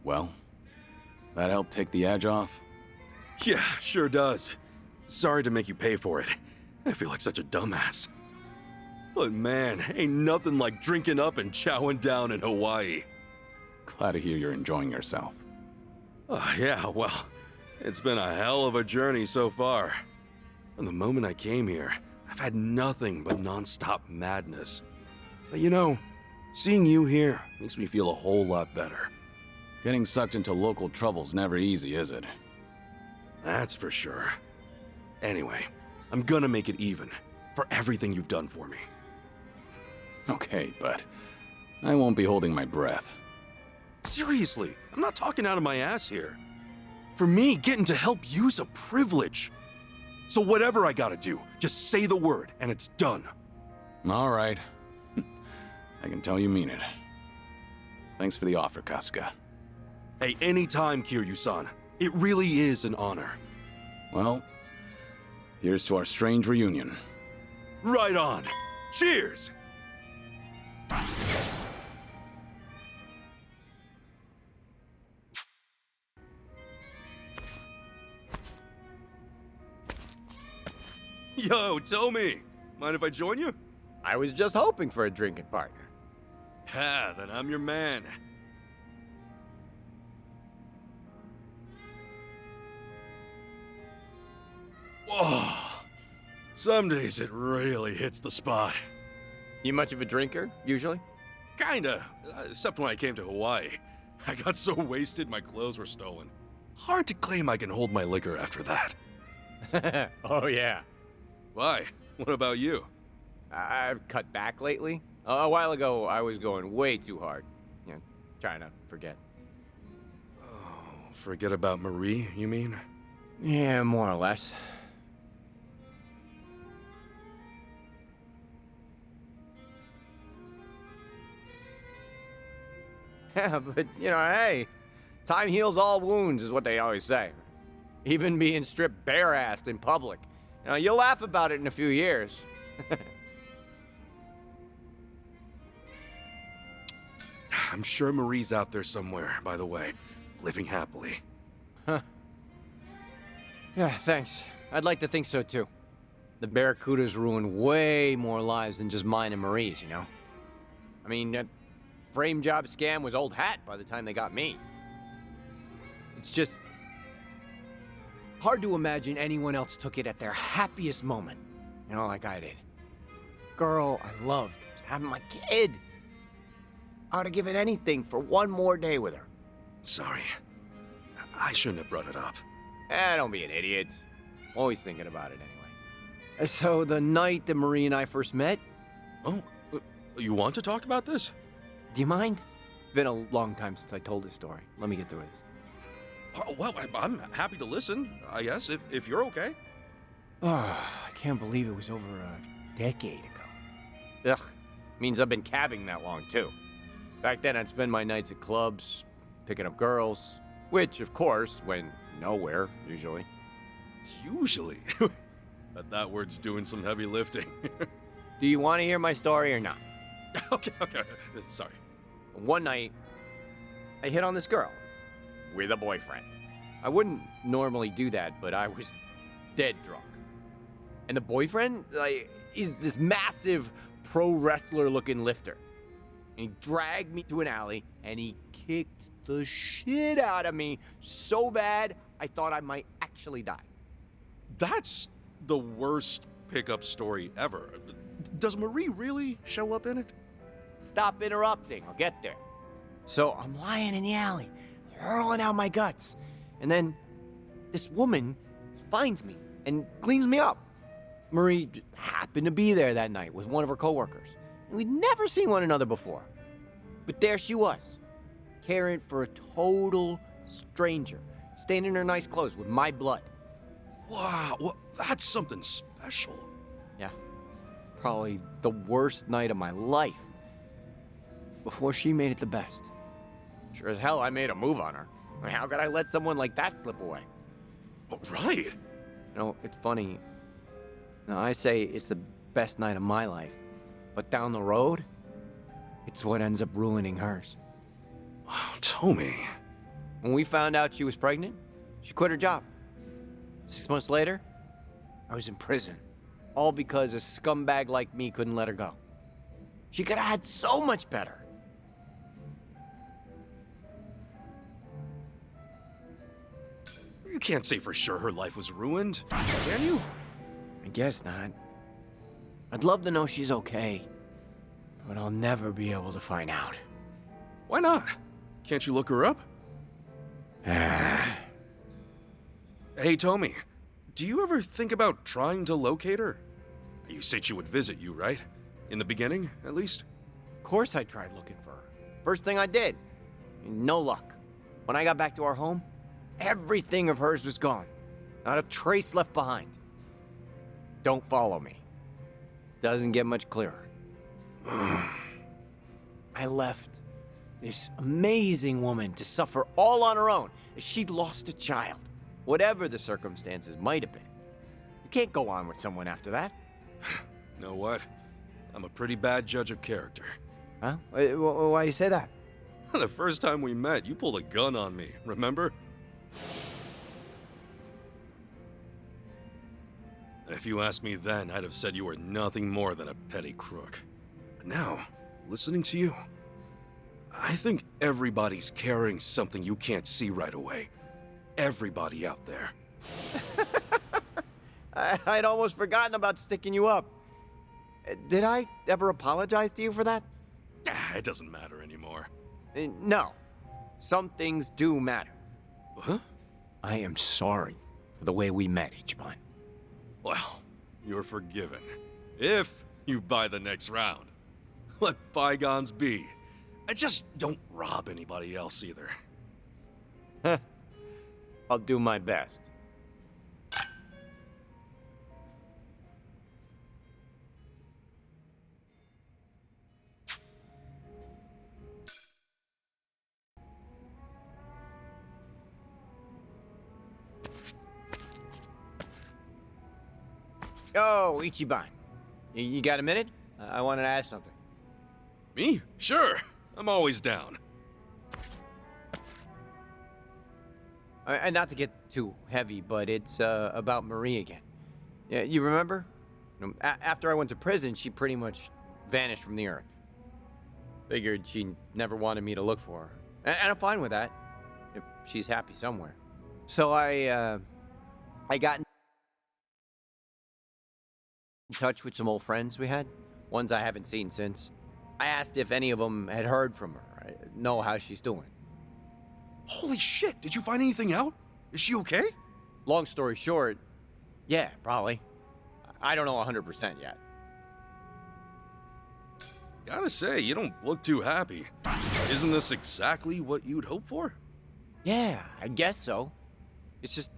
Well, that help take the edge off? Yeah, sure does. Sorry to make you pay for it. I feel like such a dumbass. But man, ain't nothing like drinking up and chowing down in Hawaii. Glad to hear you're enjoying yourself. Yeah, well, it's been a hell of a journey so far. From the moment I came here, I've had nothing but non-stop madness. But you know, seeing you here makes me feel a whole lot better. Getting sucked into local trouble's never easy, is it? That's for sure. Anyway, I'm gonna make it even for everything you've done for me. Okay, but I won't be holding my breath. Seriously, I'm not talking out of my ass here. For me, getting to help you's a privilege. So whatever I gotta do, just say the word and it's done. All right. I can tell you mean it. Thanks for the offer, Kasuga. Hey, anytime, Kiryu-san. It really is an honor. Well, here's to our strange reunion. Right on. Cheers! Yo, Tomi! Mind if I join you? I was just hoping for a drinking partner. Yeah, then I'm your man. Whoa! Some days it really hits the spot. You much of a drinker, usually? Kinda, except when I came to Hawaii. I got so wasted my clothes were stolen. Hard to claim I can hold my liquor after that. Oh, yeah. Why? What about you? I've cut back lately. A while ago, I was going way too hard. You know, trying to forget. Oh, forget about Marie, you mean? Yeah, more or less. Yeah, but, you know, hey, time heals all wounds is what they always say. Even being stripped bare-assed in public. You know, you'll laugh about it in a few years. I'm sure Marie's out there somewhere, by the way, living happily. Huh. Yeah, thanks. I'd like to think so, too. The Barracudas ruined way more lives than just mine and Marie's, you know? I mean, that frame job scam was old hat by the time they got me. It's just hard to imagine anyone else took it at their happiest moment, you know, like I did. Girl I loved was having my kid. I would have given anything for one more day with her. Sorry. I shouldn't have brought it up. Don't be an idiot. Always thinking about it anyway. So the night that Marie and I first met... Oh, you want to talk about this? Do you mind? It's been a long time since I told this story. Let me get through this. Well, I'm happy to listen, I guess, if you're okay. Oh, I can't believe it was over a decade ago. Ugh, means I've been cabbing that long, too. Back then, I'd spend my nights at clubs, picking up girls, which, of course, went nowhere, usually. Usually? Bet that word's doing some heavy lifting. Do you want to hear my story or not? Okay, sorry. One night, I hit on this girl with a boyfriend. I wouldn't normally do that, but I was dead drunk. And the boyfriend, is this massive pro wrestler-looking lifter. And he dragged me to an alley, and he kicked the shit out of me so bad, I thought I might actually die. That's the worst pickup story ever. Does Marie really show up in it? Stop interrupting, I'll get there. So I'm lying in the alley, hurling out my guts. And then this woman finds me and cleans me up. Marie happened to be there that night with one of her coworkers. And we'd never seen one another before. But there she was, caring for a total stranger, staying in her nice clothes with my blood. Wow, well, that's something special. Yeah, probably the worst night of my life. Before she made it the best. Sure as hell I made a move on her. I mean, how could I let someone like that slip away? Oh, right. You know, it's funny. Now, I say it's the best night of my life. But down the road, it's what ends up ruining hers. Oh, Tomi. When we found out she was pregnant, she quit her job. 6 months later, I was in prison. All because a scumbag like me couldn't let her go. She could have had so much better. You can't say for sure her life was ruined, can you? I guess not. I'd love to know she's okay, but I'll never be able to find out. Why not? Can't you look her up? Hey, Tomi, do you ever think about trying to locate her? You said she would visit you, right? In the beginning, at least? Of course I tried looking for her. First thing I did. No luck. When I got back to our home, everything of hers was gone. Not a trace left behind. Don't follow me. Doesn't get much clearer. I left this amazing woman to suffer all on her own as she'd lost a child. Whatever the circumstances might have been. You can't go on with someone after that. Know what? I'm a pretty bad judge of character. Huh? Why you say that? The first time we met, you pulled a gun on me, remember? If you asked me then, I'd have said you were nothing more than a petty crook. But now, listening to you, I think everybody's carrying something you can't see right away. Everybody out there. I'd almost forgotten about sticking you up. Did I ever apologize to you for that? It doesn't matter anymore. No. Some things do matter. Huh? I am sorry for the way we met, Ichiban. Well, you're forgiven. If you buy the next round. Let bygones be. And just don't rob anybody else either. I'll do my best. Oh, Ichiban. You got a minute? I wanted to ask something. Me? Sure. I'm always down. And not to get too heavy, but it's about Marie again. Yeah, you remember? After I went to prison, she pretty much vanished from the earth. Figured she never wanted me to look for her. And I'm fine with that, if she's happy somewhere. So I got in touch with some old friends we had, ones I haven't seen since. I asked if any of them had heard from her, know how she's doing. Holy shit, did you find anything out? Is she okay? Long story short, yeah, probably. I don't know 100% yet. Gotta say, you don't look too happy. Isn't this exactly what you'd hope for? Yeah, I guess so. It's just,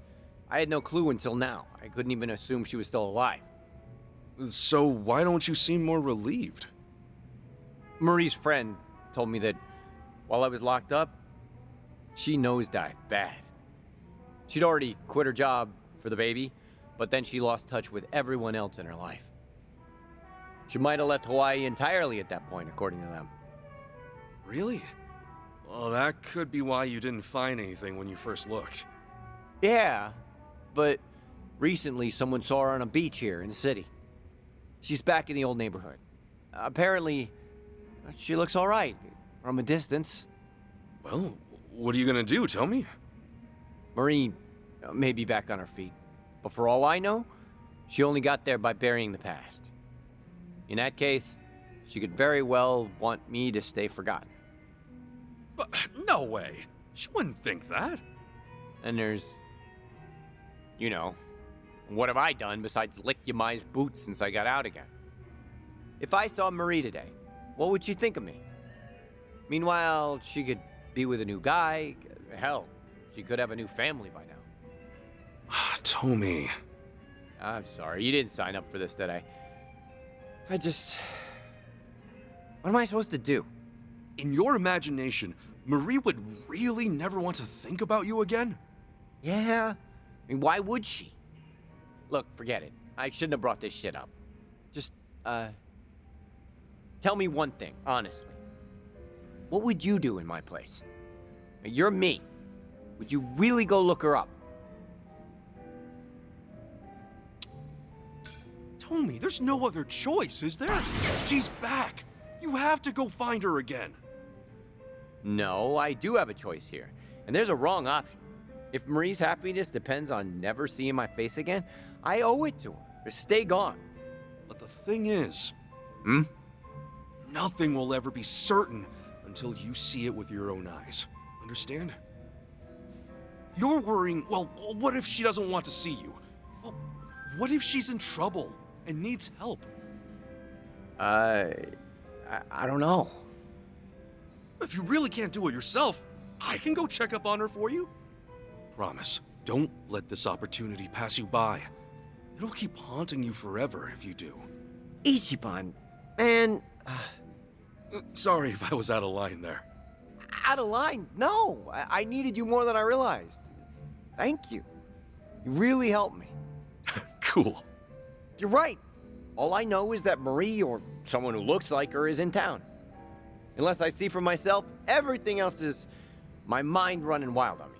I had no clue until now. I couldn't even assume she was still alive. So why don't you seem more relieved? Marie's friend told me that while I was locked up, she nosedived bad. She'd already quit her job for the baby, but then she lost touch with everyone else in her life. She might have left Hawaii entirely at that point, according to them. Really? Well, that could be why you didn't find anything when you first looked. Yeah, but recently someone saw her on a beach here in the city. She's back in the old neighborhood. Apparently, she looks all right from a distance. Well, what are you gonna do, tell me? Marie may be back on her feet, but for all I know, she only got there by burying the past. In that case, she could very well want me to stay forgotten. But no way. She wouldn't think that. And there's, you know, what have I done besides lick Yamai's boots since I got out again? If I saw Marie today, what would she think of me? Meanwhile, she could be with a new guy. Hell, she could have a new family by now. Tomi. I'm sorry, you didn't sign up for this, did I? What am I supposed to do? In your imagination, Marie would really never want to think about you again? Yeah, I mean, why would she? Look, forget it. I shouldn't have brought this shit up. Just, tell me one thing, honestly. What would you do in my place? You're me. would you really go look her up? Tomi, there's no other choice, is there? She's back. You have to go find her again. No, I do have a choice here. And there's a wrong option. If Marie's happiness depends on never seeing my face again, I owe it to her to stay gone. But the thing is... Hmm? Nothing will ever be certain until you see it with your own eyes. Understand? You're worrying, well, what if she doesn't want to see you? Well, what if she's in trouble and needs help? I don't know. If you really can't do it yourself, I can go check up on her for you. Promise, don't let this opportunity pass you by. It'll keep haunting you forever if you do. Ichiban, man... Sorry if I was out of line there. Out of line? No, I needed you more than I realized. Thank you. You really helped me. Cool. You're right. All I know is that Marie, or someone who looks like her, is in town. Unless I see for myself, everything else is my mind running wild on me.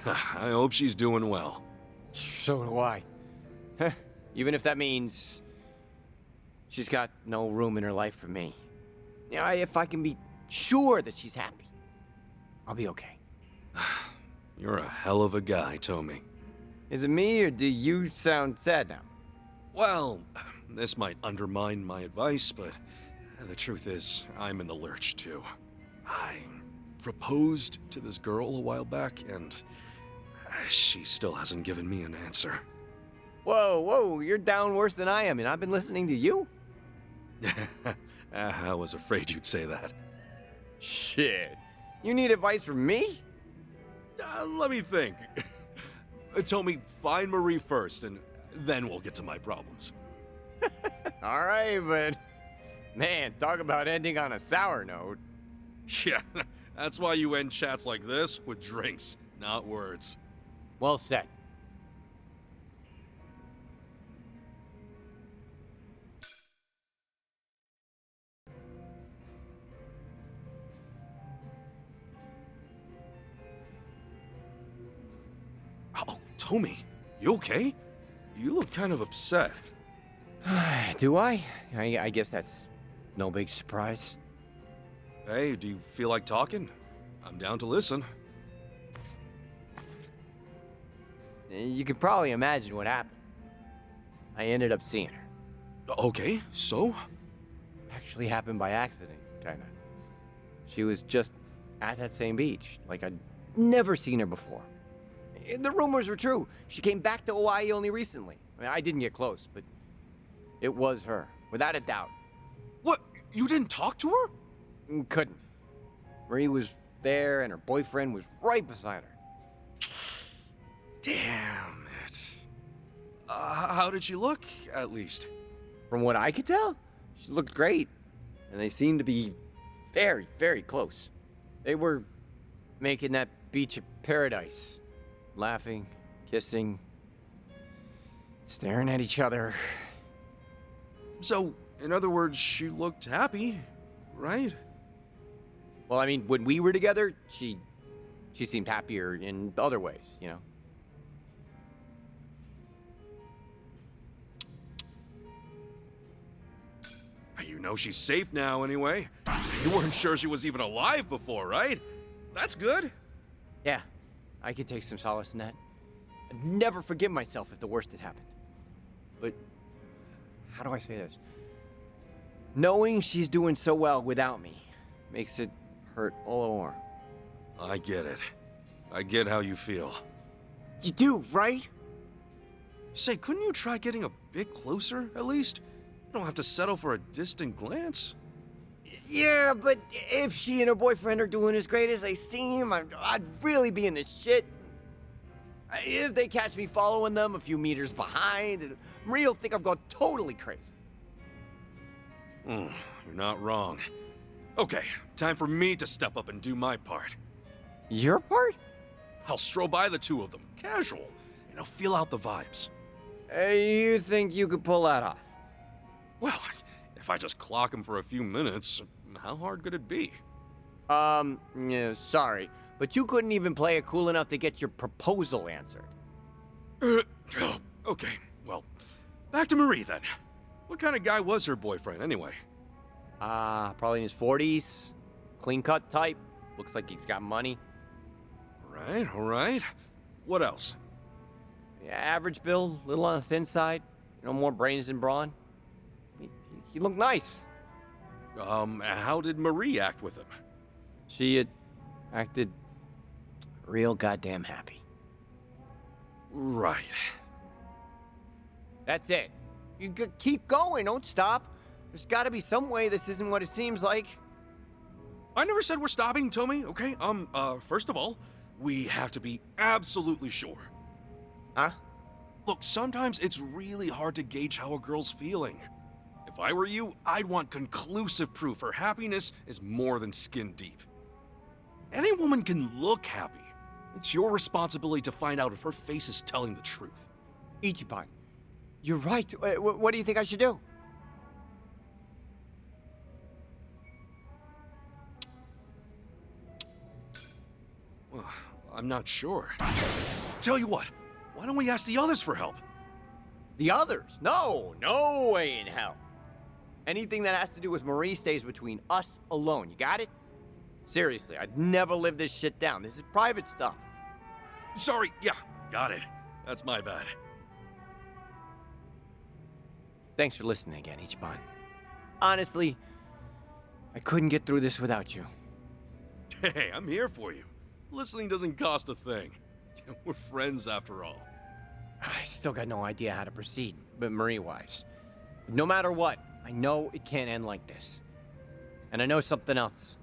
I hope she's doing well. So do I. Even if that means she's got no room in her life for me. Yeah, if I can be sure that she's happy, I'll be okay. You're a hell of a guy, Tomi. Is it me, or do you sound sad now? Well, this might undermine my advice, but the truth is, I'm in the lurch too. I proposed to this girl a while back, and she still hasn't given me an answer. Whoa, you're down worse than I am, and I've been listening to you? I was afraid you'd say that. Shit. You need advice from me? Let me think. Tomi, find Marie first, and then we'll get to my problems. All right, but... Man, talk about ending on a sour note. Yeah, that's why you end chats like this with drinks, not words. Well said. Oh, Tomi, you okay? You look kind of upset. Do I? I guess that's no big surprise. Hey, do you feel like talking? I'm down to listen. You can probably imagine what happened. I ended up seeing her. Okay, so? Actually happened by accident, kinda. She was just at that same beach, like I'd never seen her before. The rumors were true. She came back to Hawaii only recently. I mean, I didn't get close, but it was her, without a doubt. What? You didn't talk to her? Couldn't. Marie was there, and her boyfriend was right beside her. Damn it. How did she look, at least? From what I could tell, she looked great, and they seemed to be very, very close. They were making that beach a paradise, laughing, kissing, staring at each other. So, in other words, she looked happy, right? Well, I mean, when we were together, she seemed happier in other ways, you know? You know she's safe now, anyway. You weren't sure she was even alive before, right? That's good. Yeah, I could take some solace in that. I'd never forgive myself if the worst had happened. But, how do I say this? Knowing she's doing so well without me makes it hurt all the more. I get it. I get how you feel. You do, right? Say, couldn't you try getting a bit closer, at least? You don't have to settle for a distant glance. Yeah, but if she and her boyfriend are doing as great as they seem, I'd really be in the shit. If they catch me following them a few meters behind, Marie'll think I've gone totally crazy. You're not wrong. Okay, time for me to step up and do my part. Your part? I'll stroll by the two of them, casual, and I'll feel out the vibes. You think you could pull that off? Well, if I just clock them for a few minutes, how hard could it be? Yeah, sorry, but you couldn't even play it cool enough to get your proposal answered. Okay, well, back to Marie then. What kind of guy was her boyfriend, anyway? Probably in his 40s. Clean-cut type. Looks like he's got money. All right. What else? Yeah, average build, little on the thin side. You know, more brains than brawn. He looked nice. How did Marie act with him? She had acted real goddamn happy. Right. That's it. You keep going, don't stop. There's gotta be some way this isn't what it seems like. I never said we're stopping, Tomi, okay? First of all, we have to be absolutely sure. Huh? Look, sometimes it's really hard to gauge how a girl's feeling. If I were you, I'd want conclusive proof her happiness is more than skin deep. Any woman can look happy. It's your responsibility to find out if her face is telling the truth. Ichiban, you're right. What do you think I should do? Well, I'm not sure. Tell you what, why don't we ask the others for help? The others? No way in hell. Anything that has to do with Marie stays between us alone. You got it? Seriously, I'd never live this shit down. This is private stuff. Sorry, yeah, got it. That's my bad. Thanks for listening again, Ichiban. Honestly, I couldn't get through this without you. Hey, I'm here for you. Listening doesn't cost a thing. We're friends after all. I still got no idea how to proceed, but Marie-wise. No matter what, I know it can't end like this. And I know something else.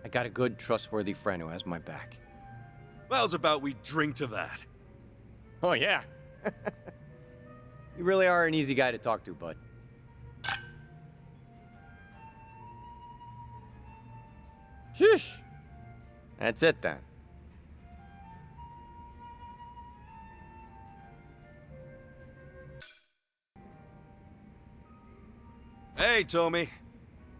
I got a good, trustworthy friend who has my back. How's about we drink to that? Oh, yeah. You really are an easy guy to talk to, bud. Sheesh. That's it, then. Hey, Tomi.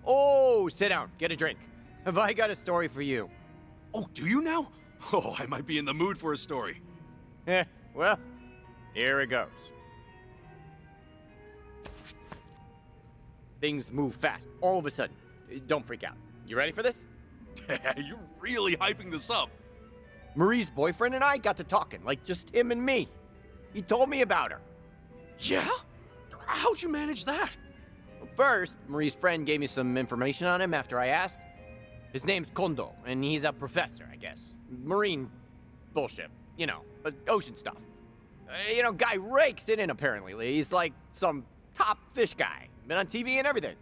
Oh, sit down. Get a drink. Have I got a story for you? Oh, do you now? Oh, I might be in the mood for a story. Well, here it goes. Things move fast, all of a sudden. Don't freak out. You ready for this? You're really hyping this up. Marie's boyfriend and I got to talking, like just him and me. He told me about her. Yeah? How'd you manage that? Well, first, Marie's friend gave me some information on him after I asked. His name's Kondo, and he's a professor, I guess. Marine bullshit. You know, ocean stuff. Guy rakes it in, apparently. He's like some top fish guy. Been on TV and everything.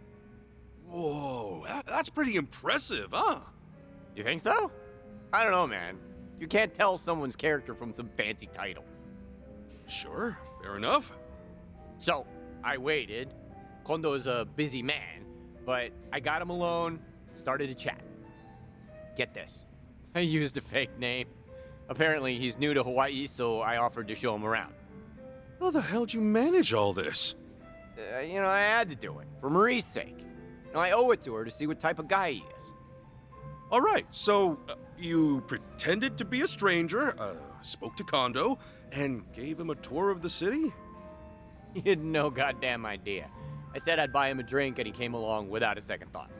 Whoa, that's pretty impressive, huh? You think so? I don't know, man. You can't tell someone's character from some fancy title. Sure, fair enough. So, I waited. Kondo's a busy man, but I got him alone, started to chat. Get this. I used a fake name. Apparently, he's new to Hawaii, so I offered to show him around. How the hell'd you manage all this? I had to do it, for Marie's sake. I owe it to her to see what type of guy he is. All right, so you pretended to be a stranger, spoke to Kondo, and gave him a tour of the city? He had no goddamn idea. I said I'd buy him a drink, and he came along without a second thought.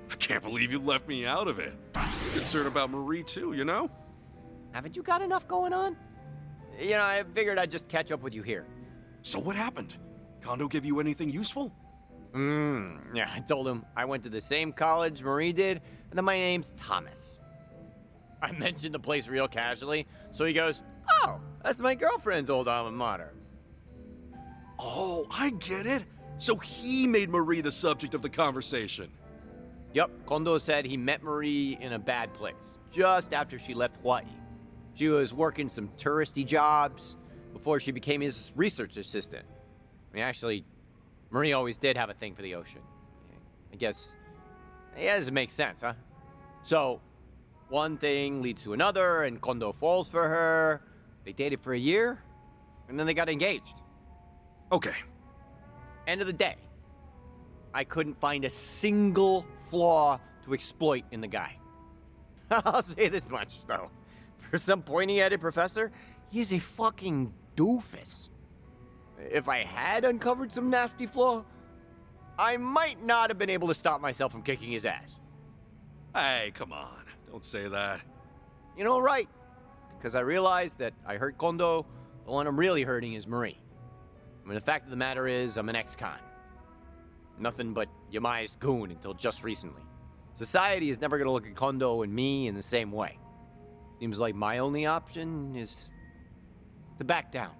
I can't believe you left me out of it. You're concerned about Marie too, you know? Haven't you got enough going on? I figured I'd just catch up with you here. So what happened? Kondo give you anything useful? Yeah, I told him I went to the same college Marie did, and that my name's Thomas. I mentioned the place real casually, so he goes, "Oh, that's my girlfriend's old alma mater." Oh, I get it. So he made Marie the subject of the conversation. Yep, Kondo said he met Marie in a bad place, just after she left Hawaii. She was working some touristy jobs before she became his research assistant. Actually, Marie always did have a thing for the ocean. I guess, yeah, this makes sense, huh? So, one thing leads to another, and Kondo falls for her. They dated for a year, and then they got engaged. Okay. End of the day. I couldn't find a single flaw to exploit in the guy. I'll say this much, though. For some pointy-headed professor, he is a fucking doofus. If I had uncovered some nasty flaw, I might not have been able to stop myself from kicking his ass. Hey, come on. Don't say that. You know, right. Because I realized that I hurt Kondo, the one I'm really hurting is Marie. I mean, the fact of the matter is, I'm an ex-con. Nothing but Yamai's goon until just recently. Society is never gonna look at Kondo and me in the same way. Seems like my only option is to back down.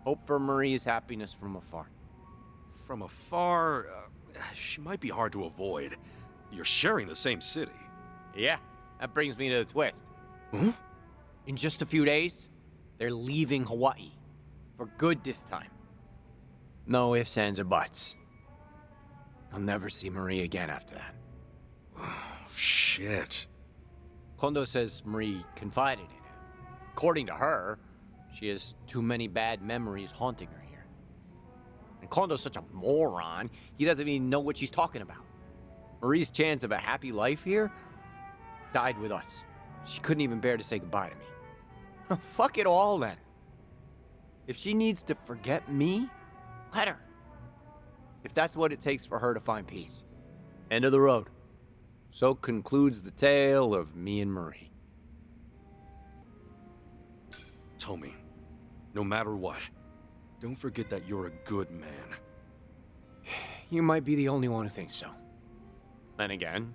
Hope for Marie's happiness from afar. From afar, she might be hard to avoid. You're sharing the same city. Yeah, that brings me to the twist. Huh? In just a few days, they're leaving Hawaii. For good this time. No ifs, ands, or buts. I'll never see Marie again after that. Oh, shit. Kondo says Marie confided in him. According to her, she has too many bad memories haunting her here. And Kondo's such a moron, he doesn't even know what she's talking about. Marie's chance of a happy life here died with us. She couldn't even bear to say goodbye to me. Fuck it all, then. If she needs to forget me, let her. If that's what it takes for her to find peace. End of the road. So concludes the tale of me and Marie. Tomi, no matter what, don't forget that you're a good man. You might be the only one who thinks so. And again,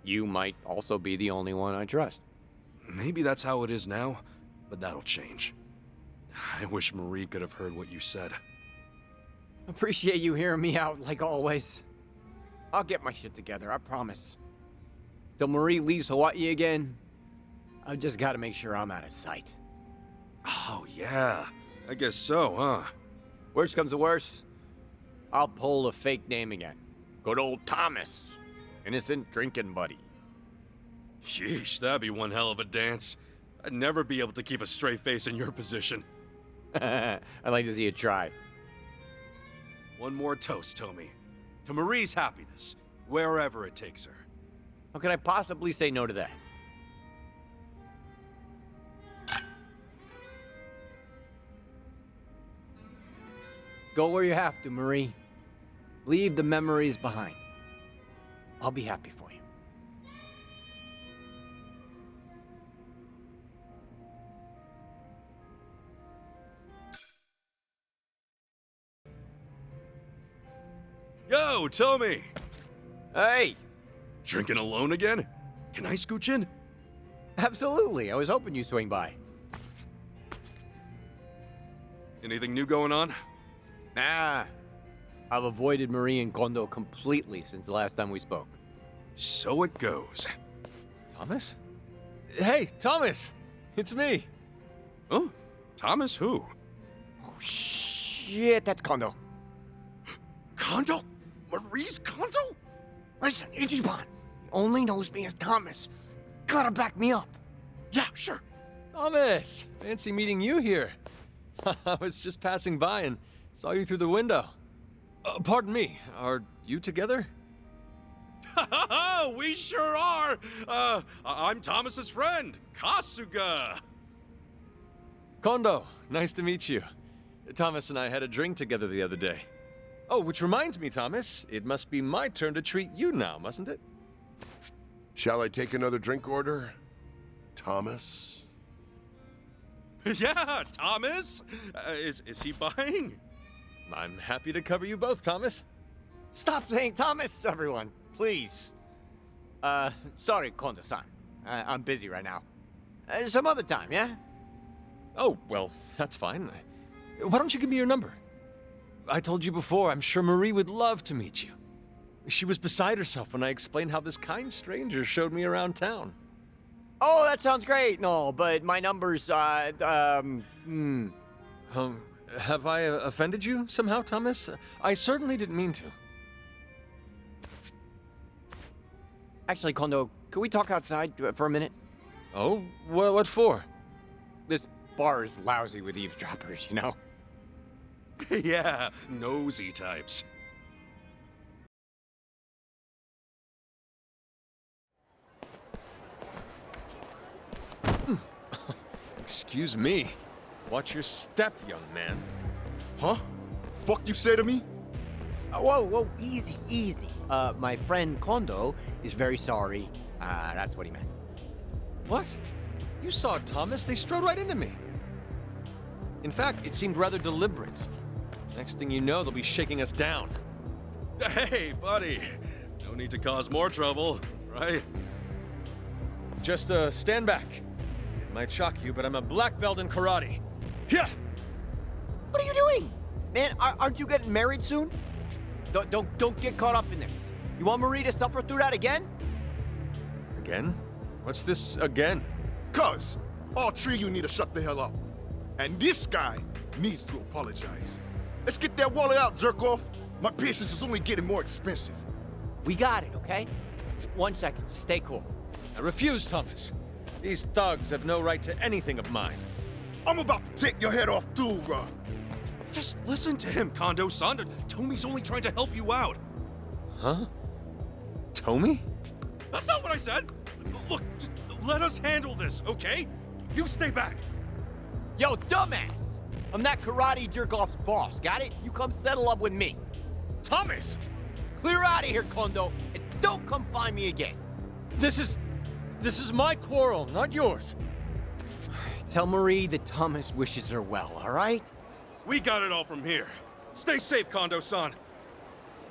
you might also be the only one I trust. Maybe that's how it is now, but that'll change. I wish Marie could have heard what you said. Appreciate you hearing me out, like always. I'll get my shit together, I promise. Till Marie leaves Hawaii again, I've just got to make sure I'm out of sight. Oh, yeah. I guess so, huh? Worst comes to worst, I'll pull a fake name again. Good old Thomas. Innocent drinking buddy. Sheesh, that'd be one hell of a dance. I'd never be able to keep a straight face in your position. I'd like to see you try. One more toast, Tomi. To Marie's happiness, wherever it takes her. How can I possibly say no to that? Go where you have to, Marie. Leave the memories behind. I'll be happy for you. Yo, Tomi! Hey! Drinking alone again? Can I scooch in? Absolutely. I was hoping you'd swing by. Anything new going on? Nah. I've avoided Marie and Kondo completely since the last time we spoke. So it goes. Thomas? Hey, Thomas! It's me! Oh? Thomas who? Oh, shit, that's Kondo. Kondo? Marie's Kondo? Listen, Ichiban, he only knows me as Thomas. Gotta back me up. Yeah, sure. Thomas! Fancy meeting you here. I was just passing by and saw you through the window. Pardon me, are you together? We sure are! I'm Thomas's friend, Kasuga! Kondo, nice to meet you. Thomas and I had a drink together the other day. Oh, which reminds me, Thomas, it must be my turn to treat you now, mustn't it? Shall I take another drink order, Thomas? Yeah, Thomas! Is he buying? I'm happy to cover you both, Thomas. Stop saying Thomas, everyone, please. Sorry, Kondo-san. I'm busy right now. Some other time, yeah? Oh, well, that's fine. Why don't you give me your number? I told you before, I'm sure Marie would love to meet you. She was beside herself when I explained how this kind stranger showed me around town. Oh, that sounds great. No, but my number's, Have I offended you somehow, Thomas? I certainly didn't mean to. Actually, Kondo, could we talk outside for a minute? Oh, what for? This bar is lousy with eavesdroppers, you know? Yeah, nosy types. Excuse me. Watch your step, young man. Huh? Fuck you say to me? Whoa, easy, easy. My friend Kondo is very sorry. That's what he meant. What? You saw Thomas? They strode right into me. In fact, it seemed rather deliberate. Next thing you know, they'll be shaking us down. Hey, buddy. No need to cause more trouble, right? Just, stand back. It might shock you, but I'm a black belt in karate. Yeah! What are you doing? Man, aren't you getting married soon? Don't get caught up in this. You want Marie to suffer through that again? Again? What's this again? Cuz, all three of you need to shut the hell up. And this guy needs to apologize. Let's get that wallet out, jerk off. My patience is only getting more expensive. We got it, okay? 1 second, just stay cool. I refuse, Thomas. These thugs have no right to anything of mine. I'm about to take your head off too, bro. Just listen to him, Kondo-san. Tomi's only trying to help you out. Huh? Tomi? That's not what I said. Look, just let us handle this, okay? You stay back. Yo, dumbass! I'm that karate jerk-off's boss, got it? You come settle up with me. Thomas! Clear out of here, Kondo, and don't come find me again. This is my quarrel, not yours. Tell Marie that Thomas wishes her well, all right? We got it all from here. Stay safe, Kondo-san.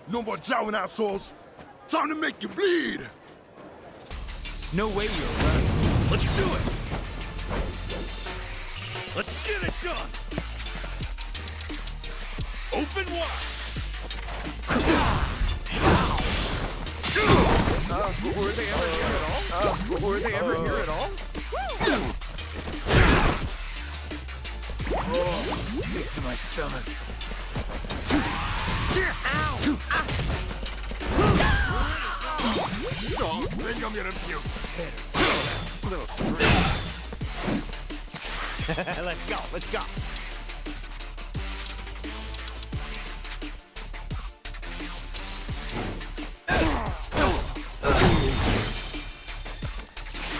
No more jowling, assholes. Time to make you bleed. No way you're right. Let's do it! Let's get it done! Open wide! Were they ever here at all? Were they ever here at all? Stick to my stomach. Ow! Oh, I think I'm gonna puke. Little straight. Let's go.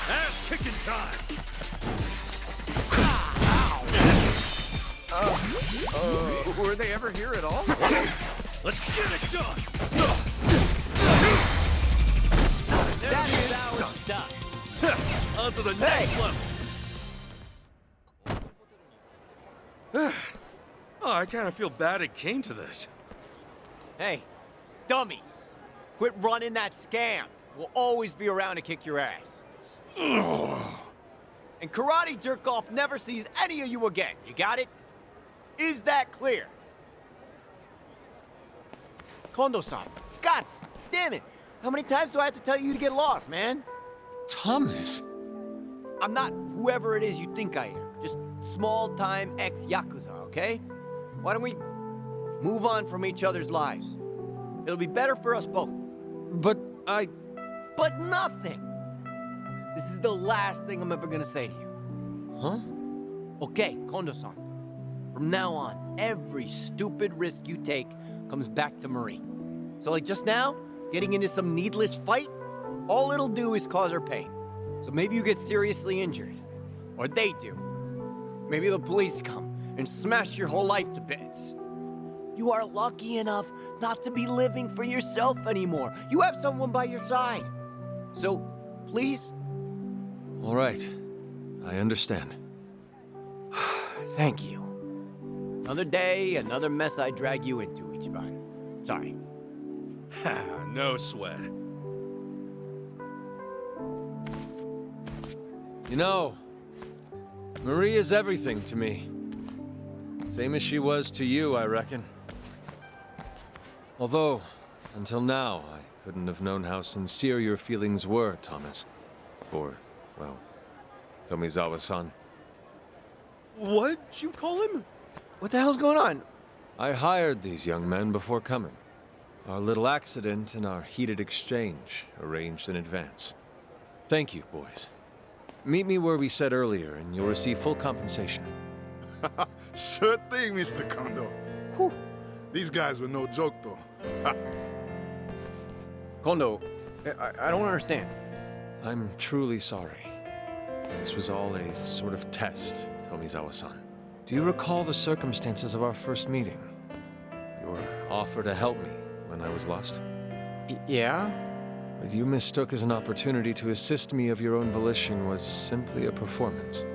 Ass-kicking time! Were they ever here at all? Let's get it done! That's how it's done. On to the next level! Oh, I kind of feel bad it came to this. Hey, dummies, quit running that scam. We'll always be around to kick your ass. And karate jerk-off never sees any of you again. You got it? Is that clear? Kondo-san, God damn it. How many times do I have to tell you to get lost, man? Thomas? I'm not whoever it is you think I am. Just small-time ex-yakuza, okay? Why don't we move on from each other's lives? It'll be better for us both. But nothing! This is the last thing I'm ever gonna say to you. Huh? Okay, Kondo-san. From now on, every stupid risk you take comes back to Marie. So like just now, getting into some needless fight, all it'll do is cause her pain. So maybe you get seriously injured. Or they do. Maybe the police come and smash your whole life to bits. You are lucky enough not to be living for yourself anymore. You have someone by your side. So, please? All right. I understand. Thank you. Another day, another mess I drag you into, Ichiban. Sorry. No sweat. You know, Marie is everything to me. Same as she was to you, I reckon. Although, until now, I couldn't have known how sincere your feelings were, Thomas. Or, well, Tomizawa-san. What'd you call him? What the hell's going on? I hired these young men before coming. Our little accident and our heated exchange arranged in advance. Thank you, boys. Meet me where we said earlier, and you'll receive full compensation. Sure thing, Mr. Kondo. Whew. These guys were no joke, though. Kondo, I don't understand. I'm truly sorry. This was all a sort of test, Tomizawa-san. Do you recall the circumstances of our first meeting? Your offer to help me when I was lost? Yeah? What you mistook as an opportunity to assist me of your own volition was simply a performance.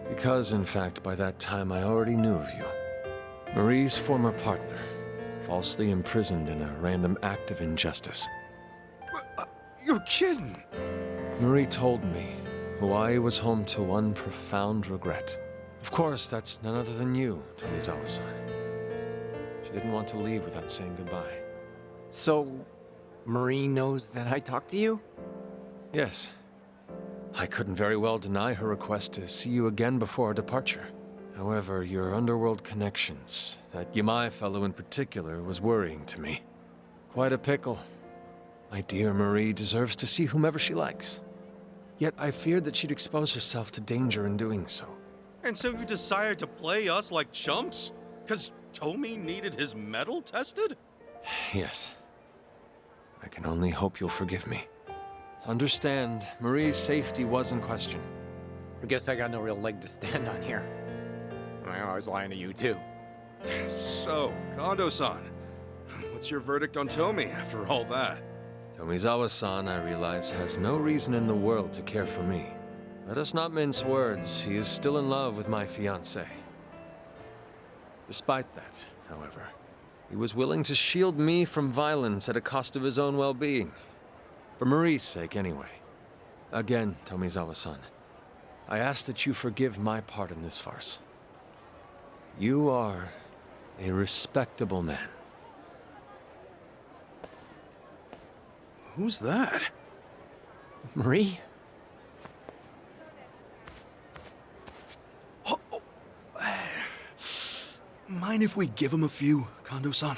Because, in fact, by that time I already knew of you. Marie's former partner, falsely imprisoned in a random act of injustice. You're kidding! Marie told me Hawaii was home to one profound regret. Of course, that's none other than you, Tomizawa-san. She didn't want to leave without saying goodbye. So, Marie knows that I talked to you? Yes. I couldn't very well deny her request to see you again before our departure. However, your underworld connections, that Yamai fellow in particular, was worrying to me. Quite a pickle. My dear Marie deserves to see whomever she likes. Yet I feared that she'd expose herself to danger in doing so. And so you decided to play us like chumps? 'Cause Tomi needed his metal tested? Yes. I can only hope you'll forgive me. Understand, Marie's safety was in question. I guess I got no real leg to stand on here. I was lying to you, too. So, Kondo-san, what's your verdict on Tomi after all that? Tomizawa-san, I realize, has no reason in the world to care for me. Let us not mince words. He is still in love with my fiancée. Despite that, however, he was willing to shield me from violence at a cost of his own well-being. For Marie's sake, anyway. Again, Tomizawa-san, I ask that you forgive my part in this farce. You are a respectable man. Who's that? Marie? Mind if we give him a few, Kondo-san?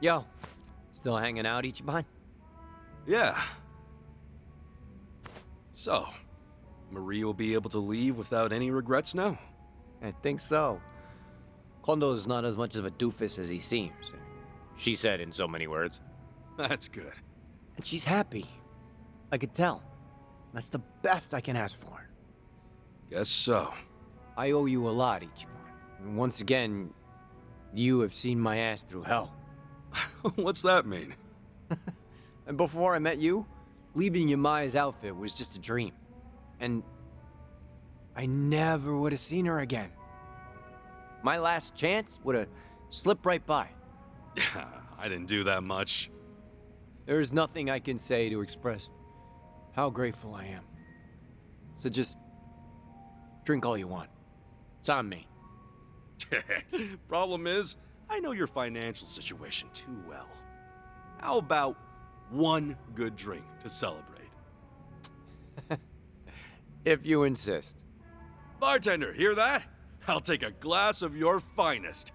Yo, still hanging out, Ichiban? Yeah. So, Marie will be able to leave without any regrets now? I think so. Kondo's not as much of a doofus as he seems. She said in so many words. That's good. And she's happy. I could tell. That's the best I can ask for. Guess so. I owe you a lot, Ichiban. And once again, you have seen my ass through hell. What's that mean? And before I met you, leaving Yamai's outfit was just a dream. And I never would have seen her again. My last chance would have slipped right by. I didn't do that much. There's nothing I can say to express how grateful I am. So just drink all you want. It's on me. Problem is, I know your financial situation too well. How about one good drink to celebrate? If you insist. Bartender, hear that? I'll take a glass of your finest.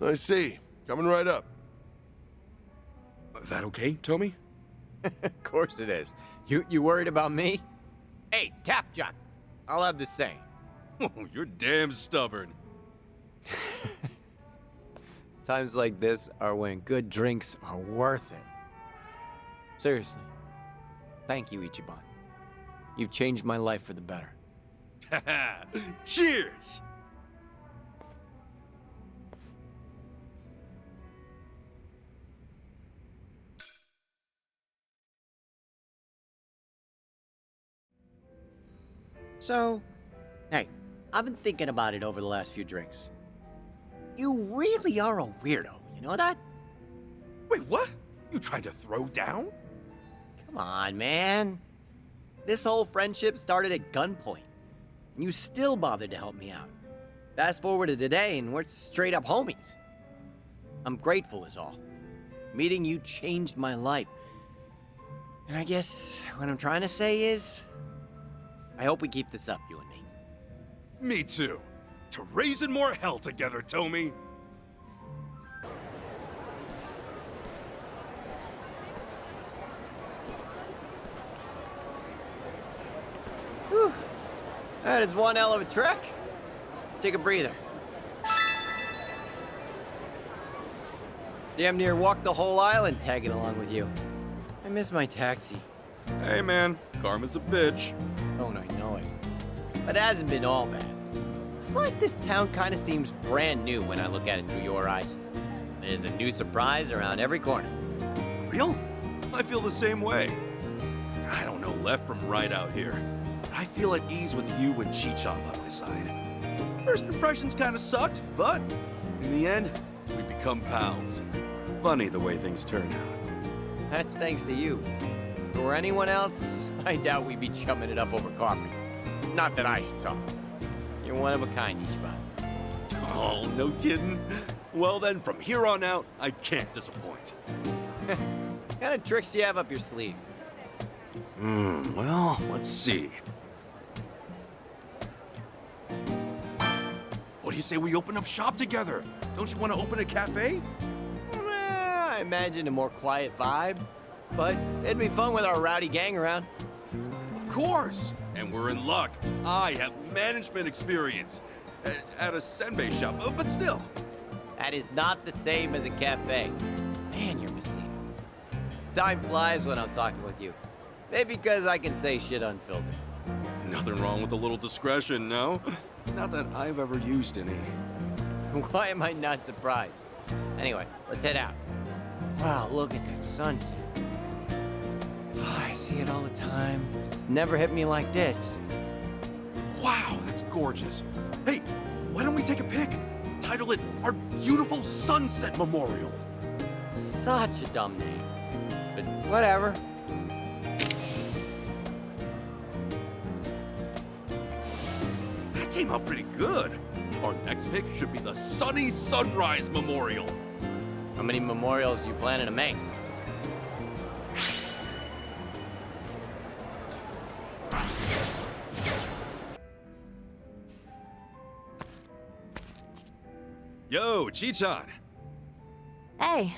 I see. Coming right up. That okay, Tomi? Of course it is. You worried about me? Hey, Tap Jock, I'll have the same. Oh, you're damn stubborn. Times like this are when good drinks are worth it. Seriously. Thank you, Ichiban. You've changed my life for the better. Cheers! So, hey, I've been thinking about it over the last few drinks. You really are a weirdo, you know that? Wait, what? You tried to throw down? Come on, man. This whole friendship started at gunpoint. And you still bothered to help me out. Fast forward to today, and we're straight up homies. I'm grateful is all. Meeting you changed my life. And I guess what I'm trying to say is, I hope we keep this up, you and me. Me too. To raising more hell together, Tomi. Whew. That is one hell of a trek. Take a breather. Damn near walked the whole island tagging along with you. I miss my taxi. Hey man, karma's a bitch. Don't I know it? But it hasn't been all bad. It's like this town kind of seems brand new when I look at it through your eyes. There's a new surprise around every corner. Real? I feel the same way. I don't know left from right out here. I feel at ease with you and Chichon by my side. First impressions kind of sucked, but in the end, we become pals. Funny the way things turn out. That's thanks to you. If it were anyone else, I doubt we'd be chumming it up over coffee. Not that I should talk. You're one of a kind, Ichiban. Oh, no kidding. Well then, from here on out, I can't disappoint. What kind of tricks do you have up your sleeve? Well, let's see. What do you say we open up shop together? Don't you want to open a cafe? I imagine a more quiet vibe, but it'd be fun with our rowdy gang around. Of course! And we're in luck. I have management experience at a senbei shop, but still. That is not the same as a cafe. Man, you're misleading. Time flies when I'm talking with you. Maybe because I can say shit unfiltered. Nothing wrong with a little discretion, no? Not that I've ever used any. Why am I not surprised? Anyway, let's head out. Wow, look at that sunset. Oh, I see it all the time. It's never hit me like this. Wow, that's gorgeous. Hey, why don't we take a pic? Title it Our Beautiful Sunset Memorial. Such a dumb name. But whatever. That came out pretty good. Our next pic should be the Sunny Sunrise Memorial. How many memorials you planning to make? Yo, Chichon. Hey,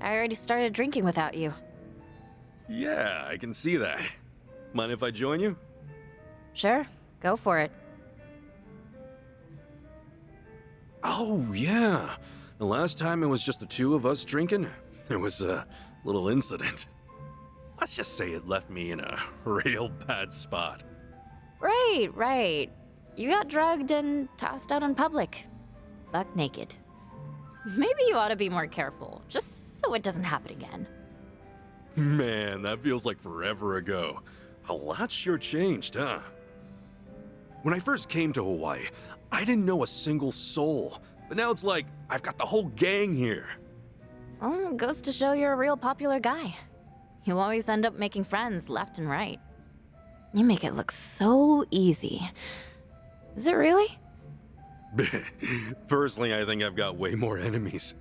I already started drinking without you. Yeah, I can see that. Mind if I join you? Sure, go for it. Oh, yeah. The last time it was just the two of us drinking, there was a little incident. Let's just say it left me in a real bad spot. Right. You got drugged and tossed out in public. Buck naked. Maybe you ought to be more careful, just so it doesn't happen again. Man, that feels like forever ago. A lot sure changed, huh? When I first came to Hawaii, I didn't know a single soul. But now it's like, I've got the whole gang here. Well, goes to show you're a real popular guy. You always end up making friends left and right. You make it look so easy. Is it really? Personally, I think I've got way more enemies.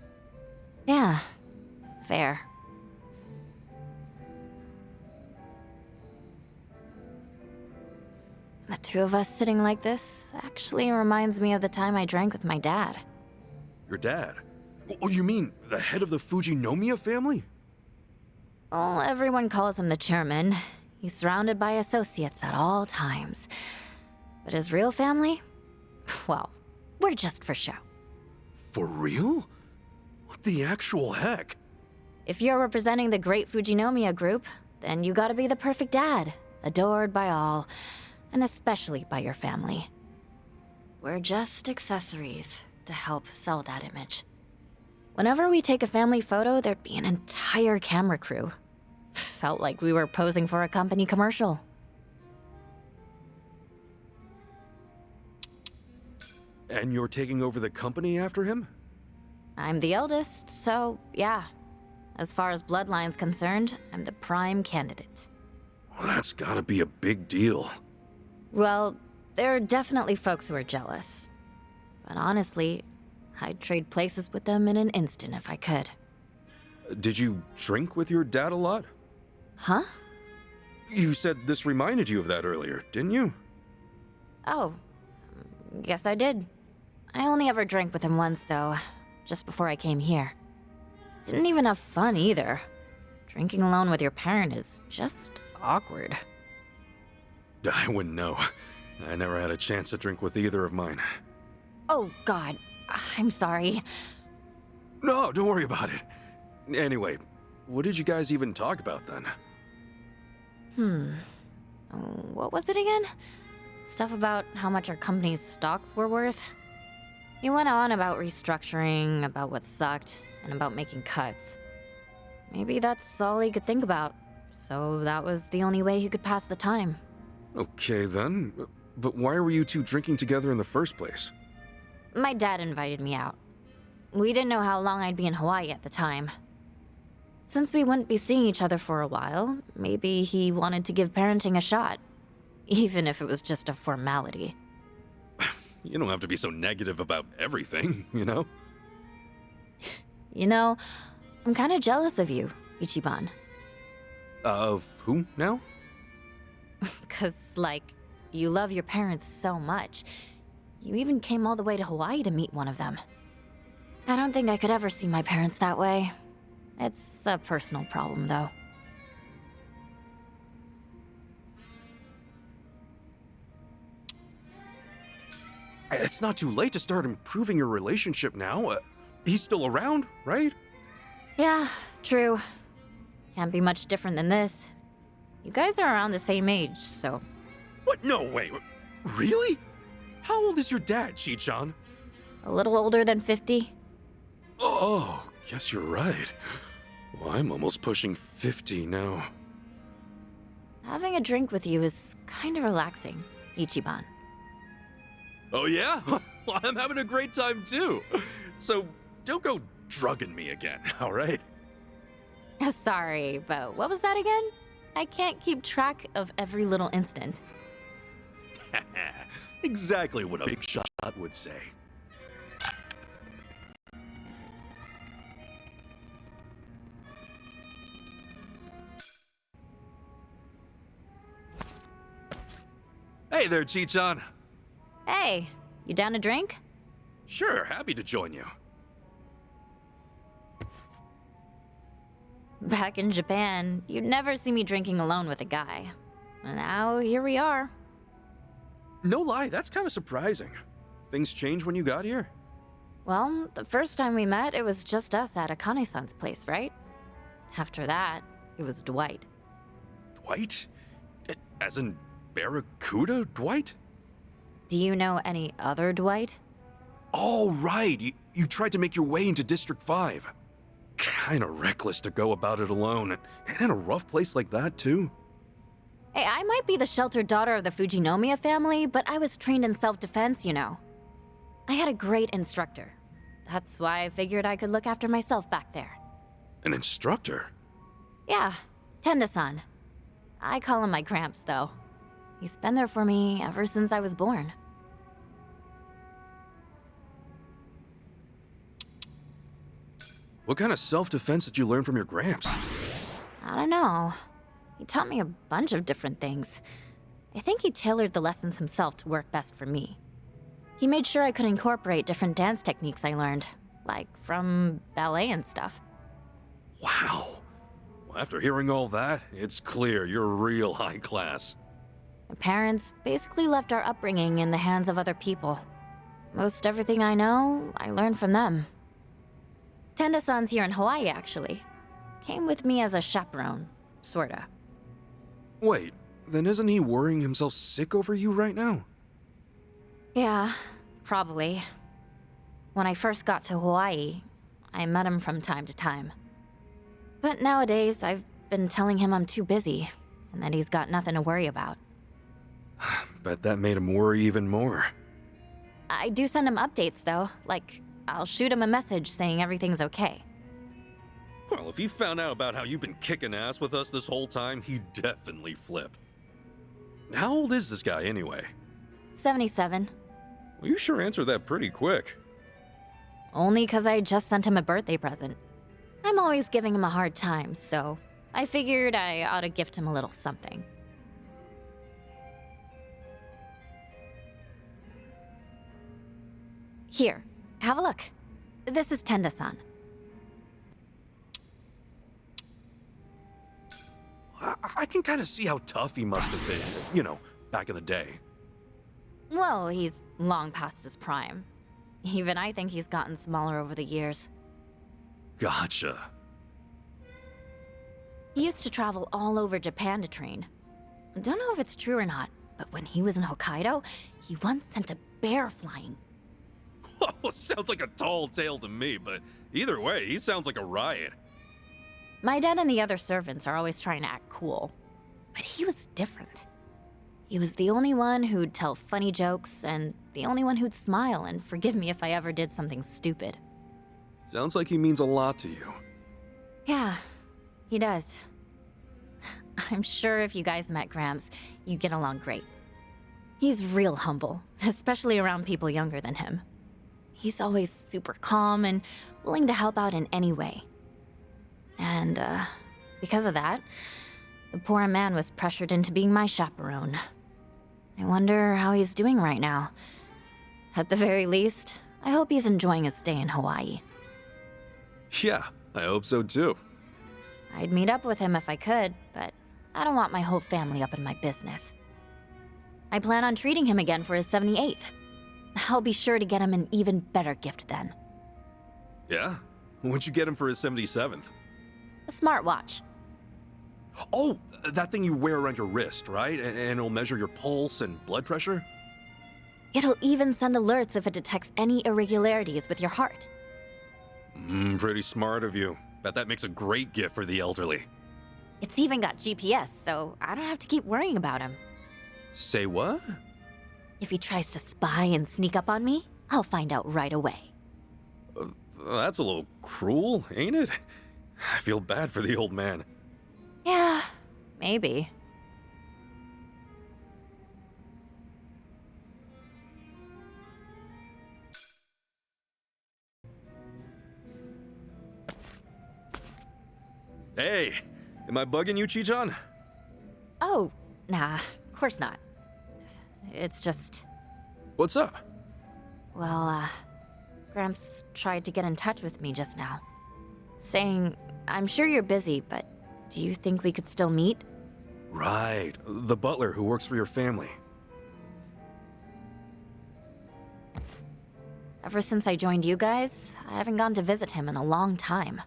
Yeah, fair. The two of us sitting like this actually reminds me of the time I drank with my dad. Your dad? Oh, you mean the head of the Fujinomiya family? Well, everyone calls him the chairman. He's surrounded by associates at all times. But his real family? Well, we're just for show. For real? What the actual heck? If you're representing the great Fujinomiya group, then you gotta be the perfect dad, adored by all, and especially by your family. We're just accessories to help sell that image. Whenever we take a family photo, there'd be an entire camera crew. Felt like we were posing for a company commercial. And you're taking over the company after him? I'm the eldest, so yeah. As far as bloodline's concerned, I'm the prime candidate. Well, that's gotta be a big deal. Well, there are definitely folks who are jealous. But honestly, I'd trade places with them in an instant if I could. Did you drink with your dad a lot? Huh? You said this reminded you of that earlier, didn't you? Oh, guess I did. I only ever drank with him once, though, just before I came here. Didn't even have fun either. Drinking alone with your parent is just awkward. I wouldn't know. I never had a chance to drink with either of mine. Oh, God. I'm sorry. No, don't worry about it. Anyway, what did you guys even talk about then? What was it again? Stuff about how much our company's stocks were worth? He went on about restructuring, about what sucked, and about making cuts. Maybe that's all he could think about, so that was the only way he could pass the time. Okay then, but why were you two drinking together in the first place? My dad invited me out. We didn't know how long I'd be in Hawaii at the time. Since we wouldn't be seeing each other for a while, maybe he wanted to give parenting a shot. Even if it was just a formality. You don't have to be so negative about everything, you know? You know, I'm kind of jealous of you, Ichiban. Of who now? 'Cause, like, you love your parents so much. You even came all the way to Hawaii to meet one of them. I don't think I could ever see my parents that way. It's a personal problem, though. It's not too late to start improving your relationship now. He's still around, right? Yeah, true. Can't be much different than this. You guys are around the same age, so... What? No, wait. Really? How old is your dad, Chi-chan? A little older than 50? Oh, guess you're right. Well, I'm almost pushing 50 now. Having a drink with you is kind of relaxing, Ichiban. Oh yeah? Well, I'm having a great time too. So, don't go drugging me again, alright? Sorry, but what was that again? I can't keep track of every little incident. Exactly what a big shot would say. Hey there, Chi-chan. Hey, you down to drink? Sure, happy to join you. Back in Japan, you'd never see me drinking alone with a guy. Now, here we are. No lie, that's kind of surprising. Things changed when you got here? Well, the first time we met, it was just us at Akane-san's place, right? After that, it was Dwight. Dwight? As in Barracuda Dwight? Do you know any other Dwight? Oh, right. You tried to make your way into District 5. Kinda reckless to go about it alone, and in a rough place like that, too. Hey, I might be the sheltered daughter of the Fujinomiya family, but I was trained in self-defense, you know. I had a great instructor. That's why I figured I could look after myself back there. An instructor? Yeah, Tenda-san. I call him my Gramps, though. He's been there for me ever since I was born. What kind of self-defense did you learn from your Gramps? I don't know. He taught me a bunch of different things. I think he tailored the lessons himself to work best for me. He made sure I could incorporate different dance techniques I learned, like from ballet and stuff. Wow. Well, after hearing all that, it's clear you're real high class. My parents basically left our upbringing in the hands of other people. Most everything I know, I learned from them. Tenda-san's here in Hawaii, actually. Came with me as a chaperone, sorta. Wait, then isn't he worrying himself sick over you right now? Yeah, probably. When I first got to Hawaii, I met him from time to time. But nowadays, I've been telling him I'm too busy, and that he's got nothing to worry about. Bet that made him worry even more. I do send him updates, though. Like, I'll shoot him a message saying everything's okay. Well, if he found out about how you've been kicking ass with us this whole time, he'd definitely flip. How old is this guy, anyway? 77. Well, you sure answered that pretty quick. Only 'cause I just sent him a birthday present. I'm always giving him a hard time, so I figured I ought to gift him a little something. Here, have a look. This is Tenda-san. I can kind of see how tough he must have been, you know, back in the day. Well, he's long past his prime. Even I think he's gotten smaller over the years. Gotcha. He used to travel all over Japan to train. Don't know if it's true or not, but when he was in Hokkaido, he once sent a bear flying. Oh, sounds like a tall tale to me, but either way, he sounds like a riot. My dad and the other servants are always trying to act cool, but he was different. He was the only one who'd tell funny jokes, and the only one who'd smile and forgive me if I ever did something stupid. Sounds like he means a lot to you. Yeah, he does. I'm sure if you guys met Gramps, you'd get along great. He's real humble, especially around people younger than him. He's always super calm and willing to help out in any way. And, because of that, the poor man was pressured into being my chaperone. I wonder how he's doing right now. At the very least, I hope he's enjoying his stay in Hawaii. Yeah, I hope so too. I'd meet up with him if I could, but I don't want my whole family up in my business. I plan on treating him again for his 78th. I'll be sure to get him an even better gift then. Yeah? What'd you get him for his 77th? A smartwatch. Oh, that thing you wear around your wrist, right? And it'll measure your pulse and blood pressure? It'll even send alerts if it detects any irregularities with your heart. Pretty smart of you. Bet that makes a great gift for the elderly. It's even got GPS, so I don't have to keep worrying about him. Say what? If he tries to spy and sneak up on me, I'll find out right away. That's a little cruel, ain't it? I feel bad for the old man. Yeah, maybe. Hey, am I bugging you, Chichan? Oh, nah, of course not. It's just... What's up? Well, Gramps tried to get in touch with me just now. Saying, I'm sure you're busy, but do you think we could still meet? Right, the butler who works for your family. Ever since I joined you guys, I haven't gone to visit him in a long time.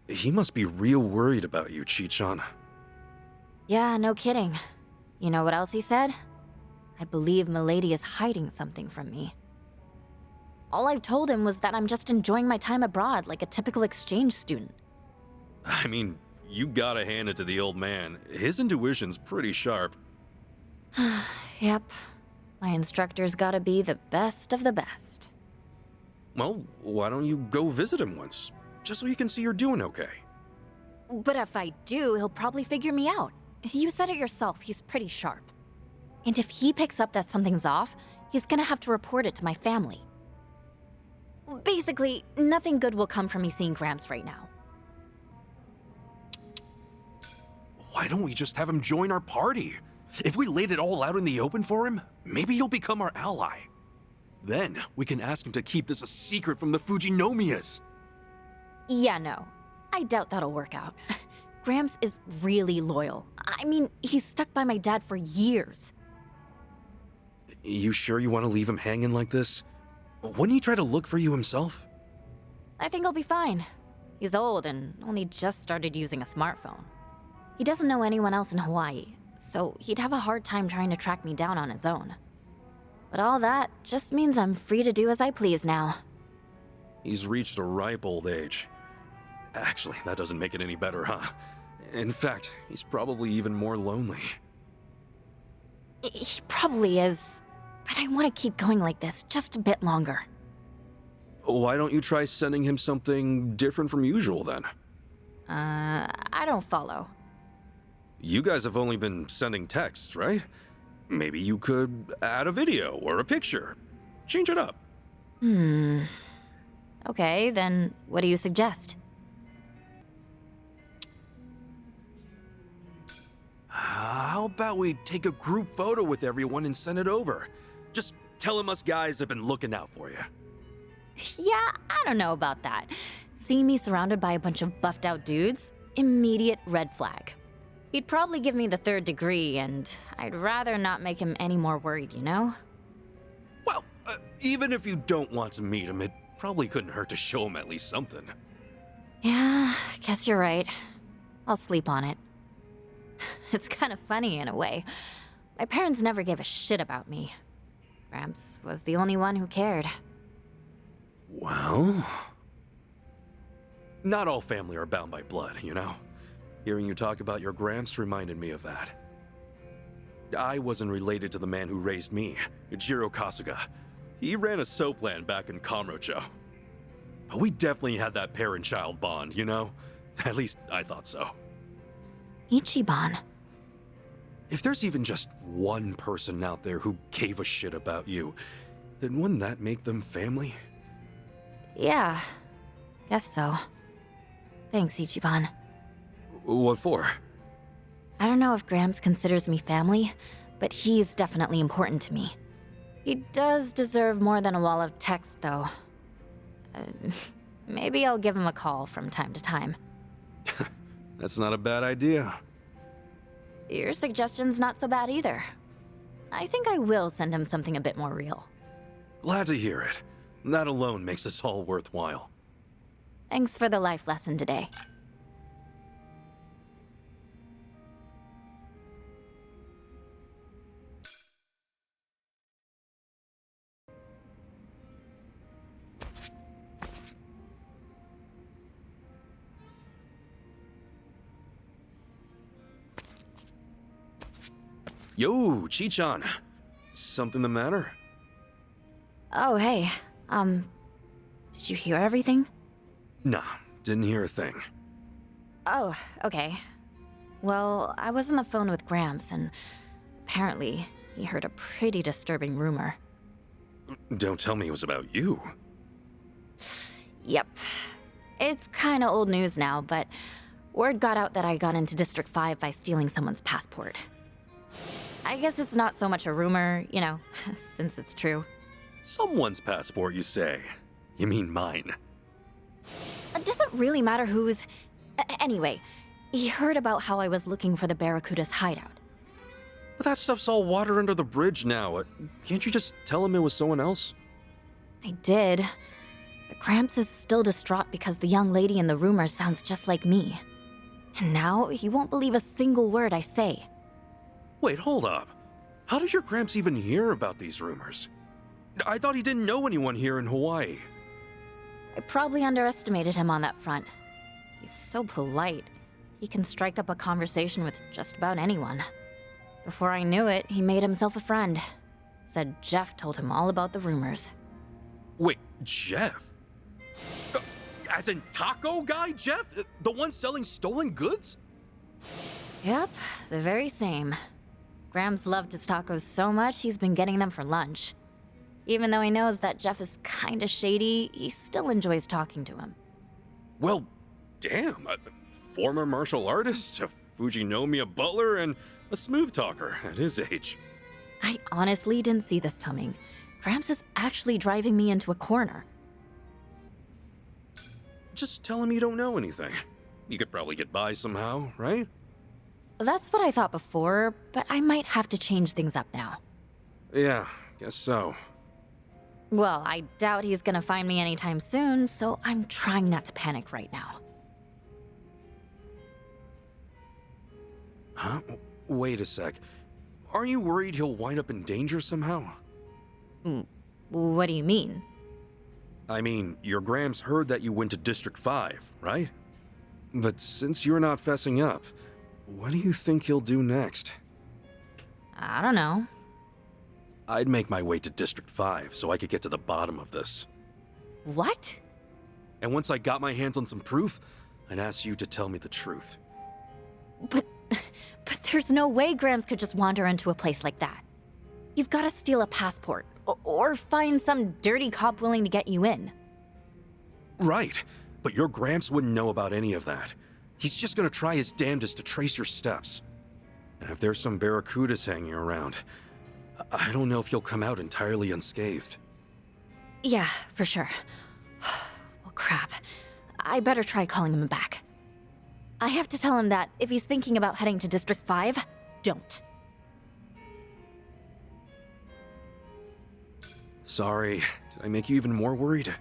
He must be real worried about you, Chichan. Yeah, no kidding. You know what else he said? I believe Milady is hiding something from me. All I've told him was that I'm just enjoying my time abroad like a typical exchange student. I mean, you gotta hand it to the old man. His intuition's pretty sharp. Yep. My instructor's gotta be the best of the best. Well, why don't you go visit him once? Just so you can see you're doing okay. But if I do, he'll probably figure me out. You said it yourself, he's pretty sharp. And if he picks up that something's off, he's gonna have to report it to my family. Basically, nothing good will come from me seeing Gramps right now. Why don't we just have him join our party? If we laid it all out in the open for him, maybe he'll become our ally. Then we can ask him to keep this a secret from the Fujinomias. Yeah, no. I doubt that'll work out. Gramps is really loyal. I mean, he's stuck by my dad for years. You sure you want to leave him hanging like this? Wouldn't he try to look for you himself? I think he'll be fine. He's old and only just started using a smartphone. He doesn't know anyone else in Hawaii, so he'd have a hard time trying to track me down on his own. But all that just means I'm free to do as I please now. He's reached a ripe old age. Actually, that doesn't make it any better, huh? In fact, he's probably even more lonely. He probably is, but I want to keep going like this just a bit longer. Why don't you try sending him something different from usual then? I don't follow. You guys have only been sending texts, right? Maybe you could add a video or a picture. Change it up. Okay, then what do you suggest? How about we take a group photo with everyone and send it over? Just tell him us guys have been looking out for you. Yeah, I don't know about that. Seeing me surrounded by a bunch of buffed out dudes? Immediate red flag. He'd probably give me the 3rd degree, and I'd rather not make him any more worried, you know? Well, even if you don't want to meet him, it probably couldn't hurt to show him at least something. Yeah, guess you're right. I'll sleep on it. It's kind of funny in a way. My parents never gave a shit about me. Gramps was the only one who cared. Well... Not all family are bound by blood, you know? Hearing you talk about your Gramps reminded me of that. I wasn't related to the man who raised me, Ichiro Kasuga. He ran a soap land back in Kamurocho. But we definitely had that parent-child bond, you know? At least I thought so. Ichiban. If there's even just one person out there who gave a shit about you, then wouldn't that make them family? Yeah, guess so. Thanks, Ichiban. What for? I don't know if Gramps considers me family, but he's definitely important to me. He does deserve more than a wall of text, though. Maybe I'll give him a call from time to time. That's not a bad idea. Your suggestion's not so bad either. I think I will send him something a bit more real. Glad to hear it. That alone makes this all worthwhile. Thanks for the life lesson today. Yo, Chi-chan. Something the matter? Oh, hey. Did you hear everything? Nah, didn't hear a thing. Oh, okay. Well, I was on the phone with Gramps, and apparently he heard a pretty disturbing rumor. Don't tell me it was about you. Yep. It's kinda old news now, but word got out that I got into District 5 by stealing someone's passport. I guess it's not so much a rumor, you know, since it's true. Someone's passport, you say? You mean mine? It doesn't really matter whose... Anyway, he heard about how I was looking for the Barracuda's hideout. But that stuff's all water under the bridge now. Can't you just tell him it was someone else? I did. But Gramps is still distraught because the young lady in the rumor sounds just like me. And now he won't believe a single word I say. Wait, hold up. How did your Gramps even hear about these rumors? I thought he didn't know anyone here in Hawaii. I probably underestimated him on that front. He's so polite. He can strike up a conversation with just about anyone. Before I knew it, he made himself a friend. Said Jeff told him all about the rumors. Wait, Jeff? As in taco guy Jeff? The one selling stolen goods? Yep, the very same. Gramps loved his tacos so much, he's been getting them for lunch. Even though he knows that Jeff is kinda shady, he still enjoys talking to him. Well, damn. A former martial artist, a Fujinomiya butler, and a smooth talker at his age. I honestly didn't see this coming. Gramps is actually driving me into a corner. Just tell him you don't know anything. You could probably get by somehow, right? That's what I thought before, but I might have to change things up now. Yeah, guess so. Well, I doubt he's gonna find me anytime soon, so I'm trying not to panic right now. Huh? Wait a sec. Aren't you worried he'll wind up in danger somehow? What do you mean? I mean, your Gramps heard that you went to District 5, right? But since you're not fessing up, what do you think he'll do next? I don't know. I'd make my way to District 5 so I could get to the bottom of this. What? And once I got my hands on some proof, I'd ask you to tell me the truth. But there's no way Gramps could just wander into a place like that. You've got to steal a passport, or find some dirty cop willing to get you in. Right, but your Gramps wouldn't know about any of that. He's just gonna try his damnedest to trace your steps. And if there's some barracudas hanging around, I don't know if you'll come out entirely unscathed. Yeah, for sure. Well, crap. I better try calling him back. I have to tell him that if he's thinking about heading to District 5, don't. Sorry, did I make you even more worried?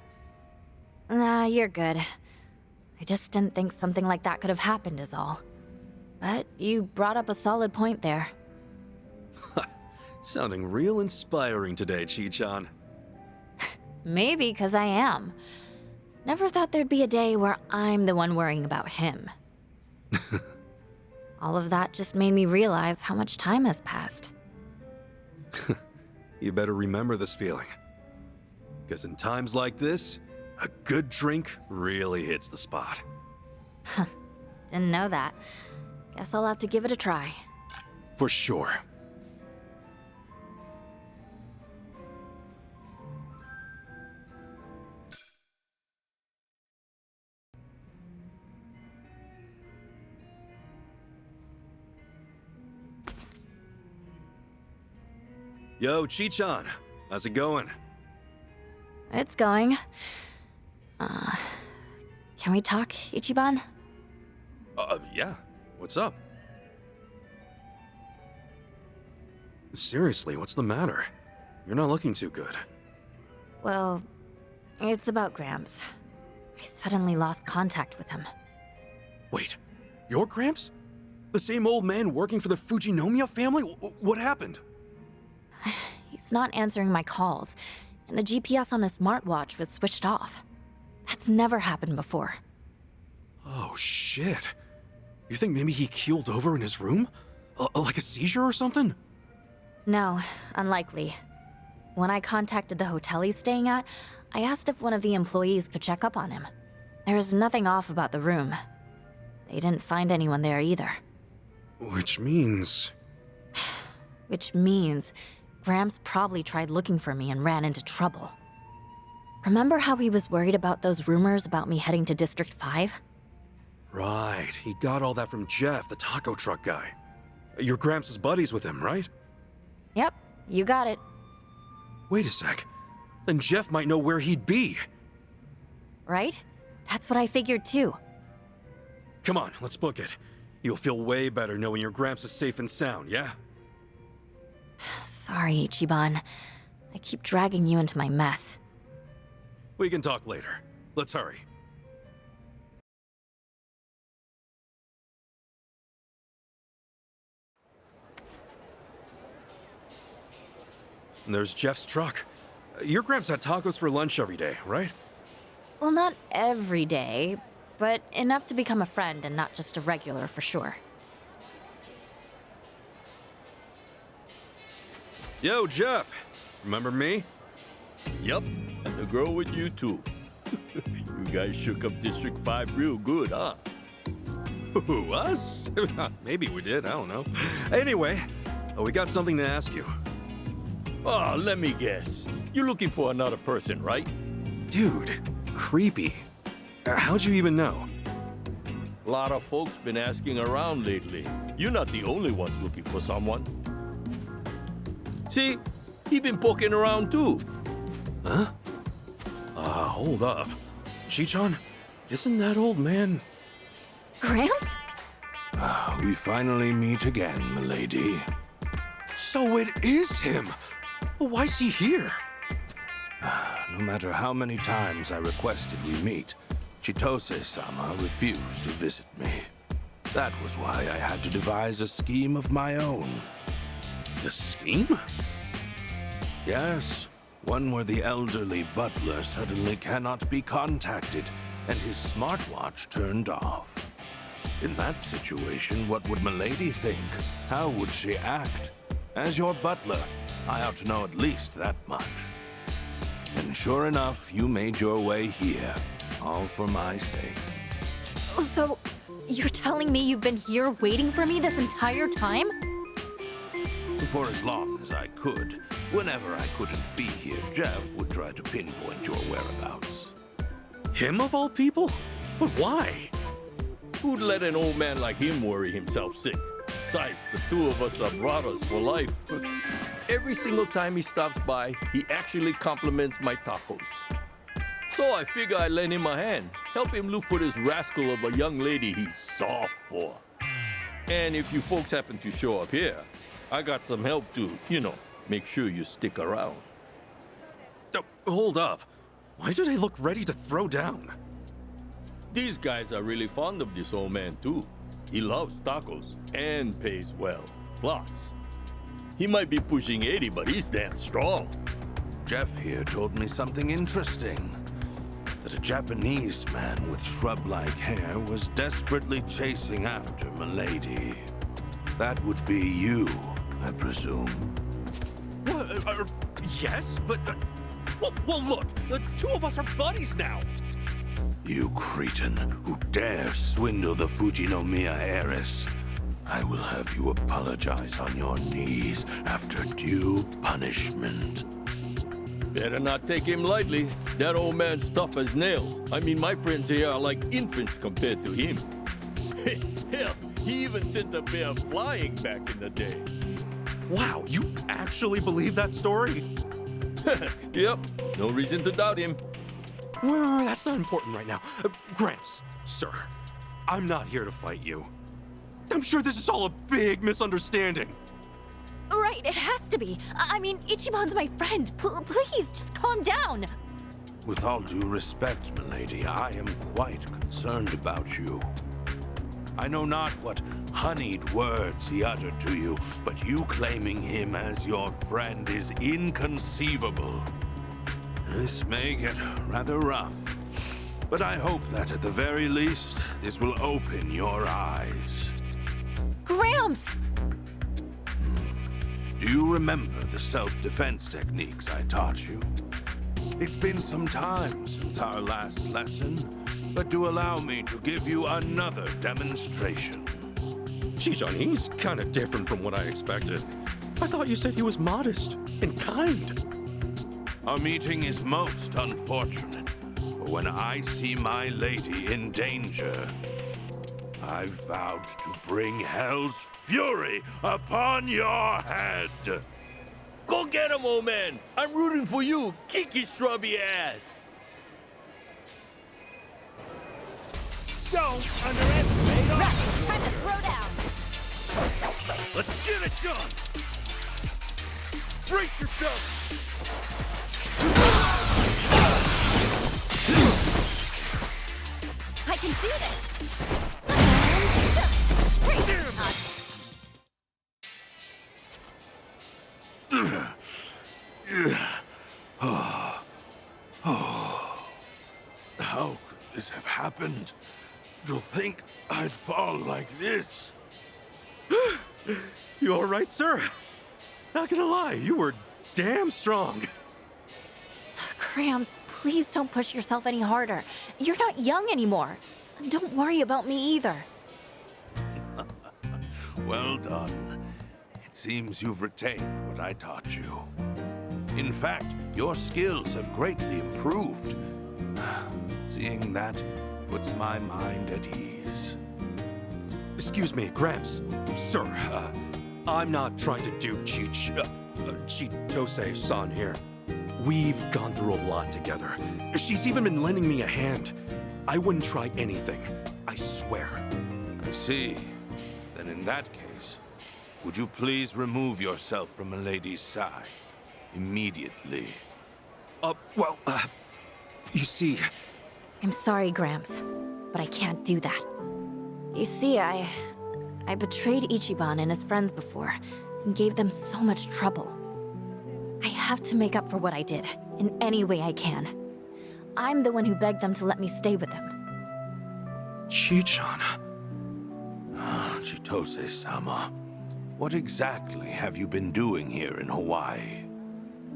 Nah, you're good. I just didn't think something like that could have happened is all. But you brought up a solid point there. Sounding real inspiring today, Chi-chan. Maybe because I am. Never thought there'd be a day where I'm the one worrying about him. All of that just made me realize how much time has passed. You better remember this feeling. Because in times like this, a good drink really hits the spot. Didn't know that. Guess I'll have to give it a try. For sure. Yo, Chi-chan, how's it going? It's going. Can we talk, Ichiban? Yeah. What's up? Seriously, what's the matter? You're not looking too good. Well, it's about Gramps. I suddenly lost contact with him. Wait, your Gramps? The same old man working for the Fujinomiya family? What happened? He's not answering my calls, and the GPS on his smartwatch was switched off. That's never happened before. Oh, shit. You think maybe he keeled over in his room? Like a seizure or something? No, unlikely. When I contacted the hotel he's staying at, I asked if one of the employees could check up on him. There was nothing off about the room. They didn't find anyone there either. Which means... Which means Gramps probably tried looking for me and ran into trouble. Remember how he was worried about those rumors about me heading to District 5? Right, he got all that from Jeff, the taco truck guy. Your Gramps was buddies with him, right? Yep, you got it. Wait a sec. Then Jeff might know where he'd be. Right? That's what I figured too. Come on, let's book it. You'll feel way better knowing your Gramps is safe and sound, yeah? Sorry, Ichiban. I keep dragging you into my mess. We can talk later. Let's hurry. And there's Jeff's truck. Your Gramps had tacos for lunch every day, right? Well, not every day, but enough to become a friend and not just a regular for sure. Yo, Jeff. Remember me? Yup, and the girl with you too. You guys shook up District 5 real good, huh? Who, us? Maybe we did, I don't know. Anyway, we got something to ask you. Oh, let me guess. You're looking for another person, right? Dude, creepy. How'd you even know? A lot of folks been asking around lately. You're not the only ones looking for someone. See, he been poking around too. Huh? Hold up. Chi-chan, isn't that old man... Gramps? We finally meet again, milady. So it is him! Why's he here? No matter how many times I requested we meet, Chitose-sama refused to visit me. That was why I had to devise a scheme of my own. The scheme? Yes, one where the elderly butler suddenly cannot be contacted and his smartwatch turned off. In that situation, what would milady think? How would she act? As your butler, I ought to know at least that much. And sure enough, you made your way here, all for my sake. So, you're telling me you've been here waiting for me this entire time? For as long as I could. Whenever I couldn't be here, Jeff would try to pinpoint your whereabouts. Him of all people? But why? Who'd let an old man like him worry himself sick? Besides, the two of us are brothers for life. Every single time he stops by, he actually compliments my tacos. So I figure I'd lend him a hand, help him look for this rascal of a young lady he's soft for. And if you folks happen to show up here, I got some help to, make sure you stick around. Hold up. Why do they look ready to throw down? These guys are really fond of this old man, too. He loves tacos and pays well. Plus, he might be pushing 80, but he's damn strong. Jeff here told me something interesting. That a Japanese man with shrub-like hair was desperately chasing after Milady. That would be you, I presume. Yes, but... well, look, the two of us are buddies now. You cretin who dare swindle the Fujinomiya heiress. I will have you apologize on your knees after due punishment. Better not take him lightly. That old man's tough as nails. I mean, my friends here are like infants compared to him. Hell, he even sent a bear flying back in the day. Wow, you actually believe that story? Yep, no reason to doubt him. Well, that's not important right now. Gramps, sir, I'm not here to fight you. I'm sure this is all a big misunderstanding. Right, it has to be. I mean, Ichiban's my friend. Please, just calm down. With all due respect, milady, I am quite concerned about you. I know not what honeyed words he uttered to you, but you claiming him as your friend is inconceivable. This may get rather rough, but I hope that at the very least, this will open your eyes. Gramps! Do you remember the self-defense techniques I taught you? It's been some time since our last lesson, but do allow me to give you another demonstration. Chichon, he's kind of different from what I expected. I thought you said he was modest and kind. Our meeting is most unfortunate, for when I see my lady in danger, I've vowed to bring hell's fury upon your head. Go get him, old man. I'm rooting for you. Kick his shrubby ass. Don't underestimate us. Right, time to throw down. Let's get it done! Brace yourself! I can do this. How could this have happened? To think I'd fall like this? You all right, sir? Not gonna lie, you were damn strong. Gramps, please don't push yourself any harder. You're not young anymore. Don't worry about me either. Well done. It seems you've retained what I taught you. In fact, your skills have greatly improved. Seeing that puts my mind at ease. Excuse me, Gramps. Sir, I'm not trying to do Chitose-san here. We've gone through a lot together. She's even been lending me a hand. I wouldn't try anything. I swear. I see. Then in that case, would you please remove yourself from Milady's side? Immediately. You see... I'm sorry, Gramps, but I can't do that. You see, I betrayed Ichiban and his friends before, and gave them so much trouble. I have to make up for what I did, in any way I can. I'm the one who begged them to let me stay with them. Chichan... Chitose-sama, what exactly have you been doing here in Hawaii?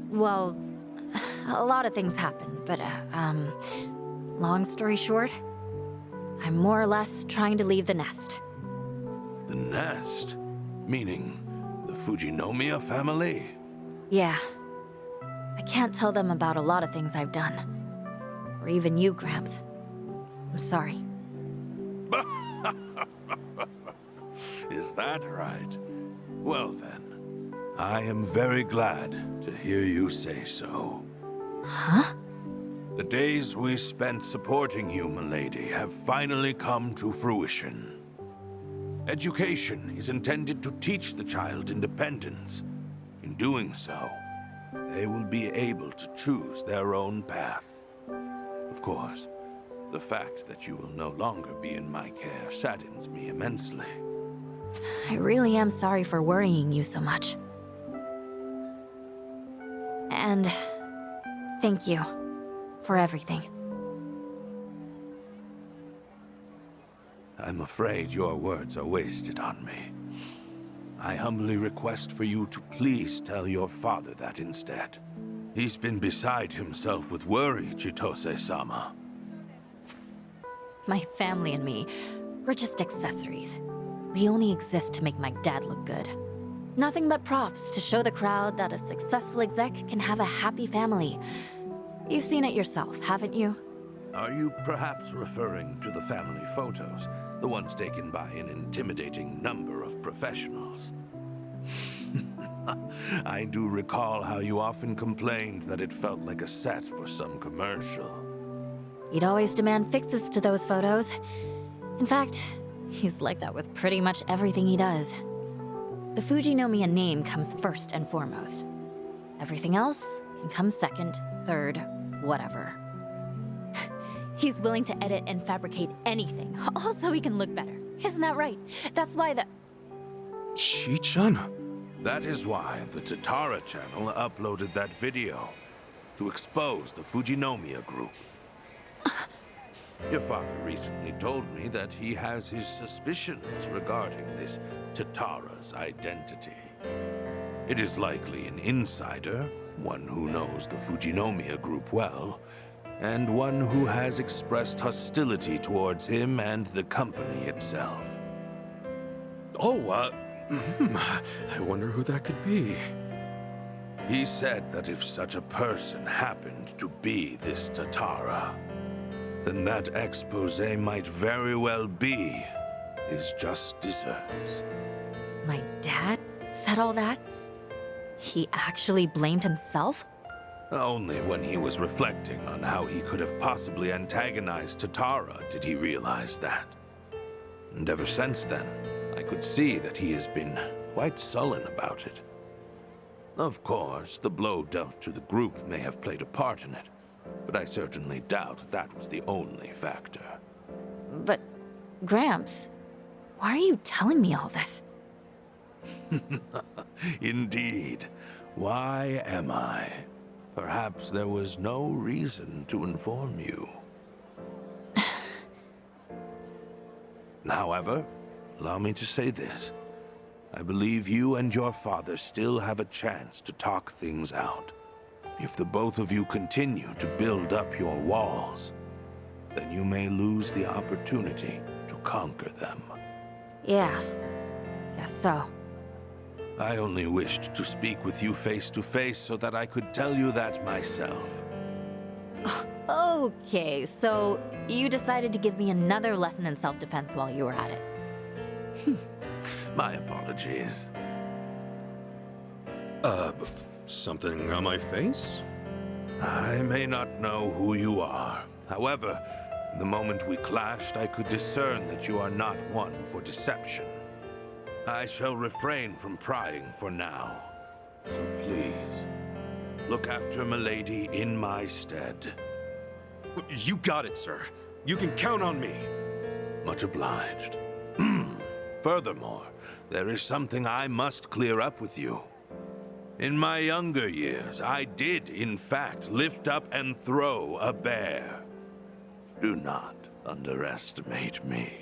Well, a lot of things happened, but, long story short, I'm more or less trying to leave the nest. The nest? Meaning the Fujinomiya family? Yeah. I can't tell them about a lot of things I've done. Or even you, Gramps. I'm sorry. Is that right? Well then, I am very glad to hear you say so. Huh? The days we spent supporting you, milady, have finally come to fruition. Education is intended to teach the child independence. In doing so, they will be able to choose their own path. Of course, The fact that you will no longer be in my care saddens me immensely. I really am sorry for worrying you so much. And thank you for everything. I'm afraid your words are wasted on me. I humbly request for you to please tell your father that instead. He's been beside himself with worry, Chitose-sama. My family and me, we're just accessories. We only exist to make my dad look good. Nothing but props to show the crowd that a successful exec can have a happy family. You've seen it yourself, haven't you? Are you perhaps referring to the family photos? The ones taken by an intimidating number of professionals? I do recall how you often complained that it felt like a set for some commercial. He'd always demand fixes to those photos. In fact, he's like that with pretty much everything he does. The Fujinomiya name comes first and foremost. Everything else can come second, third, whatever. He's willing to edit and fabricate anything, all so he can look better. Isn't that right? That's why the... Chi-chan? That is why the Tatara channel uploaded that video, to expose the Fujinomiya group. Your father recently told me that he has his suspicions regarding this Tatara's identity. It is likely an insider, one who knows the Fujinomiya group well, and one who has expressed hostility towards him and the company itself. Oh, I wonder who that could be. He said that if such a person happened to be this Tatara, then that expose might very well be his just desserts. My dad said all that? He actually blamed himself? Only when he was reflecting on how he could have possibly antagonized Tatara did he realize that. And ever since then, I could see that he has been quite sullen about it. Of course, the blow dealt to the group may have played a part in it, but I certainly doubt that was the only factor. But, Gramps, why are you telling me all this? Indeed. Why am I? Perhaps there was no reason to inform you. However, allow me to say this. I believe you and your father still have a chance to talk things out. If the both of you continue to build up your walls, then you may lose the opportunity to conquer them. Yeah, guess so. I only wished to speak with you face to face so that I could tell you that myself. Okay, so you decided to give me another lesson in self-defense while you were at it. My apologies. Something on my face? I may not know who you are. However, the moment we clashed, I could discern that you are not one for deception. I shall refrain from prying for now. So please, look after Milady in my stead. You got it, sir. You can count on me. Much obliged. Furthermore, there is something I must clear up with you. In my younger years, I did, in fact, lift up and throw a bear. Do not underestimate me.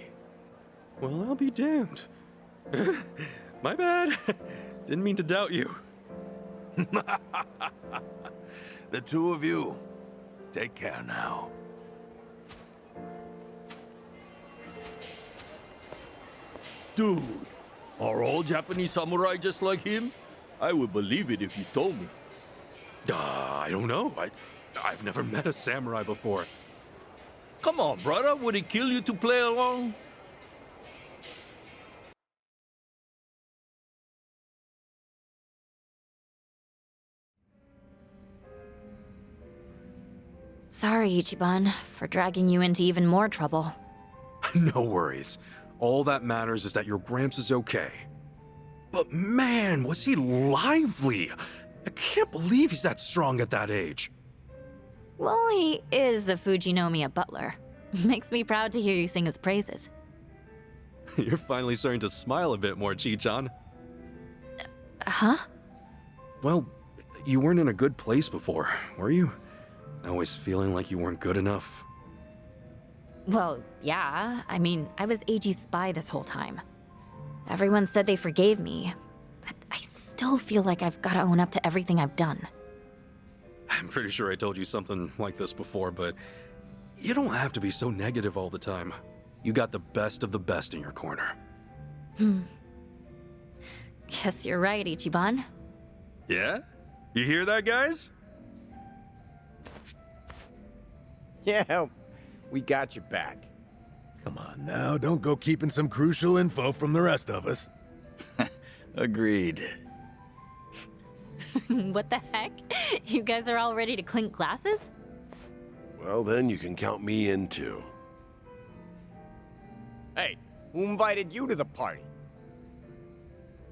Well, I'll be damned. My bad. Didn't mean to doubt you. The two of you, take care now. Dude, are all Japanese samurai just like him? I would believe it if you told me. I don't know. I've never met a samurai before. Come on, brother. Would he kill you to play along? Sorry, Ichiban, for dragging you into even more trouble. No worries. All that matters is that your Gramps is okay. But man, was he lively! I can't believe he's that strong at that age. Well, he is a Fujinomiya butler. Makes me proud to hear you sing his praises. You're finally starting to smile a bit more, Chi-chan. Huh? Well, you weren't in a good place before, were you? Always feeling like you weren't good enough. Well, yeah. I mean, I was AG's spy this whole time. Everyone said they forgave me, but I still feel like I've got to own up to everything I've done. I'm pretty sure I told you something like this before, but you don't have to be so negative all the time. You got the best of the best in your corner. Guess you're right, Ichiban. Yeah? You hear that, guys? Yeah, we got your back. Come on now, don't go keeping some crucial info from the rest of us. Agreed. What the heck? You guys are all ready to clink glasses? Well, then you can count me in too. Hey, who invited you to the party?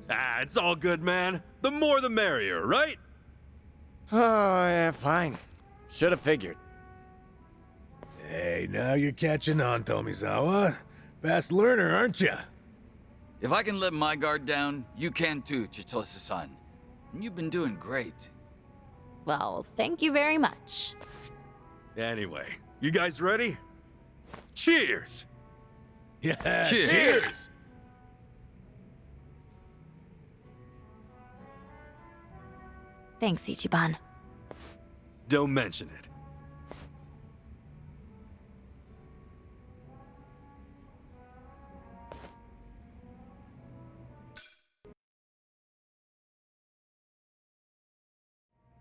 Ah, it's all good, man. The more the merrier, right? Oh, yeah, fine. Should have figured. Hey, now you're catching on, Tomizawa. Fast learner, aren't you? If I can let my guard down, you can too, Chitose-san. And you've been doing great. Well, thank you very much. Anyway, you guys ready? Cheers! Yeah, Cheers. Thanks, Ichiban. Don't mention it.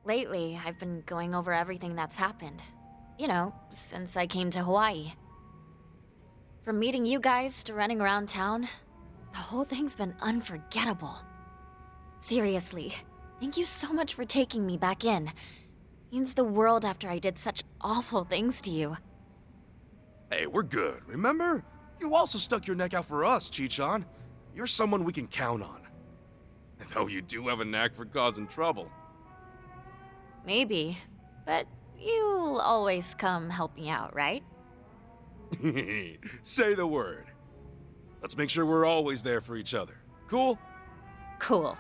Lately, I've been going over everything that's happened. You know, since I came to Hawaii. From meeting you guys to running around town, the whole thing's been unforgettable. Seriously, thank you so much for taking me back in. Means the world after I did such awful things to you. Hey, we're good, remember? You also stuck your neck out for us, Chi-chan. You're someone we can count on. Though you do have a knack for causing trouble. Maybe, but you'll always come help me out, right? Say the word. Let's make sure we're always there for each other. Cool? Cool.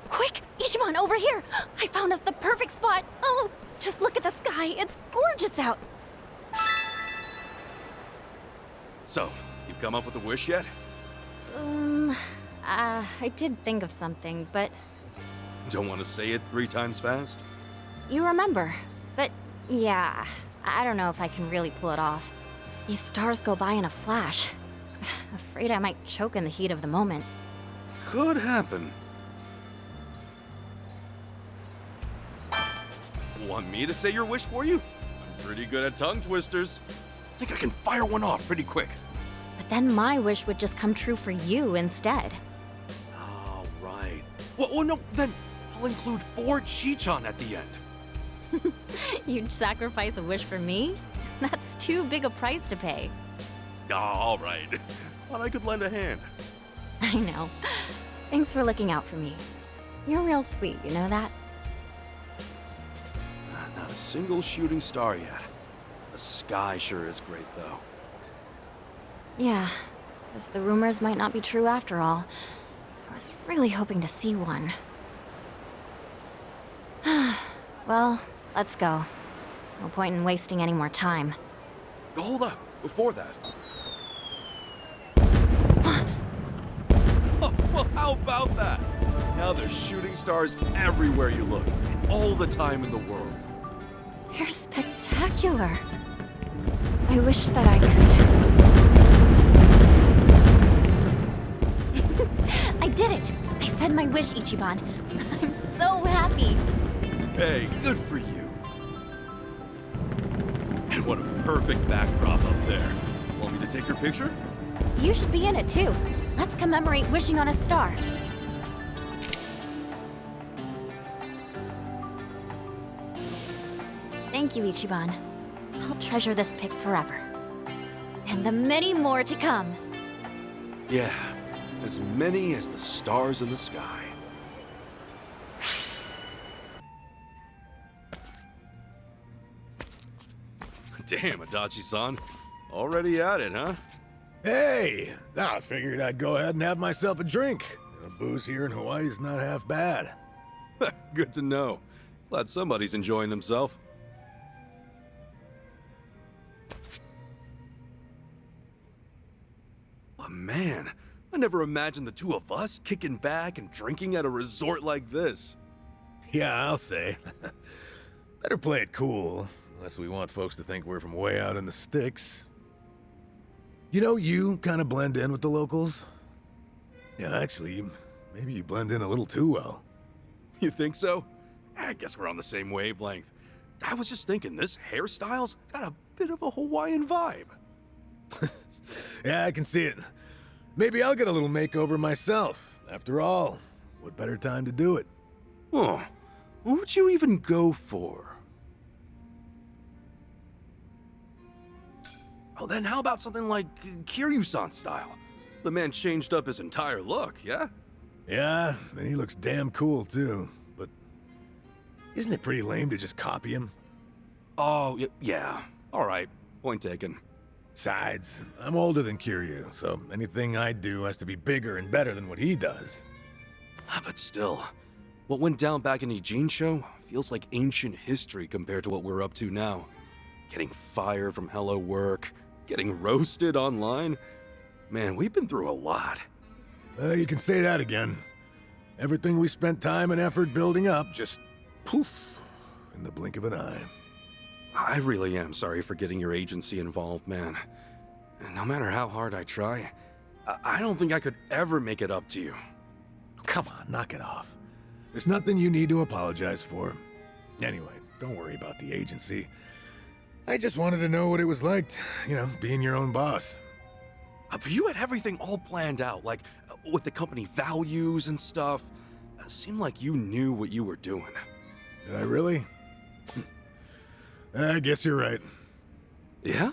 Quick! Ichiban, over here! I found us the perfect spot! Oh, just look at the sky. It's gorgeous out. So, you come up with a wish yet? I did think of something, but Don't want to say it 3 times fast? you remember. But yeah, I don't know if I can really pull it off. These stars go by in a flash. Afraid I might choke in the heat of the moment. Could happen. Want me to say your wish for you? I'm pretty good at tongue twisters. Think I can fire one off pretty quick. But then my wish would just come true for you instead. Oh, right. Well, no, then I'll include 4 Chi-chan at the end. You'd sacrifice a wish for me? That's too big a price to pay. Oh, all right. Thought I could lend a hand. I know. Thanks for looking out for me. You're real sweet, you know that? Not a single shooting star yet. The sky sure is great, though. Yeah, because the rumors might not be true after all. I was really hoping to see one. Well, let's go. No point in wasting any more time. Hold up, before that. Oh, well, how about that? Now there's shooting stars everywhere you look, and all the time in the world. You're spectacular. I wish that I could. I did it! I said my wish, Ichiban. I'm so happy. Hey, good for you. And what a perfect backdrop up there. Want me to take your picture? You should be in it too. Let's commemorate wishing on a star. Thank you, Ichiban. I'll treasure this pic forever. And the many more to come. Yeah, as many as the stars in the sky. Damn, Adachi-san. Already at it, huh? Hey! I figured I'd go ahead and have myself a drink. The booze here in Hawaii is not half bad. Good to know. Glad somebody's enjoying themselves. Oh, man. I never imagined the two of us kicking back and drinking at a resort like this. Yeah, I'll say. Better play it cool, unless we want folks to think we're from way out in the sticks. You know, you kind of blend in with the locals. Yeah, actually, maybe you blend in a little too well. You think so? I guess we're on the same wavelength. I was just thinking, this hairstyle's got a bit of a Hawaiian vibe. Yeah, I can see it. Maybe I'll get a little makeover myself. After all, what better time to do it? Oh, what would you even go for? Oh, then how about something like Kiryu-san style? The man changed up his entire look, yeah? Yeah, and he looks damn cool too. But isn't it pretty lame to just copy him? Oh, yeah. All right, point taken. Besides, I'm older than Kiryu, so anything I do has to be bigger and better than what he does. But still, what went down back in Ijincho feels like ancient history compared to what we're up to now. Getting fired from Hello Work, getting roasted online. Man, we've been through a lot. You can say that again. Everything we spent time and effort building up just poof in the blink of an eye. I really am sorry for getting your agency involved, man. And no matter how hard I try, I don't think I could ever make it up to you. Come on, knock it off. There's nothing you need to apologize for. Anyway, don't worry about the agency. I just wanted to know what it was like, you know, being your own boss. But you had everything all planned out, like with the company values and stuff. It seemed like you knew what you were doing. Did I really? I guess you're right. Yeah?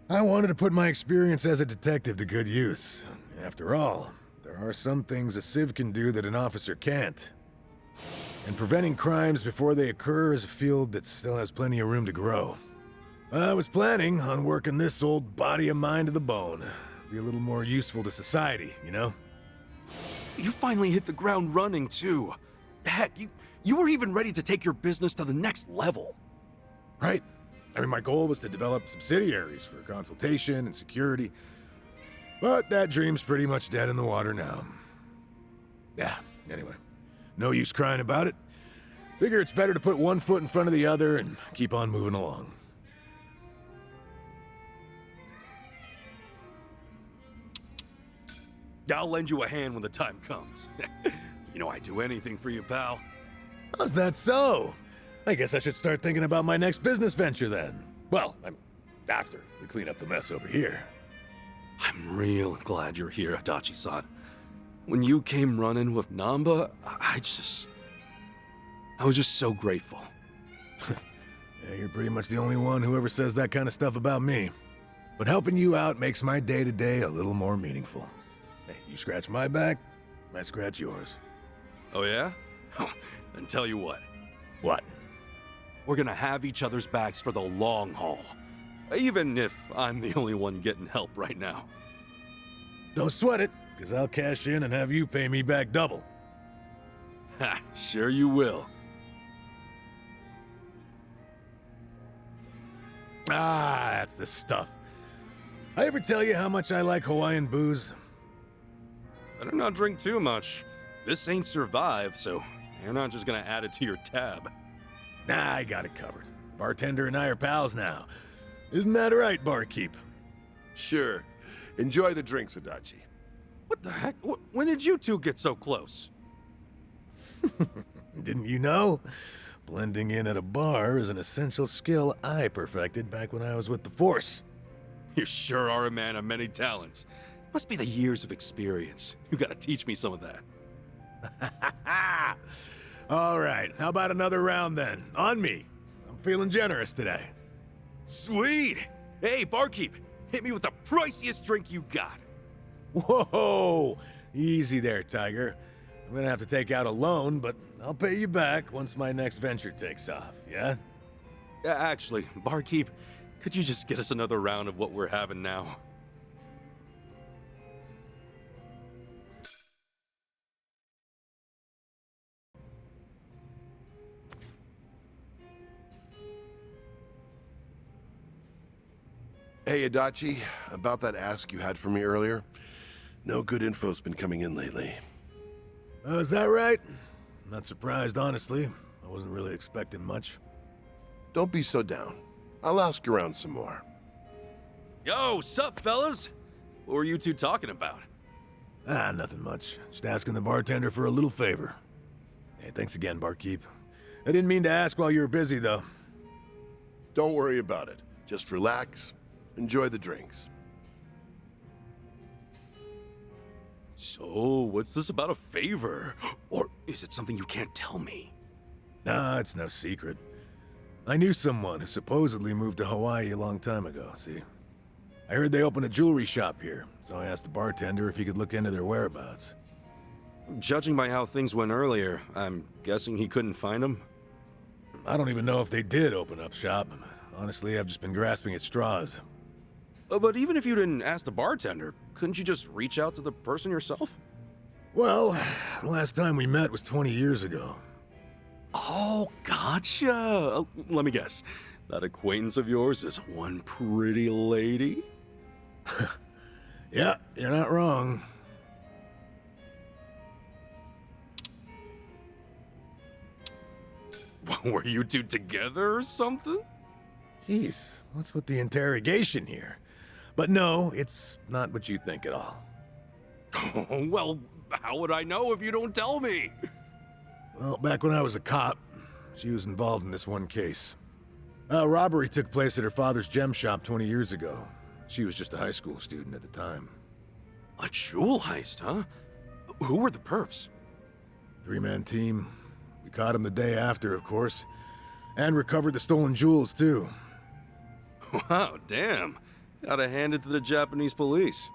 I wanted to put my experience as a detective to good use. After all, there are some things a civ can do that an officer can't. And preventing crimes before they occur is a field that still has plenty of room to grow. I was planning on working this old body of mine to the bone. Be a little more useful to society, you know? You finally hit the ground running, too. Heck, you were even ready to take your business to the next level. Right. I mean, my goal was to develop subsidiaries for consultation and security. But that dream's pretty much dead in the water now. Yeah, anyway. No use crying about it. Figure it's better to put one foot in front of the other and keep on moving along. I'll lend you a hand when the time comes. You know I'd do anything for you, pal. How's that so? I guess I should start thinking about my next business venture then. Well, after we clean up the mess over here. I'm real glad you're here, Adachi-san. When you came running with Nanba, I was just so grateful. Yeah, you're pretty much the only one who ever says that kind of stuff about me. But helping you out makes my day-to-day a little more meaningful. Hey, you scratch my back, I scratch yours. Oh yeah? Then tell you what. What? We're gonna have each other's backs for the long haul. Even if I'm the only one getting help right now. Don't sweat it, because I'll cash in and have you pay me back double. Ha, sure you will. Ah, that's the stuff. I ever tell you how much I like Hawaiian booze? Better not drink too much. This ain't Survive, so you're not just gonna add it to your tab. Nah, I got it covered. Bartender and I are pals now. Isn't that right, barkeep? Sure. Enjoy the drinks, Adachi. What the heck? When did you two get so close? Didn't you know? Blending in at a bar is an essential skill I perfected back when I was with the Force. You sure are a man of many talents. Must be the years of experience. You gotta teach me some of that. All right, how about another round then? On me. I'm feeling generous today. Sweet! Hey, barkeep, hit me with the priciest drink you got. Whoa! Easy there, Tiger. I'm gonna have to take out a loan, but I'll pay you back once my next venture takes off, yeah? Actually, barkeep, Could you just get us another round of what we're having now? Hey, Adachi, about that ask you had for me earlier. No good info's been coming in lately. Oh, is that right? Not surprised, honestly. I wasn't really expecting much. Don't be so down. I'll ask around some more. Yo, sup, fellas? What were you two talking about? Ah, nothing much. Just asking the bartender for a little favor. Hey, thanks again, barkeep. I didn't mean to ask while you were busy, though. Don't worry about it. Just relax. Enjoy the drinks. So, what's this about a favor? Or is it something you can't tell me? Nah, it's no secret. I knew someone who supposedly moved to Hawaii a long time ago, see? I heard they opened a jewelry shop here, so I asked the bartender if he could look into their whereabouts. Judging by how things went earlier, I'm guessing he couldn't find them? I don't even know if they did open up shop. Honestly, I've just been grasping at straws. But even if you didn't ask the bartender, couldn't you just reach out to the person yourself? Well, the last time we met was 20 years ago. Oh, gotcha. Let me guess. That acquaintance of yours is one pretty lady? Yeah, you're not wrong. Were you two together or something? Jeez, what's with the interrogation here? But no, it's not what you think at all. Well, how would I know if you don't tell me? Well, back when I was a cop, she was involved in this one case. A robbery took place at her father's gem shop 20 years ago. She was just a high school student at the time. A jewel heist, huh? Who were the perps? Three-man team. We caught him the day after, of course. And recovered the stolen jewels, too. Wow, damn. Gotta hand it to the Japanese police.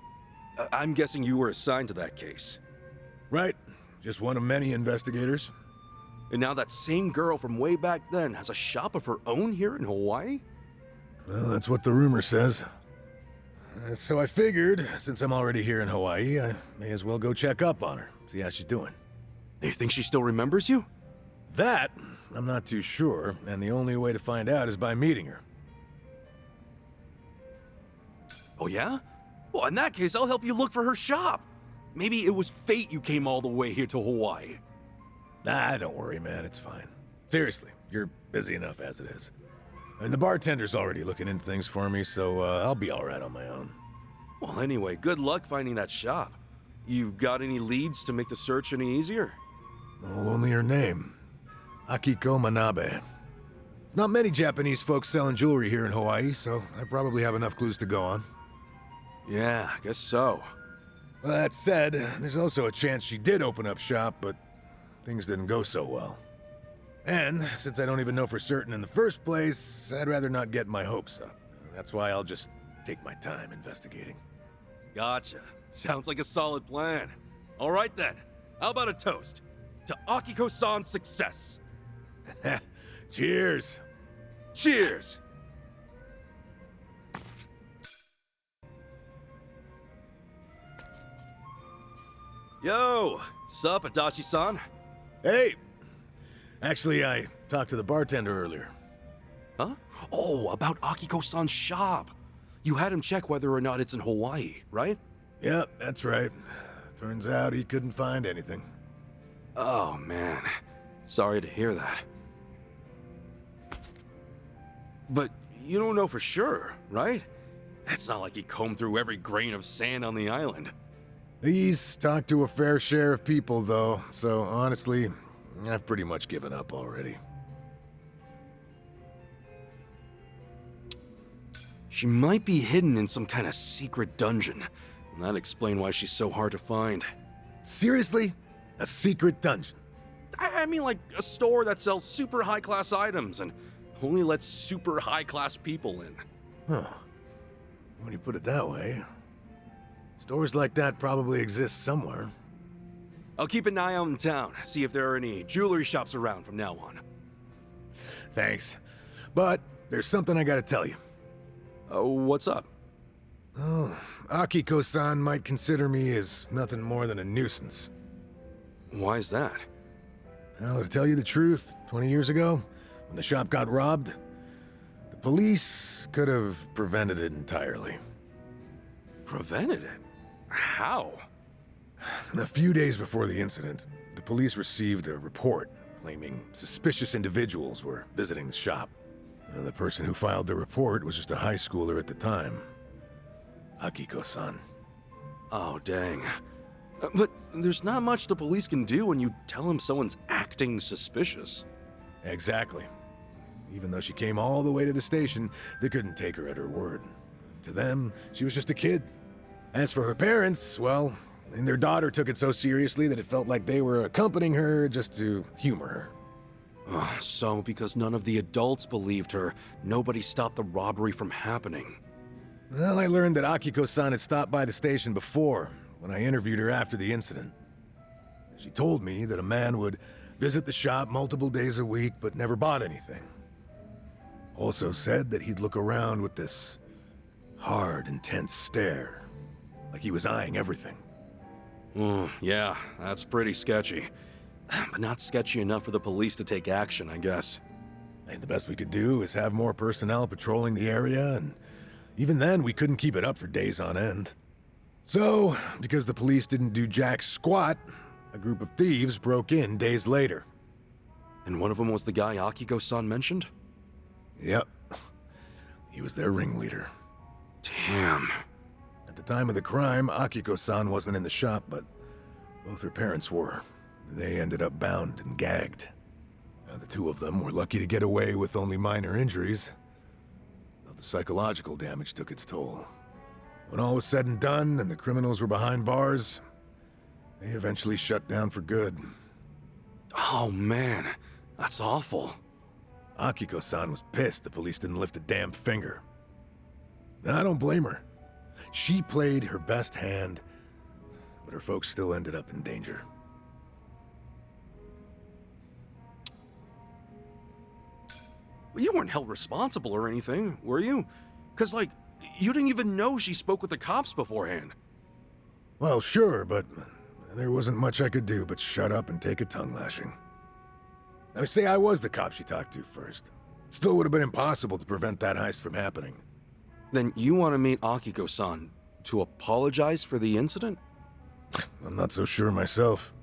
I'm guessing you were assigned to that case. Right. Just one of many investigators. And now that same girl from way back then has a shop of her own here in Hawaii? Well, that's what the rumor says. So I figured, since I'm already here in Hawaii, I may as well go check up on her, see how she's doing. You think she still remembers you? That, I'm not too sure, and the only way to find out is by meeting her. Oh yeah? Well, in that case, I'll help you look for her shop. Maybe it was fate you came all the way here to Hawaii. Nah, don't worry, man, it's fine. Seriously, you're busy enough as it is. And the bartender's already looking into things for me, so I'll be alright on my own. Well, anyway, good luck finding that shop. You got any leads to make the search any easier? Oh, only her name. Akiko Manabe. Not many Japanese folks selling jewelry here in Hawaii, so I probably have enough clues to go on. Yeah, I guess so. Well, that said, there's also a chance she did open up shop, but things didn't go so well. And since I don't even know for certain in the first place, I'd rather not get my hopes up. That's why I'll just take my time investigating. Gotcha. Sounds like a solid plan. All right then. How about a toast? To Akiko-san's success. Cheers. Cheers. Yo, sup, Adachi-san? Hey! Actually, I talked to the bartender earlier. Huh? Oh, about Akiko-san's shop. You had him check whether or not it's in Hawaii, right? Yep, that's right. Turns out he couldn't find anything. Oh, man. Sorry to hear that. But you don't know for sure, right? It's not like he combed through every grain of sand on the island. He's talked to a fair share of people, though, so honestly, I've pretty much given up already. She might be hidden in some kind of secret dungeon, and that'd explain why she's so hard to find. Seriously? A secret dungeon? I mean like a store that sells super high-class items and only lets super high-class people in. Huh. When you put it that way, stores like that probably exist somewhere. I'll keep an eye out in town, see if there are any jewelry shops around from now on. Thanks. But there's something I gotta tell you. What's up? Oh, Akiko-san might consider me as nothing more than a nuisance. Why is that? Well, to tell you the truth, 20 years ago, when the shop got robbed, the police could have prevented it entirely. Prevented it? How? A few days before the incident, the police received a report claiming suspicious individuals were visiting the shop. The person who filed the report was just a high schooler at the time. Akiko-san. Oh, dang. But there's not much the police can do when you tell them someone's acting suspicious. Exactly. Even though she came all the way to the station, they couldn't take her at her word. To them, she was just a kid. As for her parents, well, and their daughter took it so seriously that it felt like they were accompanying her just to humor her. Oh, so because none of the adults believed her, nobody stopped the robbery from happening. Well, I learned that Akiko-san had stopped by the station before, when I interviewed her after the incident. She told me that a man would visit the shop multiple days a week but never bought anything. Also said that he'd look around with this hard, intense stare, like he was eyeing everything. Yeah, that's pretty sketchy. But not sketchy enough for the police to take action, I guess. And the best we could do is have more personnel patrolling the area, and even then we couldn't keep it up for days on end. So, because the police didn't do jack squat, a group of thieves broke in days later. And one of them was the guy Akiko-san mentioned? Yep. He was their ringleader. Damn. At the time of the crime, Akiko-san wasn't in the shop, but both her parents were. They ended up bound and gagged. The two of them were lucky to get away with only minor injuries, though the psychological damage took its toll. When all was said and done and the criminals were behind bars, they eventually shut down for good. Oh man, that's awful. Akiko-san was pissed the police didn't lift a damn finger. And I don't blame her. She played her best hand, but her folks still ended up in danger. Well, you weren't held responsible or anything, were you? Because, like, you didn't even know she spoke with the cops beforehand. Well, sure, but there wasn't much I could do but shut up and take a tongue lashing. I would say I was the cop she talked to first. Still would have been impossible to prevent that heist from happening. Then you want to meet Akiko-san to apologize for the incident? I'm not so sure myself.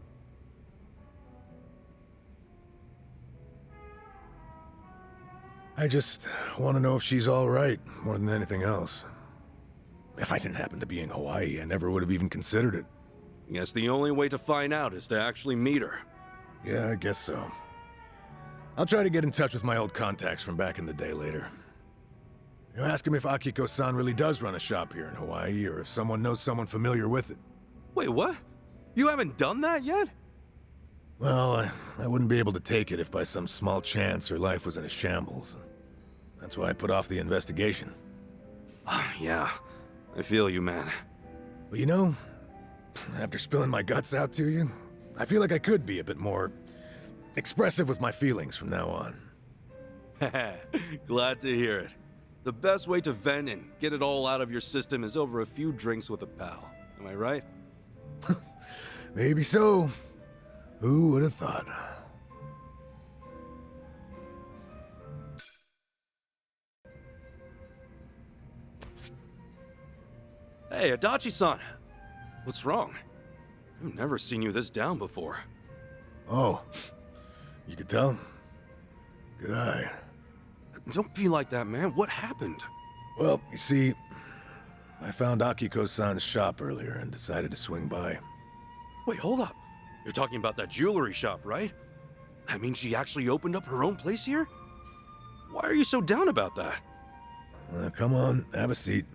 I just want to know if she's all right, more than anything else. If I didn't happen to be in Hawaii, I never would have even considered it. Guess the only way to find out is to actually meet her. Yeah, I guess so. I'll try to get in touch with my old contacts from back in the day later. You ask him if Akiko-san really does run a shop here in Hawaii, or if someone knows someone familiar with it. Wait, what? You haven't done that yet? Well, I wouldn't be able to take it if by some small chance her life was in a shambles. That's why I put off the investigation. Yeah, I feel you, man. But you know, after spilling my guts out to you, I feel like I could be a bit more expressive with my feelings from now on. Glad to hear it. The best way to vent and get it all out of your system is over a few drinks with a pal. Am I right? Maybe so. Who would have thought? Hey, Adachi-san. What's wrong? I've never seen you this down before. Oh, you could tell? Good eye. Don't be like that, man. What happened? Well, you see, I found Akiko-san's shop earlier and decided to swing by. Wait, hold up. You're talking about that jewelry shop, right? That means she actually opened up her own place here? Why are you so down about that? Come on, have a seat.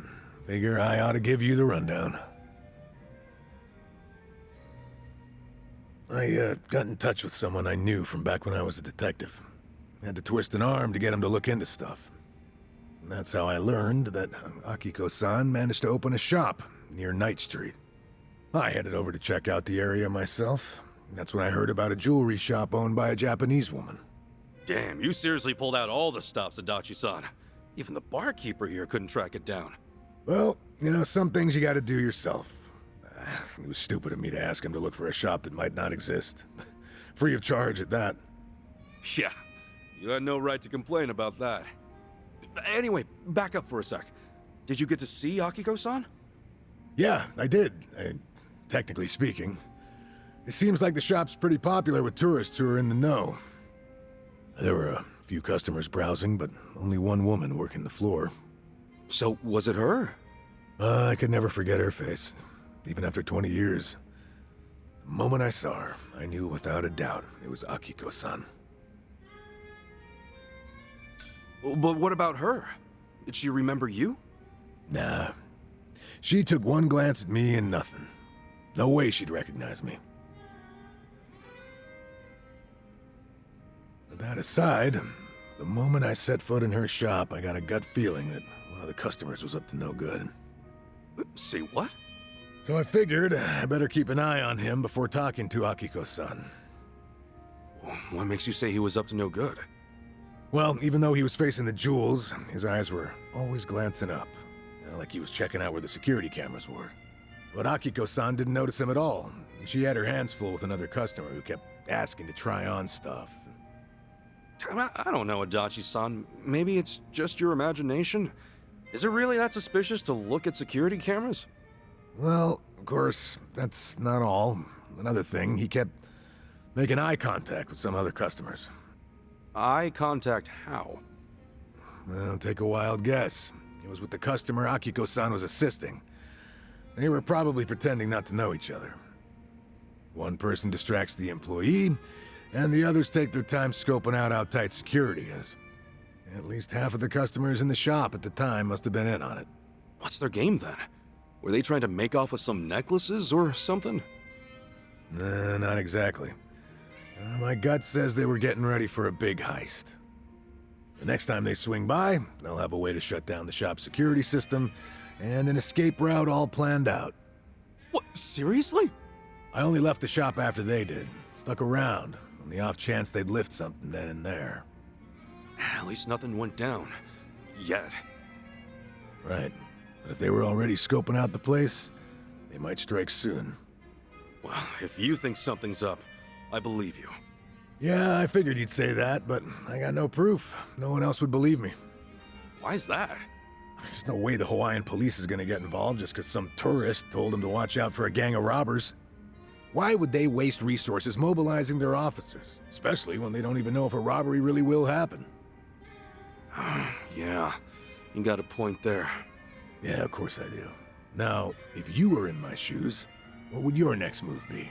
Figure I ought to give you the rundown. I got in touch with someone I knew from back when I was a detective. Had to twist an arm to get him to look into stuff. And that's how I learned that Akiko-san managed to open a shop near Knight Street. I headed over to check out the area myself. That's when I heard about a jewelry shop owned by a Japanese woman. Damn, you seriously pulled out all the stops, Adachi-san. Even the barkeeper here couldn't track it down. Well, you know, some things you gotta do yourself. It was stupid of me to ask him to look for a shop that might not exist. Free of charge at that. Yeah, you had no right to complain about that. Anyway, back up for a sec. Did you get to see Akiko-san? Yeah, I did. Technically speaking. It seems like the shop's pretty popular with tourists who are in the know. There were a few customers browsing, but only one woman working the floor. So, was it her? I could never forget her face, even after 20 years. The moment I saw her, I knew without a doubt it was Akiko-san. But what about her? Did she remember you? Nah. She took one glance at me and nothing. No way she'd recognize me. But that aside, the moment I set foot in her shop, I got a gut feeling that one of the customers was up to no good. Say what? So I figured I better keep an eye on him before talking to Akiko-san. What makes you say he was up to no good? Well, even though he was facing the jewels, his eyes were always glancing up, like he was checking out where the security cameras were. But Akiko-san didn't notice him at all. She had her hands full with another customer who kept asking to try on stuff. I don't know, Adachi-san. Maybe it's just your imagination? Is it really that suspicious to look at security cameras? Well, of course, that's not all. Another thing, he kept making eye contact with some other customers. Eye contact how? Well, take a wild guess. It was with the customer Akiko-san was assisting. They were probably pretending not to know each other. One person distracts the employee, and the others take their time scoping out how tight security is. At least half of the customers in the shop at the time must have been in on it. What's their game then? Were they trying to make off with some necklaces or something? Nah, not exactly. My gut says they were getting ready for a big heist. The next time they swing by, they'll have a way to shut down the shop's security system, and an escape route all planned out. What, seriously? I only left the shop after they did. Stuck around, on the off chance they'd lift something then and there. At least nothing went down. Yet. Right. But if they were already scoping out the place, they might strike soon. Well, if you think something's up, I believe you. Yeah, I figured you'd say that, but I got no proof. No one else would believe me. Why's that? There's no way the Hawaiian police is gonna get involved just because some tourist told them to watch out for a gang of robbers. Why would they waste resources mobilizing their officers? Especially when they don't even know if a robbery really will happen. Yeah, you got a point there. Yeah, of course I do. Now, if you were in my shoes, what would your next move be?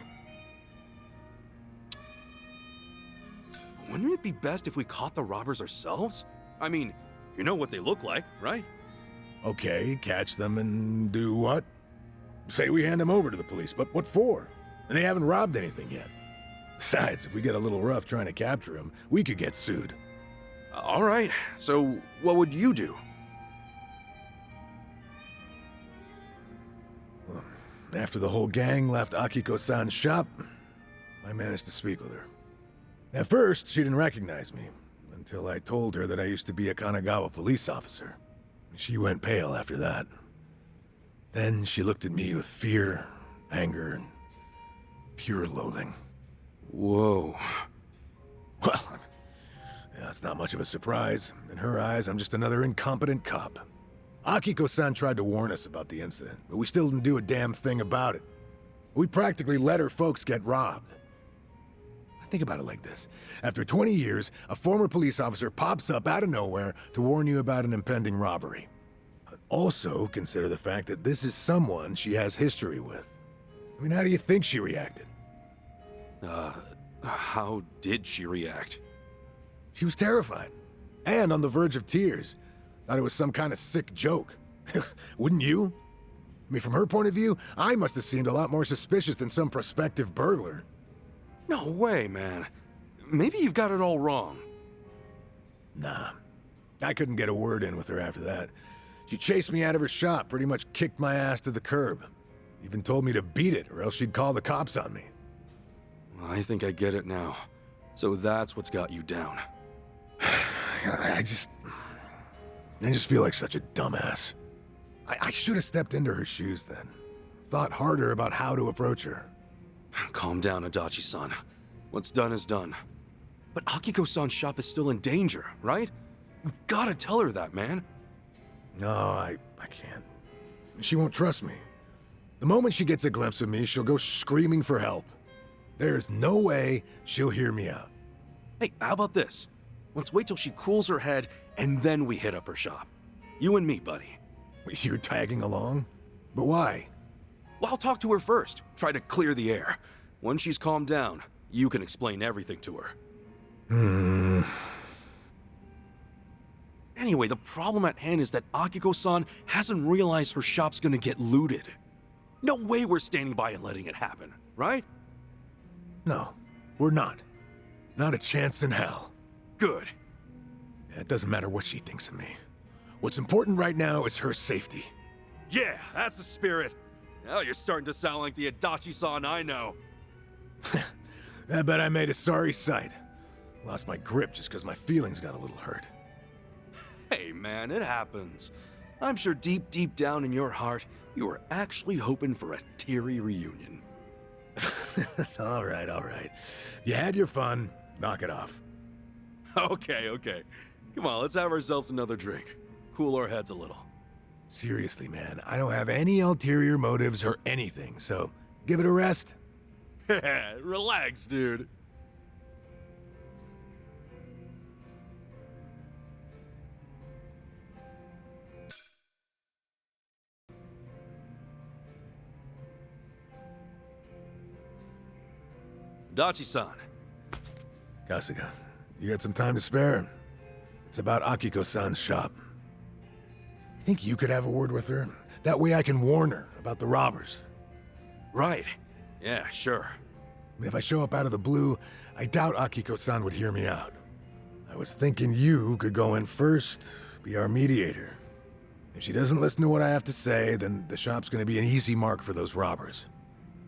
Wouldn't it be best if we caught the robbers ourselves? I mean, you know what they look like, right? Okay, catch them and do what? Say we hand them over to the police, but what for? And they haven't robbed anything yet. Besides, if we get a little rough trying to capture them, we could get sued. All right, so what would you do? Well, after the whole gang left Akiko-san's shop, I managed to speak with her. At first, she didn't recognize me, until I told her that I used to be a Kanagawa police officer. She went pale after that. Then she looked at me with fear, anger, and pure loathing. Whoa. Well, yeah, it's not much of a surprise. In her eyes, I'm just another incompetent cop. Akiko-san tried to warn us about the incident, but we still didn't do a damn thing about it. We practically let her folks get robbed. Think about it like this. After 20 years, a former police officer pops up out of nowhere to warn you about an impending robbery. Also, consider the fact that this is someone she has history with. I mean, how do you think she reacted? How did she react? She was terrified, and on the verge of tears. Thought it was some kind of sick joke. Wouldn't you? I mean, from her point of view, I must have seemed a lot more suspicious than some prospective burglar. No way, man. Maybe you've got it all wrong. Nah. I couldn't get a word in with her after that. She chased me out of her shop, pretty much kicked my ass to the curb. Even told me to beat it, or else she'd call the cops on me. I think I get it now. So that's what's got you down. I just feel like such a dumbass. I should have stepped into her shoes then. Thought harder about how to approach her. Calm down, Adachi-san. What's done is done. But Akiko-san's shop is still in danger, right? You've gotta tell her that, man. No, I can't. She won't trust me. The moment she gets a glimpse of me, she'll go screaming for help. There's no way she'll hear me out. Hey, how about this? Let's wait till she cools her head, and then we hit up her shop. You and me, buddy. You're tagging along? But why? Well, I'll talk to her first. Try to clear the air. Once she's calmed down, you can explain everything to her. Anyway, the problem at hand is that Akiko-san hasn't realized her shop's gonna get looted. No way we're standing by and letting it happen, right? No, we're not. Not a chance in hell. Good. It doesn't matter what she thinks of me. What's important right now is her safety. Yeah, that's the spirit. Now you're starting to sound like the Adachi-san I know. I bet I made a sorry sight. Lost my grip just because my feelings got a little hurt. Hey man, it happens. I'm sure deep down in your heart, you were actually hoping for a teary reunion. All right. You had your fun. Knock it off. Okay. Come on, let's have ourselves another drink. Cool our heads a little. Seriously, man, I don't have any ulterior motives or anything, so give it a rest. Relax, dude. Adachi-san. Kasuga, you got some time to spare? It's about Akiko-san's shop. Think you could have a word with her? That way I can warn her about the robbers. Right. Yeah, sure. I mean, if I show up out of the blue, I doubt Akiko-san would hear me out. I was thinking you could go in first, be our mediator. If she doesn't listen to what I have to say, then the shop's gonna be an easy mark for those robbers.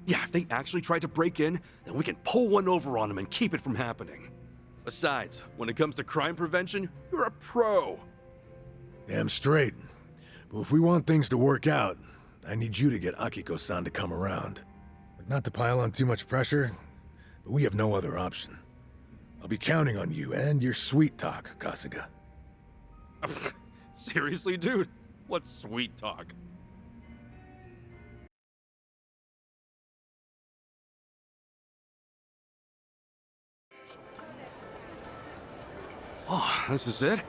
Yeah, if they actually try to break in, then we can pull one over on them and keep it from happening. Besides, when it comes to crime prevention, you're a pro. Damn straight. But if we want things to work out, I need you to get Akiko-san to come around. Not to pile on too much pressure, but we have no other option. I'll be counting on you and your sweet talk, Kasuga. Seriously, dude? What sweet talk? Oh, this is it?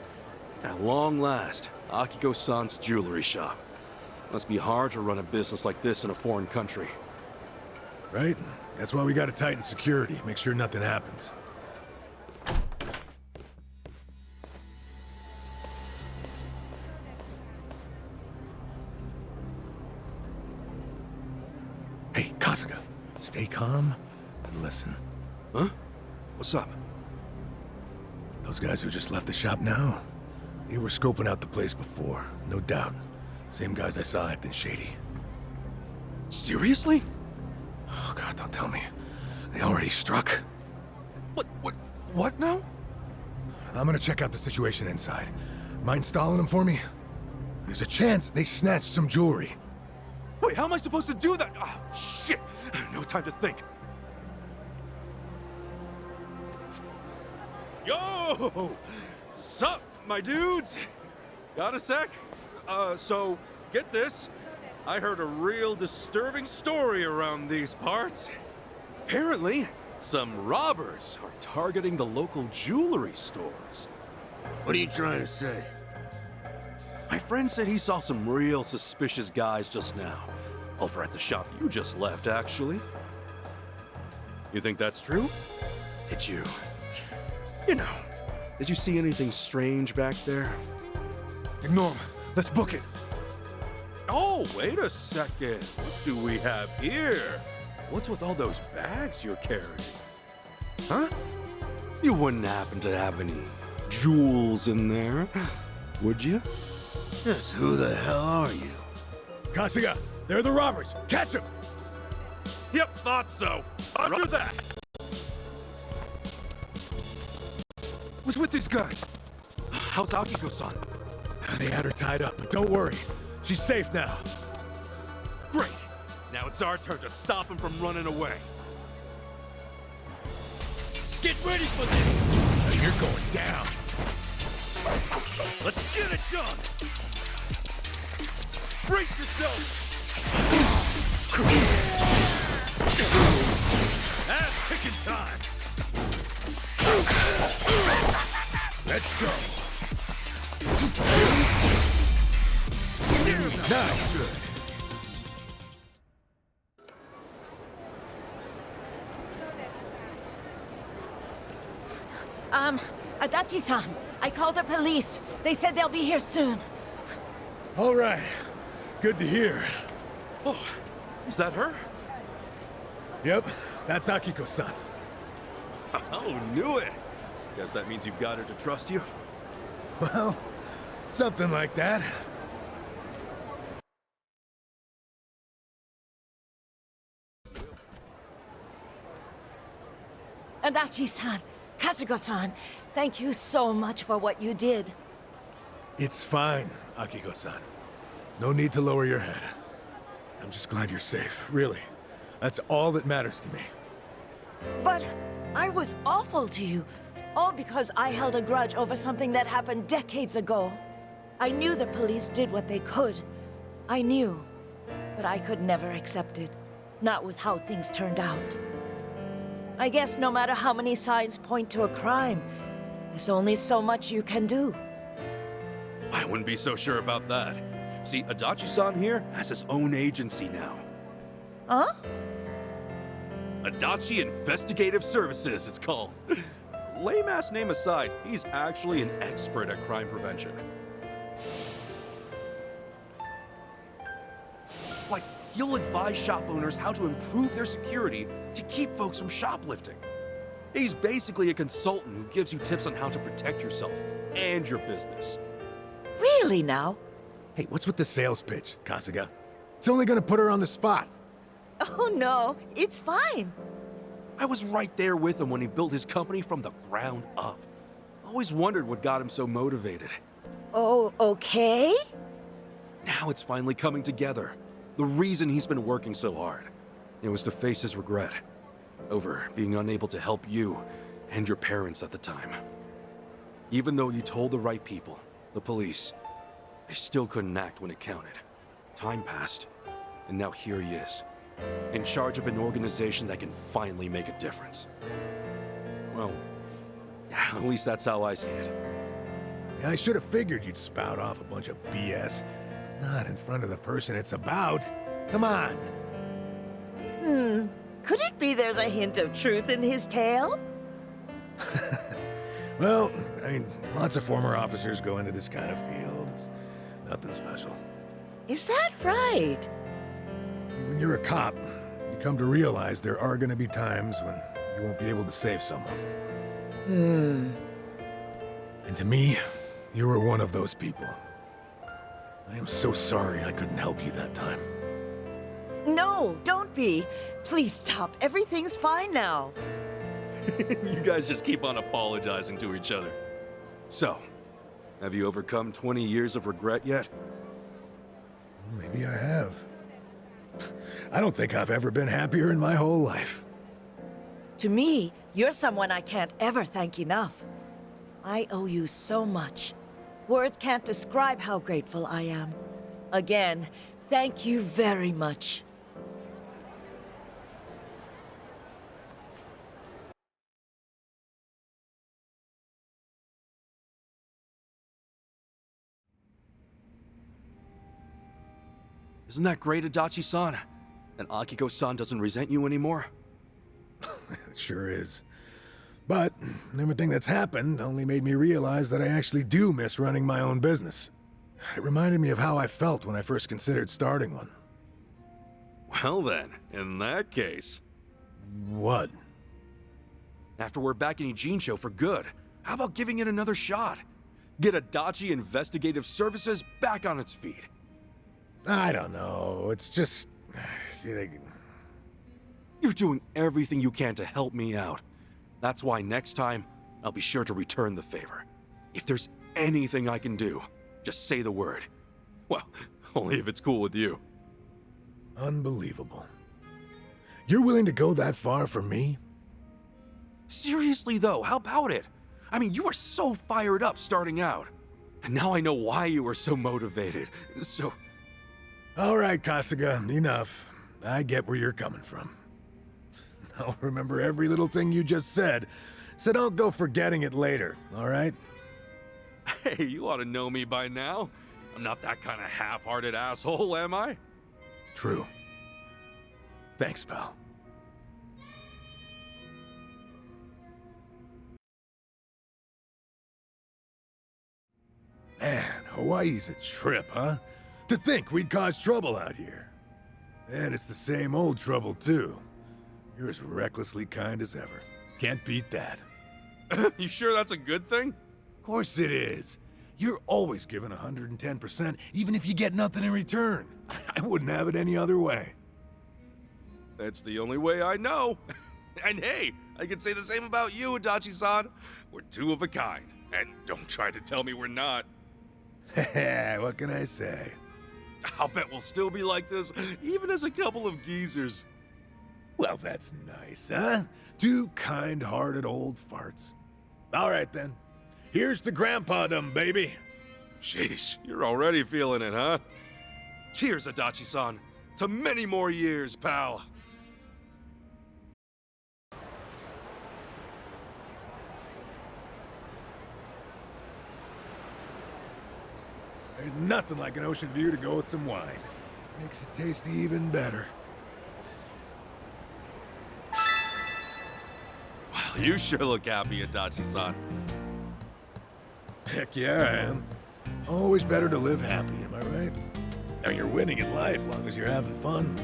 At long last, Akiko-san's jewelry shop. Must be hard to run a business like this in a foreign country. Right? That's why we gotta tighten security, make sure nothing happens. Hey, Kasuga, stay calm and listen. Huh? What's up? Those guys who just left the shop now, they were scoping out the place before, no doubt. Same guys I saw acting shady. Seriously? Oh God, don't tell me. They already struck? What now? I'm gonna check out the situation inside. Mind stalling them for me? There's a chance they snatched some jewelry. Wait, how am I supposed to do that? Oh, shit! No time to think. Yo! Sup, my dudes? Got a sec? So, get this. I heard a real disturbing story around these parts. Apparently, some robbers are targeting the local jewelry stores. What are you trying to say? My friend said he saw some real suspicious guys just now. Over at the shop you just left, actually. You think that's true? Did you... did you see anything strange back there? Ignore him. Let's book it. Oh, wait a second. What do we have here? What's with all those bags you're carrying? Huh? You wouldn't happen to have any jewels in there, would you? Just who the hell are you? Kasuga, they're the robbers! Catch them! Yep, thought so. Roger that. What's with this guy? How's Akiko-san? They had her tied up, but don't worry. She's safe now. Great! Now it's our turn to stop him from running away. Get ready for this! Now you're going down. Let's get it done! Brace yourself! Ass-kicking time! Let's go. Nice. Adachi-san, I called the police. They said they'll be here soon. All right. Good to hear. Oh, is that her? Yep, that's Akiko-san. Oh, knew it! Guess that means you've got her to trust you? Well, something like that. Adachi-san, Kasuga-san, thank you so much for what you did. It's fine, Akiko-san. No need to lower your head. I'm just glad you're safe, really. That's all that matters to me. But I was awful to you. All because I held a grudge over something that happened decades ago. I knew the police did what they could. I knew. But I could never accept it. Not with how things turned out. I guess no matter how many signs point to a crime, there's only so much you can do. I wouldn't be so sure about that. See, Adachi-san here has his own agency now. Huh? Adachi Investigative Services, it's called. Lame-ass name aside, he's actually an expert at crime prevention. Like, he'll advise shop owners how to improve their security to keep folks from shoplifting. He's basically a consultant who gives you tips on how to protect yourself and your business. Really now? Hey, what's with the sales pitch, Kasuga? It's only gonna put her on the spot. Oh no, it's fine. I was right there with him when he built his company from the ground up. Always wondered what got him so motivated. Oh, okay? Now it's finally coming together. The reason he's been working so hard. It was to face his regret over being unable to help you and your parents at the time. Even though you told the right people, the police, they still couldn't act when it counted. Time passed, and now here he is, in charge of an organization that can finally make a difference. Well, yeah, at least that's how I see it. Yeah, I should have figured you'd spout off a bunch of BS. Not in front of the person it's about. Come on. Could it be there's a hint of truth in his tale? Well, I mean, lots of former officers go into this kind of field. It's nothing special. Is that right? When you're a cop, you come to realize there are gonna be times when you won't be able to save someone. And to me, you were one of those people. I am so sorry I couldn't help you that time. No, don't be. Please stop. Everything's fine now. You guys just keep on apologizing to each other. So, have you overcome 20 years of regret yet? Maybe I have. I don't think I've ever been happier in my whole life. To me, you're someone I can't ever thank enough. I owe you so much. Words can't describe how grateful I am. Again, thank you very much. Isn't that great, Adachi-san? And Akiko-san doesn't resent you anymore? It sure is. But everything that's happened only made me realize that I actually do miss running my own business. It reminded me of how I felt when I first considered starting one. Well then, in that case... What? After we're back in Ijincho for good, how about giving it another shot? Get Adachi Investigative Services back on its feet. I don't know, it's just... You're doing everything you can to help me out. That's why next time, I'll be sure to return the favor. If there's anything I can do, just Just say the word. Well, only if it's cool with you. Unbelievable. You're willing to go that far for me? Seriously though, how about it? I mean, you were so fired up starting out. And now I know why you were so motivated. So... All right, Kasuga, enough. I get where you're coming from. I'll remember every little thing you just said, so don't go forgetting it later, all right? Hey, you ought to know me by now. I'm not that kind of half-hearted asshole, am I? True. Thanks, pal. Man, Hawaii's a trip, huh? To think we'd cause trouble out here. And it's the same old trouble, too. You're as recklessly kind as ever. Can't beat that. You sure that's a good thing? Of course it is. You're always giving 110%, even if you get nothing in return. I wouldn't have it any other way. That's the only way I know. And hey, I can say the same about you, Adachi-san. We're two of a kind. And don't try to tell me we're not. What can I say? I'll bet we'll still be like this, even as a couple of geezers. Well, that's nice, huh? Two kind-hearted old farts. All right, then. Here's to grandpa-dom, baby. Sheesh, you're already feeling it, huh? Cheers, Adachi-san. To many more years, pal. There's nothing like an ocean view to go with some wine. Makes it taste even better. Well, you sure look happy, Adachi-san. Heck yeah, I am. Always better to live happy, am I right? Now you're winning in life, long as you're having fun.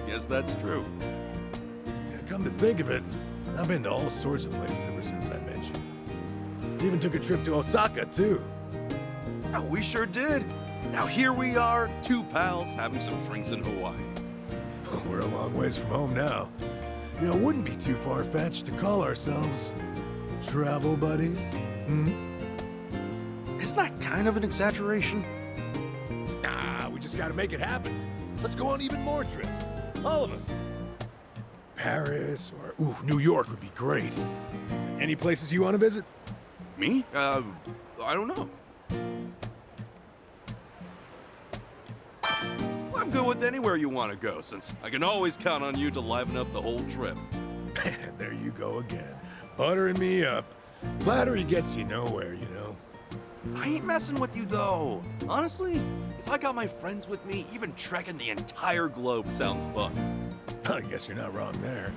Yes, that's true. Yeah, come to think of it, I've been to all sorts of places ever since I met you. Even took a trip to Osaka, too. Oh, we sure did. Now here we are, two pals having some drinks in Hawaii. We're a long ways from home now. You know, it wouldn't be too far-fetched to call ourselves travel buddies. Isn't that kind of an exaggeration? Nah, we just gotta make it happen. Let's go on even more trips. All of us. Paris or, New York would be great. Any places you want to visit? Me? I don't know. I'm good with anywhere you want to go, since I can always count on you to liven up the whole trip. There you go again. Buttering me up. Flattery gets you nowhere, you know. I ain't messing with you, though. Honestly, if I got my friends with me, even trekking the entire globe sounds fun. I guess you're not wrong there.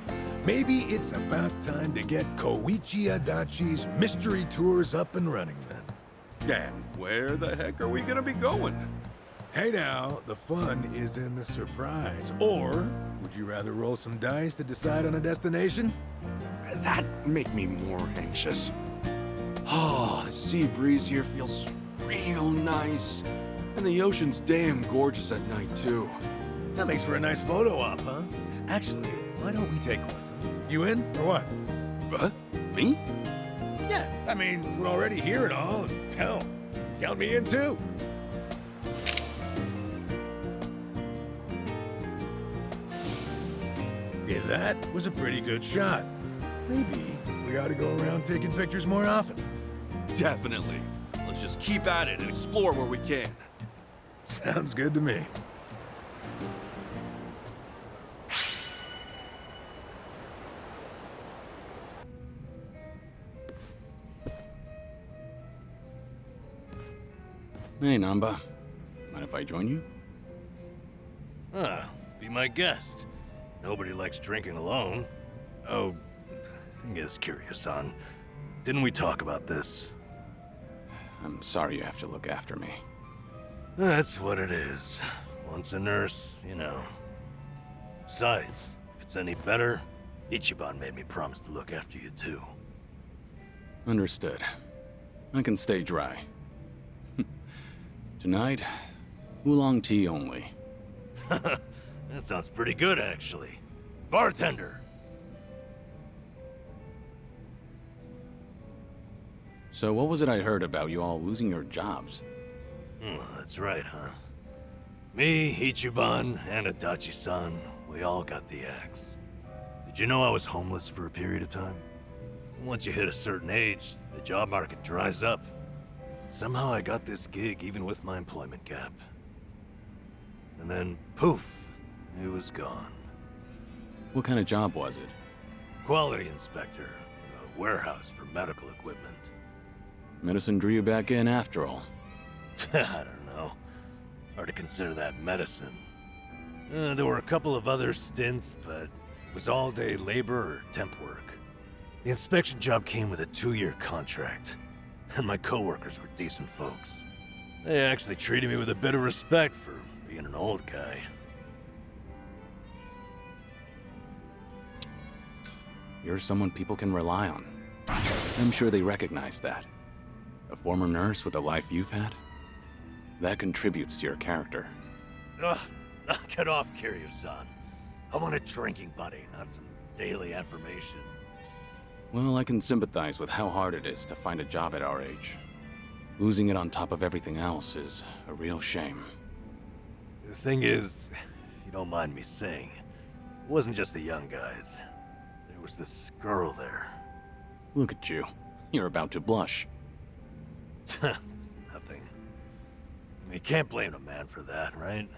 Maybe it's about time to get Koichi Adachi's mystery tours up and running then. And where the heck are we gonna be going? Hey now, the fun is in the surprise. Or, would you rather roll some dice to decide on a destination? That'd make me more anxious. Oh, the sea breeze here feels real nice. And the ocean's damn gorgeous at night, too. That makes for a nice photo op, huh? Actually, why don't we take one? Huh? You in, or what? What? Me? Yeah, I mean, we're already here and all. Hell, count me in too. Okay, that was a pretty good shot. Maybe we ought to go around taking pictures more often. Definitely. Let's just keep at it and explore where we can. Sounds good to me. Hey, Nanba. Mind if I join you? Ah, be my guest. Nobody likes drinking alone. Oh, thing is, Kiryu-san, didn't we talk about this? I'm sorry you have to look after me. That's what it is. Once a nurse, you know. Besides, if it's any better, Ichiban made me promise to look after you too. Understood. I can stay dry. Tonight, oolong tea only. That sounds pretty good, actually. Bartender! So what was it I heard about you all losing your jobs? That's right, huh? Me, Ichiban, and Adachi-san, we all got the axe. Did you know I was homeless for a period of time? Once you hit a certain age, the job market dries up. Somehow I got this gig even with my employment gap. And then, poof, it was gone. What kind of job was it? Quality inspector, in a warehouse for medical equipment. Medicine drew you back in after all. I don't know. Hard to consider that medicine. There were a couple of other stints, but it was all-day labor or temp work. The inspection job came with a 2-year contract, and my coworkers were decent folks. They actually treated me with a bit of respect for being an old guy. You're someone people can rely on. I'm sure they recognize that. A former nurse with the life you've had? That contributes to your character. Ugh, knock it off, Kiryu-san. I want a drinking buddy, not some daily affirmation. Well, I can sympathize with how hard it is to find a job at our age. Losing it on top of everything else is a real shame. The thing is, if you don't mind me saying, it wasn't just the young guys. There was this girl there. Look at you. You're about to blush. Nothing. I mean, you can't blame a man for that, right?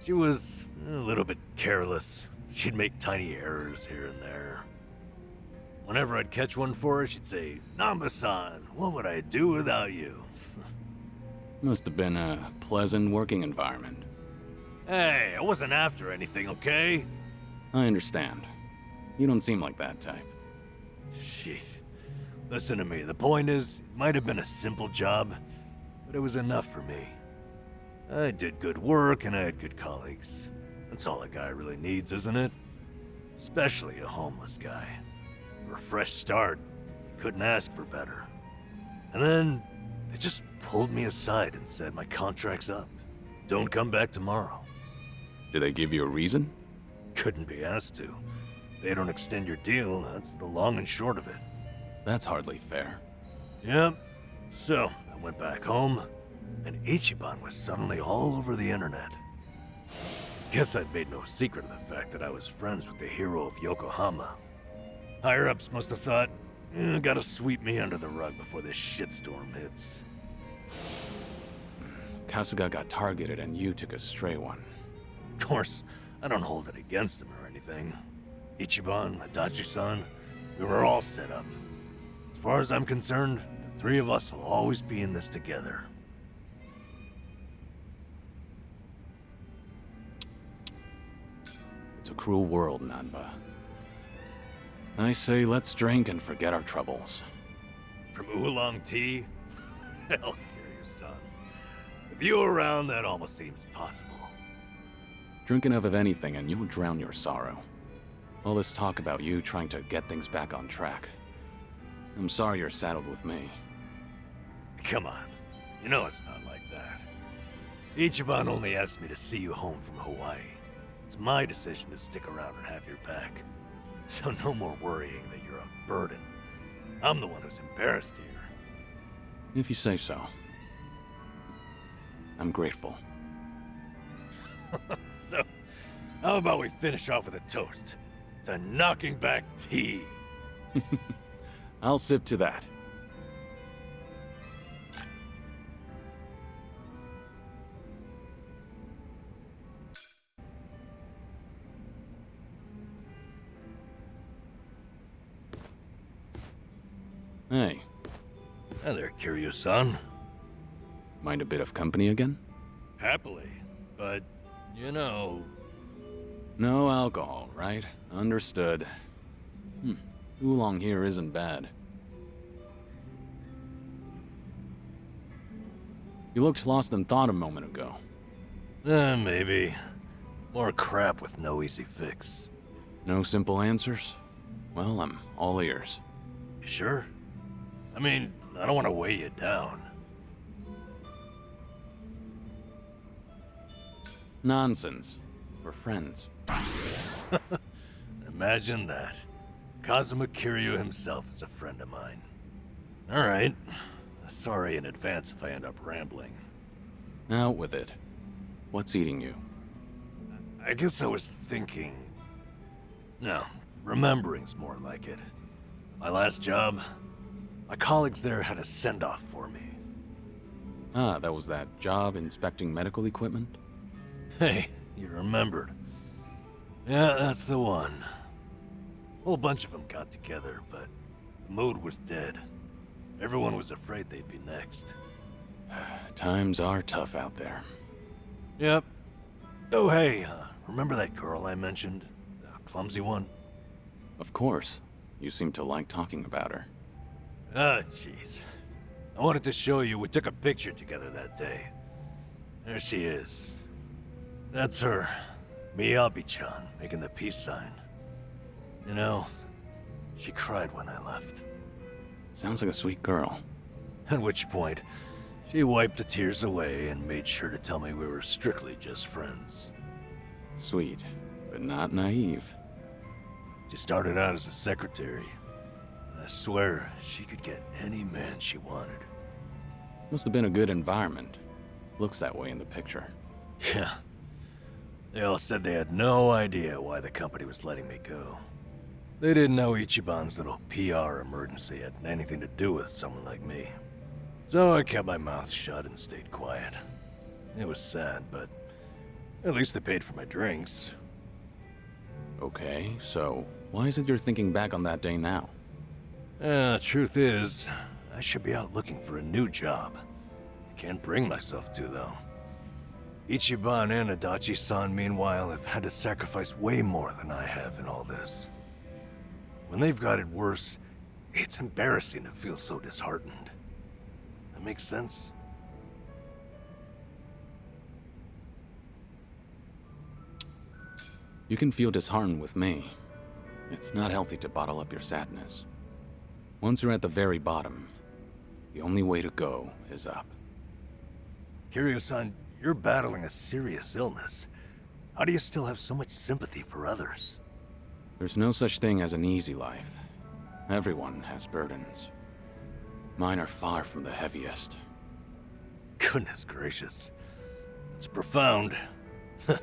She was a little bit careless. She'd make tiny errors here and there. Whenever I'd catch one for her, she'd say, "Nanba-san, what would I do without you?" Must have been a pleasant working environment. Hey, I wasn't after anything, okay? I understand. You don't seem like that type. Sheesh. Listen to me, the point is, it might have been a simple job, but it was enough for me. I did good work and I had good colleagues. That's all a guy really needs, isn't it? Especially a homeless guy. For a fresh start, you couldn't ask for better. And then, they just pulled me aside and said my contract's up. Don't come back tomorrow. Did they give you a reason? Couldn't be asked to. If they don't extend your deal, that's the long and short of it. That's hardly fair. Yep. So, I went back home, and Ichiban was suddenly all over the internet. Guess I'd made no secret of the fact that I was friends with the hero of Yokohama. Higher-ups must have thought, gotta sweep me under the rug before this shitstorm hits. Kasuga got targeted and you took a stray one. Of course, I don't hold it against him or anything. Ichiban, Adachi-san, we were all set up. As far as I'm concerned, the three of us will always be in this together. It's a cruel world, Nanba. I say let's drink and forget our troubles. From oolong tea? Hell, Kiryu-san. With you around, that almost seems possible. Drink enough of anything and you'll drown your sorrow. All this talk about you trying to get things back on track. I'm sorry you're saddled with me. Come on. You know it's not like that. Ichiban only asked me to see you home from Hawaii. It's my decision to stick around and have your back. So no more worrying that you're a burden. I'm the one who's embarrassed here. If you say so. I'm grateful. So, how about we finish off with a toast to knocking back tea? I'll sip to that. Hey. Hi there, Kiryu-san. Mind a bit of company again? Happily, but, you know... No alcohol, right? Understood. Oolong here isn't bad. You looked lost in thought a moment ago. Maybe. More crap with no easy fix. No simple answers? Well, I'm all ears. You sure? I mean, I don't want to weigh you down. Nonsense. We're friends. Imagine that. Kazuma Kiryu himself is a friend of mine. Alright. Sorry in advance if I end up rambling. Out with it. What's eating you? I guess I was thinking... No, remembering's more like it. My last job, my colleagues there had a send-off for me. Ah, that was that job inspecting medical equipment? Hey, you remembered. Yeah, that's the one. A whole bunch of them got together, but the mood was dead. Everyone was afraid they'd be next. Times are tough out there. Yep. Oh, hey, remember that girl I mentioned? The clumsy one? Of course. You seem to like talking about her. Ah, jeez. I wanted to show you we took a picture together that day. There she is. That's her. Miyabi-chan, making the peace sign. You know, she cried when I left. Sounds like a sweet girl. At which point, she wiped the tears away and made sure to tell me we were strictly just friends. Sweet, but not naive. She started out as a secretary. I swear, she could get any man she wanted. Must have been a good environment. Looks that way in the picture. Yeah. They all said they had no idea why the company was letting me go. They didn't know Ichiban's little PR emergency had anything to do with someone like me. So I kept my mouth shut and stayed quiet. It was sad, but at least they paid for my drinks. Okay, so why is it you're thinking back on that day now? Truth is, I should be out looking for a new job. I can't bring myself to, though. Ichiban and Adachi-san, meanwhile, have had to sacrifice way more than I have in all this. When they've got it worse, it's embarrassing to feel so disheartened. That makes sense? You can feel disheartened with me. It's not healthy to bottle up your sadness. Once you're at the very bottom, the only way to go is up. Kiryu-san, you're battling a serious illness. How do you still have so much sympathy for others? There's no such thing as an easy life. Everyone has burdens. Mine are far from the heaviest. Goodness gracious. It's profound. You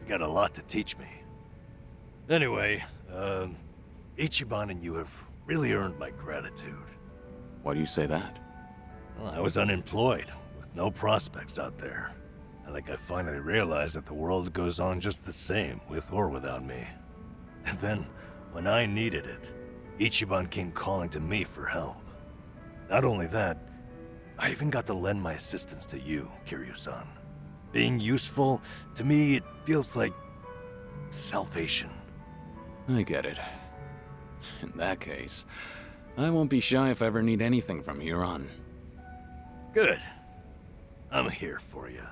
got a lot to teach me. Anyway, Ichiban and you have really earned my gratitude. Why do you say that? Well, I was unemployed, with no prospects out there. I think I finally realized that the world goes on just the same, with or without me. And then, when I needed it, Ichiban came calling to me for help. Not only that, I even got to lend my assistance to you, Kiryu-san. Being useful, to me, it feels like salvation. I get it. In that case, I won't be shy if I ever need anything from here on. Good. I'm here for you.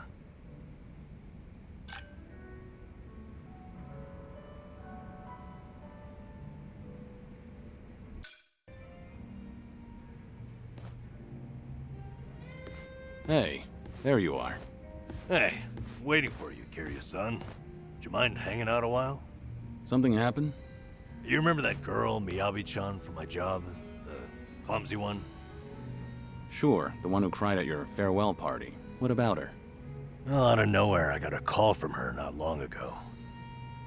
Hey, there you are. Hey, waiting for you, Kiryu-san. Would you mind hanging out a while? Something happened? You remember that girl, Miyabi-chan, from my job? The clumsy one? Sure, the one who cried at your farewell party. What about her? Well, out of nowhere, I got a call from her not long ago.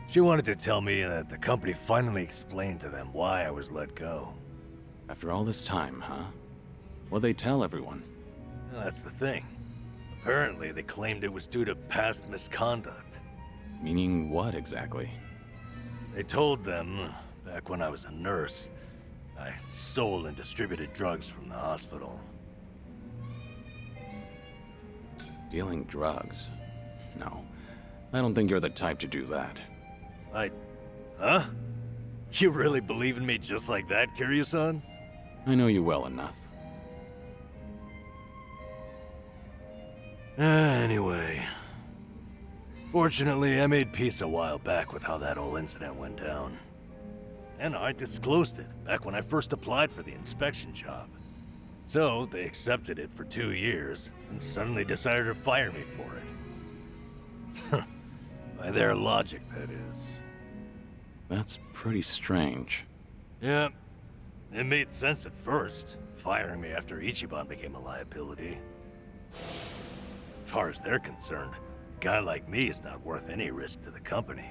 She wanted to tell me that the company finally explained to them why I was let go. After all this time, huh? What'd they tell everyone? Well, that's the thing. Apparently, they claimed it was due to past misconduct. Meaning what, exactly? They told them, back when I was a nurse, I stole and distributed drugs from the hospital. Dealing drugs? No, I don't think you're the type to do that. Huh? You really believe in me just like that, Kiryu-san? I know you well enough. Anyway. Fortunately, I made peace a while back with how that whole incident went down. And I disclosed it back when I first applied for the inspection job. So, they accepted it for 2 years, and suddenly decided to fire me for it. By their logic, that is. That's pretty strange. Yeah, it made sense at first. firing me after Ichiban became a liability. As far as they're concerned, a guy like me is not worth any risk to the company.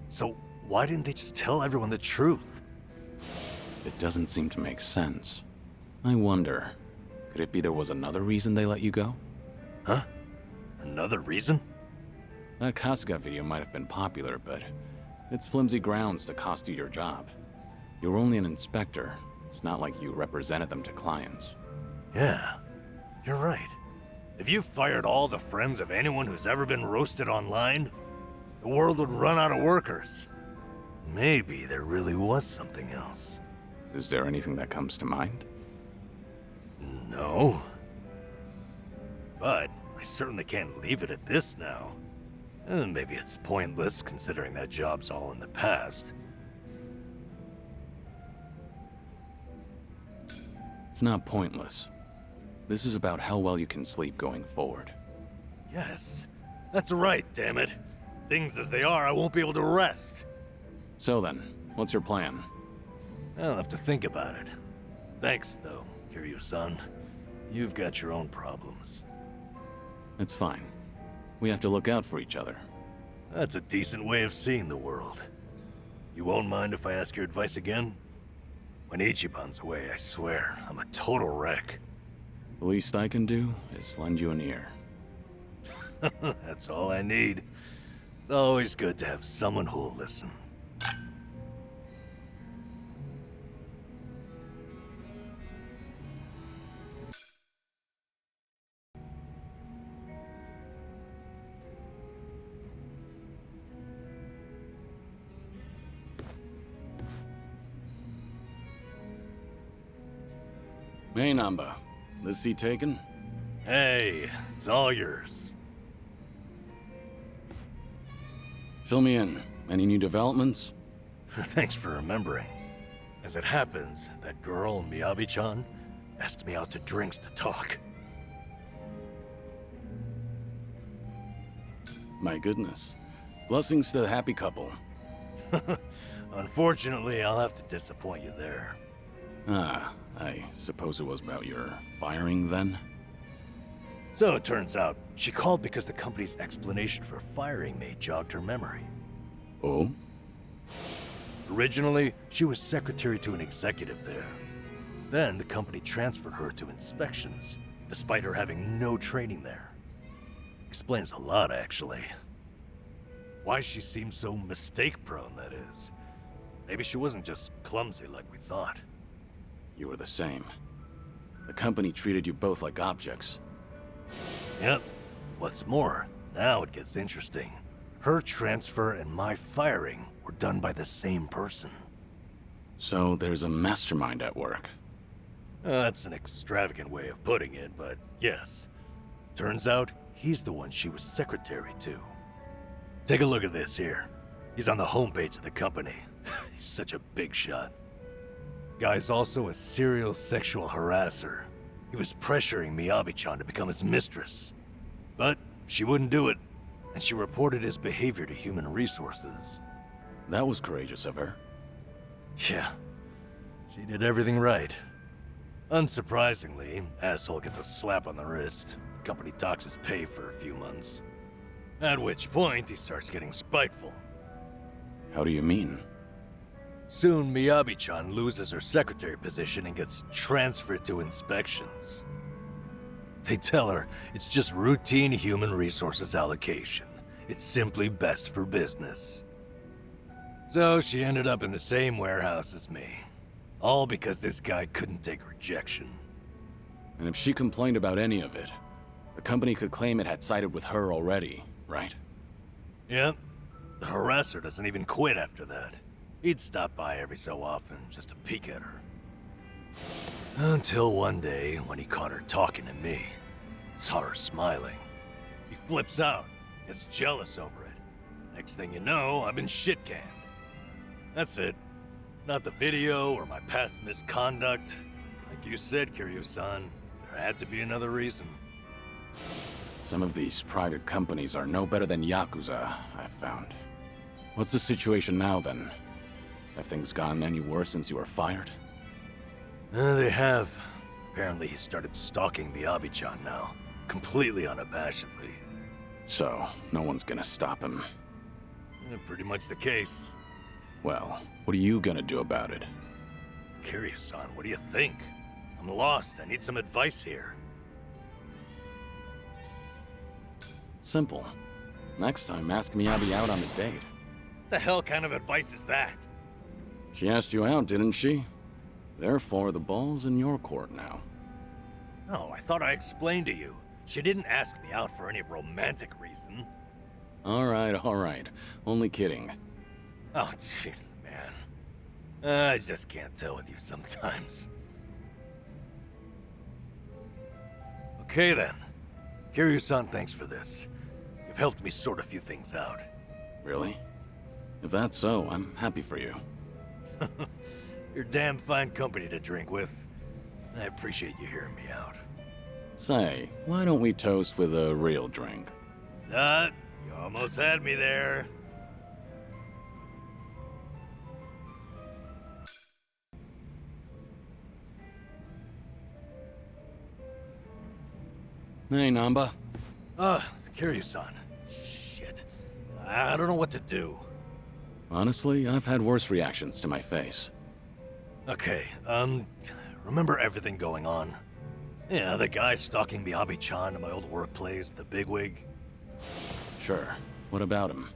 So why didn't they just tell everyone the truth? It doesn't seem to make sense. I wonder, could it be there was another reason they let you go? Huh? Another reason? That Kasuga video might have been popular, but it's flimsy grounds to cost you your job. You're only an inspector. It's not like you represented them to clients. Yeah, you're right. If you fired all the friends of anyone who's ever been roasted online, the world would run out of workers. Maybe there really was something else. Is there anything that comes to mind? No. But I certainly can't leave it at this now. And maybe it's pointless considering that job's all in the past. It's not pointless. This is about how well you can sleep going forward. Yes, that's right, damn it. Things as they are, I won't be able to rest. So then, what's your plan? I'll have to think about it. Thanks, though, Kiryu-san. You've got your own problems. It's fine. We have to look out for each other. That's a decent way of seeing the world. You won't mind if I ask your advice again? When Ichiban's away, I swear, I'm a total wreck. The least I can do is lend you an ear. That's all I need. It's always good to have someone who'll listen. Hey, Nanba. This seat taken? Hey, it's all yours. Fill me in. Any new developments? Thanks for remembering. As it happens, that girl, Miyabi-chan, asked me out to drinks to talk. My goodness. Blessings to the happy couple. Unfortunately, I'll have to disappoint you there. Ah, I suppose it was about your firing then? So it turns out, she called because the company's explanation for firing me jogged her memory. Oh? Originally, she was secretary to an executive there. Then the company transferred her to inspections, despite her having no training there. Explains a lot, actually. Why she seemed so mistake-prone, that is. Maybe she wasn't just clumsy like we thought. You were the same. The company treated you both like objects. Yep. What's more, now it gets interesting. Her transfer and my firing were done by the same person. So there's a mastermind at work. That's an extravagant way of putting it, but yes. Turns out, he's the one she was secretary to. Take a look at this here. He's on the homepage of the company. He's such a big shot. Guy's also a serial sexual harasser. He was pressuring Miyabi-chan to become his mistress. But she wouldn't do it, and she reported his behavior to Human Resources. That was courageous of her. Yeah, she did everything right. Unsurprisingly, asshole gets a slap on the wrist. Company docks his pay for a few months. At which point, he starts getting spiteful. How do you mean? Soon, Miyabi-chan loses her secretary position and gets transferred to inspections. They tell her it's just routine human resources allocation. It's simply best for business. So she ended up in the same warehouse as me. All because this guy couldn't take rejection. And if she complained about any of it, the company could claim it had sided with her already, right? Yep. The harasser doesn't even quit after that. He'd stop by every so often just to peek at her. Until one day, when he caught her talking to me, saw her smiling. He flips out, gets jealous over it. Next thing you know, I've been shit-canned. That's it. Not the video or my past misconduct. Like you said, Kiryu-san, there had to be another reason. Some of these private companies are no better than yakuza, I've found. What's the situation now, then? Have things gotten any worse since you were fired? They have. Apparently he started stalking Miyabi-chan now, completely unabashedly. So, no one's gonna stop him. Pretty much the case. Well, what are you gonna do about it? Kiryu-san, what do you think? I'm lost. I need some advice here. Simple. Next time, ask Miyabi out on a date. What the hell kind of advice is that? She asked you out, didn't she? Therefore, the ball's in your court now. Oh, I thought I explained to you. She didn't ask me out for any romantic reason. All right. Only kidding. Oh, jeez, man. I just can't tell with you sometimes. Okay, then. Kiryu-san, thanks for this. You've helped me sort a few things out. Really? If that's so, I'm happy for you. You're damn fine company to drink with. I appreciate you hearing me out. Say, why don't we toast with a real drink? You almost had me there. Hey, Nanba. Kiryu-san. Shit. I don't know what to do. Honestly, I've had worse reactions to my face. Okay, remember everything going on? Yeah, the guy stalking Miyabi-chan in my old workplace, the bigwig? Sure. What about him?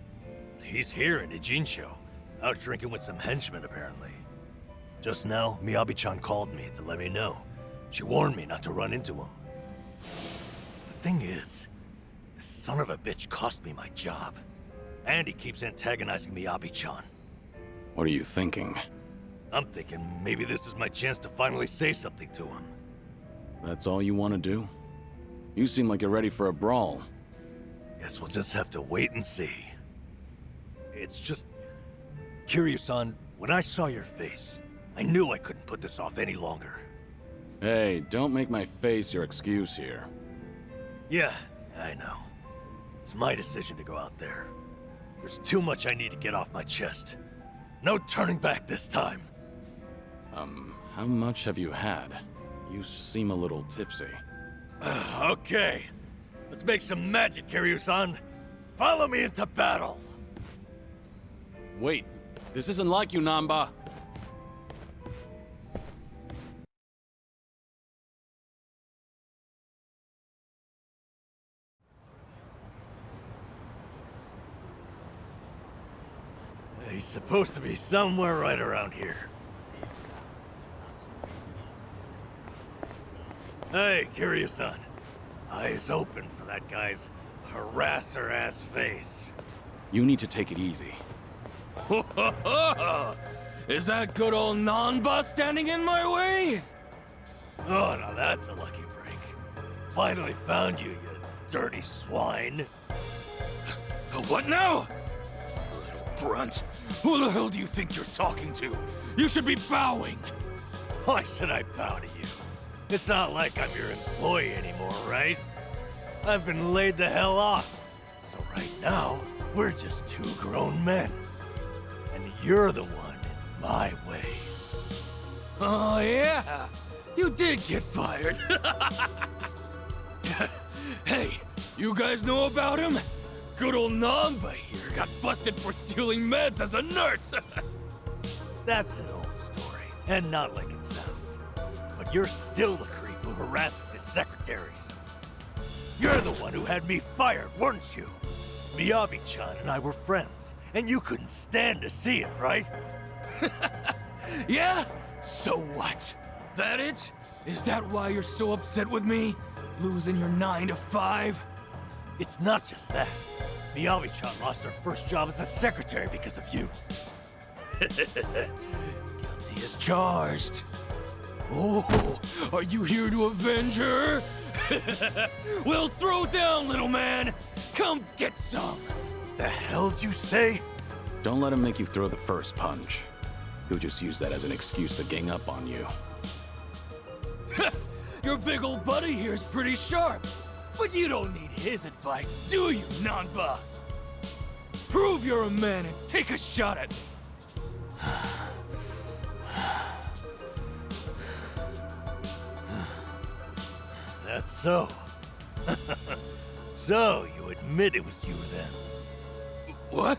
He's here in Ijincho, out drinking with some henchmen, apparently. Just now, Miyabi-chan called me to let me know. She warned me not to run into him. The thing is, this son of a bitch cost me my job. And he keeps antagonizing Miyabi-chan. What are you thinking? I'm thinking maybe this is my chance to finally say something to him. That's all you want to do? You seem like you're ready for a brawl. Guess we'll just have to wait and see. It's just... Kiryu-san, when I saw your face, I knew I couldn't put this off any longer. Hey, don't make my face your excuse here. Yeah, I know. It's my decision to go out there. There's too much I need to get off my chest. No turning back this time. How much have you had? You seem a little tipsy. Okay. Let's make some magic, Kiryu-san. Follow me into battle. Wait, this isn't like you, Nanba. He's supposed to be somewhere right around here. Hey, Kiryu-san. Eyes open for that guy's harasser-ass face. You need to take it easy. Is that good old Nanba standing in my way? Oh, now that's a lucky break. Finally found you, you dirty swine. What now? Little grunt. Who the hell do you think you're talking to? You should be bowing. Why should I bow to you? It's not like I'm your employee anymore, right? I've been laid the hell off. So right now, we're just two grown men. And you're the one in my way. Oh, yeah. You did get fired. Hey, you guys know about him? Good old Nanba here got busted for stealing meds as a nurse. That's an old story, and not like it sounds. But you're still the creep who harasses his secretaries. You're the one who had me fired, weren't you? Miyabi-chan and I were friends, and you couldn't stand to see it, right? Yeah? So what? That it? Is that why you're so upset with me? Losing your 9 to 5? It's not just that. Miyabi-chan lost her first job as a secretary because of you. Guilty as charged. Oh, are you here to avenge her? Well, throw down, little man. Come get some. The hell'd you say? Don't let him make you throw the first punch. He'll just use that as an excuse to gang up on you. Your big old buddy here's pretty sharp. But you don't need his advice, do you, Nanba? Prove you're a man and take a shot at me. That's so. So, you admit it was you then? What?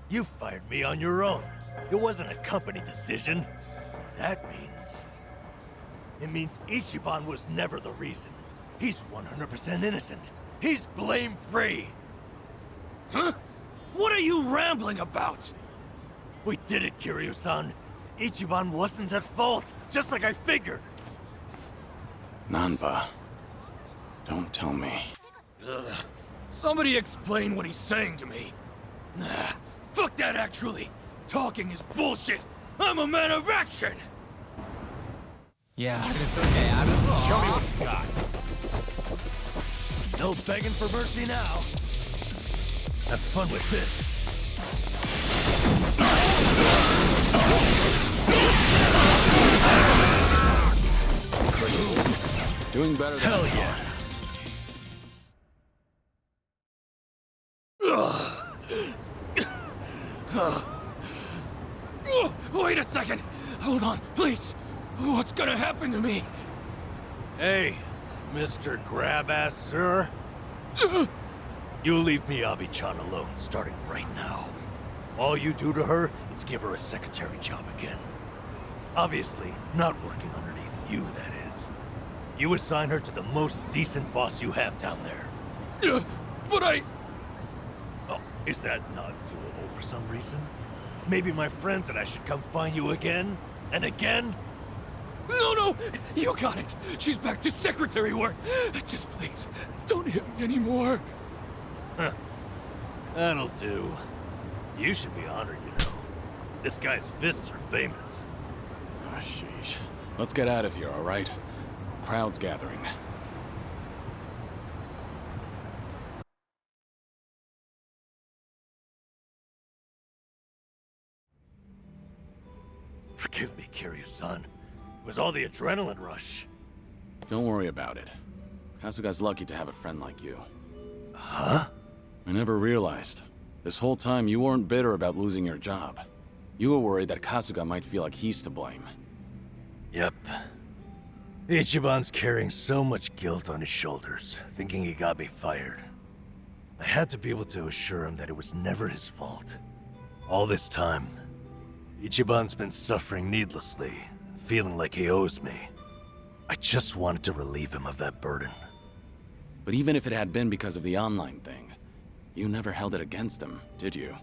You fired me on your own. It wasn't a company decision. That means... It means Ichiban was never the reason. He's 100% innocent. He's blame-free. Huh? What are you rambling about? We did it, Kiryu-san. Ichiban wasn't at fault, just like I figured. Nanba, don't tell me. Ugh. Somebody explain what he's saying to me. Nah, fuck that actually. Talking is bullshit. I'm a man of action. Yeah, it's okay. Show me what you got. No begging for mercy now. Have fun with this. Doing better than Hell yeah. Wait a second. Hold on, please. What's gonna happen to me? Hey, Mr. Grab-Ass, sir. You leave Miyabi-chan alone, starting right now. All you do to her is give her a secretary job again. Obviously, not working underneath you, that is. You assign her to the most decent boss you have down there. But I... Oh, is that not doable for some reason? Maybe my friends and I should come find you again? And again? No, you got it. She's back to secretary work. Just please, don't hit me anymore. Huh. That'll do. You should be honored, you know. This guy's fists are famous. Ah, sheesh. Let's get out of here, all right? Crowd's gathering. Forgive me, Kiryu-san. It was all the adrenaline rush. Don't worry about it. Kasuga's lucky to have a friend like you. Huh? I never realized. This whole time you weren't bitter about losing your job. You were worried that Kasuga might feel like he's to blame. Yep. Ichiban's carrying so much guilt on his shoulders, thinking he got me fired. I had to be able to assure him that it was never his fault. All this time, Ichiban's been suffering needlessly, feeling like he owes me. I just wanted to relieve him of that burden. But even if it had been because of the online thing, you never held it against him, did you?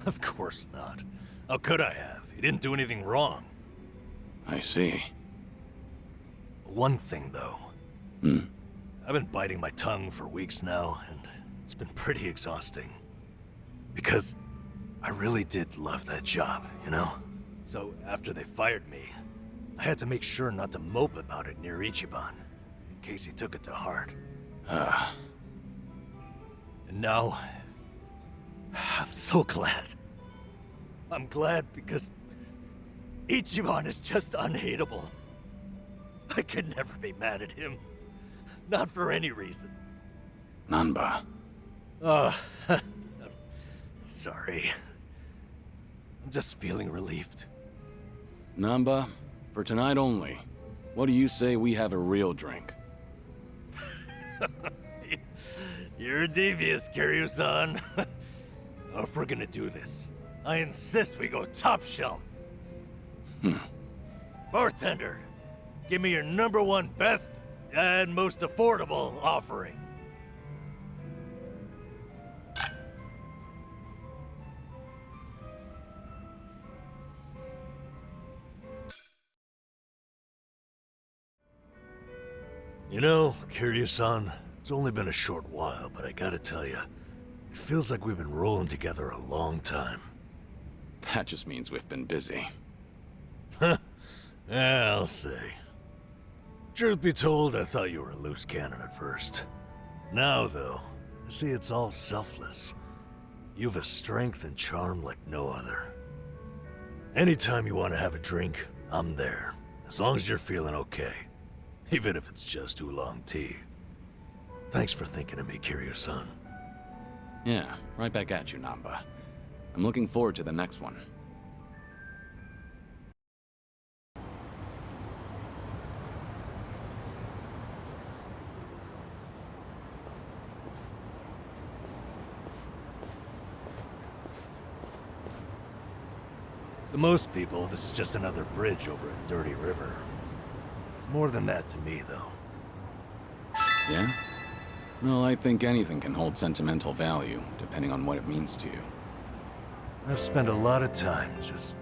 Of course not. How could I have? He didn't do anything wrong. I see. One thing, though. Hmm? I've been biting my tongue for weeks now, and it's been pretty exhausting. Because I really did love that job, you know? So after they fired me, I had to make sure not to mope about it near Ichiban, in case he took it to heart. And now, I'm so glad. I'm glad because Ichiban is just unhateable. I could never be mad at him. Not for any reason. Nanba. Sorry. I'm just feeling relieved. Nanba, for tonight only, what do you say we have a real drink? You're devious, Kiryu-san. If we're gonna do this, I insist we go top shelf. Bartender, give me your #1 best and most affordable offering. You know, Kiryu-san, it's only been a short while, but I gotta tell you, it feels like we've been rolling together a long time. That just means we've been busy. Yeah, I'll say. Truth be told, I thought you were a loose cannon at first. Now, though, I see it's all selfless. You've a strength and charm like no other. Anytime you want to have a drink, I'm there. As long as you're feeling okay. Even if it's just oolong tea. Thanks for thinking of me, Kiryu-san. Yeah, right back at you, Nanba. I'm looking forward to the next one. To most people, this is just another bridge over a dirty river. It's more than that to me, though. Yeah? Well, I think anything can hold sentimental value, depending on what it means to you. I've spent a lot of time just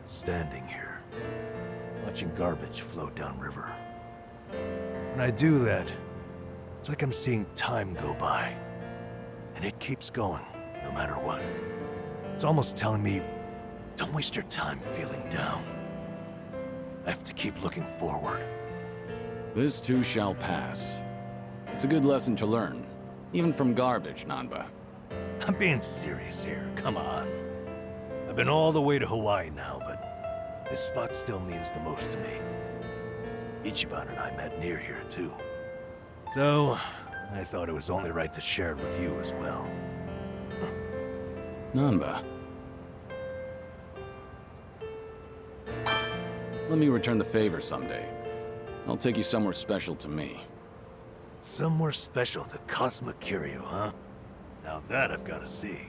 standing here, watching garbage float downriver. When I do that, it's like I'm seeing time go by. And it keeps going, no matter what. It's almost telling me, don't waste your time feeling down. I have to keep looking forward. This too shall pass. It's a good lesson to learn, even from garbage, Nanba. I'm being serious here, come on. I've been all the way to Hawaii now, but this spot still means the most to me. Ichiban and I met near here, too. So, I thought it was only right to share it with you as well. Nanba. Let me return the favor someday. I'll take you somewhere special to me. Somewhere special to Cosma Kiryu, huh? Now that I've got to see.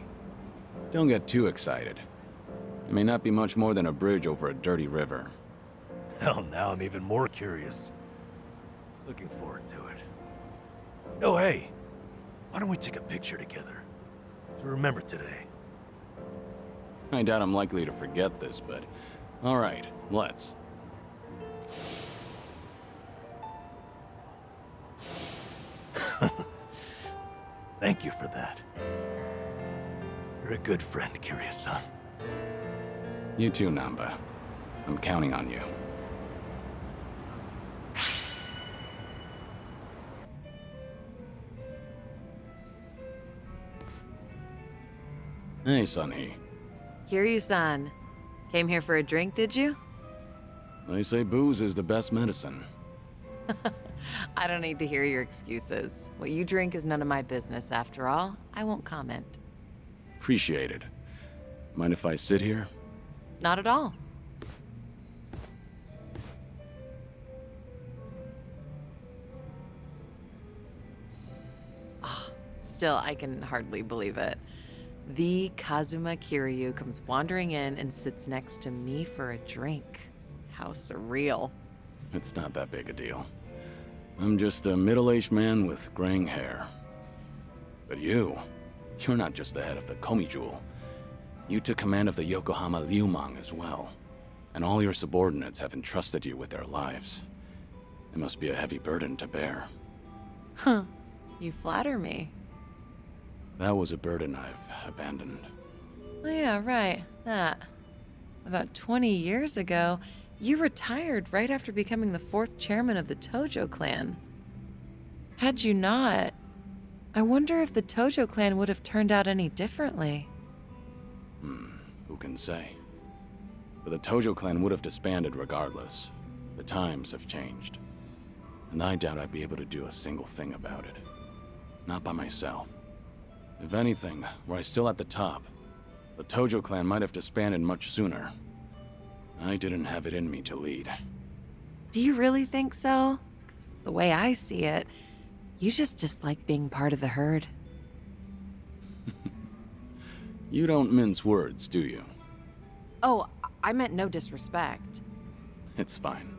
Don't get too excited. It may not be much more than a bridge over a dirty river. Hell, now I'm even more curious. Looking forward to it. Oh, hey! Why don't we take a picture together? To remember today. I doubt I'm likely to forget this, but... Alright, let's. Thank you for that. You're a good friend, Kiryu-san. You too, Nanba. I'm counting on you. Hey, Seonhee. Kiryu-san. Came here for a drink, did you? They say booze is the best medicine. I don't need to hear your excuses. What you drink is none of my business, after all. I won't comment. Appreciate it. Mind if I sit here? Not at all. Oh, still, I can hardly believe it. The Kazuma Kiryu comes wandering in and sits next to me for a drink. How surreal. It's not that big a deal. I'm just a middle-aged man with graying hair. But you're not just the head of the Komijul. You took command of the Yokohama Liumang as well. And all your subordinates have entrusted you with their lives. It must be a heavy burden to bear. Huh. You flatter me. That was a burden I've abandoned. Oh yeah, right. That. About 20 years ago, you retired right after becoming the 4th chairman of the Tojo clan. Had you not, I wonder if the Tojo clan would have turned out any differently. Who can say? But the Tojo clan would have disbanded regardless. The times have changed. And I doubt I'd be able to do a single thing about it. Not by myself. If anything, were I still at the top, the Tojo clan might have disbanded much sooner. I didn't have it in me to lead. Do you really think so? 'Cause the way I see it, you just dislike being part of the herd. You don't mince words, do you? Oh, I meant no disrespect. It's fine.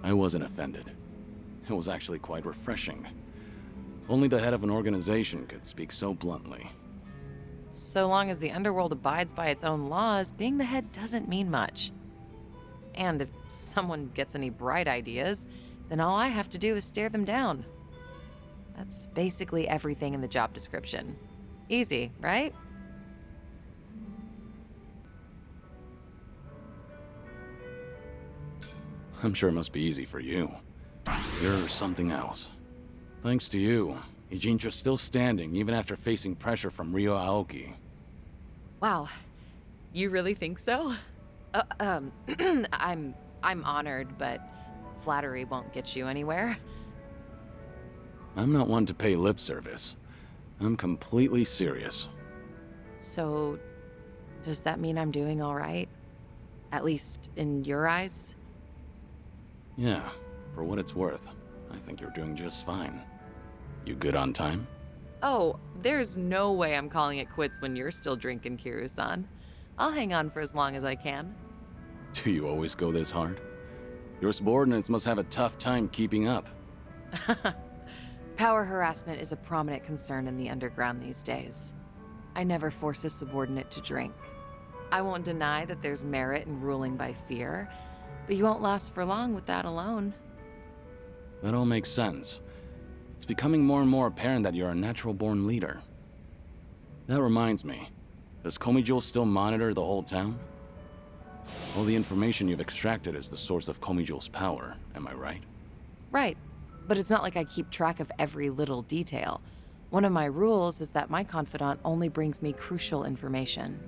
I wasn't offended. It was actually quite refreshing. Only the head of an organization could speak so bluntly. So long as the underworld abides by its own laws, being the head doesn't mean much. And if someone gets any bright ideas, then all I have to do is stare them down. That's basically everything in the job description. Easy, right? I'm sure it must be easy for you. You're something else. Thanks to you, Ijincho's still standing even after facing pressure from Ryo Aoki. Wow. You really think so? I'm honored, but flattery won't get you anywhere. I'm not one to pay lip service. I'm completely serious. So, does that mean I'm doing all right? At least in your eyes? Yeah, for what it's worth, I think you're doing just fine. You good on time? Oh, there's no way I'm calling it quits when you're still drinking, Kiryu-san. I'll hang on for as long as I can. Do you always go this hard? Your subordinates must have a tough time keeping up. Power harassment is a prominent concern in the underground these days. I never force a subordinate to drink. I won't deny that there's merit in ruling by fear, but you won't last for long with that alone. That all makes sense. It's becoming more and more apparent that you're a natural-born leader. That reminds me, does Komijul still monitor the whole town? All the information you've extracted is the source of Komijul's power, am I right? Right, but it's not like I keep track of every little detail. One of my rules is that my confidant only brings me crucial information.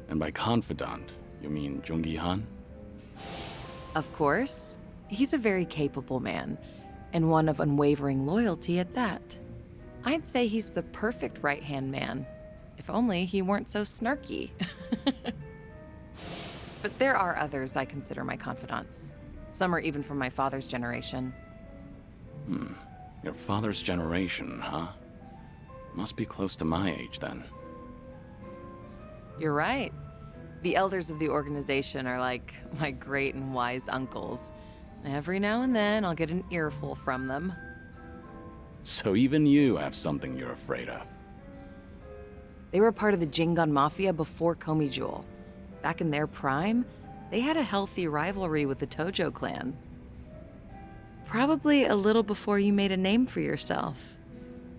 And by confidant, you mean Joongi-han? Of course. He's a very capable man, and one of unwavering loyalty at that. I'd say he's the perfect right-hand man, if only he weren't so snarky. But there are others I consider my confidants. Some are even from my father's generation. Your father's generation, huh? Must be close to my age, then. You're right. The elders of the organization are like my great and wise uncles. Every now and then, I'll get an earful from them. So even you have something you're afraid of. They were part of the Jingon Mafia before Komijul. Back in their prime, they had a healthy rivalry with the Tojo clan. Probably a little before you made a name for yourself.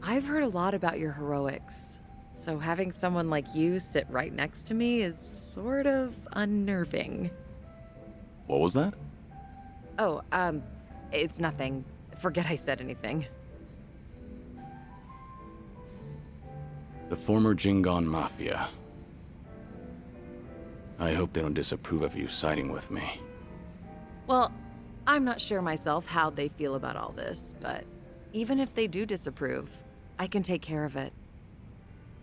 I've heard a lot about your heroics, so having someone like you sit right next to me is sort of unnerving. What was that? Oh, it's nothing. Forget I said anything. The former Jingon Mafia. I hope they don't disapprove of you siding with me. Well, I'm not sure myself how they feel about all this, but even if they do disapprove, I can take care of it.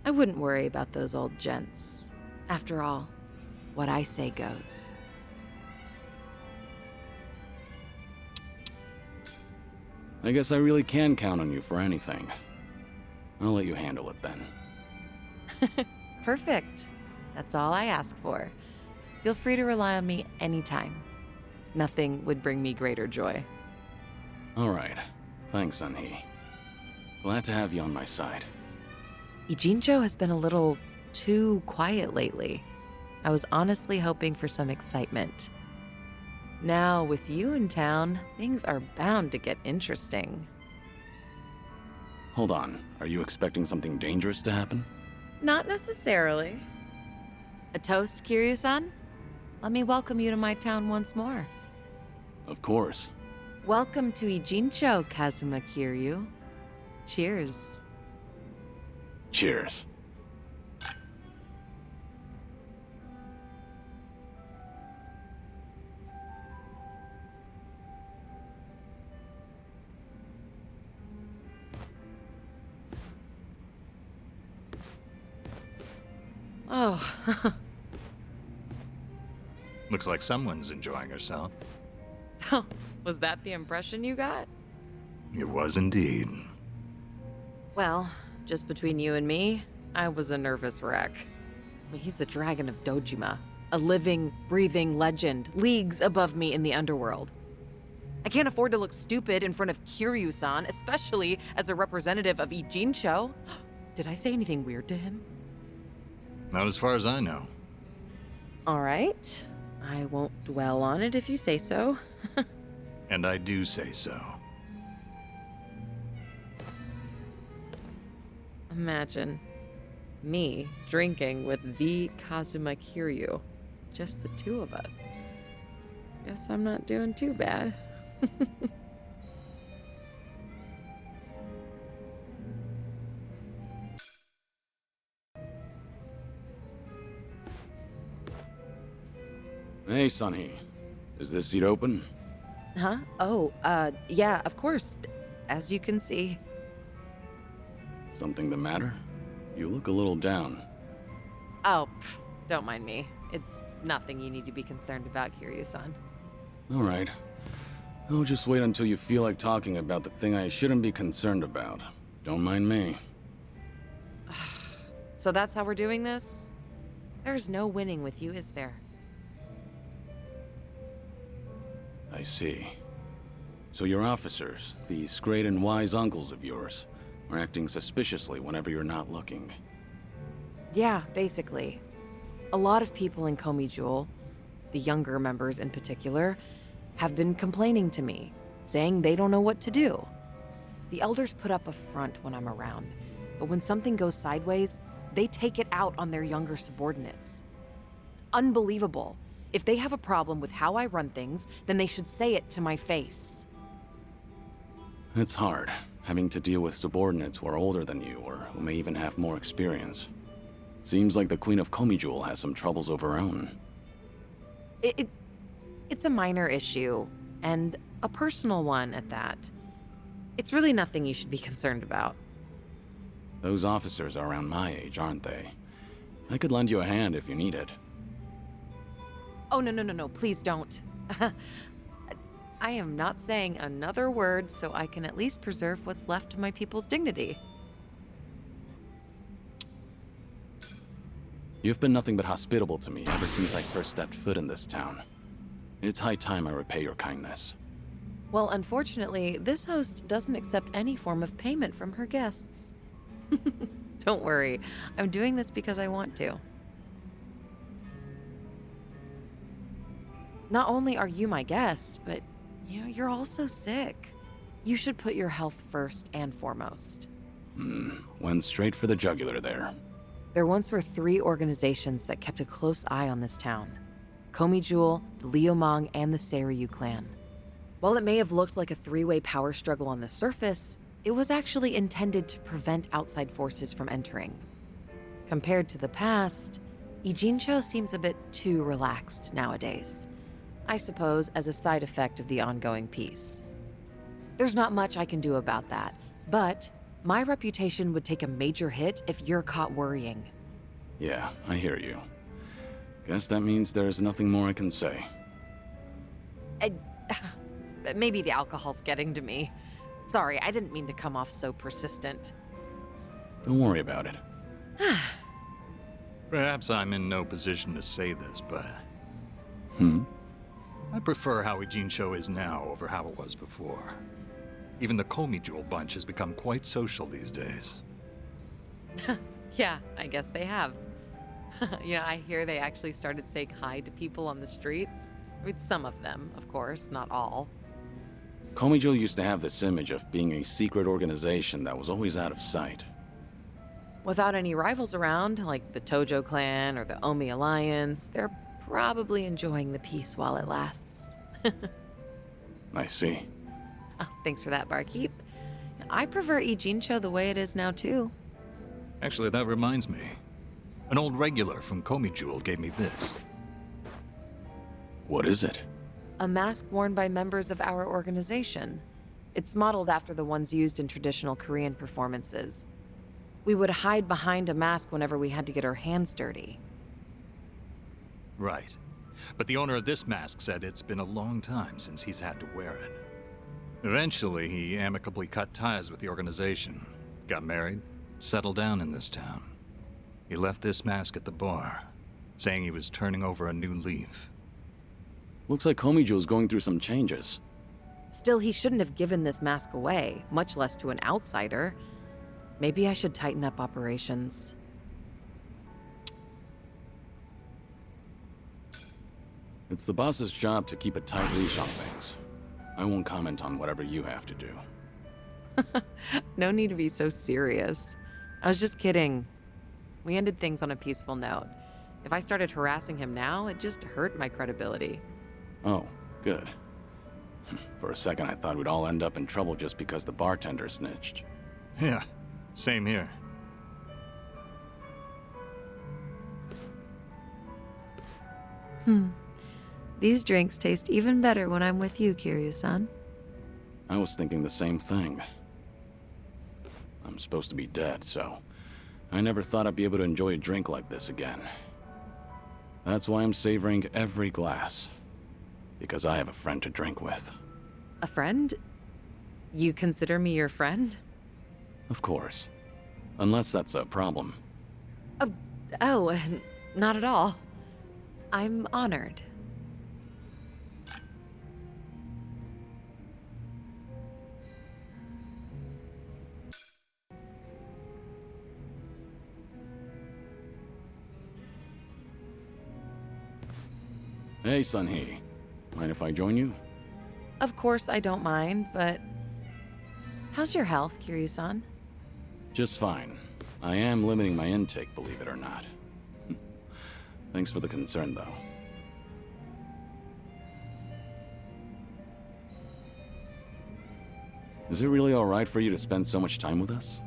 I wouldn't worry about those old gents. After all, what I say goes. I guess I really can count on you for anything. I'll let you handle it then. Perfect. That's all I ask for. Feel free to rely on me anytime. Nothing would bring me greater joy. All right. Thanks, Seonhee. Glad to have you on my side. Ijincho has been a little too quiet lately. I was honestly hoping for some excitement. Now, with you in town, things are bound to get interesting. Hold on. Are you expecting something dangerous to happen? Not necessarily. A toast, Kiryu-san? Let me welcome you to my town once more. Of course. Welcome to Ijincho, Kazuma Kiryu. Cheers. Cheers. Oh. Looks like someone's enjoying herself. Was that the impression you got? It was indeed. Well, just between you and me, I was a nervous wreck. He's the Dragon of Dojima, a living, breathing legend, leagues above me in the underworld. I can't afford to look stupid in front of Kiryu-san, especially as a representative of Ijincho. Did I say anything weird to him? Not as far as I know. All right. I won't dwell on it if you say so. And I do say so. Imagine me drinking with the Kazuma Kiryu. Just the two of us. Guess I'm not doing too bad. Hey, Seonhee. Is this seat open? Huh? Oh, yeah, of course. As you can see. Something the matter? You look a little down. Oh, don't mind me. It's nothing you need to be concerned about, Kiryu-san. All right. I'll just wait until you feel like talking about the thing I shouldn't be concerned about. Don't mind me. So that's how we're doing this? There's no winning with you, is there? I see. So your officers, these great and wise uncles of yours, are acting suspiciously whenever you're not looking. Yeah, basically. A lot of people in Komijul, the younger members in particular, have been complaining to me, saying they don't know what to do. The elders put up a front when I'm around, but when something goes sideways, they take it out on their younger subordinates. It's unbelievable. If they have a problem with how I run things, then they should say it to my face. It's hard, having to deal with subordinates who are older than you, or who may even have more experience. Seems like the Queen of Komijul has some troubles of her own. It's a minor issue, and a personal one at that. It's really nothing you should be concerned about. Those officers are around my age, aren't they? I could lend you a hand if you need it. Oh, no, please don't. I am not saying another word so I can at least preserve what's left of my people's dignity. You've been nothing but hospitable to me ever since I first stepped foot in this town. It's high time I repay your kindness. Well, unfortunately, this host doesn't accept any form of payment from her guests. Don't worry, I'm doing this because I want to. Not only are you my guest, but you're also sick. You should put your health first and foremost. Went straight for the jugular there. There once were 3 organizations that kept a close eye on this town. Komijul, the Liumang, and the Seiryu clan. While it may have looked like a 3-way power struggle on the surface, it was actually intended to prevent outside forces from entering. Compared to the past, Ijincho seems a bit too relaxed nowadays. I suppose as a side effect of the ongoing peace. There's not much I can do about that, but my reputation would take a major hit if you're caught worrying. Yeah, I hear you. Guess that means there's nothing more I can say. Maybe the alcohol's getting to me. Sorry, I didn't mean to come off so persistent. Don't worry about it. Perhaps I'm in no position to say this, but... I prefer how Ijincho is now over how it was before. Even the Komijul bunch has become quite social these days. Yeah, I guess they have. I hear they actually started saying hi to people on the streets. I mean, some of them, of course, not all. Komijul used to have this image of being a secret organization that was always out of sight. Without any rivals around, like the Tojo clan or the Omi Alliance, they're probably enjoying the peace while it lasts. I see. Oh, thanks for that, barkeep. I prefer Ijincho the way it is now, too. Actually, that reminds me. An old regular from Komijul gave me this. What is it? A mask worn by members of our organization. It's modeled after the ones used in traditional Korean performances. We would hide behind a mask whenever we had to get our hands dirty. Right. But the owner of this mask said it's been a long time since he's had to wear it. Eventually, he amicably cut ties with the organization, got married, settled down in this town. He left this mask at the bar, saying he was turning over a new leaf. Looks like Komijul's going through some changes. Still, he shouldn't have given this mask away, much less to an outsider. Maybe I should tighten up operations. It's the boss's job to keep a tight leash on things. I won't comment on whatever you have to do. No need to be so serious. I was just kidding. We ended things on a peaceful note. If I started harassing him now, it just hurt my credibility. Oh, good. For a second, I thought we'd all end up in trouble just because the bartender snitched. Yeah, same here. These drinks taste even better when I'm with you, Kiryu-san. I was thinking the same thing. I'm supposed to be dead, so I never thought I'd be able to enjoy a drink like this again. That's why I'm savoring every glass. Because I have a friend to drink with. A friend? You consider me your friend? Of course. Unless that's a problem. Oh, not at all. I'm honored. Hey, Seonhee. Mind if I join you? Of course I don't mind, but... How's your health, Kiryu-san? Just fine. I am limiting my intake, believe it or not. Thanks for the concern, though. Is it really alright for you to spend so much time with us?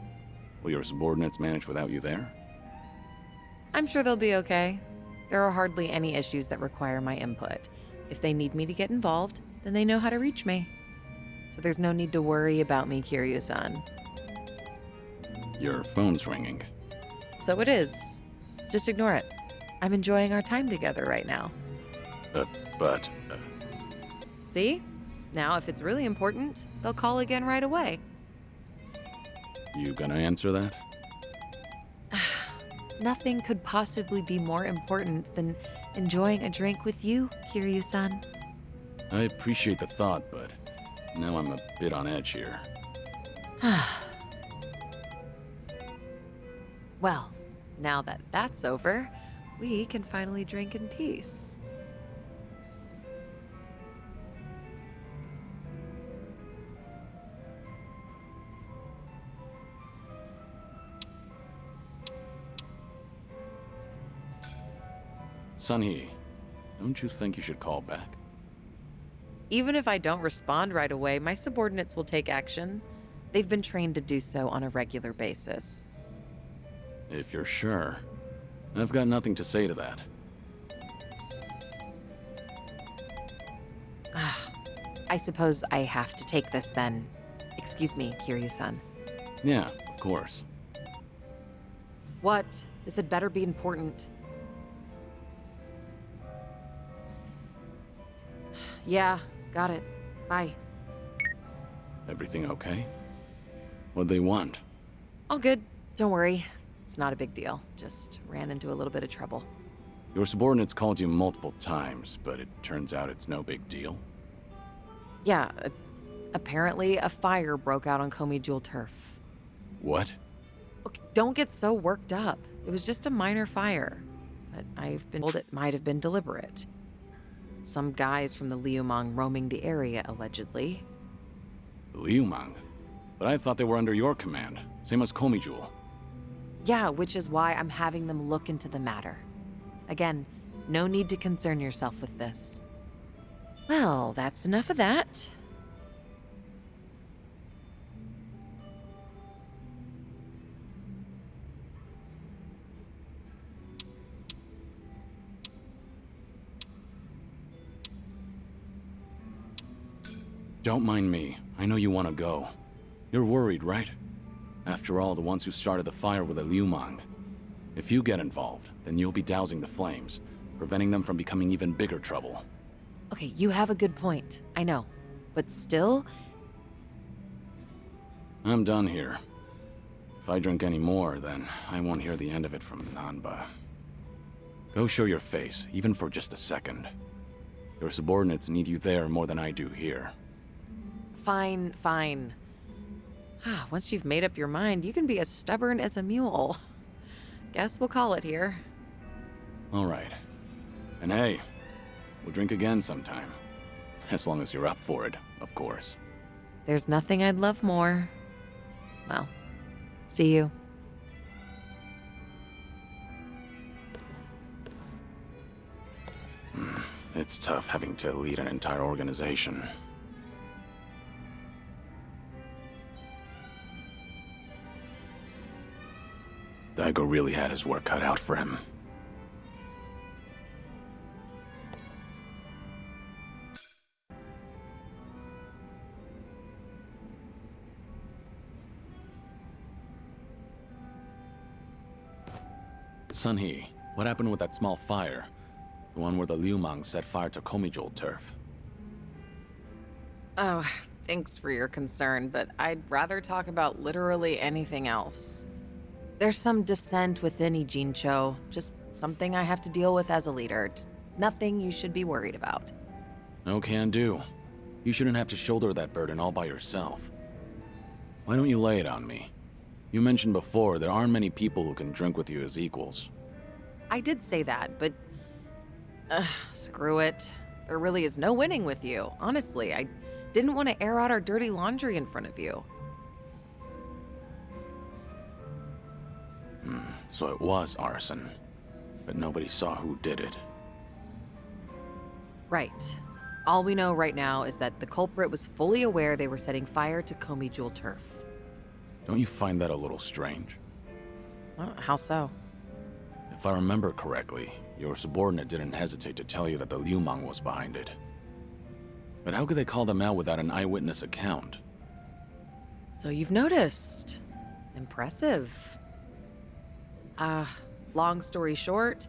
Will your subordinates manage without you there? I'm sure they'll be okay. There are hardly any issues that require my input. If they need me to get involved, then they know how to reach me. So there's no need to worry about me, Kiryu-san. Your phone's ringing. So it is. Just ignore it. I'm enjoying our time together right now. But... See? Now, if it's really important, they'll call again right away. You gonna answer that? Nothing could possibly be more important than enjoying a drink with you, Kiryu-san. I appreciate the thought, but now I'm a bit on edge here. Well, now that that's over, we can finally drink in peace. Seonhee, don't you think you should call back? Even if I don't respond right away, my subordinates will take action. They've been trained to do so on a regular basis. If you're sure. I've got nothing to say to that. I suppose I have to take this then. Excuse me, Kiryu-san. Yeah, of course. What? This had better be important. Yeah, got it. Bye. Everything okay? What'd they want? All good. Don't worry. It's not a big deal. Just ran into a little bit of trouble. Your subordinates called you multiple times, but it turns out it's no big deal. Yeah, apparently a fire broke out on Komi Jewel turf. What? Okay, don't get so worked up. It was just a minor fire, but I've been told it might have been deliberate. Some guys from the Liumang roaming the area, allegedly. The Liumang? But I thought they were under your command, same as Komi Jewel. Yeah, which is why I'm having them look into the matter. Again, no need to concern yourself with this. Well, that's enough of that. Don't mind me. I know you want to go. You're worried, right? After all, the ones who started the fire were the Liumang. If you get involved, then you'll be dousing the flames, preventing them from becoming even bigger trouble. Okay, you have a good point. I know. But still... I'm done here. If I drink any more, then I won't hear the end of it from Nanba. Go show your face, even for just a second. Your subordinates need you there more than I do here. Fine, fine. Once you've made up your mind, you can be as stubborn as a mule. Guess we'll call it here. All right. And hey, we'll drink again sometime. As long as you're up for it, of course. There's nothing I'd love more. Well, see you. It's tough having to lead an entire organization. Daigo really had his work cut out for him. Seonhee, what happened with that small fire? The one where the Liumang set fire to Komi Jewel turf. Oh, thanks for your concern, but I'd rather talk about literally anything else. There's some dissent within Ijincho, just something I have to deal with as a leader. Just nothing you should be worried about. No can do. You shouldn't have to shoulder that burden all by yourself. Why don't you lay it on me? You mentioned before there aren't many people who can drink with you as equals. I did say that, but Screw it. There really is no winning with you. Honestly, I didn't want to air out our dirty laundry in front of you. So it was arson, but nobody saw who did it. Right. All we know right now is that the culprit was fully aware they were setting fire to Komijul turf. Don't you find that a little strange? How so? If I remember correctly, your subordinate didn't hesitate to tell you that the Liumang was behind it. But how could they call them out without an eyewitness account? So you've noticed. Impressive. Long story short,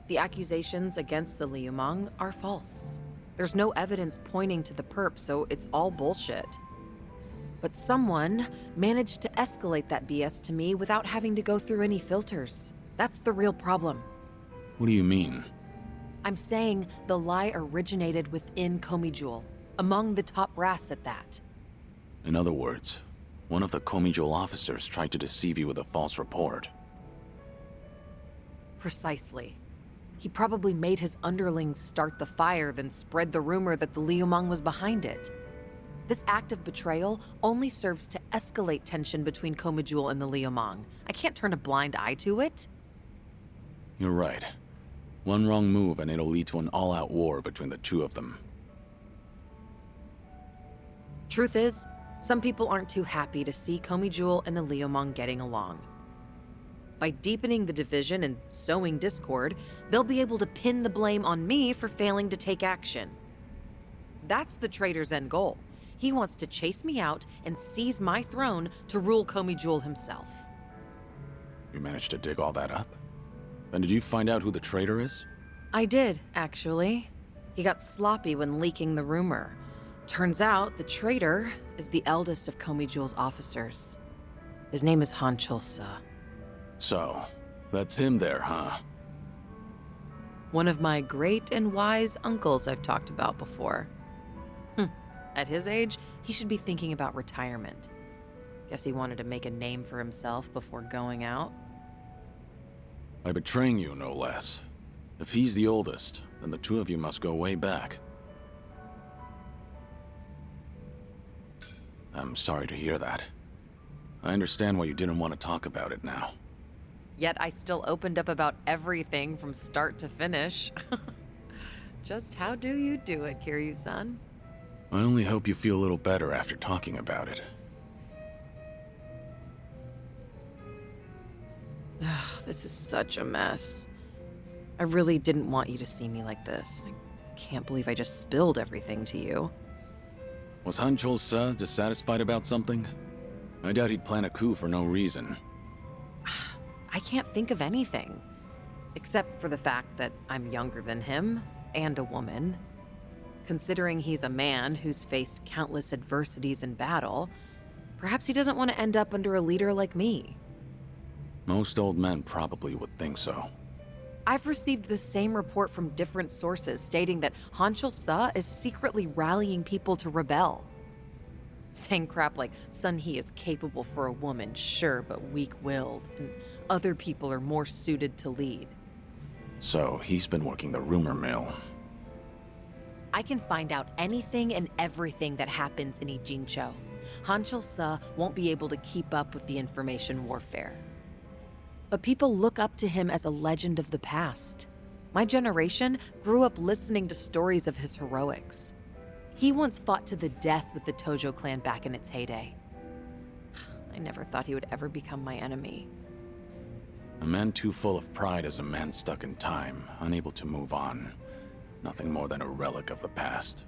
the accusations against the Liumang are false. There's no evidence pointing to the perp, so it's all bullshit. But someone managed to escalate that BS to me without having to go through any filters. That's the real problem. What do you mean? I'm saying the lie originated within Komijul, among the top brass at that. In other words, one of the Komijul officers tried to deceive you with a false report. Precisely. He probably made his underlings start the fire, then spread the rumor that the Liumang was behind it. This act of betrayal only serves to escalate tension between Komijul and the Liumang. I can't turn a blind eye to it. You're right. One wrong move and it'll lead to an all-out war between the two of them. Truth is, some people aren't too happy to see Komijul and the Liumang getting along. By deepening the division and sowing discord, they'll be able to pin the blame on me for failing to take action. That's the traitor's end goal. He wants to chase me out and seize my throne to rule Komijul himself. You managed to dig all that up? And did you find out who the traitor is? I did, actually. He got sloppy when leaking the rumor. Turns out the traitor is the eldest of Komijul's officers. His name is Han Chul-sa. So, that's him there, huh? One of my great and wise uncles I've talked about before. At his age, he should be thinking about retirement. Guess he wanted to make a name for himself before going out. By betraying you, no less. If he's the oldest, then the two of you must go way back. I'm sorry to hear that. I understand why you didn't want to talk about it now. Yet I still opened up about everything from start to finish. Just how do you do it, Kiryu-san? I only hope you feel a little better after talking about it. This is such a mess. I really didn't want you to see me like this. I can't believe I just spilled everything to you. Was Han Chul-sa dissatisfied about something? I doubt he'd plan a coup for no reason. I can't think of anything. Except for the fact that I'm younger than him, and a woman. Considering he's a man who's faced countless adversities in battle, perhaps he doesn't want to end up under a leader like me. Most old men probably would think so. I've received the same report from different sources stating that Han Chul-sa is secretly rallying people to rebel. Saying crap like Seonhee is capable for a woman, sure, but weak-willed, and other people are more suited to lead. So he's been working the rumor mill. I can find out anything and everything that happens in Ijincho. Han Chul-sa won't be able to keep up with the information warfare. But people look up to him as a legend of the past. My generation grew up listening to stories of his heroics. He once fought to the death with the Tojo clan back in its heyday. I never thought he would ever become my enemy. A man too full of pride is a man stuck in time, unable to move on. Nothing more than a relic of the past.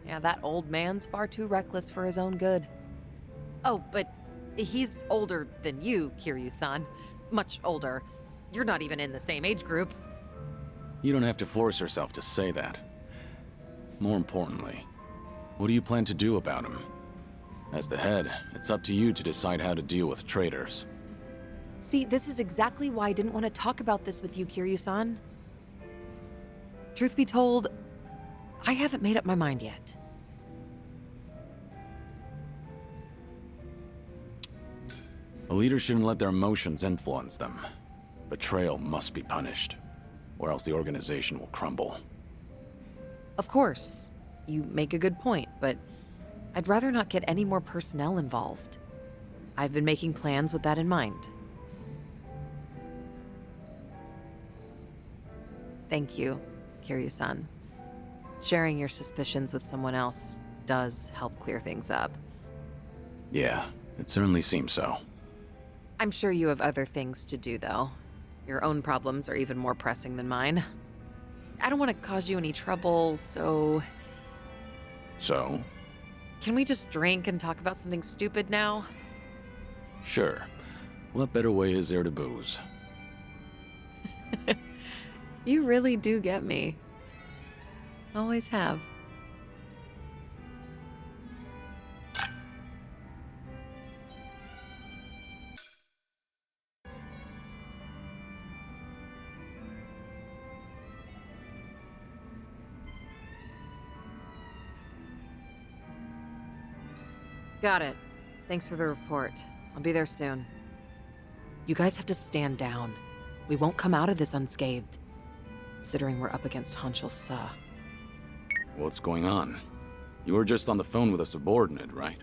Yeah, that old man's far too reckless for his own good. Oh, but he's older than you, Kiryu-san. Much older. You're not even in the same age group. You don't have to force yourself to say that. More importantly, what do you plan to do about him? As the head, it's up to you to decide how to deal with traitors. See, this is exactly why I didn't want to talk about this with you, Kiryu-san. Truth be told, I haven't made up my mind yet. A leader shouldn't let their emotions influence them. Betrayal must be punished. or else the organization will crumble. Of course, you make a good point, but I'd rather not get any more personnel involved. I've been making plans with that in mind. Thank you, Kiryu-san. Sharing your suspicions with someone else does help clear things up. Yeah, it certainly seems so. I'm sure you have other things to do, though. Your own problems are even more pressing than mine. I don't want to cause you any trouble, so... So? Can we just drink and talk about something stupid now? Sure. What better way is there to booze? You really do get me. Always have. Got it. Thanks for the report. I'll be there soon. You guys have to stand down. We won't come out of this unscathed, considering we're up against Hanshul-sa. What's going on? You were just on the phone with a subordinate, right?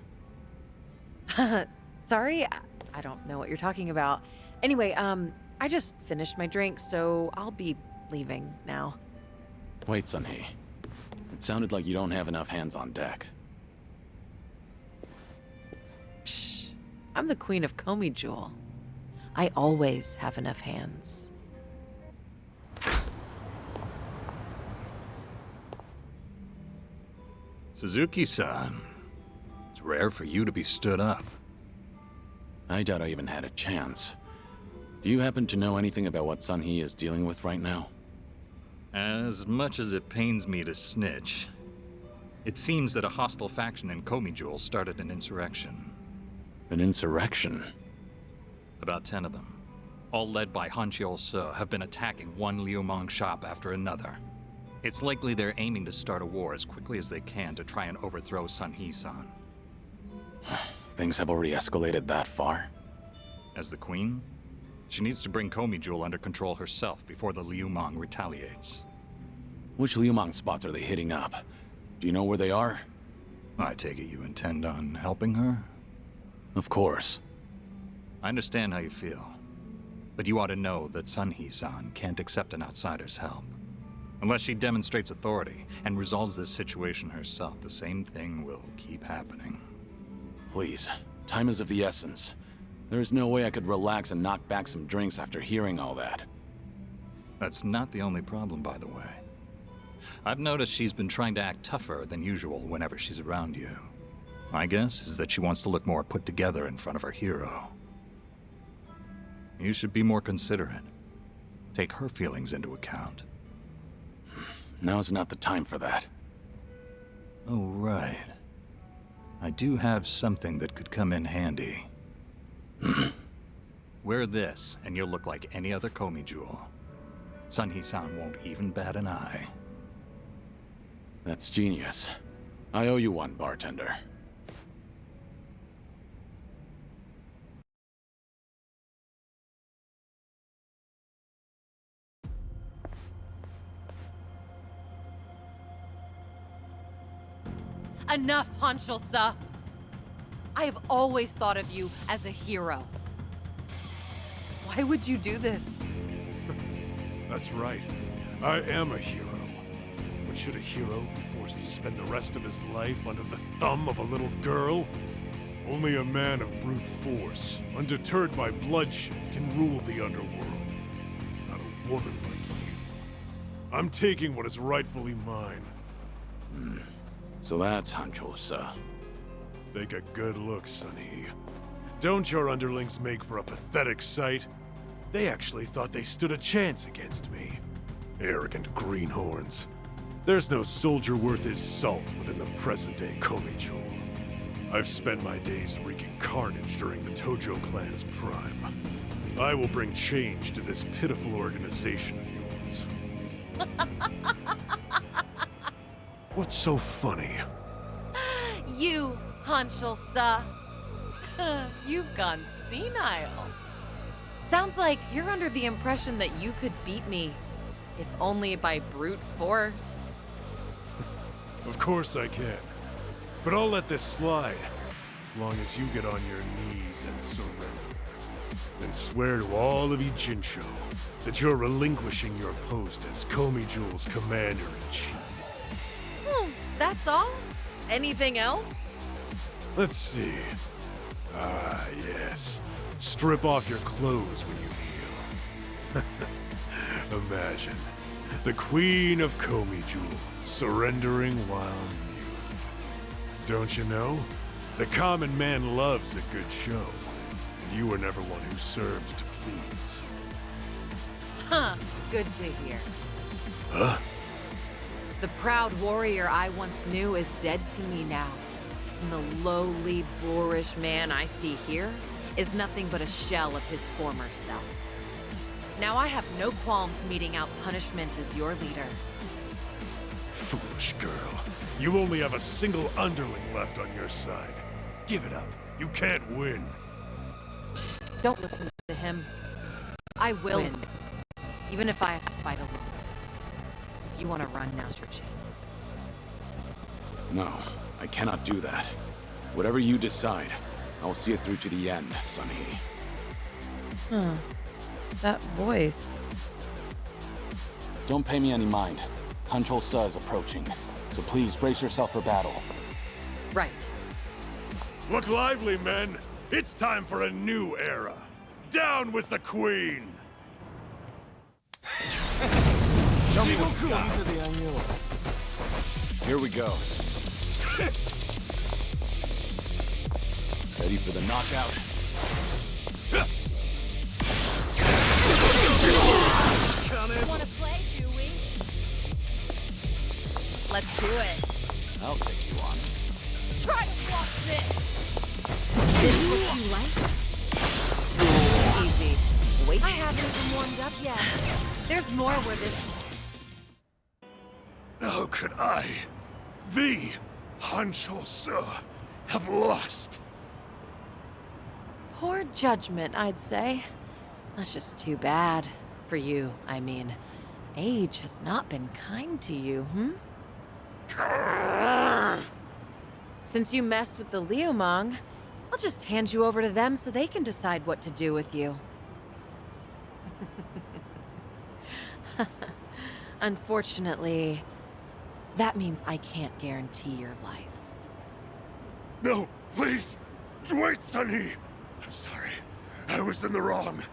Sorry? I don't know what you're talking about. Anyway, I just finished my drink, so I'll be leaving now. Wait, Seonhee. It sounded like you don't have enough hands on deck. Psh, I'm the queen of Komi Jewel. I always have enough hands. Suzuki-san, it's rare for you to be stood up. I doubt I even had a chance. Do you happen to know anything about what Seonhee is dealing with right now? As much as it pains me to snitch, it seems that a hostile faction in Komi Jewel started an insurrection. An insurrection? About 10 of them, all led by Hanshul-sa, have been attacking one Liumang shop after another. It's likely they're aiming to start a war as quickly as they can to try and overthrow Seonhee-san. Things have already escalated that far? As the queen, she needs to bring Komi Jewel under control herself before the Liumang retaliates. Which Liumang spots are they hitting up? Do you know where they are? I take it you intend on helping her? Of course. I understand how you feel, but you ought to know that Seonhee-san can't accept an outsider's help. Unless she demonstrates authority and resolves this situation herself, the same thing will keep happening. Please, time is of the essence. There's no way I could relax and knock back some drinks after hearing all that. That's not the only problem, by the way. I've noticed she's been trying to act tougher than usual whenever she's around you. My guess is that she wants to look more put together in front of her hero. You should be more considerate. Take her feelings into account. Now's not the time for that. Oh, right. I do have something that could come in handy. Wear this, and you'll look like any other Komi Jewel. Seonhee-san won't even bat an eye. That's genius. I owe you one, bartender. Enough, Hanshul-sa! I have always thought of you as a hero. Why would you do this? That's right. I am a hero. But should a hero be forced to spend the rest of his life under the thumb of a little girl? Only a man of brute force, undeterred by bloodshed, can rule the underworld. Not a woman like you. I'm taking what is rightfully mine. So that's Hanshul-sa. Take a good look, Seonhee. Don't your underlings make for a pathetic sight? They actually thought they stood a chance against me. Arrogant greenhorns. There's no soldier worth his salt within the present-day Komi Jewel. I've spent my days wreaking carnage during the Tojo clan's prime. I will bring change to this pitiful organization of yours. What's so funny? You, Hanshul-sa. You've gone senile. Sounds like you're under the impression that you could beat me If only by brute force. Of course I can. But I'll let this slide, as long as you get on your knees and surrender. Then swear to all of Ijincho that you're relinquishing your post as Komijul's commander-in-chief. That's all? Anything else? Let's see. Ah, yes. Strip off your clothes when you kneel. Imagine the Queen of Komijul surrendering while nude. Don't you know? The common man loves a good show. And you were never one who served to please. Huh, good to hear. Huh? The proud warrior I once knew is dead to me now. And the lowly, boorish man I see here is nothing but a shell of his former self. Now I have no qualms meting out punishment as your leader. Foolish girl. You only have a single underling left on your side. Give it up. You can't win. Don't listen to him. I will win. Even if I have to fight alone. If you want to run, now's your chance. No, I cannot do that. Whatever you decide, I will see it through to the end, Seonhee. Huh. That voice. Don't pay me any mind. Hanchol Sa is approaching, so please brace yourself for battle. Right. Look lively, men. It's time for a new era. Down with the Queen! Show me what you got. Here we go. Ready for the knockout? Wanna play, do we? Let's do it. I'll take you on. Try to block this! This what you like? Easy. Wait. I haven't even warmed up yet. There's more where this... How could I, the Hanchol Sa, have lost? Poor judgment, I'd say. That's just too bad. For you, I mean. Age has not been kind to you, Since you messed with the Liumang, I'll just hand you over to them so they can decide what to do with you. Unfortunately, that means I can't guarantee your life. No, please! Wait, Seonhee! I'm sorry. I was in the wrong.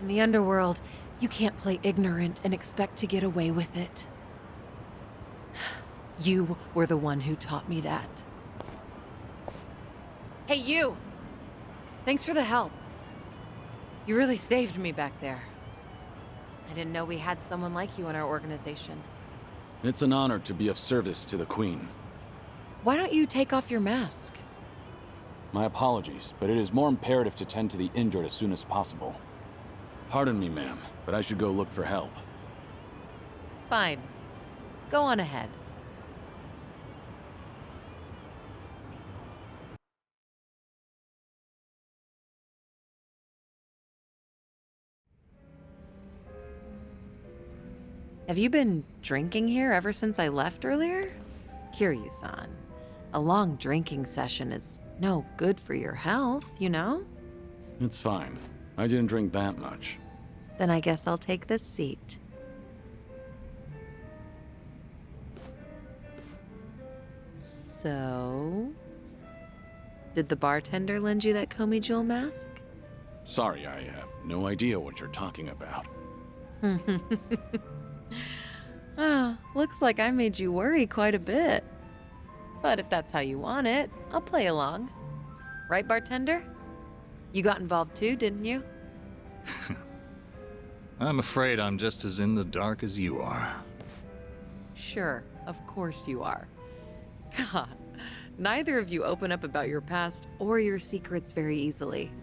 In the underworld, you can't play ignorant and expect to get away with it. You were the one who taught me that. Hey, you! Thanks for the help. You really saved me back there. I didn't know we had someone like you in our organization. It's an honor to be of service to the Queen. Why don't you take off your mask? My apologies, but it is more imperative to tend to the injured as soon as possible. Pardon me, ma'am, but I should go look for help. Fine. Go on ahead. Have you been drinking here ever since I left earlier? Kiryu-san, a long drinking session is no good for your health, you know? It's fine. I didn't drink that much. Then I guess I'll take this seat. So... did the bartender lend you that Komijul mask? Sorry, I have no idea what you're talking about. Ah, looks like I made you worry quite a bit. But if that's how you want it, I'll play along. Right, bartender? You got involved too, didn't you? I'm afraid I'm just as in the dark as you are. Sure, of course you are. God, neither of you open up about your past or your secrets very easily.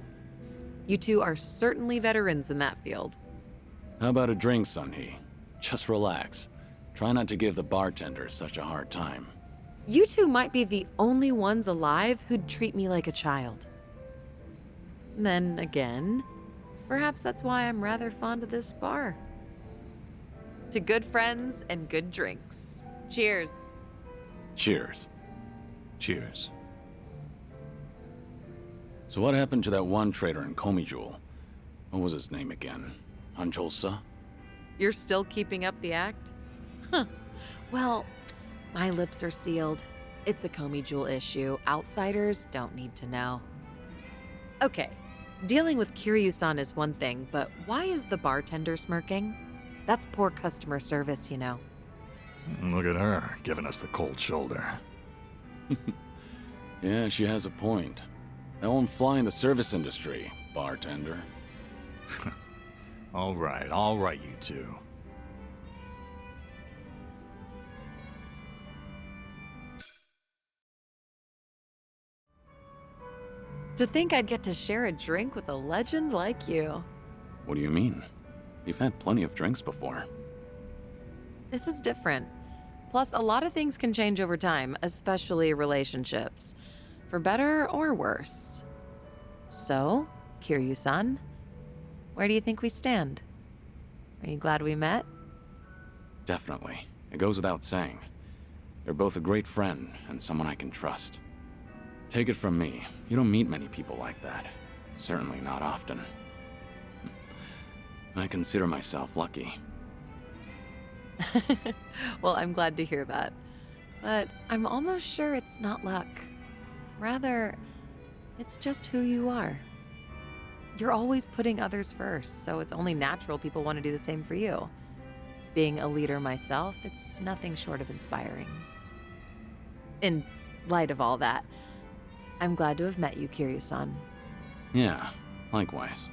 You two are certainly veterans in that field. How about a drink, Seonhee? Just relax. Try not to give the bartender such a hard time. You two might be the only ones alive who'd treat me like a child. Then again, perhaps that's why I'm rather fond of this bar. To good friends and good drinks. Cheers. Cheers. Cheers. So what happened to that one trader in Komijul? What was his name again? Hanjolsa? You're still keeping up the act? Huh. Well, my lips are sealed. It's a Komijul issue. Outsiders don't need to know. Okay, dealing with Kiryu-san is one thing, but why is the bartender smirking? That's poor customer service, you know. Look at her, giving us the cold shoulder. Yeah, she has a point. That won't fly in the service industry, bartender. All right, you two. To think I'd get to share a drink with a legend like you. What do you mean? We've had plenty of drinks before. This is different. Plus, a lot of things can change over time, especially relationships. For better or worse. So, Kiryu-san, where do you think we stand? Are you glad we met? Definitely. It goes without saying. You're both a great friend and someone I can trust. Take it from me, you don't meet many people like that. Certainly not often. I consider myself lucky. Well, I'm glad to hear that. But I'm almost sure it's not luck. Rather, it's just who you are. You're always putting others first, so it's only natural people want to do the same for you. Being a leader myself, it's nothing short of inspiring. In light of all that, I'm glad to have met you, Kiryu-san. Yeah, likewise.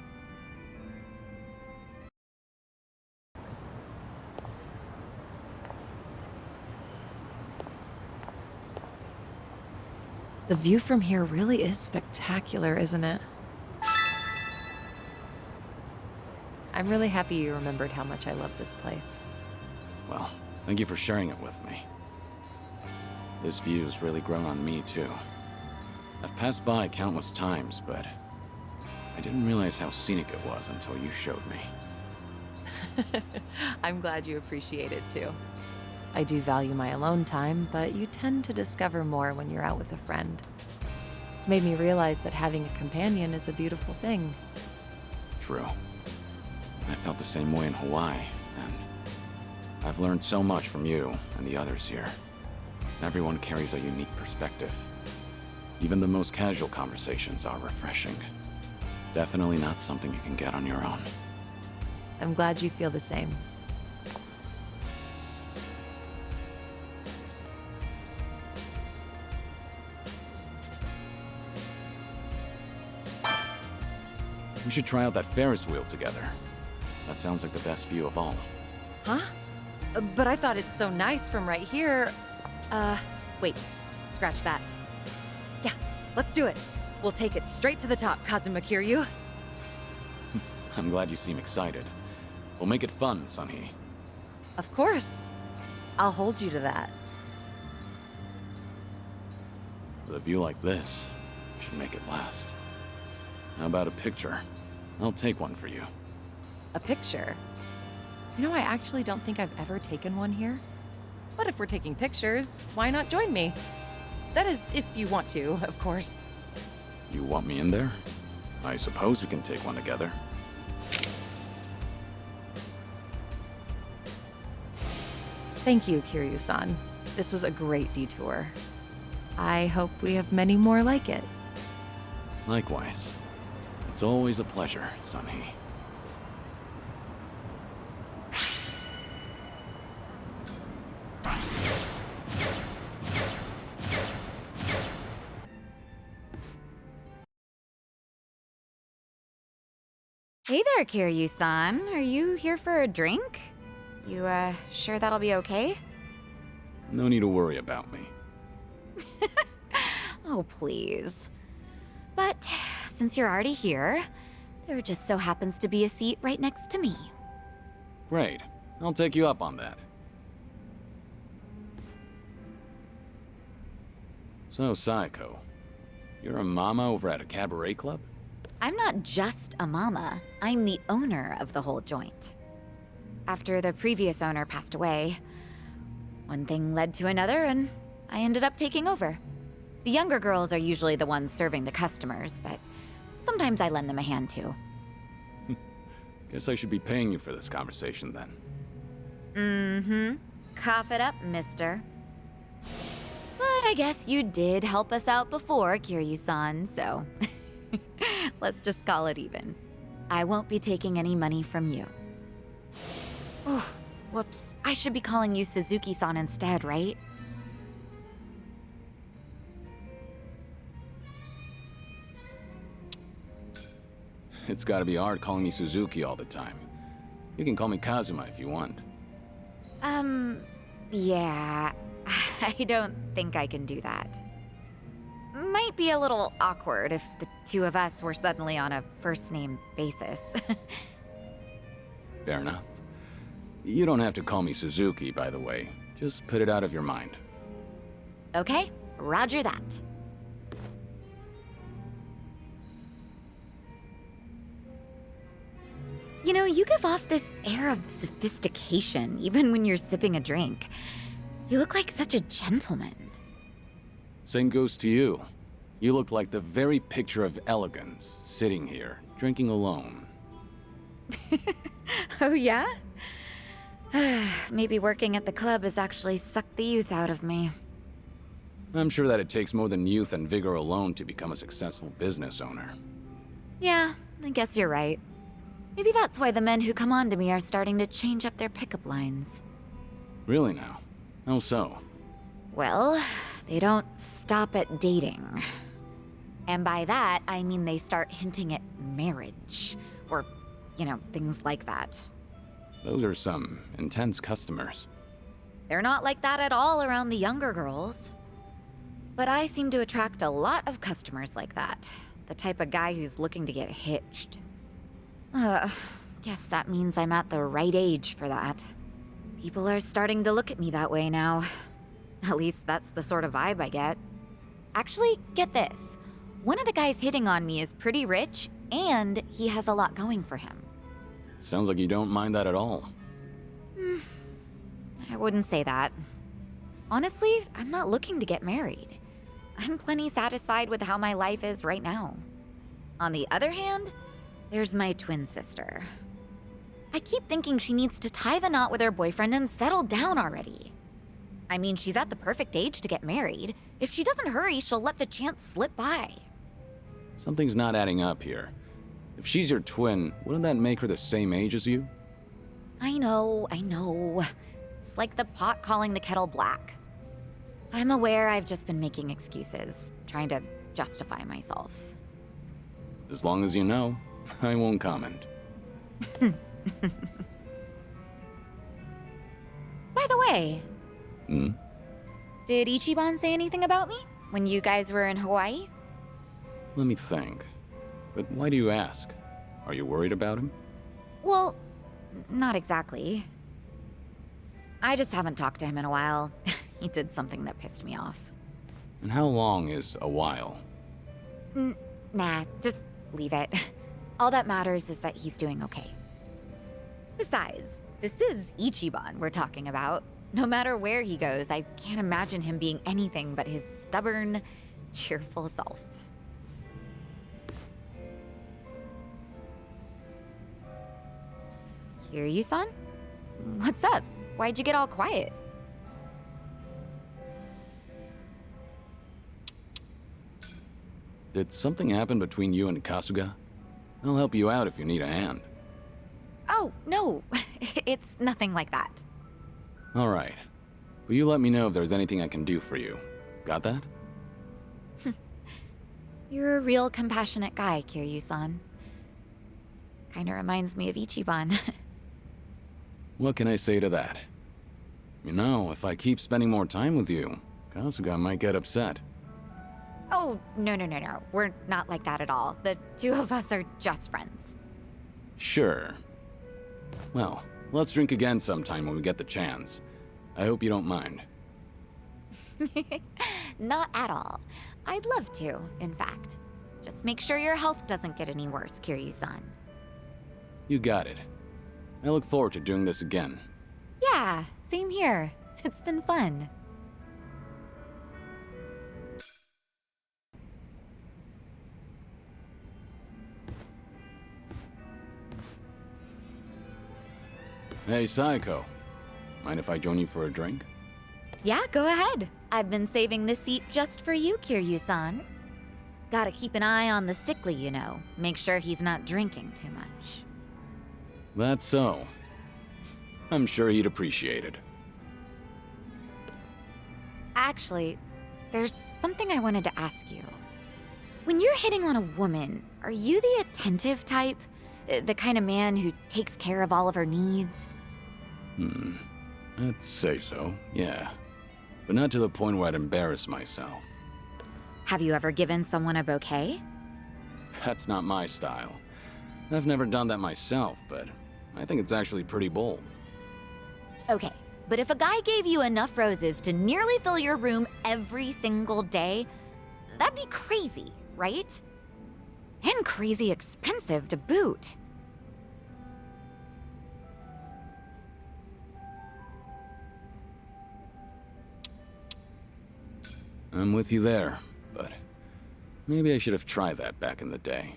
The view from here really is spectacular, isn't it? I'm really happy you remembered how much I love this place. Well, thank you for sharing it with me. This view's really grown on me, too. I've passed by countless times, but I didn't realize how scenic it was until you showed me. I'm glad you appreciate it, too. I do value my alone time, but you tend to discover more when you're out with a friend. It's made me realize that having a companion is a beautiful thing. True. I felt the same way in Hawaii, and I've learned so much from you and the others here. Everyone carries a unique perspective. Even the most casual conversations are refreshing. Definitely not something you can get on your own. I'm glad you feel the same. We should try out that Ferris wheel together. That sounds like the best view of all. Huh? But I thought it's so nice from right here. Wait. Scratch that. Yeah, let's do it. We'll take it straight to the top, Kazuma Kiryu. I'm glad you seem excited. We'll make it fun, Seonhee. Of course. I'll hold you to that. With a view like this, we should make it last. How about a picture? I'll take one for you. A picture? You know, I actually don't think I've ever taken one here. But if we're taking pictures, why not join me? That is, if you want to, of course. You want me in there? I suppose we can take one together. Thank you, Kiryu-san. This was a great detour. I hope we have many more like it. Likewise. It's always a pleasure, Seonhee. Hey there, Kiryu-san. Are you here for a drink? You, sure that'll be okay? No need to worry about me. Oh, please. But since you're already here, there just so happens to be a seat right next to me. Great. I'll take you up on that. So, Saeko, you're a mama over at a cabaret club? I'm not just a mama. I'm the owner of the whole joint. After the previous owner passed away, one thing led to another, and I ended up taking over. The younger girls are usually the ones serving the customers, but sometimes I lend them a hand too. Guess I should be paying you for this conversation then. Mm-hmm. Cough it up, mister. But I guess you did help us out before, Kiryu-san, so... let's just call it even. I won't be taking any money from you. Oh, whoops. I should be calling you Suzuki-san instead, right? It's gotta be hard calling me Suzuki all the time. You can call me Kazuma if you want. Yeah. I don't think I can do that. Might be a little awkward if the two of us were suddenly on a first-name basis. Fair enough. You don't have to call me Suzuki, by the way. Just put it out of your mind. Okay, roger that. You know, you give off this air of sophistication, even when you're sipping a drink. You look like such a gentleman. Same goes to you. You look like the very picture of elegance, sitting here, drinking alone. Oh, yeah? Maybe working at the club has actually sucked the youth out of me. I'm sure that it takes more than youth and vigor alone to become a successful business owner. Yeah, I guess you're right. Maybe that's why the men who come on to me are starting to change up their pickup lines. Really now? How so? Well, they don't stop at dating. And by that, I mean they start hinting at marriage. Or, you know, things like that. Those are some intense customers. They're not like that at all around the younger girls. But I seem to attract a lot of customers like that. The type of guy who's looking to get hitched. Guess that means I'm at the right age for that. People are starting to look at me that way now. At least that's the sort of vibe I get. Actually, get this. One of the guys hitting on me is pretty rich, and he has a lot going for him. Sounds like you don't mind that at all. I wouldn't say that. Honestly, I'm not looking to get married. I'm plenty satisfied with how my life is right now. On the other hand, there's my twin sister. I keep thinking she needs to tie the knot with her boyfriend and settle down already. I mean, she's at the perfect age to get married. If she doesn't hurry, she'll let the chance slip by. Something's not adding up here. If she's your twin, wouldn't that make her the same age as you? I know. It's like the pot calling the kettle black. I'm aware I've just been making excuses, trying to justify myself. As long as you know, I won't comment. By the way, did Ichiban say anything about me when you guys were in Hawaii? Let me think. But why do you ask? Are you worried about him? Well, not exactly. I just haven't talked to him in a while. He did something that pissed me off. And how long is a while? Nah, just leave it. All that matters is that he's doing okay. Besides, this is Ichiban we're talking about. No matter where he goes, I can't imagine him being anything but his stubborn, cheerful self. Kiryu-san? What's up? Why'd you get all quiet? Did something happen between you and Kasuga? I'll help you out if you need a hand. Oh, no. It's nothing like that. All right. Will you let me know if there's anything I can do for you? Got that? You're a real compassionate guy, Kiryu-san. Kinda reminds me of Ichiban. What can I say to that? You know, if I keep spending more time with you, Kasuga might get upset. Oh, no. We're not like that at all. The two of us are just friends. Sure. Well, let's drink again sometime when we get the chance. I hope you don't mind. Not at all. I'd love to, in fact. Just make sure your health doesn't get any worse, Kiryu-san. You got it. I look forward to doing this again. Yeah, same here. It's been fun. Hey, Saeko. Mind if I join you for a drink? Yeah, go ahead. I've been saving this seat just for you, Kiryu-san. Gotta keep an eye on the sickly, you know. Make sure he's not drinking too much. That's so. I'm sure he'd appreciate it. Actually, there's something I wanted to ask you. When you're hitting on a woman, are you the attentive type? The kind of man who takes care of all of her needs? I'd say so, yeah. But not to the point where I'd embarrass myself. Have you ever given someone a bouquet? That's not my style. I've never done that myself, but I think it's actually pretty bold. Okay, but if a guy gave you enough roses to nearly fill your room every single day, that'd be crazy, right? And crazy expensive to boot. I'm with you there, but maybe I should have tried that back in the day.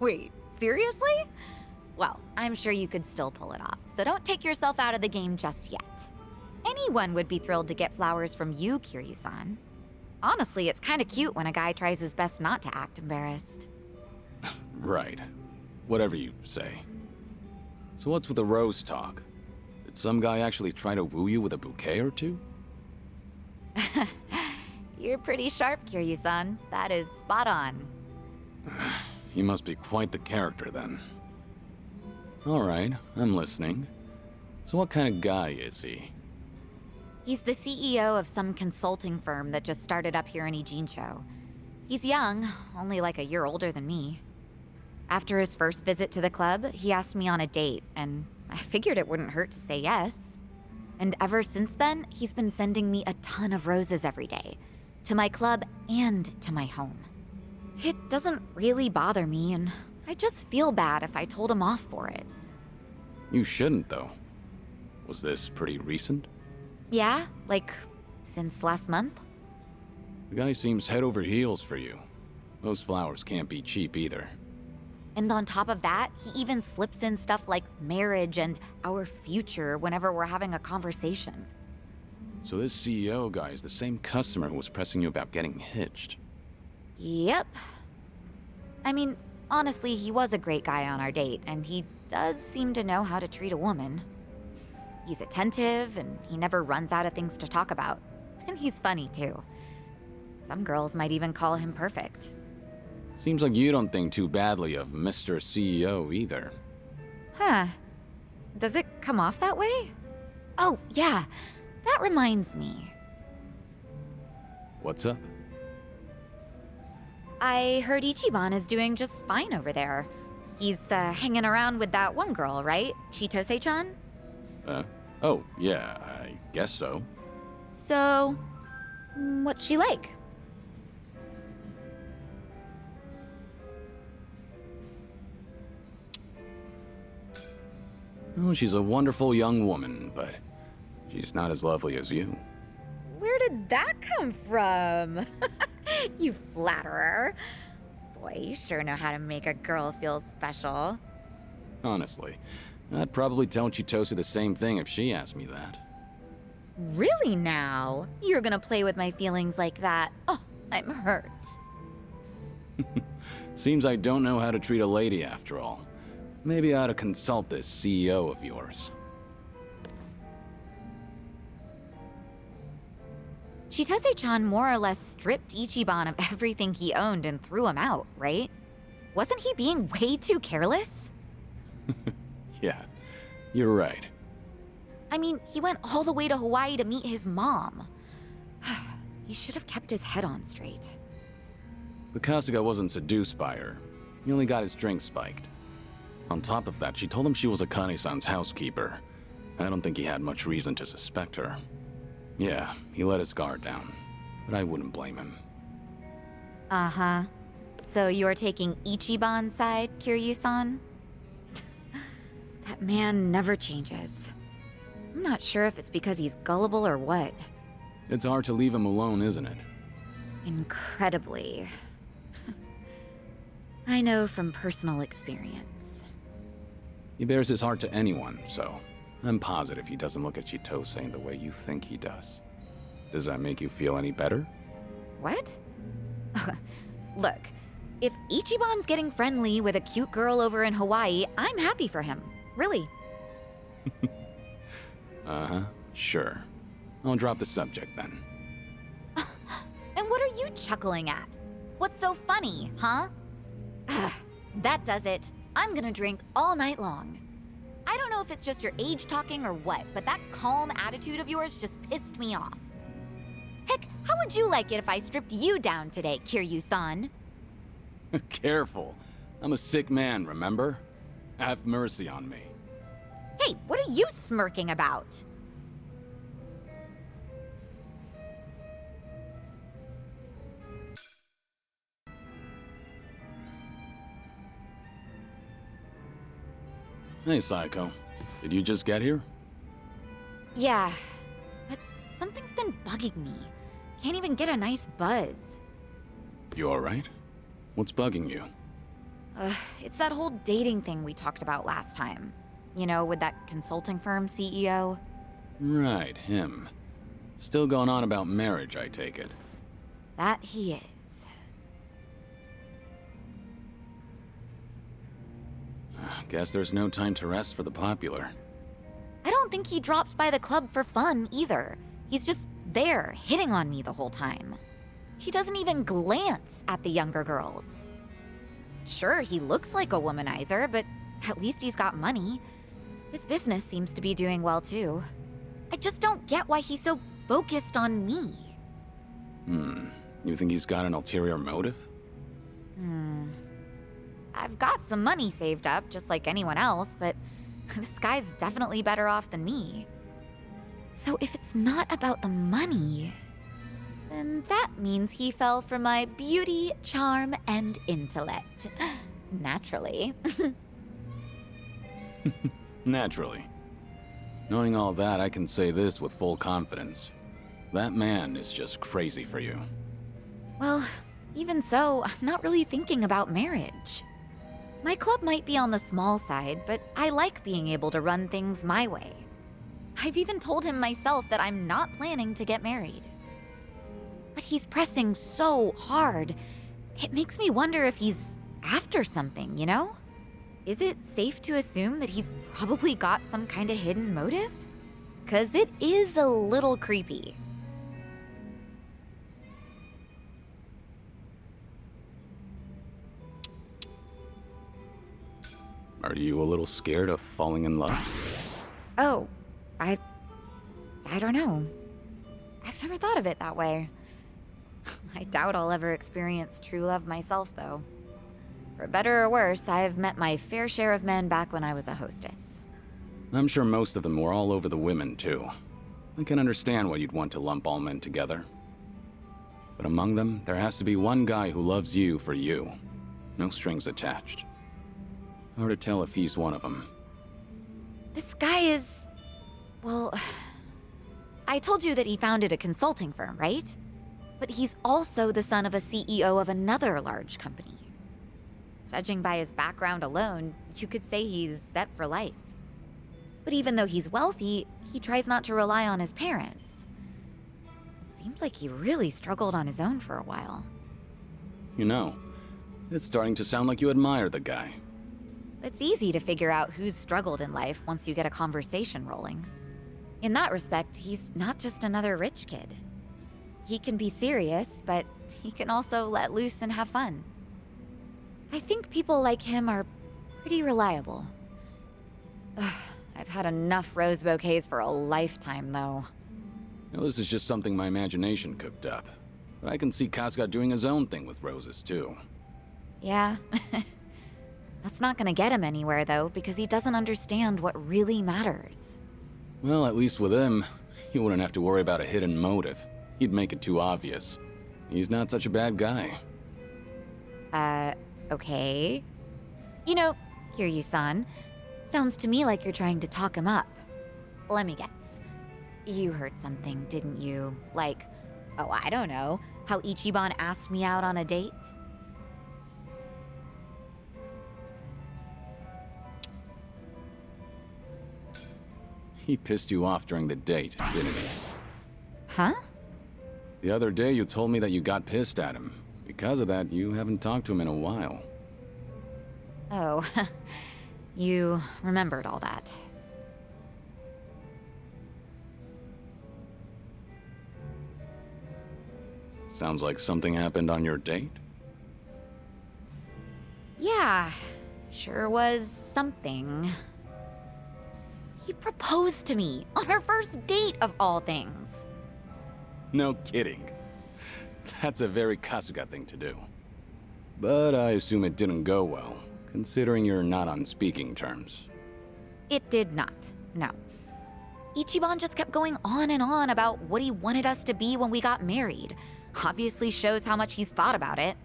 Wait, seriously? Well, I'm sure you could still pull it off, so don't take yourself out of the game just yet. Anyone would be thrilled to get flowers from you, Kiryu-san. Honestly, it's kind of cute when a guy tries his best not to act embarrassed. Right. Whatever you say. So what's with the rose talk? Did some guy actually try to woo you with a bouquet or two? You're pretty sharp, Kiryu-san. That is spot on. He must be quite the character, then. Alright, I'm listening. So what kind of guy is he? He's the CEO of some consulting firm that just started up here in Ijincho. He's young, only like a year older than me. After his first visit to the club, he asked me on a date, and I figured it wouldn't hurt to say yes. And ever since then, he's been sending me a ton of roses every day. To my club and to my home. It doesn't really bother me, and I just feel bad if I told him off for it. You shouldn't, though. Was this pretty recent? Yeah, like, since last month? The guy seems head over heels for you. Those flowers can't be cheap either. And on top of that, he even slips in stuff like marriage and our future whenever we're having a conversation. So this CEO guy is the same customer who was pressing you about getting hitched. Yep. I mean, honestly, he was a great guy on our date, and he does seem to know how to treat a woman. He's attentive, and he never runs out of things to talk about. And he's funny, too. Some girls might even call him perfect. Seems like you don't think too badly of Mr. CEO either. Huh. Does it come off that way? Oh, yeah. That reminds me. What's up? I heard Ichiban is doing just fine over there. He's hanging around with that one girl, right? Chitose-chan? Oh, yeah, I guess so. So, what's she like? Oh, she's a wonderful young woman, but she's not as lovely as you. Where did that come from? You flatterer. Boy, you sure know how to make a girl feel special. Honestly, I'd probably tell Chitose the same thing if she asked me that. Really now? You're gonna play with my feelings like that? Oh, I'm hurt. Seems I don't know how to treat a lady after all. Maybe I ought to consult this CEO of yours. Chitose-chan more or less stripped Ichiban of everything he owned and threw him out, right? Wasn't he being way too careless? Yeah, you're right. I mean, he went all the way to Hawaii to meet his mom. He should have kept his head on straight. But Kasuga wasn't seduced by her. He only got his drink spiked. On top of that, she told him she was Akane-san's housekeeper. I don't think he had much reason to suspect her. Yeah, he let his guard down, but I wouldn't blame him. Uh-huh. So you're taking Ichiban's side, Kiryu-san? That man never changes. I'm not sure if it's because he's gullible or what. It's hard to leave him alone, isn't it? Incredibly. I know from personal experience. He bears his heart to anyone, so I'm positive he doesn't look at Chitose the way you think he does. Does that make you feel any better? What? Look, if Ichiban's getting friendly with a cute girl over in Hawaii, I'm happy for him. Really. Uh-huh, sure. I'll drop the subject then. And what are you chuckling at? What's so funny, huh? That does it. I'm gonna drink all night long. I don't know if it's just your age talking or what, but that calm attitude of yours just pissed me off. Heck, how would you like it if I stripped you down today, Kiryu-san? Careful. I'm a sick man, remember? Have mercy on me. Hey, what are you smirking about? Hey, Saeko. Did you just get here? Yeah, but something's been bugging me. Can't even get a nice buzz. You alright? What's bugging you? It's that whole dating thing we talked about last time. You know, with that consulting firm CEO. Right, him. Still going on about marriage, I take it. That he is. Guess there's no time to rest for the popular. I don't think he drops by the club for fun, either. He's just there, hitting on me the whole time. He doesn't even glance at the younger girls. Sure, he looks like a womanizer, but at least he's got money. His business seems to be doing well, too. I just don't get why he's so focused on me. You think he's got an ulterior motive? I've got some money saved up, just like anyone else, but this guy's definitely better off than me. So if it's not about the money, then that means he fell for my beauty, charm, and intellect. Naturally. Naturally. Knowing all that, I can say this with full confidence. That man is just crazy for you. Well, even so, I'm not really thinking about marriage. My club might be on the small side, but I like being able to run things my way. I've even told him myself that I'm not planning to get married. But he's pressing so hard. It makes me wonder if he's after something, you know? Is it safe to assume that he's probably got some kind of hidden motive? 'Cause it is a little creepy. Are you a little scared of falling in love? Oh, I don't know. I've never thought of it that way. I doubt I'll ever experience true love myself, though. For better or worse, I've met my fair share of men back when I was a hostess. I'm sure most of them were all over the women, too. I can understand why you'd want to lump all men together. But among them, there has to be one guy who loves you for you. No strings attached. Hard to tell if he's one of them. This guy is... well... I told you that he founded a consulting firm, right? But he's also the son of a CEO of another large company. Judging by his background alone, you could say he's set for life. But even though he's wealthy, he tries not to rely on his parents. Seems like he really struggled on his own for a while. You know, it's starting to sound like you admire the guy. It's easy to figure out who's struggled in life once you get a conversation rolling. In that respect, he's not just another rich kid. He can be serious, but he can also let loose and have fun. I think people like him are pretty reliable. Ugh, I've had enough rose bouquets for a lifetime, though. Now, this is just something my imagination cooked up. But I can see Kasuga doing his own thing with roses, too. Yeah. That's not gonna get him anywhere, though, because he doesn't understand what really matters. Well, at least with him, you wouldn't have to worry about a hidden motive. He'd make it too obvious. He's not such a bad guy. Okay. You know, Kiryu-san, sounds to me like you're trying to talk him up. Let me guess. You heard something, didn't you? Like, oh, I don't know, how Ichiban asked me out on a date? He pissed you off during the date, didn't he? Huh? The other day you told me that you got pissed at him. Because of that, you haven't talked to him in a while. Oh, you remembered all that. Sounds like something happened on your date? Yeah, sure was something. He proposed to me on our first date of all things. No kidding. That's a very Kasuga thing to do. But I assume it didn't go well, considering you're not on speaking terms. It did not, no. Ichiban just kept going on and on about what he wanted us to be when we got married. Obviously shows how much he's thought about it.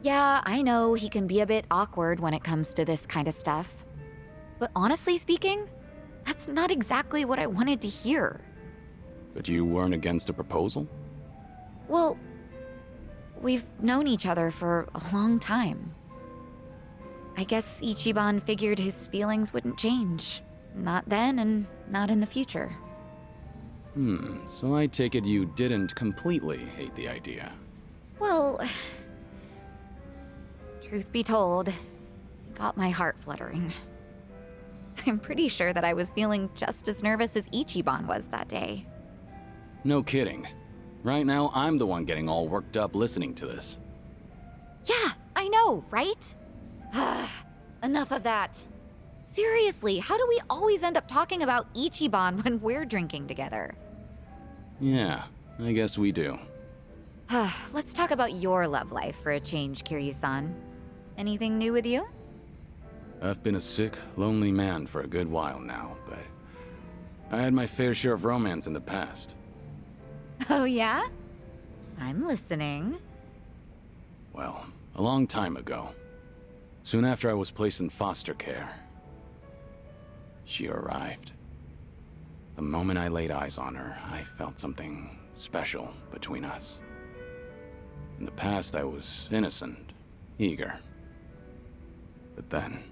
Yeah, I know he can be a bit awkward when it comes to this kind of stuff. But honestly speaking, that's not exactly what I wanted to hear. But you weren't against a proposal? Well, we've known each other for a long time. I guess Ichiban figured his feelings wouldn't change. Not then and not in the future. So I take it you didn't completely hate the idea. Well, truth be told, it got my heart fluttering. I'm pretty sure that I was feeling just as nervous as Ichiban was that day. No kidding. Right now, I'm the one getting all worked up listening to this. Yeah, I know, right? Enough of that. Seriously, how do we always end up talking about Ichiban when we're drinking together? Yeah, I guess we do. Let's talk about your love life for a change, Kiryu-san. Anything new with you? I've been a sick, lonely man for a good while now, but I had my fair share of romance in the past. Oh yeah? I'm listening. Well, a long time ago. Soon after I was placed in foster care, she arrived. The moment I laid eyes on her, I felt something special between us. In the past, I was innocent, eager. But then...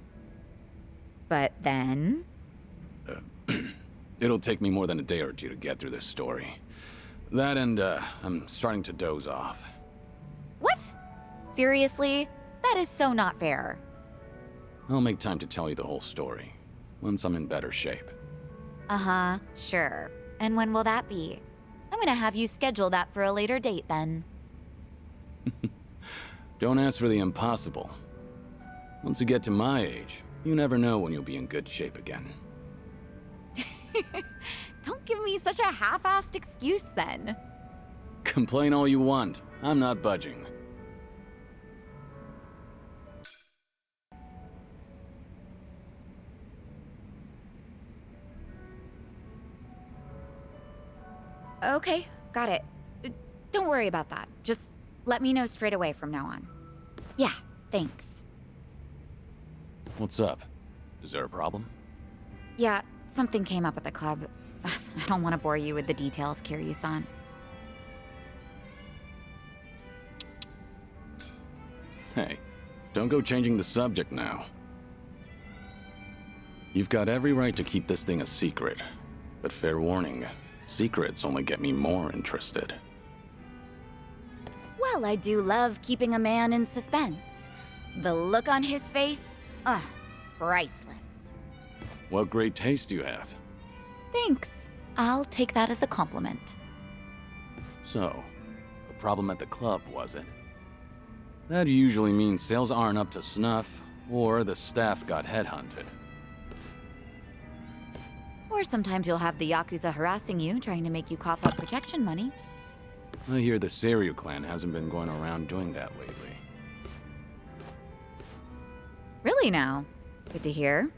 It'll take me more than a day or two to get through this story. That and, I'm starting to doze off. What? Seriously? That is so not fair. I'll make time to tell you the whole story, once I'm in better shape. Uh-huh, sure. And when will that be? I'm gonna have you schedule that for a later date then. Don't ask for the impossible. Once you get to my age, you never know when you'll be in good shape again. Don't give me such a half-assed excuse then. Complain all you want. I'm not budging. Okay, got it. Don't worry about that. Just let me know straight away from now on. Yeah, thanks. What's up? Is there a problem? Yeah, something came up at the club. I don't want to bore you with the details, Kiryu-san. Hey, don't go changing the subject now. You've got every right to keep this thing a secret, but fair warning, secrets only get me more interested. Well, I do love keeping a man in suspense. The look on his face, priceless. What great taste you have. Thanks. I'll take that as a compliment. So, a problem at the club, was it? That usually means sales aren't up to snuff, or the staff got headhunted. Or sometimes you'll have the yakuza harassing you, trying to make you cough up protection money. I hear the Seiryu clan hasn't been going around doing that lately. Really now? Good to hear.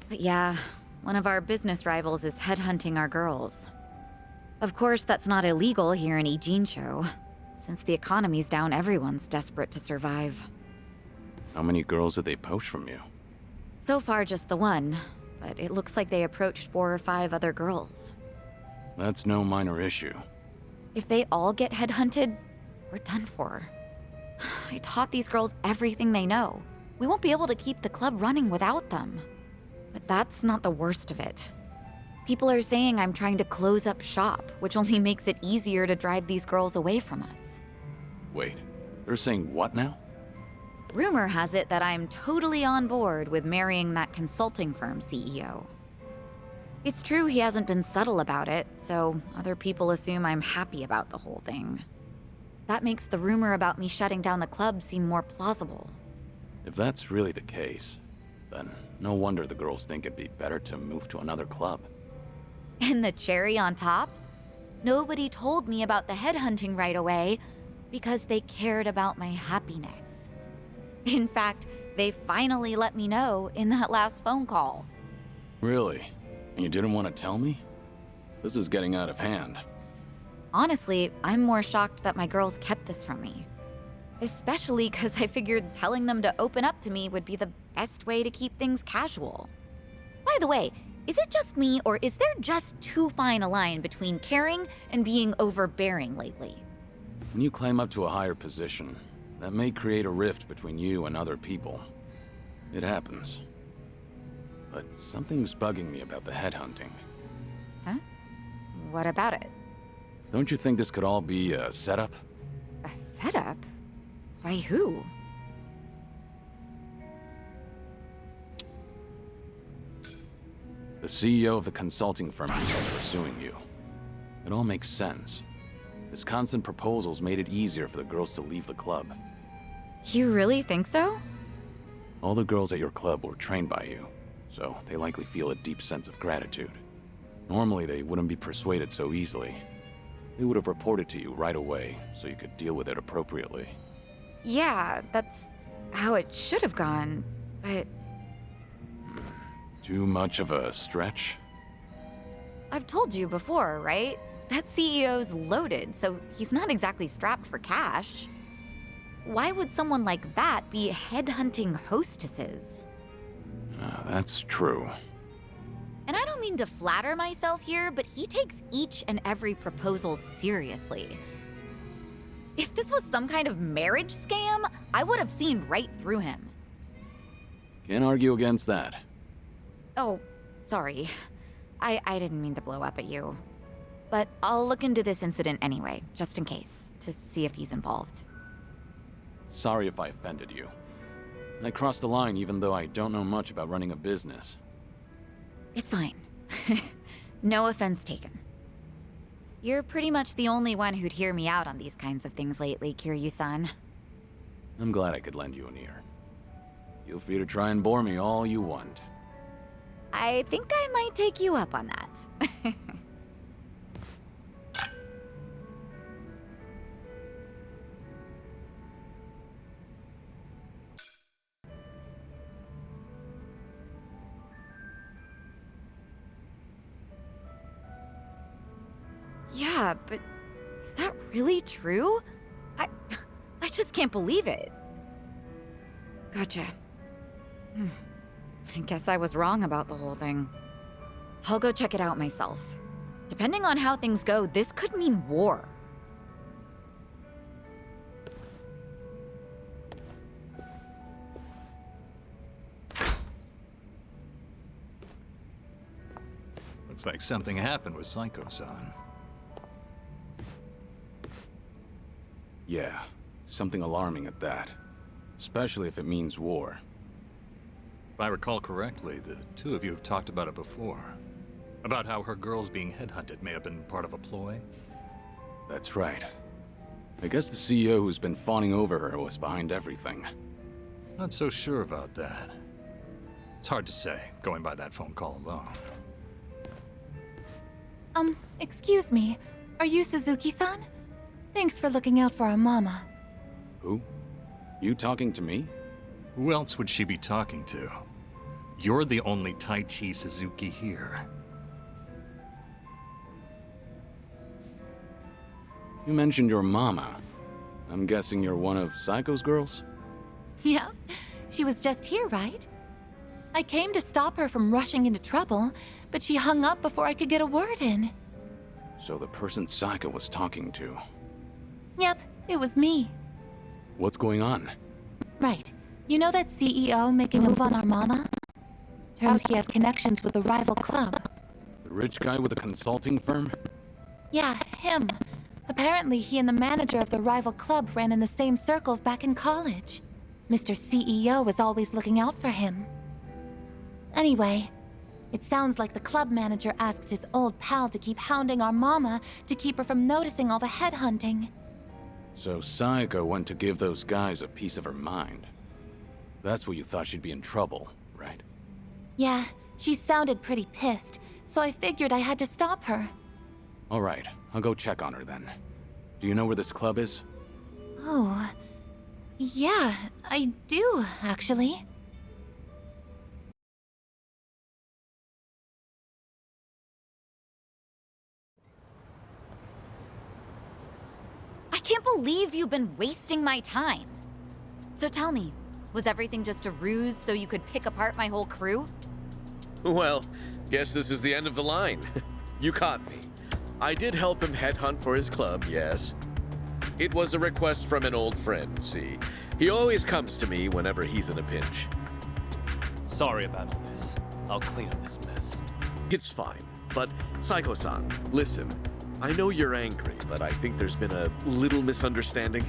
But yeah, one of our business rivals is headhunting our girls. Of course, that's not illegal here in Ijincho. Since the economy's down, everyone's desperate to survive. How many girls did they poach from you? So far, just the one, but it looks like they approached 4 or 5 other girls. That's no minor issue. If they all get headhunted, we're done for. I taught these girls everything they know. We won't be able to keep the club running without them. But that's not the worst of it. People are saying I'm trying to close up shop, which only makes it easier to drive these girls away from us. Wait, they're saying what now? Rumor has it that I'm totally on board with marrying that consulting firm CEO. It's true he hasn't been subtle about it, so other people assume I'm happy about the whole thing. That makes the rumor about me shutting down the club seem more plausible. If that's really the case, then no wonder the girls think it'd be better to move to another club. And the cherry on top? Nobody told me about the headhunting right away because they cared about my happiness. In fact, they finally let me know in that last phone call. Really? And you didn't want to tell me? This is getting out of hand. Honestly, I'm more shocked that my girls kept this from me. Especially because I figured telling them to open up to me would be the best way to keep things casual. By the way, is it just me, or is there just too fine a line between caring and being overbearing lately? When you climb up to a higher position, that may create a rift between you and other people. It happens. But something's bugging me about the headhunting. Huh? What about it? Don't you think this could all be a setup? A setup? By who? The CEO of the consulting firm is pursuing you. It all makes sense. His constant proposals made it easier for the girls to leave the club. You really think so? All the girls at your club were trained by you, so they likely feel a deep sense of gratitude. Normally, they wouldn't be persuaded so easily. They would have reported to you right away, so you could deal with it appropriately. Yeah, that's how it should have gone, but... Too much of a stretch? I've told you before, right? That CEO's loaded, so he's not exactly strapped for cash. Why would someone like that be headhunting hostesses? That's true. And I don't mean to flatter myself here, but he takes each and every proposal seriously. If this was some kind of marriage scam, I would have seen right through him. Can't argue against that. Oh, sorry. I didn't mean to blow up at you. But I'll look into this incident anyway, just in case, to see if he's involved. Sorry if I offended you. I crossed the line even though I don't know much about running a business. It's fine. No offense taken. You're pretty much the only one who'd hear me out on these kinds of things lately, Kiryu-san. I'm glad I could lend you an ear. Feel free to try and bore me all you want. I think I might take you up on that. Yeah, but is that really true? I just can't believe it. Gotcha. I guess I was wrong about the whole thing. I'll go check it out myself. Depending on how things go, this could mean war. Looks like something happened with Saeko-san. Yeah, something alarming at that. Especially if it means war. If I recall correctly, the two of you have talked about it before. About how her girls being headhunted may have been part of a ploy? That's right. I guess the CEO who's been fawning over her was behind everything. Not so sure about that. It's hard to say, going by that phone call alone. Excuse me. Are you Suzuki-san? Thanks for looking out for our mama. Who? You talking to me? Who else would she be talking to? You're the only Taichi Suzuki here. You mentioned your mama. I'm guessing you're one of Saeko's girls? Yeah, she was just here, right? I came to stop her from rushing into trouble, but she hung up before I could get a word in. So the person Saeko was talking to. Yep, it was me. What's going on? Right. You know that CEO making a move on our mama? Turns out he has connections with a rival club. The rich guy with a consulting firm? Yeah, him. Apparently he and the manager of the rival club ran in the same circles back in college. Mr. CEO was always looking out for him. Anyway, it sounds like the club manager asked his old pal to keep hounding our mama to keep her from noticing all the headhunting. So Saeko went to give those guys a piece of her mind. That's what you thought she'd be in trouble, right? Yeah, she sounded pretty pissed, so I figured I had to stop her. All right, I'll go check on her then. Do you know where this club is? Oh, yeah, I do, actually. I can't believe you've been wasting my time. So tell me, was everything just a ruse so you could pick apart my whole crew? Well, guess this is the end of the line. You caught me. I did help him headhunt for his club, yes. It was a request from an old friend, see. He always comes to me whenever he's in a pinch. Sorry about all this. I'll clean up this mess. It's fine. But, Saeko-san, listen. I know you're angry, but I think there's been a little misunderstanding.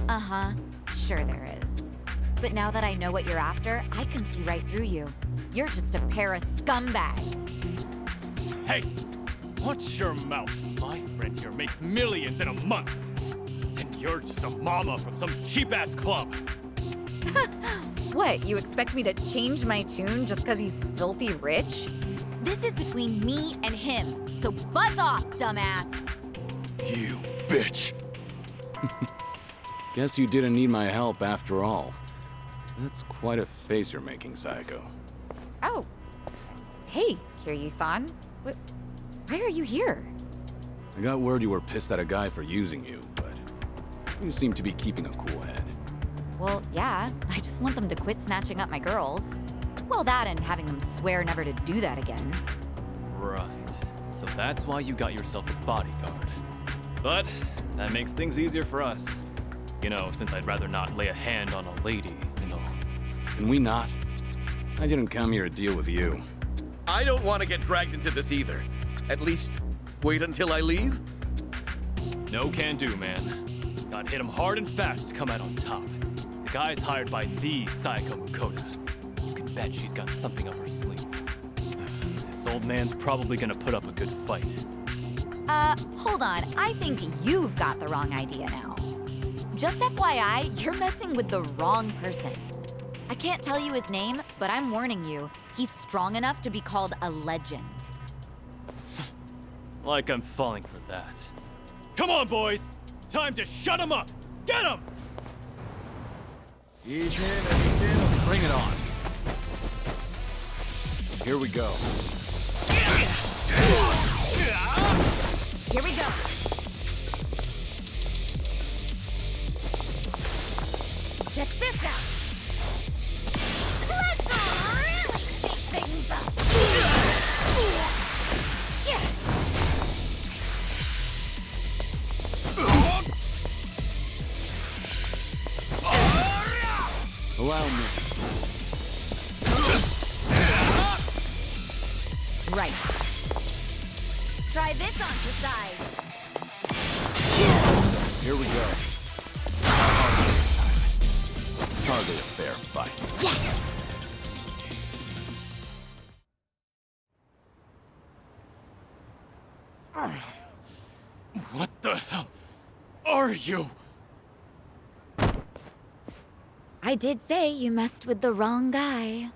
Uh-huh. Sure there is. But now that I know what you're after, I can see right through you. You're just a pair of scumbags. Hey! Watch your mouth. My friend here makes millions in a month. And you're just a mama from some cheap-ass club. What, you expect me to change my tune just because he's filthy rich? This is between me and him, so buzz off, dumbass! You bitch! Guess you didn't need my help after all. That's quite a face you're making, Saeko. Oh. Hey, Kiryu-san. Why are you here? I got word you were pissed at a guy for using you, but you seem to be keeping a cool head. Well, yeah. I just want them to quit snatching up my girls. Well, that and having them swear never to do that again. Right. So that's why you got yourself a bodyguard. But that makes things easier for us. You know, since I'd rather not lay a hand on a lady, and all. Can we not? I didn't come here to deal with you. I don't want to get dragged into this either. At least, wait until I leave? No can do, man. Gotta hit him hard and fast to come out on top. The guy's hired by the Saeko Mukoda. You can bet she's got something up her sleeve. This old man's probably gonna put up a good fight. Hold on. I think you've got the wrong idea now. Just FYI, you're messing with the wrong person. I can't tell you his name, but I'm warning you. He's strong enough to be called a legend. Like I'm falling for that. Come on, boys! Time to shut him up! Get him! Easy, bring it on. Here we go. Here we go. Check this out. Let's really shake things up. Allow me. Right. Try this on the side. Here we go. It's hardly a fair fight. Yes! What the hell are you? I did say you messed with the wrong guy.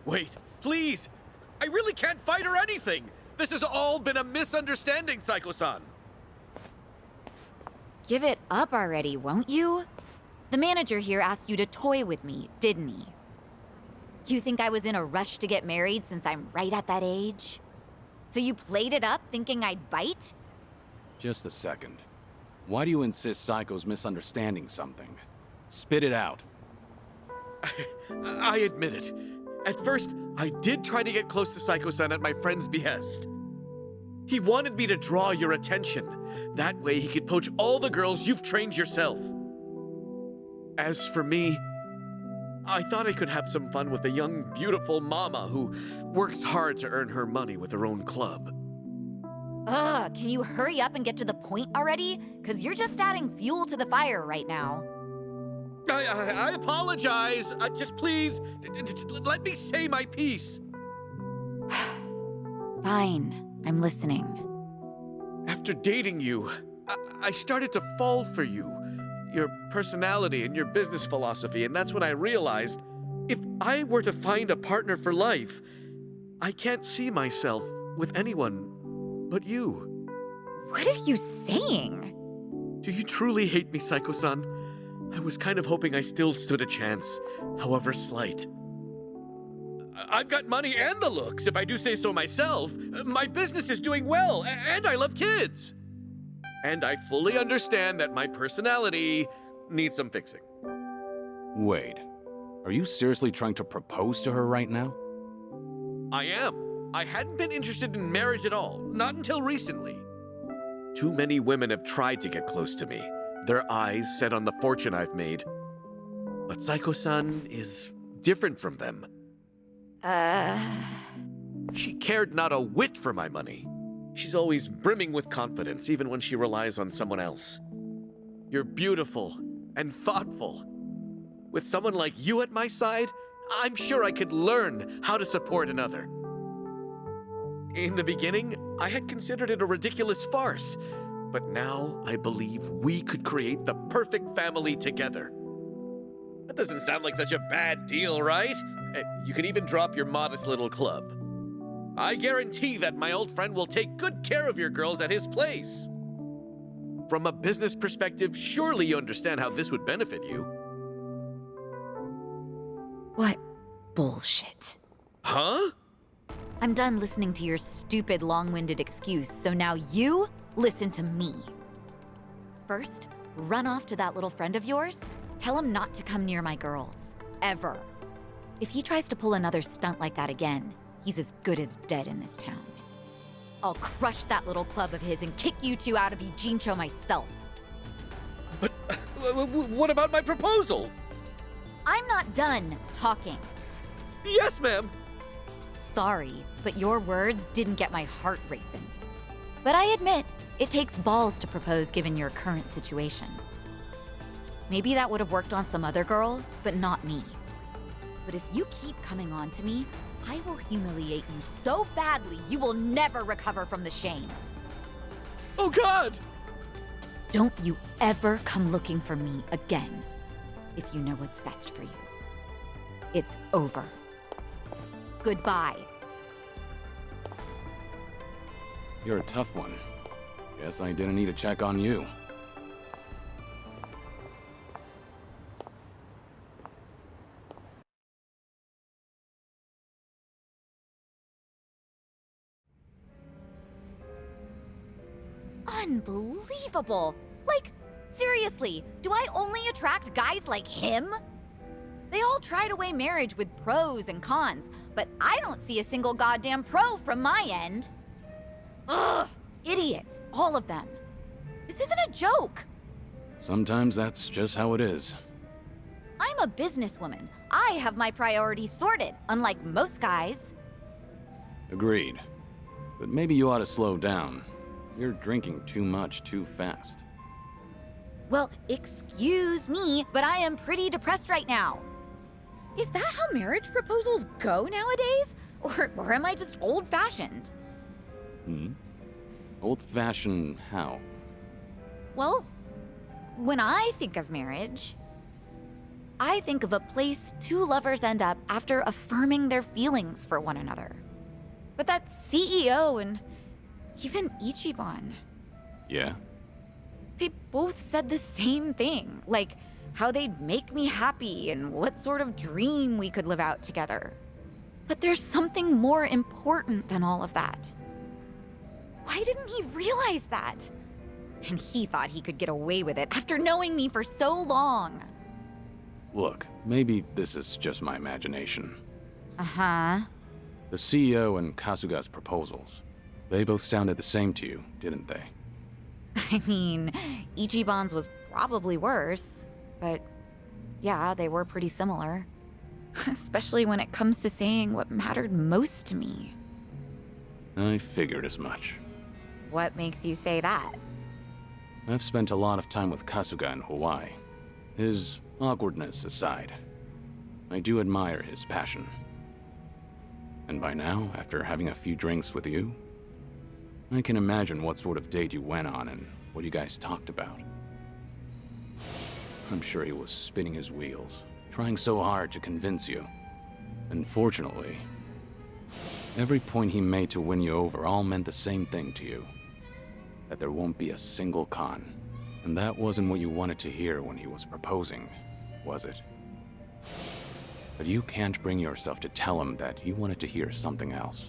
Wait, please! I really can't fight or anything! This has all been a misunderstanding, Saeko-san! Give it up already, won't you? The manager here asked you to toy with me, didn't he? You think I was in a rush to get married since I'm right at that age? So you played it up thinking I'd bite? Just a second. Why do you insist Saeko's misunderstanding something? Spit it out. I admit it. At first, I did try to get close to Saeko-san at my friend's behest. He wanted me to draw your attention. That way he could poach all the girls you've trained yourself. As for me, I thought I could have some fun with a young, beautiful mama who works hard to earn her money with her own club. Ugh, can you hurry up and get to the point already? Because you're just adding fuel to the fire right now. I apologize. Just please, let me say my piece. Fine, I'm listening. After dating you, I started to fall for you. Your personality and your business philosophy, and that's when I realized if I were to find a partner for life, I can't see myself with anyone but you. What are you saying? Do you truly hate me, Saeko-san? I was kind of hoping I still stood a chance, however slight. I've got money and the looks, if I do say so myself. My business is doing well, and I love kids. And I fully understand that my personality needs some fixing. Wait, are you seriously trying to propose to her right now? I am. I hadn't been interested in marriage at all, not until recently. Too many women have tried to get close to me, their eyes set on the fortune I've made. But Saeko-san is different from them. She cared not a whit for my money. She's always brimming with confidence, even when she relies on someone else. You're beautiful and thoughtful. With someone like you at my side, I'm sure I could learn how to support another. In the beginning, I had considered it a ridiculous farce, but now I believe we could create the perfect family together. That doesn't sound like such a bad deal, right? You can even drop your modest little club. I guarantee that my old friend will take good care of your girls at his place. From a business perspective, surely you understand how this would benefit you. What bullshit. Huh? I'm done listening to your stupid, long-winded excuse, so now you listen to me. First, run off to that little friend of yours. Tell him not to come near my girls. Ever. If he tries to pull another stunt like that again, he's as good as dead in this town. I'll crush that little club of his and kick you two out of Ijincho myself. But what about my proposal? I'm not done talking. Yes, ma'am. Sorry, but your words didn't get my heart racing. But I admit, it takes balls to propose given your current situation. Maybe that would have worked on some other girl, but not me. But if you keep coming on to me, I will humiliate you so badly you will never recover from the shame. Oh God! Don't you ever come looking for me again, if you know what's best for you. It's over. Goodbye. You're a tough one. Guess I didn't need to check on you. Unbelievable! Like, seriously, do I only attract guys like him? They all try to weigh marriage with pros and cons, but I don't see a single goddamn pro from my end. Ugh! Idiots, all of them. This isn't a joke. Sometimes that's just how it is. I'm a businesswoman. I have my priorities sorted, unlike most guys. Agreed. But maybe you ought to slow down. You're drinking too much too fast. Well, excuse me, but I am pretty depressed right now. Is that how marriage proposals go nowadays? Or am I just old-fashioned? Old-fashioned how? Well, when I think of marriage, I think of a place two lovers end up after affirming their feelings for one another. But that CEO and even Ichiban, Yeah? they both said the same thing, like how they'd make me happy and what sort of dream we could live out together. But there's something more important than all of that. Why didn't he realize that? And he thought he could get away with it after knowing me for so long. Look, maybe this is just my imagination. Uh-huh. The CEO and Kasuga's proposals, they both sounded the same to you, didn't they? I mean, Ichiban's was probably worse, but yeah, they were pretty similar. Especially when it comes to saying what mattered most to me. I figured as much. What makes you say that? I've spent a lot of time with Kasuga in Hawaii. His awkwardness aside, I do admire his passion. And by now, after having a few drinks with you, I can imagine what sort of date you went on and what you guys talked about. I'm sure he was spinning his wheels, trying so hard to convince you. Unfortunately, every point he made to win you over all meant the same thing to you. That there won't be a single con. And that wasn't what you wanted to hear when he was proposing, was it? But you can't bring yourself to tell him that you wanted to hear something else.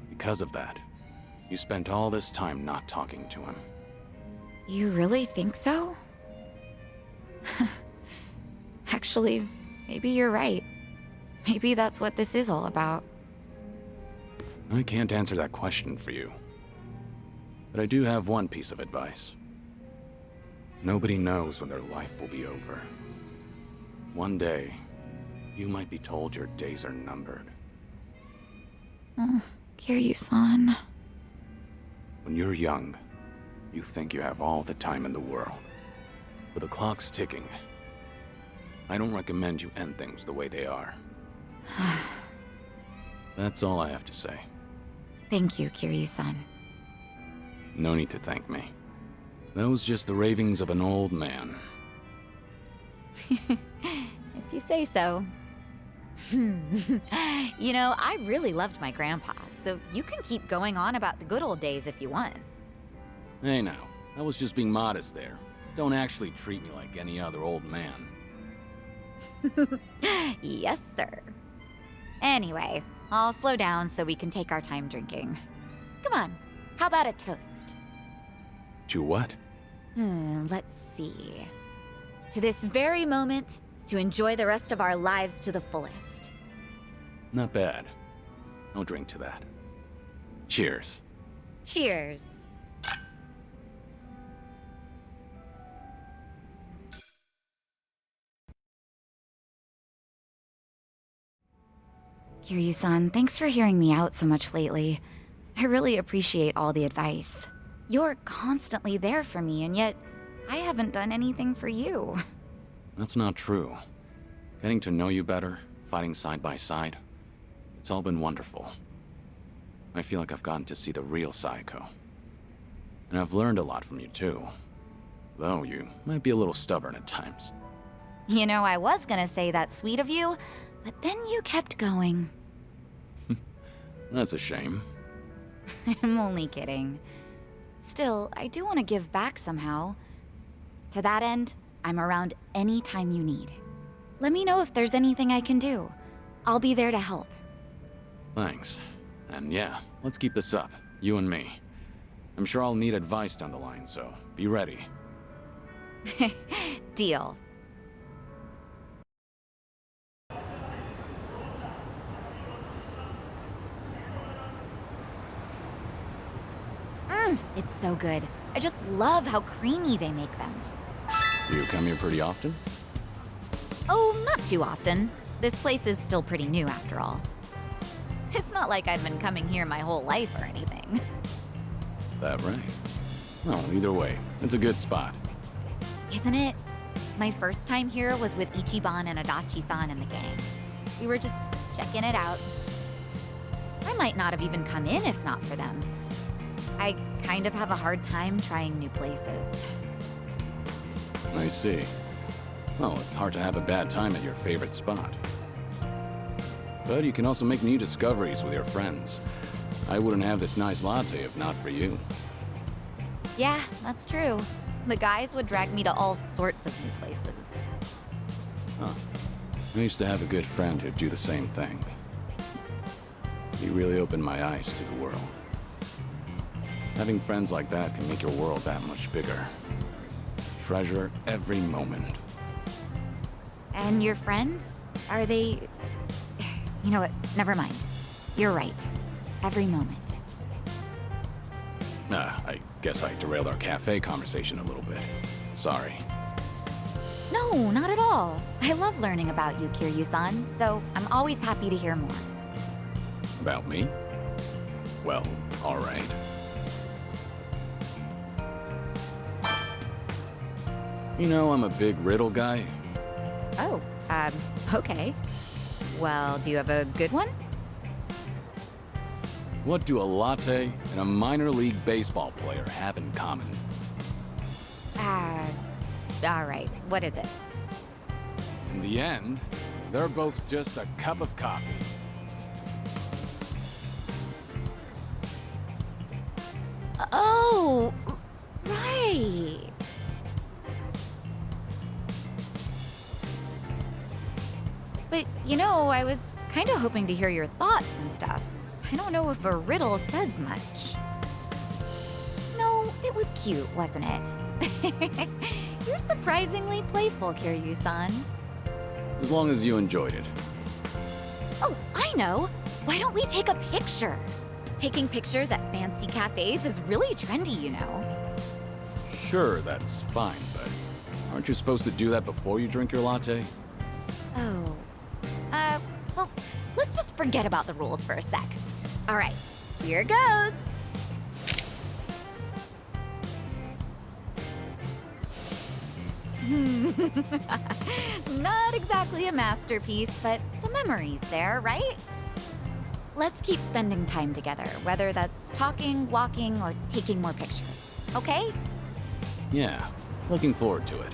Because of that, you spent all this time not talking to him. You really think so? Actually, maybe you're right. Maybe that's what this is all about. I can't answer that question for you. But I do have one piece of advice. Nobody knows when their life will be over. One day, you might be told your days are numbered. Oh, Kiryu-san. When you're young, you think you have all the time in the world. But the clock's ticking. I don't recommend you end things the way they are. That's all I have to say. Thank you, Kiryu-san. No need to thank me. That was just the ravings of an old man. If you say so. You know, I really loved my grandpa, so you can keep going on about the good old days if you want. Hey now, I was just being modest there. Don't actually treat me like any other old man. Yes, sir. Anyway, I'll slow down so we can take our time drinking. Come on, how about a toast? To what? Let's see. To this very moment, to enjoy the rest of our lives to the fullest. Not bad. I'll drink to that. Cheers. Cheers. Kiryu-san, thanks for hearing me out so much lately. I really appreciate all the advice. You're constantly there for me, and yet I haven't done anything for you. That's not true. Getting to know you better, fighting side by side, it's all been wonderful. I feel like I've gotten to see the real Saeko. And I've learned a lot from you too. Though you might be a little stubborn at times. You know, I was gonna say that's sweet of you, but then you kept going. That's a shame. I'm only kidding. Still, I do want to give back somehow. To that end, I'm around any time you need. Let me know if there's anything I can do. I'll be there to help. Thanks. And yeah, let's keep this up, you and me. I'm sure I'll need advice down the line, so be ready. Deal. It's so good. I just love how creamy they make them. You come here pretty often? Oh, not too often. This place is still pretty new after all. It's not like I've been coming here my whole life or anything. That right? Well, either way, it's a good spot. Isn't it? My first time here was with Ichiban and Adachi-san and the gang. We were just checking it out. I might not have even come in if not for them. I kind of have a hard time trying new places. I see. Well, it's hard to have a bad time at your favorite spot. But you can also make new discoveries with your friends. I wouldn't have this nice latte if not for you. Yeah, that's true. The guys would drag me to all sorts of new places. Huh. I used to have a good friend who'd do the same thing. He really opened my eyes to the world. Having friends like that can make your world that much bigger. Treasure every moment. And your friend? Are they... You know what? Never mind. You're right. Every moment. I guess I derailed our cafe conversation a little bit. Sorry. No, not at all. I love learning about you, Kiryu-san, so I'm always happy to hear more. About me? Well, alright. You know, I'm a big riddle guy. Oh, okay. Well, do you have a good one? What do a latte and a minor league baseball player have in common? Alright, what is it? In the end, they're both just a cup of coffee. Oh, right. But, you know, I was kind of hoping to hear your thoughts and stuff. I don't know if a riddle says much. No, it was cute, wasn't it? You're surprisingly playful, Kiryu-san. As long as you enjoyed it. Oh, I know. Why don't we take a picture? Taking pictures at fancy cafes is really trendy, you know. Sure, that's fine, but aren't you supposed to do that before you drink your latte? Oh. Well, let's just forget about the rules for a sec. All right, here goes. Not exactly a masterpiece, but the memory's there, right? Let's keep spending time together, whether that's talking, walking, or taking more pictures, okay? Yeah, looking forward to it.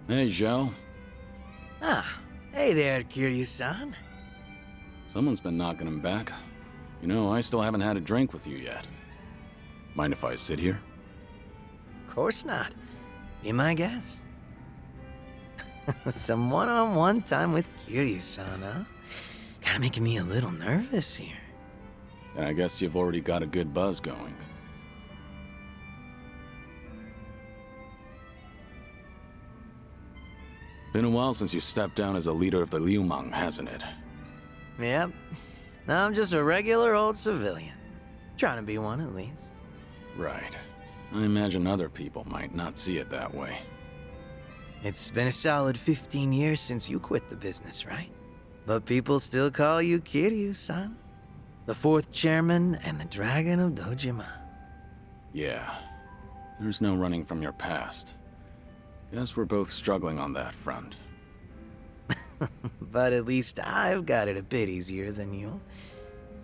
Hey, Zhou. Ah, hey there, Kiryu-san. Someone's been knocking him back. You know, I still haven't had a drink with you yet. Mind if I sit here? Of course not. Be my guest. Some one-on-one time with Kiryu-san, huh? Kinda making me a little nervous here. And I guess you've already got a good buzz going. Been a while since you stepped down as a leader of the Liumang, hasn't it? Yep. Now I'm just a regular old civilian. Trying to be one, at least. Right. I imagine other people might not see it that way. It's been a solid 15 years since you quit the business, right? But people still call you Kiryu-san. The fourth chairman and the Dragon of Dojima. Yeah. There's no running from your past. Guess we're both struggling on that front. But at least I've got it a bit easier than you.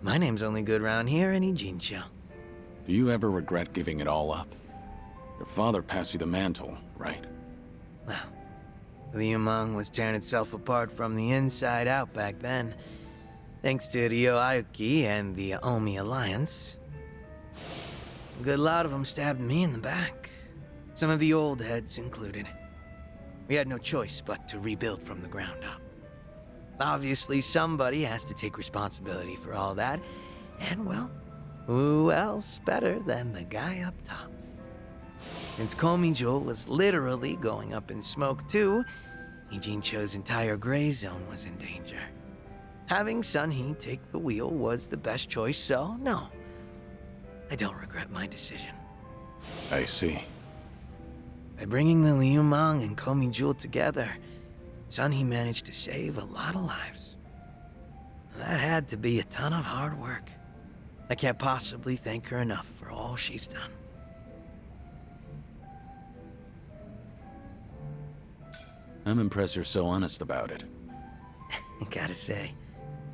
My name's only good round here in Ijincho. Do you ever regret giving it all up? Your father passed you the mantle, right? Well, Liumang was tearing itself apart from the inside out back then. Thanks to Ryo Aoki and the Omi Alliance. A good lot of them stabbed me in the back. Some of the old heads included. We had no choice but to rebuild from the ground up. Obviously, somebody has to take responsibility for all that. And, well, who else better than the guy up top? Since Komijo was literally going up in smoke too, Ijincho's entire gray zone was in danger. Having Seonhee take the wheel was the best choice, so no. I don't regret my decision. I see. By bringing the Liumang and Komijo together, Seonhee managed to save a lot of lives. That had to be a ton of hard work. I can't possibly thank her enough for all she's done. I'm impressed you're so honest about it. Gotta say,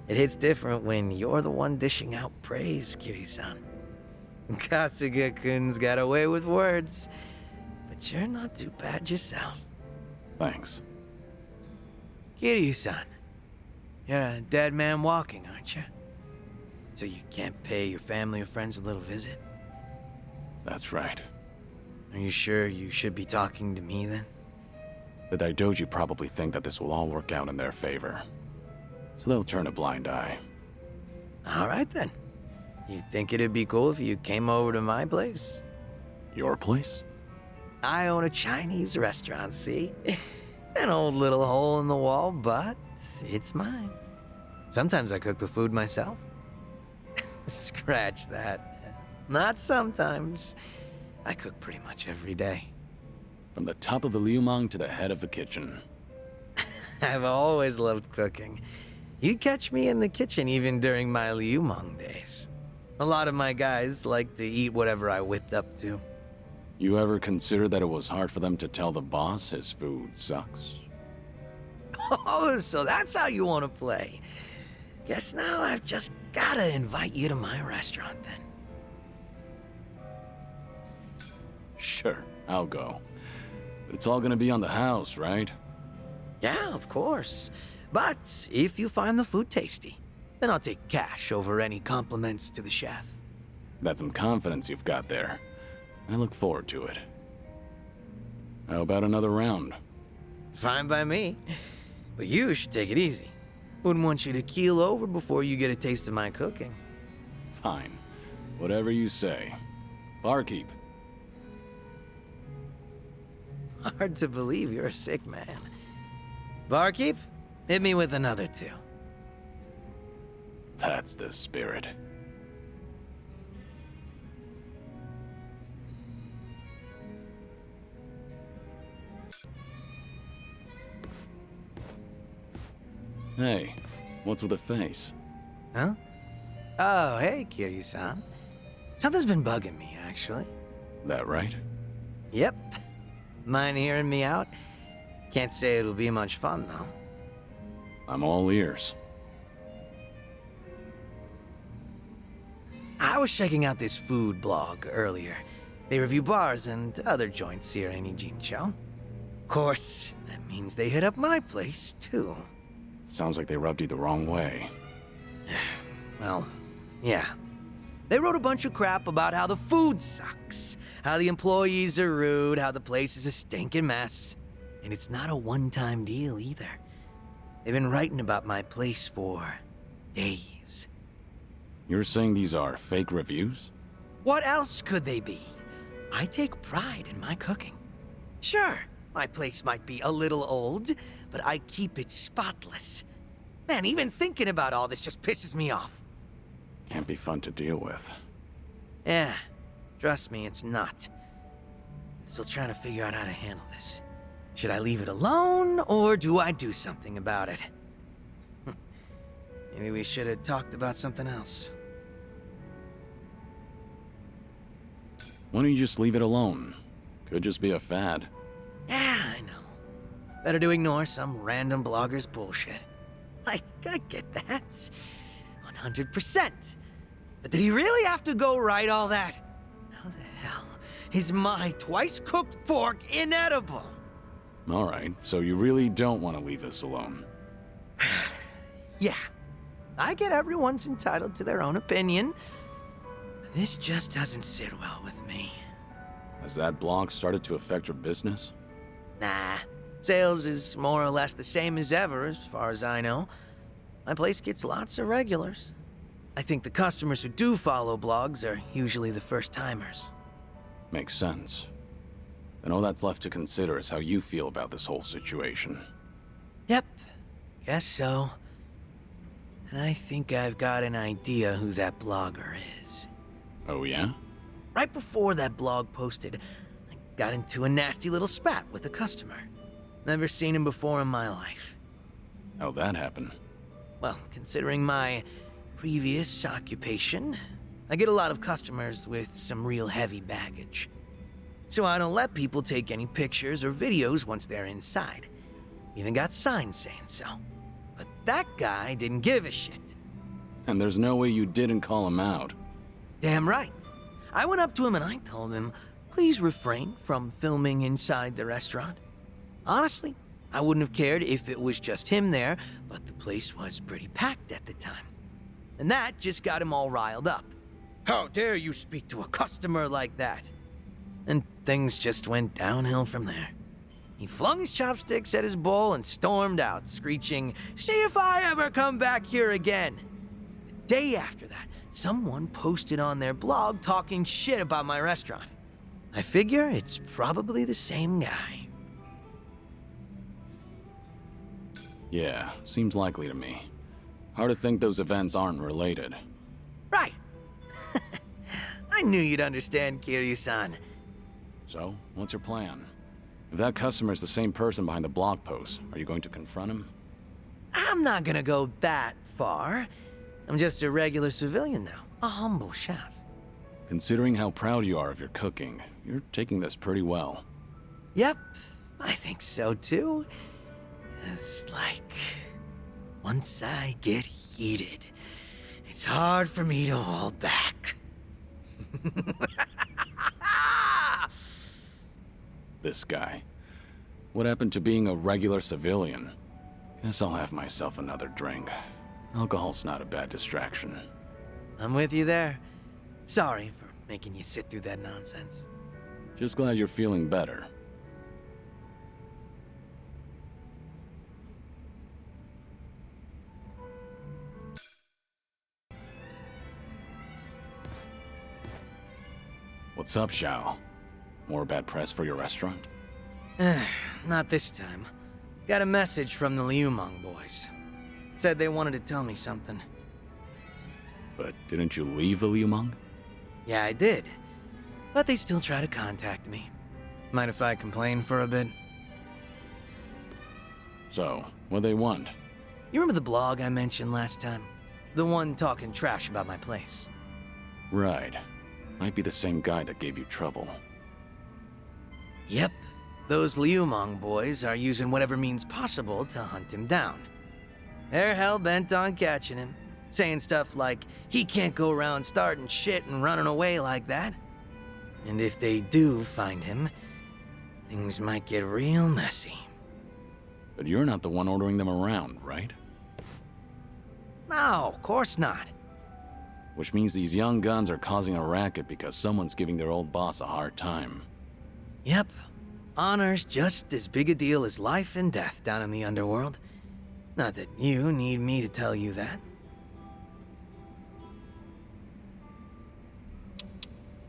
it hits different when you're the one dishing out praise, Kiryu-san. Kasuga-kun's got away with words, but you're not too bad yourself. Thanks. Kiryu-san, you're a dead man walking, aren't you? So you can't pay your family or friends a little visit? That's right. Are you sure you should be talking to me then? The Daidoji probably think that this will all work out in their favor. So they'll turn a blind eye. All right then. You think it'd be cool if you came over to my place? Your place? I own a Chinese restaurant, see? An old little hole in the wall, but it's mine. Sometimes I cook the food myself. Scratch that. Not sometimes. I cook pretty much every day. From the top of the liumang to the head of the kitchen. I've always loved cooking. You catch me in the kitchen even during my liumang days. A lot of my guys like to eat whatever I whipped up to. You ever consider that it was hard for them to tell the boss his food sucks? Oh, so that's how you want to play. Guess now I've just gotta invite you to my restaurant then. Sure, I'll go. But it's all gonna be on the house, right? Yeah, of course. But if you find the food tasty, then I'll take cash over any compliments to the chef. That's some confidence you've got there. I look forward to it. How about another round? Fine by me. But you should take it easy. Wouldn't want you to keel over before you get a taste of my cooking. Fine. Whatever you say. Barkeep. Hard to believe you're a sick man. Barkeep, hit me with another two. That's the spirit. Hey, what's with the face? Huh? Oh, hey, Kiryu-san. Something's been bugging me, actually. That right? Yep. Mind hearing me out? Can't say it'll be much fun, though. I'm all ears. I was checking out this food blog earlier. They review bars and other joints here in Ijincho. Of course, that means they hit up my place, too. Sounds like they rubbed you the wrong way. Well, yeah. They wrote a bunch of crap about how the food sucks, how the employees are rude, how the place is a stinking mess. And it's not a one-time deal either. They've been writing about my place for days. You're saying these are fake reviews? What else could they be? I take pride in my cooking. Sure, my place might be a little old, but I keep it spotless. Man, even thinking about all this just pisses me off. Can't be fun to deal with. Yeah, trust me, it's not. Still trying to figure out how to handle this. Should I leave it alone, or do I do something about it? Maybe we should have talked about something else. Why don't you just leave it alone? Could just be a fad. Yeah, I know. Better to ignore some random blogger's bullshit. I get that. 100%. But did he really have to go write all that? How the hell is my twice-cooked pork inedible? All right, so you really don't want to leave this alone. Yeah. I get everyone's entitled to their own opinion. This just doesn't sit well with me. Has that blog started to affect your business? Nah. Sales is more or less the same as ever, as far as I know. My place gets lots of regulars. I think the customers who do follow blogs are usually the first-timers. Makes sense. And all that's left to consider is how you feel about this whole situation. Yep. Guess so. And I think I've got an idea who that blogger is. Oh, yeah? Right before that blog posted, I got into a nasty little spat with a customer. Never seen him before in my life. How'd that happen? Well, considering my previous occupation, I get a lot of customers with some real heavy baggage. So I don't let people take any pictures or videos once they're inside. Even got signs saying so. But that guy didn't give a shit. And there's no way you didn't call him out. Damn right. I went up to him and I told him, please refrain from filming inside the restaurant. Honestly, I wouldn't have cared if it was just him there, but the place was pretty packed at the time. And that just got him all riled up. How dare you speak to a customer like that? And things just went downhill from there. He flung his chopsticks at his bowl and stormed out, screeching, "See if I ever come back here again!" The day after that, someone posted on their blog talking shit about my restaurant. I figure it's probably the same guy. Yeah, seems likely to me. Hard to think those events aren't related. Right. I knew you'd understand, Kiryu-san. So, what's your plan? If that customer's the same person behind the blog post, are you going to confront him? I'm not gonna go that far. I'm just a regular civilian now, a humble chef. Considering how proud you are of your cooking, you're taking this pretty well. Yep, I think so too. It's like, once I get heated, it's hard for me to hold back. This guy. What happened to being a regular civilian? Guess I'll have myself another drink. Alcohol's not a bad distraction. I'm with you there. Sorry for making you sit through that nonsense. Just glad you're feeling better. What's up, Xiao? More bad press for your restaurant? Not this time. Got a message from the Liumang boys. Said they wanted to tell me something. But didn't you leave the Liumang? Yeah, I did. But they still try to contact me. Mind if I complain for a bit? So, what they want? You remember the blog I mentioned last time? The one talking trash about my place. Right. Might be the same guy that gave you trouble. Yep. Those Liumang boys are using whatever means possible to hunt him down. They're hell-bent on catching him, saying stuff like, he can't go around starting shit and running away like that. And if they do find him, things might get real messy. But you're not the one ordering them around, right? No, of course not. Which means these young guns are causing a racket because someone's giving their old boss a hard time. Yep. Honor's just as big a deal as life and death down in the underworld. Not that you need me to tell you that.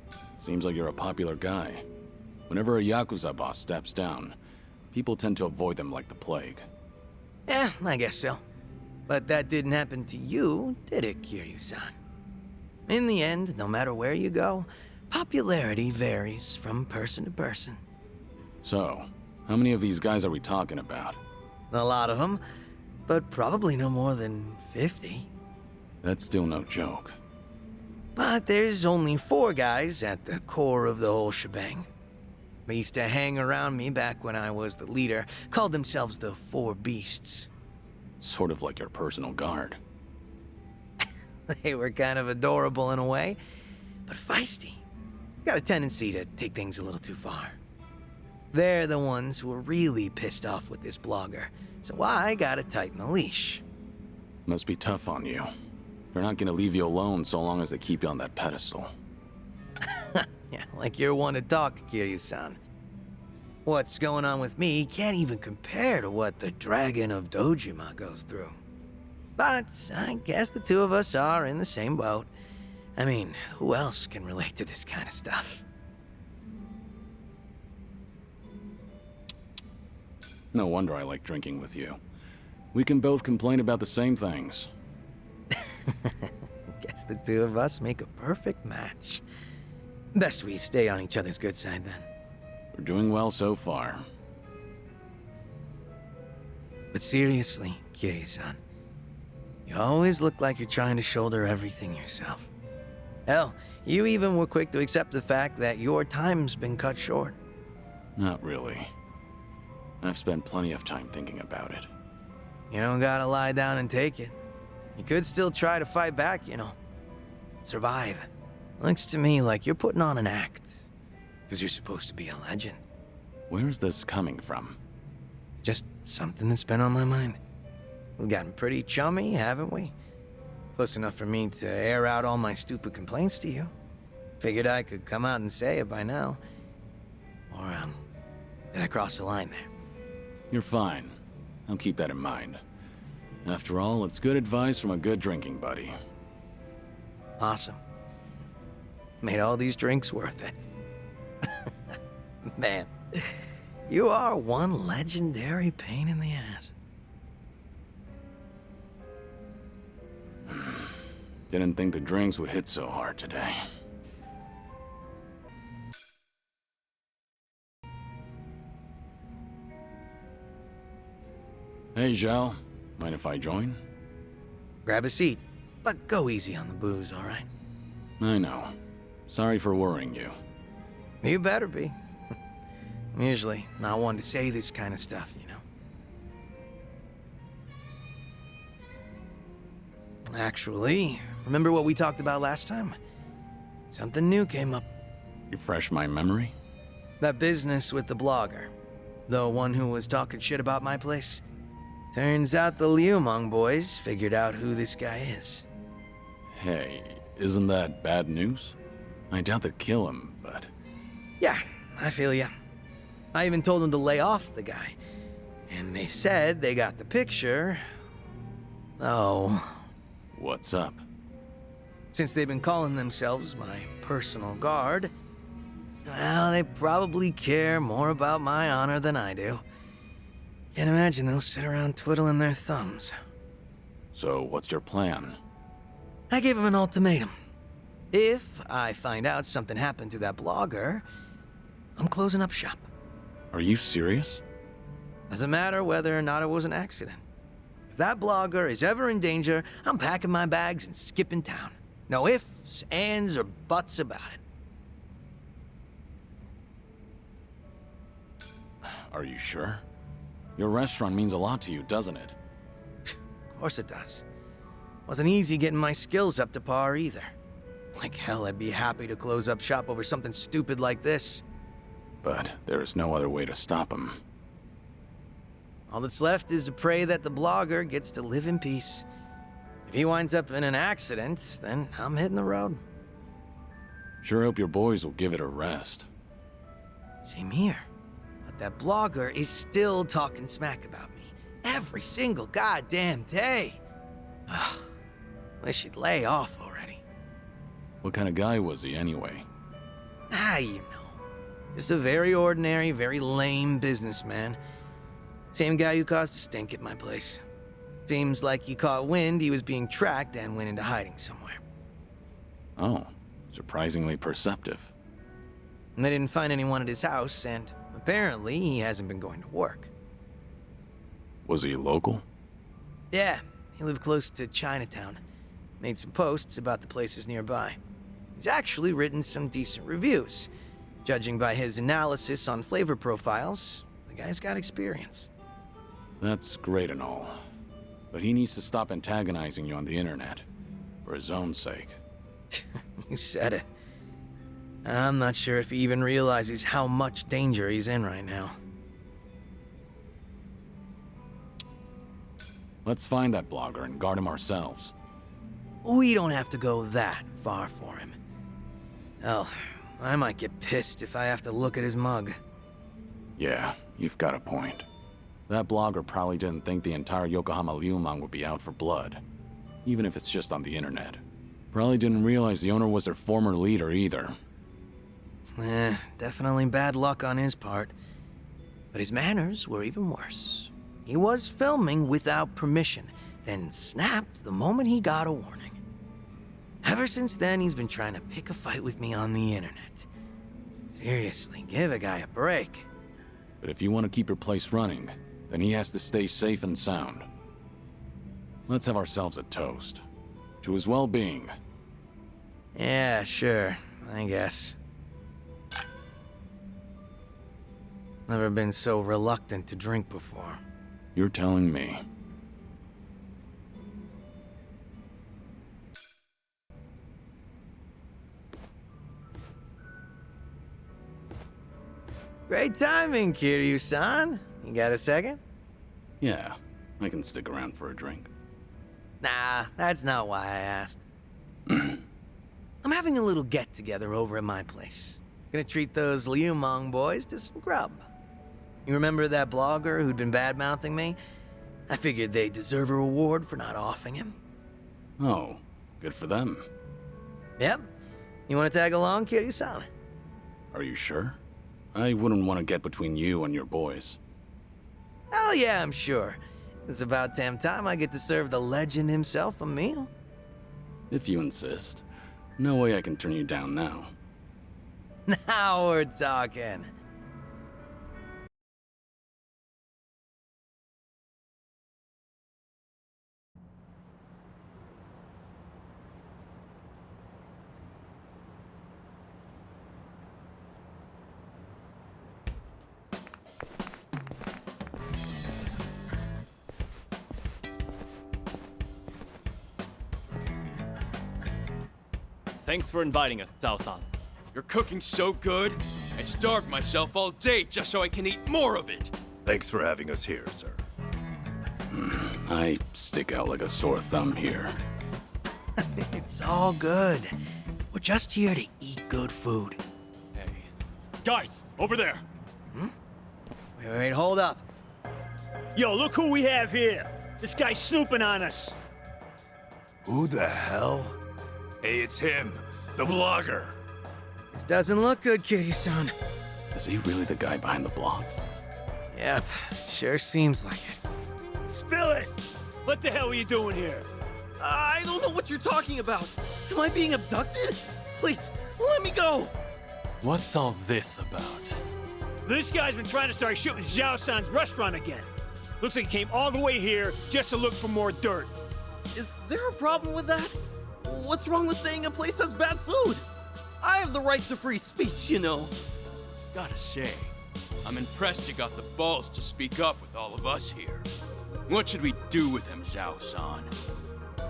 Seems like you're a popular guy. Whenever a yakuza boss steps down, people tend to avoid them like the plague. Yeah, I guess so. But that didn't happen to you, did it, Kiryu-san? In the end, no matter where you go, popularity varies from person to person. So, how many of these guys are we talking about? A lot of them, but probably no more than 50. That's still no joke. But there's only 4 guys at the core of the whole shebang. They used to hang around me back when I was the leader, called themselves the 4 Beasts. Sort of like your personal guard. They were kind of adorable in a way, but feisty. Got a tendency to take things a little too far. They're the ones who were really pissed off with this blogger, so I gotta tighten the leash. Must be tough on you. They're not gonna leave you alone so long as they keep you on that pedestal. Yeah, like you're one to talk, Kiryu-san. What's going on with me can't even compare to what the Dragon of Dojima goes through. But I guess the 2 of us are in the same boat. I mean, who else can relate to this kind of stuff? No wonder I like drinking with you. We can both complain about the same things. Guess the 2 of us make a perfect match. Best we stay on each other's good side, then. We're doing well so far. But seriously, Kiryu-san, you always look like you're trying to shoulder everything yourself. Hell, you even were quick to accept the fact that your time's been cut short. Not really. I've spent plenty of time thinking about it. You don't gotta lie down and take it. You could still try to fight back, you know. Survive. Looks to me like you're putting on an act. Because you're supposed to be a legend. Where's this coming from? Just something that's been on my mind. We've gotten pretty chummy, haven't we? Close enough for me to air out all my stupid complaints to you. Figured I could come out and say it by now. Or, did I cross the line there? You're fine. I'll keep that in mind. After all, it's good advice from a good drinking buddy. Awesome. Made all these drinks worth it. Man, you are one legendary pain in the ass. Didn't think the drinks would hit so hard today. Hey, Zhao. Mind if I join? Grab a seat, but go easy on the booze, all right? I know. Sorry for worrying you. You better be. I'm usually not one to say this kind of stuff, you know. Actually, remember what we talked about last time? Something new came up. Refresh my memory? That business with the blogger. The one who was talking shit about my place. Turns out the Liumang boys figured out who this guy is. Hey, isn't that bad news? I doubt they'd kill him, but... Yeah, I feel ya. I even told them to lay off the guy. And they said they got the picture. Oh. What's up? Since they've been calling themselves my personal guard, well, they probably care more about my honor than I do. Can't imagine they'll sit around twiddling their thumbs. So, what's your plan? I gave them an ultimatum. If I find out something happened to that blogger, I'm closing up shop. Are you serious? Doesn't matter whether or not it was an accident. If that blogger is ever in danger, I'm packing my bags and skipping town. No ifs, ands, or buts about it. Are you sure? Your restaurant means a lot to you, doesn't it? Of course it does. Wasn't easy getting my skills up to par either. Like hell, I'd be happy to close up shop over something stupid like this. But there is no other way to stop him. All that's left is to pray that the blogger gets to live in peace. If he winds up in an accident, then I'm hitting the road. Sure hope your boys will give it a rest. Same here. But that blogger is still talking smack about me. Every single goddamn day. Ugh. Wish he'd lay off already. What kind of guy was he anyway? You know. Just a very ordinary, very lame businessman. Same guy who caused a stink at my place. Seems like he caught wind he was being tracked and went into hiding somewhere. Oh, surprisingly perceptive. And they didn't find anyone at his house, and apparently he hasn't been going to work. Was he local? Yeah, he lived close to Chinatown. Made some posts about the places nearby. He's actually written some decent reviews. Judging by his analysis on flavor profiles, the guy's got experience. That's great and all. But he needs to stop antagonizing you on the internet. For his own sake. You said it. I'm not sure if he even realizes how much danger he's in right now. Let's find that blogger and guard him ourselves. We don't have to go that far for him. Hell, I might get pissed if I have to look at his mug. Yeah, you've got a point. That blogger probably didn't think the entire Yokohama Liumang would be out for blood. Even if it's just on the internet. Probably didn't realize the owner was their former leader either. Definitely bad luck on his part. But his manners were even worse. He was filming without permission, then snapped the moment he got a warning. Ever since then, he's been trying to pick a fight with me on the internet. Seriously, give a guy a break. But if you want to keep your place running, then he has to stay safe and sound. Let's have ourselves a toast. To his well-being. Yeah, sure, I guess. Never been so reluctant to drink before. You're telling me. Great timing, Kiryu-san. You got a second? Yeah, I can stick around for a drink. Nah, that's not why I asked. I'm having a little get-together over at my place. Gonna treat those Liumang boys to some grub. You remember that blogger who'd been bad-mouthing me? I figured they deserve a reward for not offing him. Oh, good for them. Yep. You want to tag along, Kiryu-san? Are you sure? I wouldn't want to get between you and your boys. Oh yeah, I'm sure. It's about damn time I get to serve the legend himself a meal. If you insist. No way I can turn you down now. Now we're talking. Thanks for inviting us, Zhao-san. You're cooking so good, I starved myself all day just so I can eat more of it. Thanks for having us here, sir. I stick out like a sore thumb here. It's all good. We're just here to eat good food. Hey. Guys, over there! Wait, hold up. Yo, look who we have here! This guy's snooping on us! Who the hell? Hey, it's him, the blogger. This doesn't look good, Kiryu-san. Is he really the guy behind the blog? Yep, sure seems like it. Spill it! What the hell are you doing here? I don't know what you're talking about. Am I being abducted? Please, let me go! What's all this about? This guy's been trying to start shit with Zhao-san's restaurant again. Looks like he came all the way here just to look for more dirt. Is there a problem with that? What's wrong with saying a place has bad food? I have the right to free speech, you know. Gotta say, I'm impressed you got the balls to speak up with all of us here. What should we do with him, Zhao-san?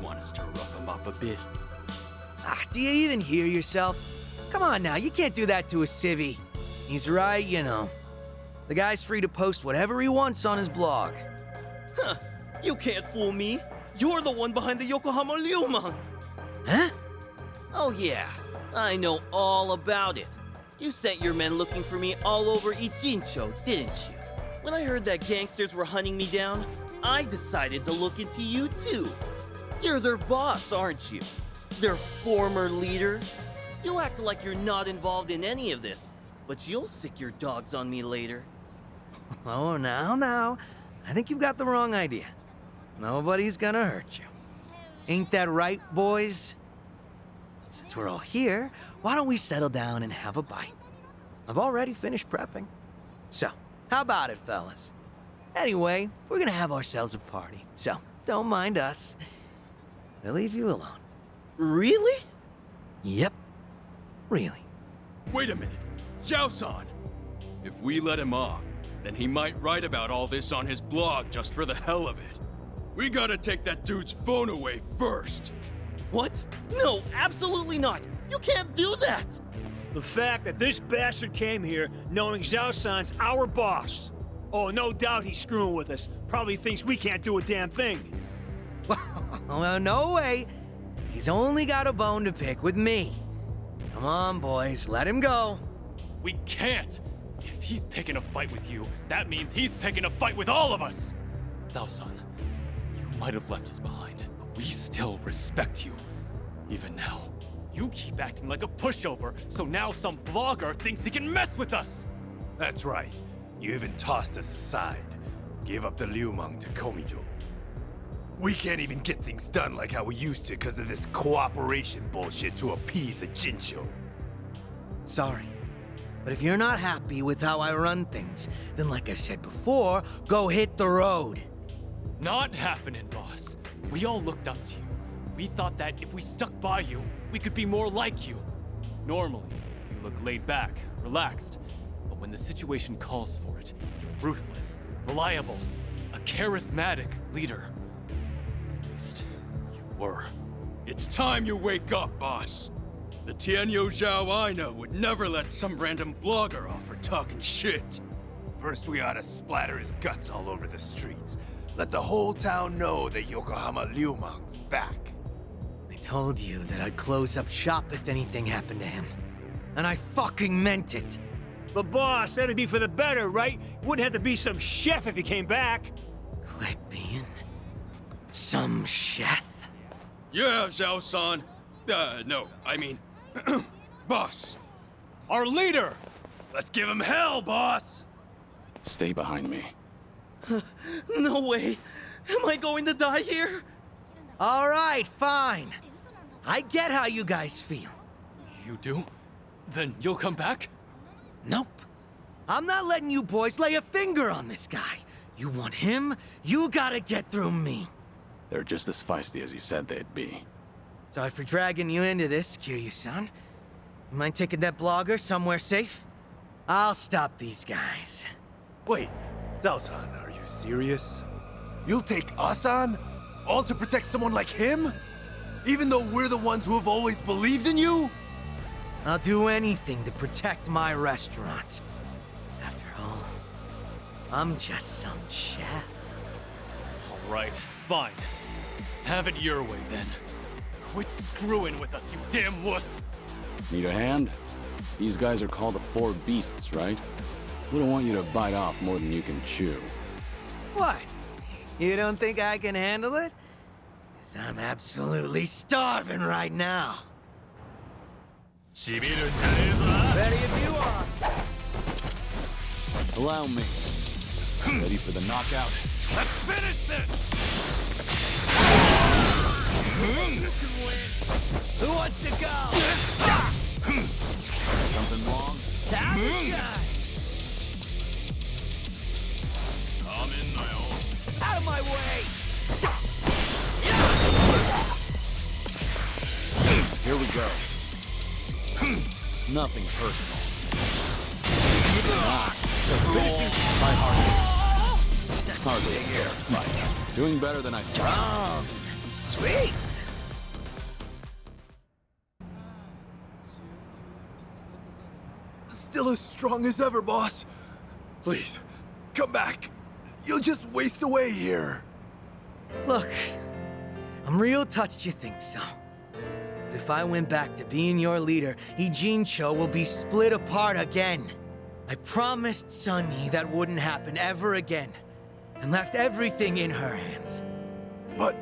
Want us to rough him up a bit? Do you even hear yourself? Come on now, you can't do that to a civvy. He's right, you know. The guy's free to post whatever he wants on his blog. Huh, you can't fool me. You're the one behind the Yokohama Ryumang. Huh? Oh yeah, I know all about it. You sent your men looking for me all over Ijincho, didn't you? When I heard that gangsters were hunting me down, I decided to look into you too. You're their boss, aren't you? Their former leader? You act like you're not involved in any of this, but you'll sick your dogs on me later. Oh, now. I think you've got the wrong idea. Nobody's gonna hurt you. Ain't that right, boys? Since we're all here, why don't we settle down and have a bite? I've already finished prepping. So, how about it, fellas? Anyway, we're gonna have ourselves a party, so don't mind us. They'll leave you alone. Really? Yep. Really. Wait a minute. Zhao-san! If we let him off, then he might write about all this on his blog just for the hell of it. We gotta take that dude's phone away first. What? No, absolutely not. You can't do that. The fact that this bastard came here knowing Zhao-san's our boss. Oh, no doubt he's screwing with us. Probably thinks we can't do a damn thing. Well, no way. He's only got a bone to pick with me. Come on, boys, let him go. We can't! If he's picking a fight with you, that means he's picking a fight with all of us! Zhao-san, you might have left us behind, but we still respect you. Even now, you keep acting like a pushover, so now some blogger thinks he can mess with us! That's right. You even tossed us aside. Gave up the Ryumang to Komijo. We can't even get things done like how we used to because of this cooperation bullshit to appease the Jinsho. Sorry. But if you're not happy with how I run things, then like I said before, go hit the road. Not happening, boss. We all looked up to you. We thought that if we stuck by you, we could be more like you. Normally, you look laid back, relaxed. But when the situation calls for it, you're ruthless, reliable, a charismatic leader. At least, you were. It's time you wake up, boss. The Tianyou Zhao I know would never let some random blogger off for talking shit. First we ought to splatter his guts all over the streets. Let the whole town know that Yokohama Ryumang's back. I told you that I'd close up shop if anything happened to him. And I fucking meant it. But boss, that'd be for the better, right? Wouldn't have to be some chef if you came back. Quit being some chef. Yeah, Zhao-san. No, I mean, boss. Our leader! Let's give him hell, boss! Stay behind me. No way. Am I going to die here? All right, fine. I get how you guys feel. You do? Then you'll come back? Nope. I'm not letting you boys lay a finger on this guy. You want him, you gotta get through me. They're just as feisty as you said they'd be. Sorry for dragging you into this, Kiryu-san. You mind taking that blogger somewhere safe? I'll stop these guys. Wait, Zhao-san, are you serious? You'll take us on? All to protect someone like him? Even though we're the ones who have always believed in you? I'll do anything to protect my restaurant. After all, I'm just some chef. All right, fine. Have it your way, then. Quit screwing with us, you damn wuss! Need a hand? These guys are called the Four Beasts, right? We don't want you to bite off more than you can chew. What? You don't think I can handle it? 'Cause I'm absolutely starving right now. Ready if you are. Allow me. Ready for the knockout? Let's finish this! Who wants to go? Something wrong? Time to shine. Out of my way! Here we go. Nothing personal. Hardly a fair fight. Doing better than I thought. Sweet! Still as strong as ever, boss. Please, come back. You'll just waste away here. Look, I'm real touched you think so. But if I went back to being your leader, Ijincho will be split apart again. I promised Seonhee that wouldn't happen ever again, and left everything in her hands. But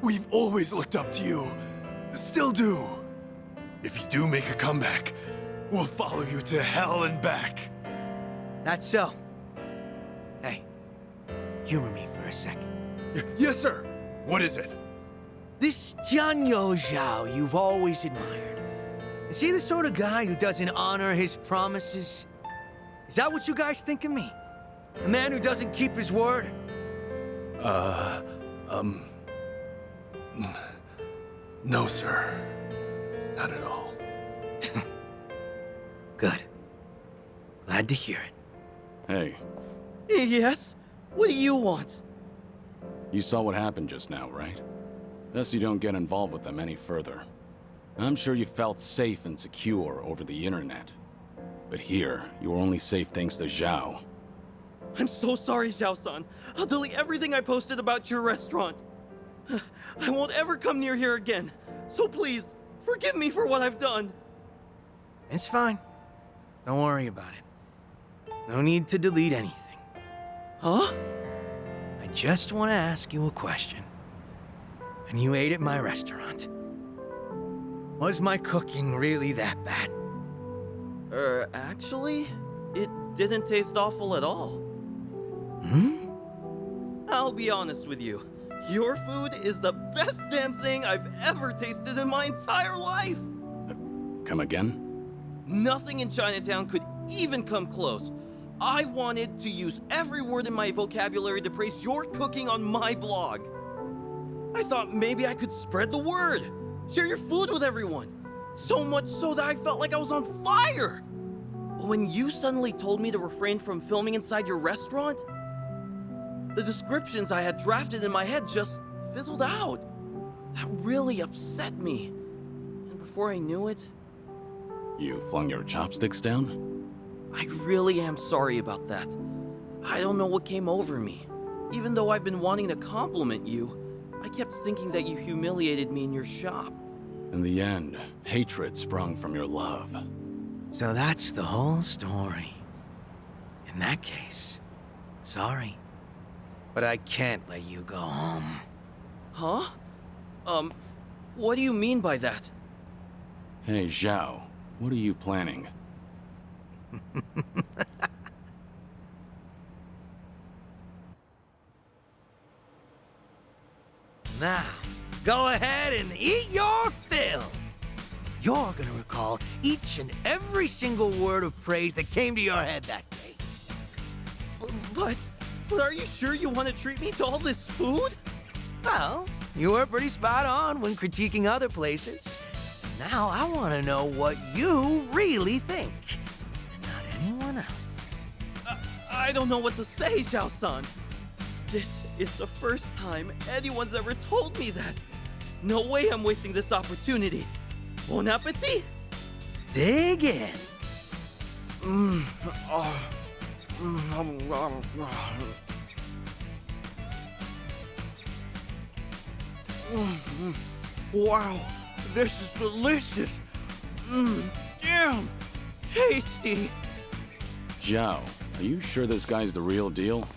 we've always looked up to you. Still do. If you do make a comeback, we'll follow you to hell and back. That's so. Hey, humor me for a second. Yes, sir. What is it? This Tianyou Zhao you've always admired. Is he the sort of guy who doesn't honor his promises? Is that what you guys think of me? A man who doesn't keep his word? No, sir. Not at all. Good. Glad to hear it. Hey, Yes? What do you want? you saw what happened just now, right? Thus you don't get involved with them any further. I'm sure you felt safe and secure over the internet. But here, you are only safe thanks to Zhao. I'm so sorry, Zhao-san. I'll delete everything I posted about your restaurant. I won't ever come near here again. So please, forgive me for what I've done. It's fine. Don't worry about it. No need to delete anything. Huh? I just want to ask you a question. When you ate at my restaurant, was my cooking really that bad? Actually, it didn't taste awful at all. Hmm? I'll be honest with you. Your food is the best damn thing I've ever tasted in my entire life. Come again? Nothing in Chinatown could even come close. I wanted to use every word in my vocabulary to praise your cooking on my blog. I thought maybe I could spread the word, share your food with everyone. So much so that I felt like I was on fire. But when you suddenly told me to refrain from filming inside your restaurant, the descriptions I had drafted in my head just fizzled out. That really upset me. And before I knew it, You flung your chopsticks down? I really am sorry about that. I don't know what came over me. Even though I've been wanting to compliment you, I kept thinking that you humiliated me in your shop. In the end, hatred sprung from your love. So that's the whole story. In that case, sorry. But I can't let you go home. Huh? What do you mean by that? Hey, Zhao, what are you planning? Now, go ahead and eat your fill. You're gonna recall each and every single word of praise that came to your head that day. But are you sure you want to treat me to all this food? Well, you were pretty spot on when critiquing other places. Now I want to know what you really think, and not anyone else. I don't know what to say, Zhao-san. This is the first time anyone's ever told me that. No way I'm wasting this opportunity. Bon appetit! Dig in. Wow, this is delicious. Damn, tasty. Zhao, are you sure this guy's the real deal?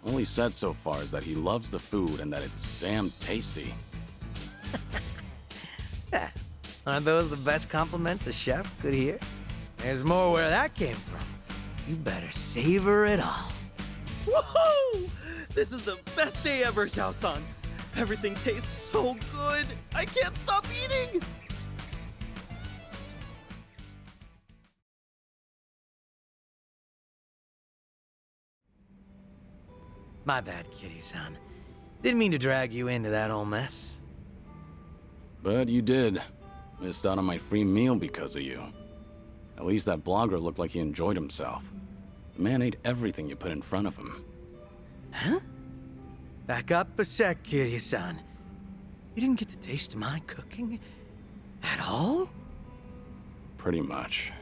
All he said so far is that he loves the food and that it's damn tasty. Aren't those the best compliments a chef could hear? There's more where that came from. You better savor it all. Woohoo! This is the best day ever, Zhao-san. Everything tastes so good. I can't stop eating. My bad, Kiryu-san. Didn't mean to drag you into that whole mess. But you did. Missed out on my free meal because of you. At least that blogger looked like he enjoyed himself. The man ate everything you put in front of him. Huh? Back up a sec, Kiryu-san. You didn't get to taste my cooking at all? Pretty much.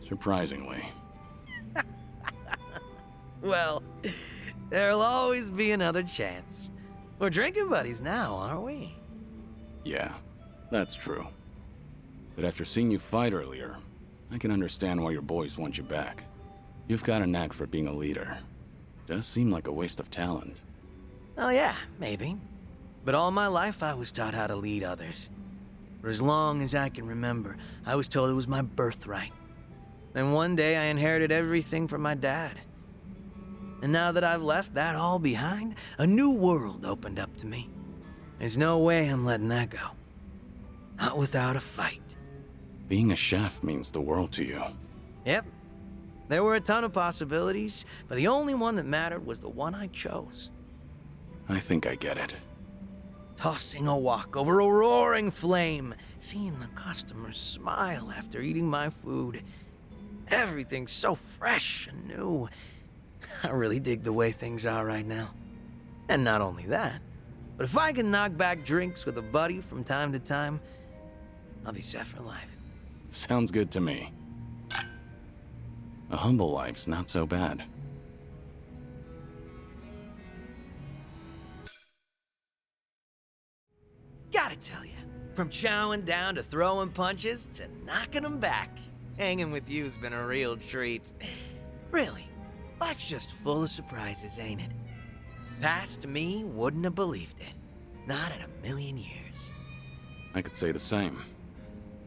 Surprisingly. Well, there'll always be another chance. We're drinking buddies now, aren't we? Yeah, that's true. But after seeing you fight earlier, I can understand why your boys want you back. You've got a knack for being a leader. Does seem like a waste of talent. Oh yeah, maybe. But all my life I was taught how to lead others. For as long as I can remember, I was told it was my birthright. Then one day I inherited everything from my dad. And now that I've left that all behind, a new world opened up to me. There's no way I'm letting that go. Not without a fight. Being a chef means the world to you. Yep. There were a ton of possibilities, but the only one that mattered was the one I chose. I think I get it. Tossing a wok over a roaring flame, seeing the customers smile after eating my food. Everything's so fresh and new. I really dig the way things are right now. And not only that, but if I can knock back drinks with a buddy from time to time, I'll be set for life. Sounds good to me. A humble life's not so bad. Gotta tell you, from chowing down to throwing punches to knocking them back, hanging with you's been a real treat. Really, life's just full of surprises, ain't it? Past me wouldn't have believed it. Not in a million years. I could say the same.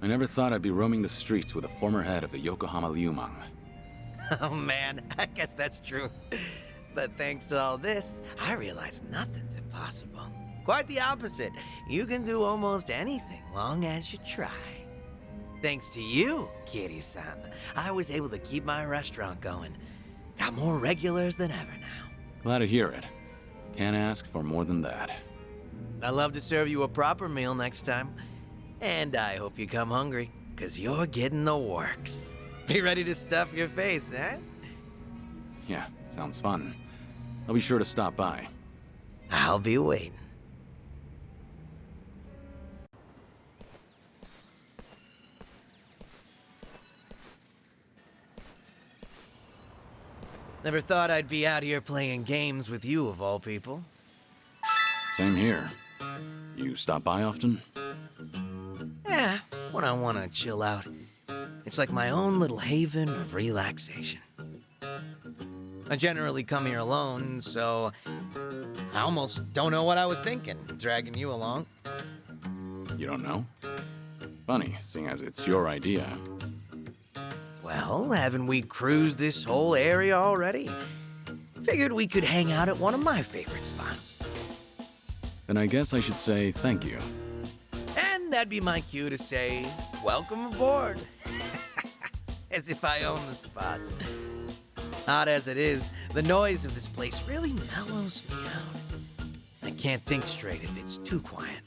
I never thought I'd be roaming the streets with a former head of the Yokohama Liumang. Oh man, I guess that's true. But thanks to all this, I realize nothing's impossible. Quite the opposite. You can do almost anything, long as you try. Thanks to you, Kiryu-san, I was able to keep my restaurant going. Got more regulars than ever now. Glad to hear it. Can't ask for more than that. I'd love to serve you a proper meal next time. And I hope you come hungry, because you're getting the works. Be ready to stuff your face, eh? Yeah, sounds fun. I'll be sure to stop by. I'll be waiting. Never thought I'd be out here playing games with you, of all people. Same here. You stop by often? Yeah, when I want to chill out. It's like my own little haven of relaxation. I generally come here alone, so I almost don't know what I was thinking, dragging you along. You don't know? Funny, seeing as it's your idea. Well, haven't we cruised this whole area already? Figured we could hang out at one of my favorite spots. Then I guess I should say thank you. And that'd be my cue to say, welcome aboard. As if I own the spot. Odd as it is, the noise of this place really mellows me out. I can't think straight if it's too quiet.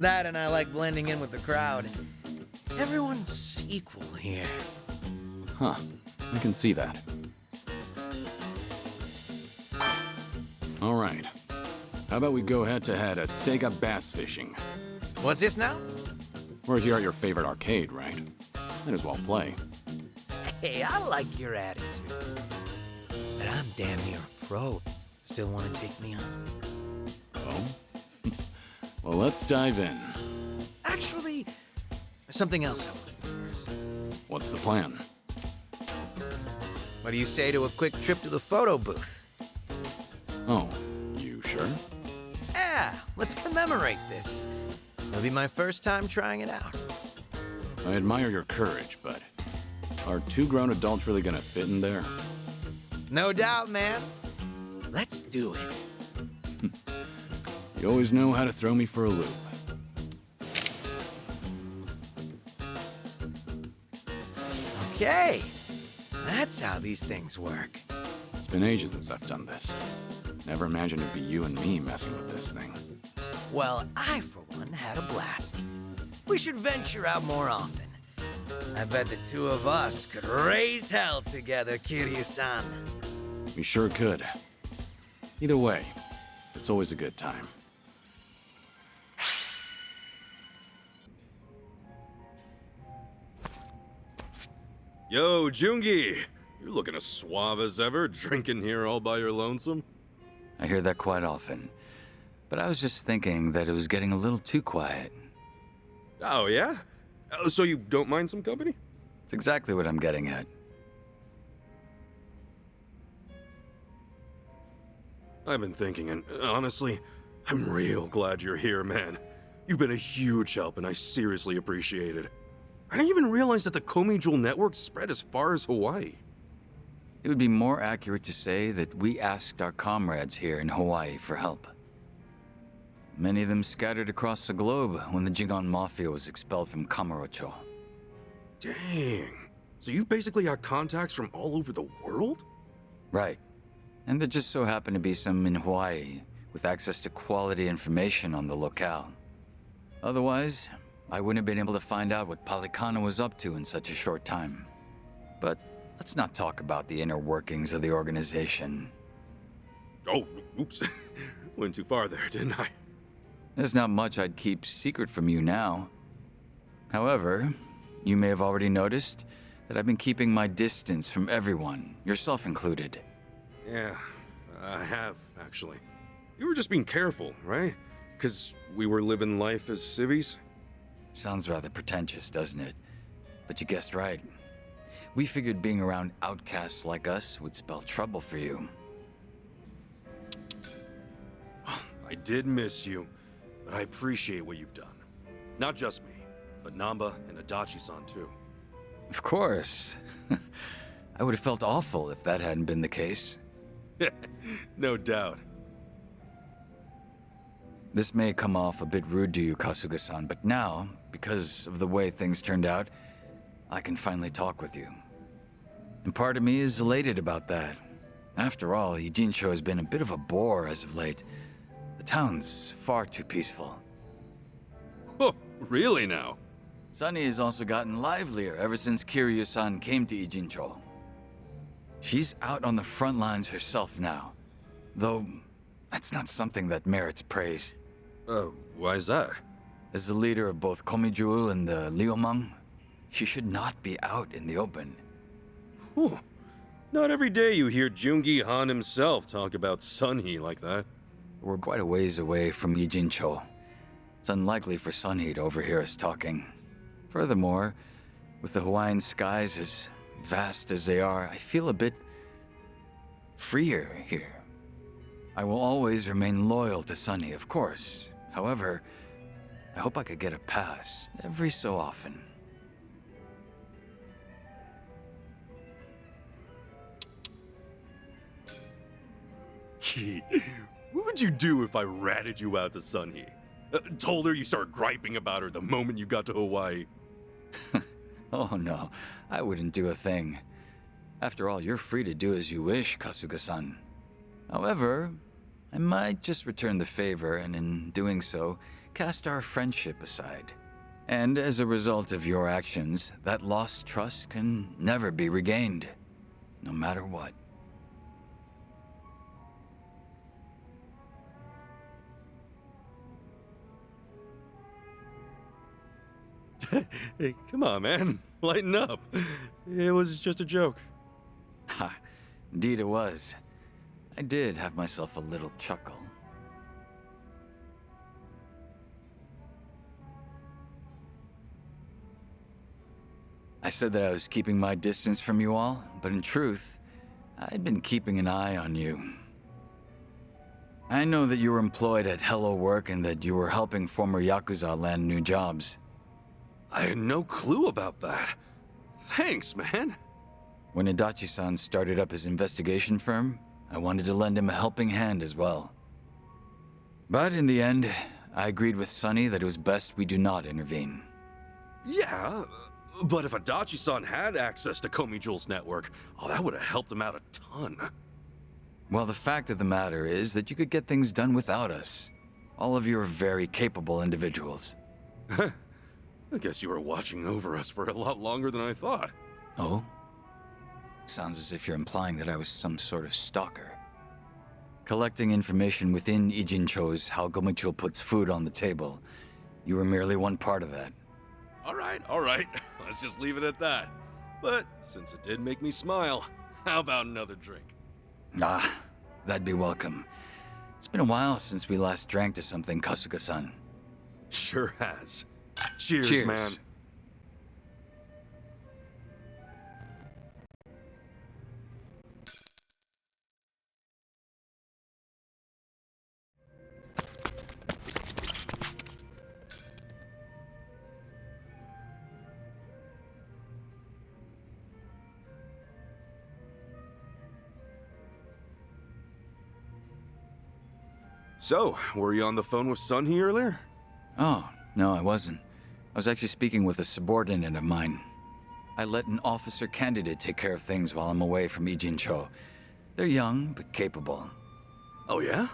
That and I like blending in with the crowd. Everyone's equal here. Huh, I can see that. All right. How about we go head-to-head at Sega Bass Fishing? What's this now? We're here at your favorite arcade, right? Might as well play. Hey, I like your attitude. But I'm damn near a pro. Still want to take me on? Oh? Well, let's dive in. Actually, there's something else I want to do first. What's the plan? What do you say to a quick trip to the photo booth? Oh, you sure? Yeah, let's commemorate this. It'll be my first time trying it out. I admire your courage, but are two grown adults really gonna fit in there? No doubt, man. Let's do it. You always know how to throw me for a loop. Okay, that's how these things work. It's been ages since I've done this. Never imagined it'd be you and me messing with this thing. Well, I, for one, had a blast. We should venture out more often. I bet the two of us could raise hell together, Kiryu-san. We sure could. Either way, it's always a good time. Yo, Joongi! You're looking as suave as ever, drinking here all by your lonesome. I hear that quite often. But I was just thinking that it was getting a little too quiet. Oh, yeah? So you don't mind some company? It's exactly what I'm getting at. I've been thinking, and honestly, I'm real glad you're here, man. You've been a huge help, and I seriously appreciate it. I didn't even realize that the Komi network spread as far as Hawaii. It would be more accurate to say that we asked our comrades here in Hawaii for help. Many of them scattered across the globe when the Jingon Mafia was expelled from Kamurocho. Dang. So you basically got contacts from all over the world? Right. And there just so happened to be some in Hawaii with access to quality information on the locale. Otherwise, I wouldn't have been able to find out what Palikana was up to in such a short time. But let's not talk about the inner workings of the organization. Oh, oops. Went too far there, didn't I? There's not much I'd keep secret from you now. However, you may have already noticed that I've been keeping my distance from everyone, yourself included. Yeah, I have, actually. You were just being careful, right? Because we were living life as civvies? Sounds rather pretentious, doesn't it? But you guessed right. We figured being around outcasts like us would spell trouble for you. I did miss you, but I appreciate what you've done. Not just me, but Nanba and Adachi-san too. Of course. I would have felt awful if that hadn't been the case. No doubt. This may come off a bit rude to you, Kasuga-san, but now, because of the way things turned out, I can finally talk with you. And part of me is elated about that. After all, Ijincho has been a bit of a bore as of late. The town's far too peaceful. Oh, really now? Sunny has also gotten livelier ever since Kiryu-san came to Ijincho. She's out on the front lines herself now, though that's not something that merits praise. Why is that? As the leader of both Komijul and the Liumang, she should not be out in the open. Whew. Not every day you hear Joongi Han himself talk about Seonhee like that. We're quite a ways away from Ijincho. It's unlikely for Seonhee to overhear us talking. Furthermore, with the Hawaiian skies as vast as they are, I feel a bit freer here. I will always remain loyal to Seonhee, of course. However, I hope I could get a pass every so often. What would you do if I ratted you out to Seonhee? Told her you started griping about her the moment you got to Hawaii? Oh no, I wouldn't do a thing. After all, you're free to do as you wish, Kasuga-san. However, I might just return the favor and in doing so, cast our friendship aside. And as a result of your actions, that lost trust can never be regained, no matter what. Hey, come on, man. Lighten up. It was just a joke. Ha, indeed it was. I did have myself a little chuckle. I said that I was keeping my distance from you all, but in truth, I'd been keeping an eye on you. I know that you were employed at Hello Work and that you were helping former yakuza land new jobs. I had no clue about that. Thanks, man. When Adachi-san started up his investigation firm, I wanted to lend him a helping hand as well. But in the end, I agreed with Seonhee that it was best we do not intervene. Yeah, but if Adachi-san had access to Komi Jewel's network, oh, that would have helped him out a ton. Well, the fact of the matter is that you could get things done without us. All of you are very capable individuals. I guess you were watching over us for a lot longer than I thought. Oh? Sounds as if you're implying that I was some sort of stalker. Collecting information within Ijincho's how Gomichul puts food on the table. You were merely one part of that. All right. Let's just leave it at that. But since it did make me smile, how about another drink? Ah, that'd be welcome. It's been a while since we last drank to something, Kasuga-san. Sure has. Cheers, man. So, were you on the phone with Seonhee earlier? Oh, no, I wasn't. I was actually speaking with a subordinate of mine. I let an officer candidate take care of things while I'm away from Ijincho. They're young, but capable. Oh yeah?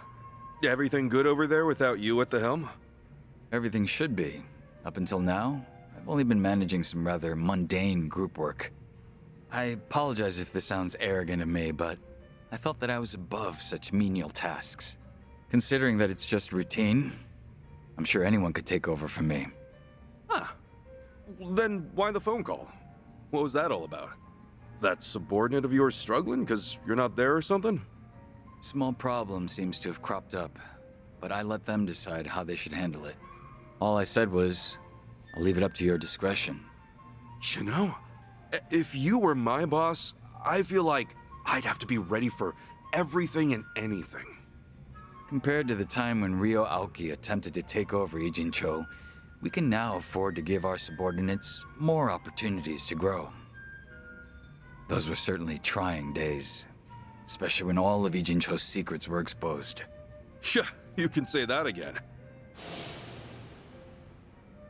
Everything good over there without you at the helm? Everything should be. Up until now, I've only been managing some rather mundane group work. I apologize if this sounds arrogant of me, but I felt that I was above such menial tasks. Considering that it's just routine, I'm sure anyone could take over from me. Huh. Then why the phone call? What was that all about? That subordinate of yours struggling because you're not there or something? Small problem seems to have cropped up, but I let them decide how they should handle it. All I said was, I'll leave it up to your discretion. You know, if you were my boss, I feel like I'd have to be ready for everything and anything. Compared to the time when Ryo Aoki attempted to take over Ijincho, we can now afford to give our subordinates more opportunities to grow. Those were certainly trying days, especially when all of Ijincho's secrets were exposed. Yeah, you can say that again.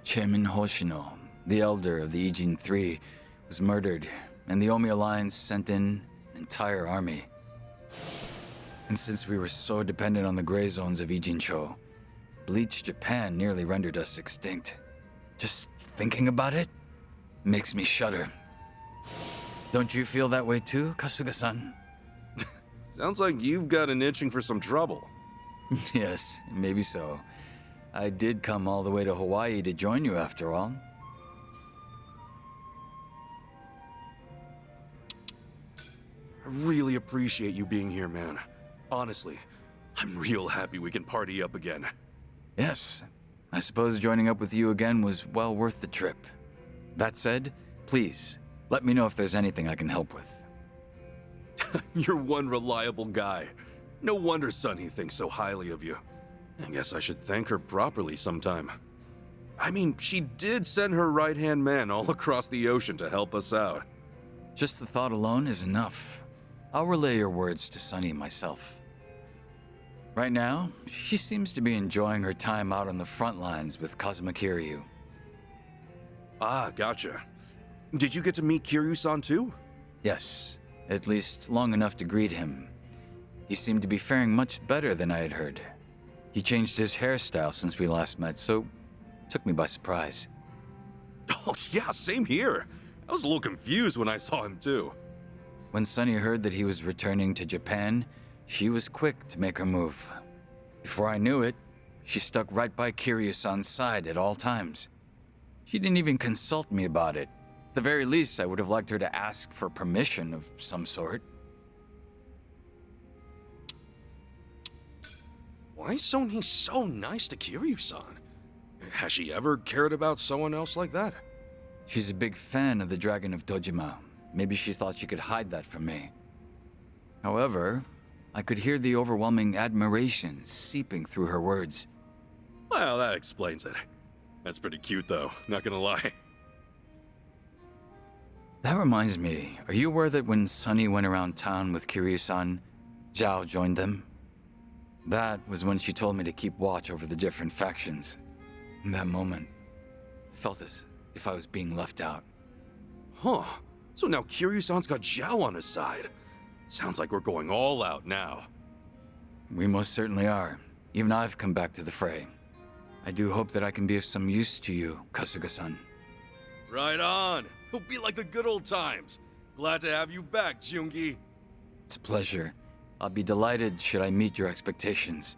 Chairman Hoshino, the elder of the Ijin III, was murdered, and the Omi Alliance sent in an entire army. And since we were so dependent on the gray zones of Ijincho, Bleach Japan nearly rendered us extinct. Just thinking about it makes me shudder. Don't you feel that way too, Kasuga-san? Sounds like you've got an itching for some trouble. Yes, maybe so. I did come all the way to Hawaii to join you after all. I really appreciate you being here, man. Honestly, I'm real happy we can party up again. Yes, I suppose joining up with you again was well worth the trip. That said, please, let me know if there's anything I can help with. You're one reliable guy. No wonder Seonhee thinks so highly of you. I guess I should thank her properly sometime. I mean, she did send her right-hand man all across the ocean to help us out. Just the thought alone is enough. I'll relay your words to Seonhee myself. Right now, she seems to be enjoying her time out on the front lines with Kazuma Kiryu. Ah, gotcha. Did you get to meet Kiryu-san too? Yes, at least long enough to greet him. He seemed to be faring much better than I had heard. He changed his hairstyle since we last met, so took me by surprise. Oh, yeah, same here. I was a little confused when I saw him too. When Seonhee heard that he was returning to Japan, she was quick to make her move. Before I knew it, she stuck right by Kiryu-san's side at all times. She didn't even consult me about it. At the very least, I would have liked her to ask for permission of some sort. Why is Seonhee so nice to Kiryu-san? Has she ever cared about someone else like that? She's a big fan of the Dragon of Dojima. Maybe she thought she could hide that from me. However, I could hear the overwhelming admiration seeping through her words. Well, that explains it. That's pretty cute, though, not gonna lie. That reminds me, are you aware that when Seonhee went around town with Kiryu-san, Zhao joined them? That was when she told me to keep watch over the different factions. In that moment, I felt as if I was being left out. Huh. So now Kiryu-san's got Zhao on his side. Sounds like we're going all out now. We most certainly are. Even I've come back to the fray. I do hope that I can be of some use to you, Kasuga-san. Right on. It'll be like the good old times. Glad to have you back, Joongi. It's a pleasure. I'll be delighted should I meet your expectations.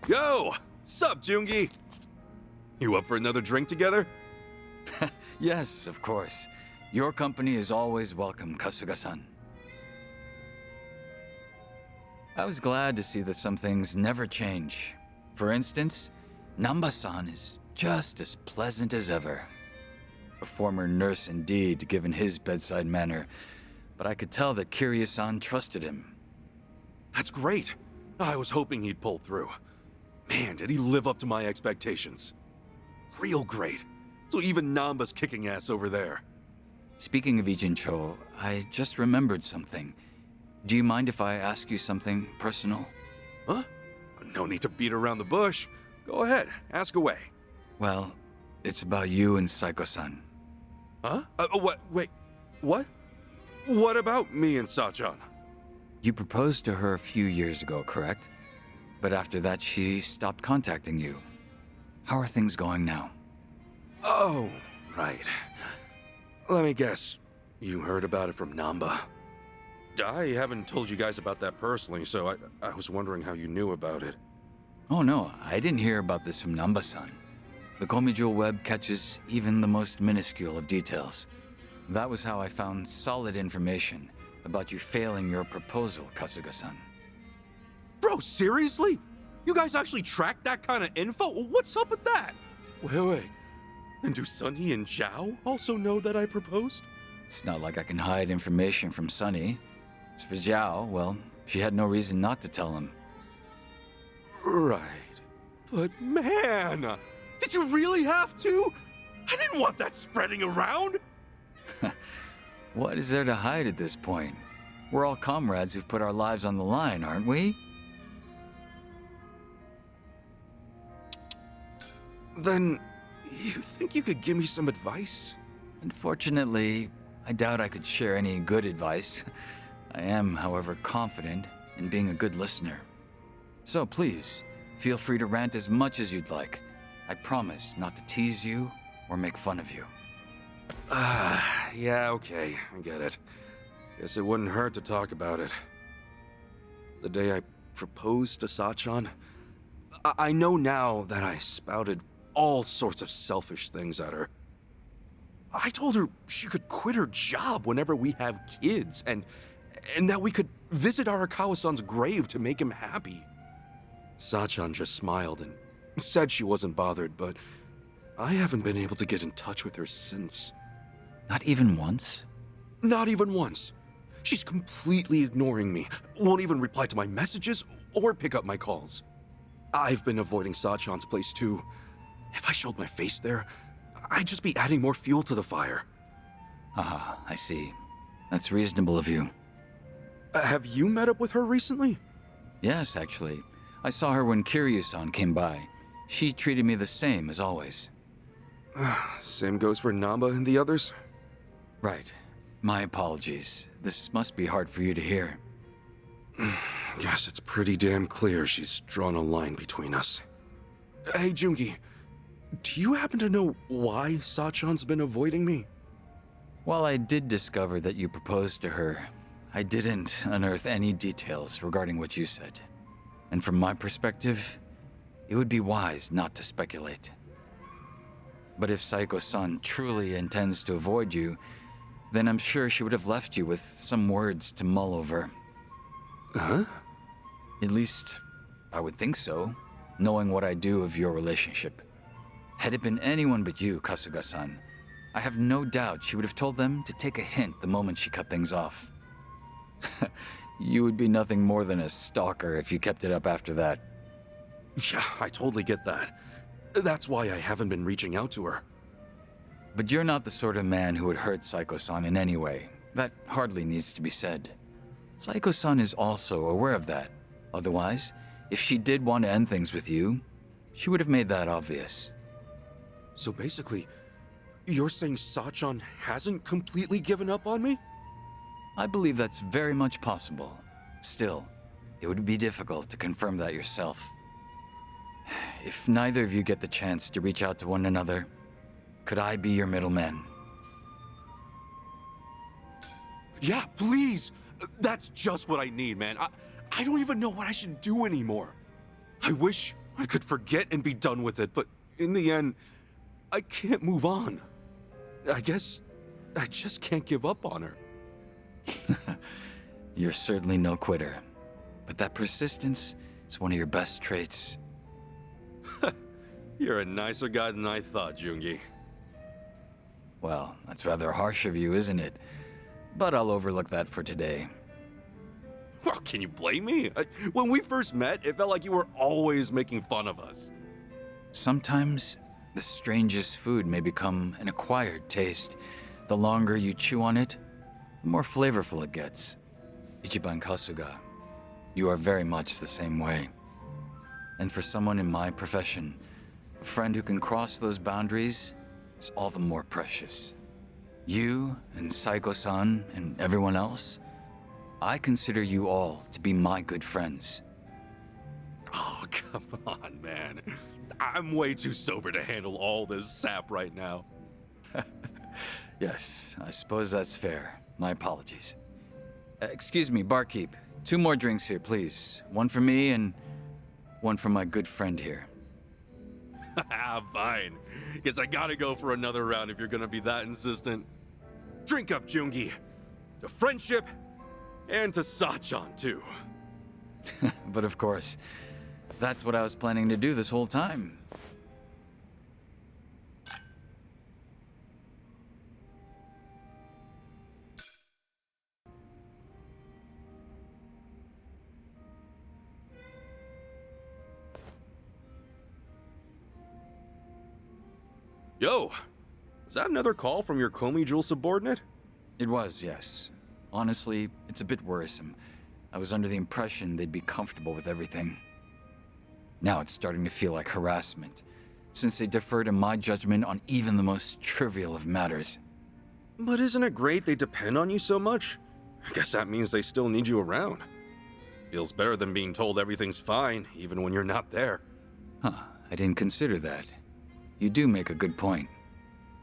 Yo! Sup, Joongi? You up for another drink together? Yes, of course. Your company is always welcome, Kasuga-san. I was glad to see that some things never change. For instance, Nanba-san is just as pleasant as ever. A former nurse indeed, given his bedside manner, but I could tell that Kiryu-san trusted him. That's great. I was hoping he'd pull through. Man, did he live up to my expectations. Real great. So even Nanba's kicking ass over there. Speaking of Ijincho, I just remembered something. Do you mind if I ask you something personal? Huh? No need to beat around the bush. Go ahead, ask away. Well, it's about you and Saeko-san. Huh? What? Wait, what? What about me and Sachan? You proposed to her a few years ago, correct? But after that, she stopped contacting you. How are things going now? Oh, right. Let me guess. You heard about it from Nanba. I haven't told you guys about that personally, so I was wondering how you knew about it. Oh no, I didn't hear about this from Nanba-san. The Komijul web catches even the most minuscule of details. That was how I found solid information about you failing your proposal, Kasuga-san. Bro, seriously? You guys actually tracked that kind of info? What's up with that? Wait. And do Seonhee and Zhao also know that I proposed? It's not like I can hide information from Seonhee. As for Zhao, well, she had no reason not to tell him. Right. But man, did you really have to? I didn't want that spreading around. What is there to hide at this point? We're all comrades who've put our lives on the line, aren't we? Then, you think you could give me some advice? Unfortunately, I doubt I could share any good advice. I am, however, confident in being a good listener. So please, feel free to rant as much as you'd like. I promise not to tease you or make fun of you. Yeah, okay, I get it. Guess it wouldn't hurt to talk about it. The day I proposed to Sachan, I know now that I spouted all sorts of selfish things at her. I told her she could quit her job whenever we have kids, and and that we could visit Arakawa-san's grave to make him happy. Sachan just smiled and said she wasn't bothered, but I haven't been able to get in touch with her since. Not even once? Not even once. She's completely ignoring me, won't even reply to my messages or pick up my calls. I've been avoiding Sachan's place too. If I showed my face there, I'd just be adding more fuel to the fire. Ah, I see. That's reasonable of you. Have you met up with her recently? Yes, actually. I saw her when Kiryu-san came by. She treated me the same as always. Same goes for Nanba and the others? Right. My apologies. This must be hard for you to hear. Guess it's pretty damn clear she's drawn a line between us. Hey, Joongi, do you happen to know why Sachan's been avoiding me? While I did discover that you proposed to her, I didn't unearth any details regarding what you said. And from my perspective, it would be wise not to speculate. But if Saeko-san truly intends to avoid you, then I'm sure she would have left you with some words to mull over. Huh? At least, I would think so, knowing what I do of your relationship. Had it been anyone but you, Kasuga-san, I have no doubt she would have told them to take a hint the moment she cut things off. You would be nothing more than a stalker if you kept it up after that. Yeah, I totally get that. That's why I haven't been reaching out to her. But you're not the sort of man who would hurt Saeko-san in any way. That hardly needs to be said. Saeko-san is also aware of that. Otherwise, if she did want to end things with you, she would have made that obvious. So basically, you're saying Sachan hasn't completely given up on me? I believe that's very much possible. Still, it would be difficult to confirm that yourself. If neither of you get the chance to reach out to one another, could I be your middleman? Yeah, please! That's just what I need, man. I don't even know what I should do anymore. I wish I could forget and be done with it, but in the end, I can't move on. I guess I just can't give up on her. You're certainly no quitter. But that persistence is one of your best traits. You're a nicer guy than I thought, Joongi. Well, that's rather harsh of you, isn't it? But I'll overlook that for today. Well, can you blame me? When we first met, it felt like you were always making fun of us. Sometimes, the strangest food may become an acquired taste. The longer you chew on it, the more flavorful it gets. Ichiban Kasuga, you are very much the same way. And for someone in my profession, a friend who can cross those boundaries is all the more precious. You and Saeko-san and everyone else, I consider you all to be my good friends. Oh, come on, man. I'm way too sober to handle all this sap right now. Yes, I suppose that's fair. My apologies. Excuse me, barkeep. 2 more drinks here, please. One for me and one for my good friend here. Fine. Guess I gotta go for another round if you're gonna be that insistent. Drink up, Joongi. To friendship, and to Sachan, too. But of course, that's what I was planning to do this whole time. Yo, is that another call from your Komi Jewel subordinate? It was, yes. Honestly, it's a bit worrisome. I was under the impression they'd be comfortable with everything. Now it's starting to feel like harassment, since they defer to my judgment on even the most trivial of matters. But isn't it great they depend on you so much? I guess that means they still need you around. Feels better than being told everything's fine, even when you're not there. Huh, I didn't consider that. You do make a good point.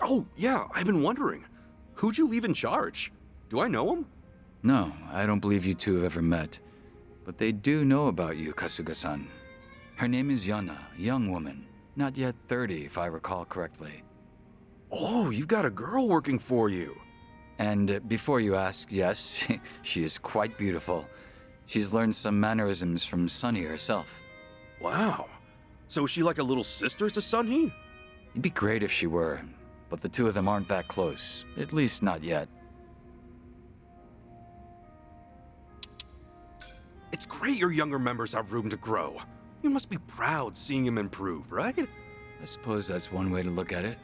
Oh, yeah, I've been wondering. Who'd you leave in charge? Do I know him? No, I don't believe you two have ever met. But they do know about you, Kasuga-san. Her name is Yana, a young woman. Not yet 30, if I recall correctly. Oh, you've got a girl working for you. And before you ask, yes, she is quite beautiful. She's learned some mannerisms from Seonhee herself. Wow. So is she like a little sister to Seonhee? It'd be great if she were, but the two of them aren't that close. At least not yet. It's great your younger members have room to grow. You must be proud seeing him improve, right? I suppose that's one way to look at it.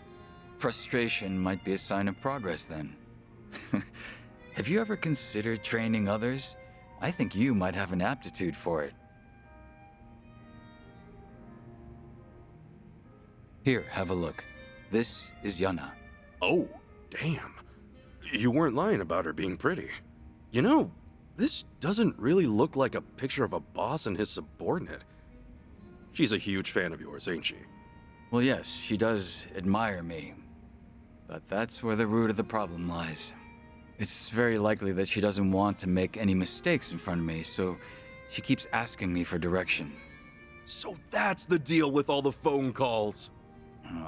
Frustration might be a sign of progress then. Have you ever considered training others? I think you might have an aptitude for it. Here, have a look. This is Yana. Oh, damn. You weren't lying about her being pretty. You know, this doesn't really look like a picture of a boss and his subordinate. She's a huge fan of yours, ain't she? Well, yes, she does admire me. But that's where the root of the problem lies. It's very likely that she doesn't want to make any mistakes in front of me, so she keeps asking me for direction. So that's the deal with all the phone calls.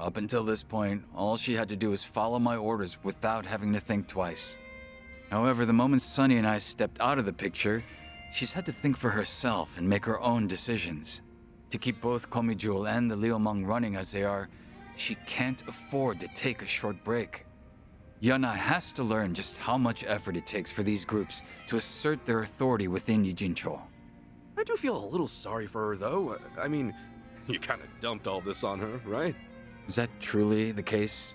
Up until this point, all she had to do was follow my orders without having to think twice. However, the moment Seonhee and I stepped out of the picture, she's had to think for herself and make her own decisions. To keep both Komijul and the Liumang running as they are, she can't afford to take a short break. Yana has to learn just how much effort it takes for these groups to assert their authority within Yijincho. I do feel a little sorry for her, though. I mean, you kind of dumped all this on her, right? Is that truly the case?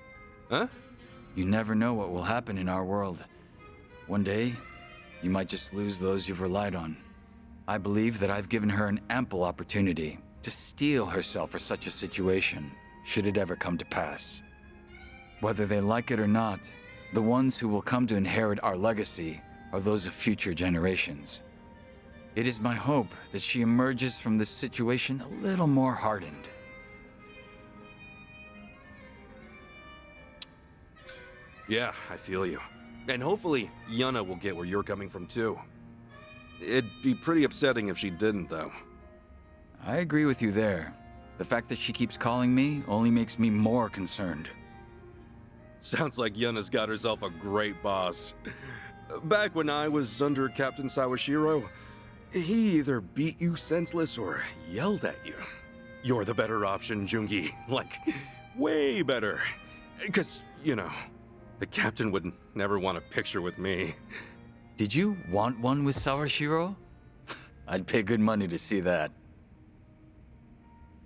Huh? You never know what will happen in our world. One day, you might just lose those you've relied on. I believe that I've given her an ample opportunity to steel herself for such a situation, should it ever come to pass. Whether they like it or not, the ones who will come to inherit our legacy are those of future generations. It is my hope that she emerges from this situation a little more hardened. Yeah, I feel you. And hopefully, Yana will get where you're coming from, too. It'd be pretty upsetting if she didn't, though. I agree with you there. The fact that she keeps calling me only makes me more concerned. Sounds like Yana's got herself a great boss. Back when I was under Captain Sawashiro, he either beat you senseless or yelled at you. You're the better option, Joongi. Like, way better. 'Cause, you know, the captain would never want a picture with me. Did you want one with Sawashiro? I'd pay good money to see that.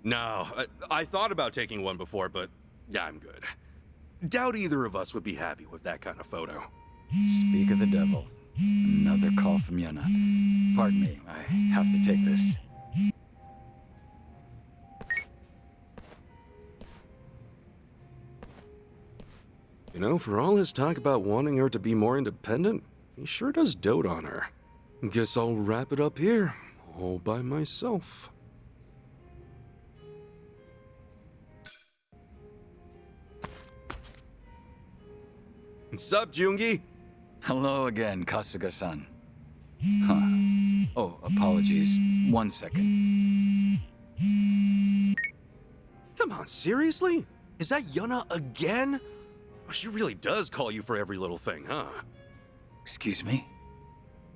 No, I thought about taking one before, but yeah, I'm good. Doubt either of us would be happy with that kind of photo. Speak of the devil. Another call from Yana. Pardon me, I have to take this. You know, for all his talk about wanting her to be more independent, he sure does dote on her. Guess I'll wrap it up here, all by myself. What's up, Joongi? Hello again, Kasuga-san. Huh. Oh, apologies. 1 second. Come on, seriously? Is that Yana again? She really does call you for every little thing, huh? Excuse me?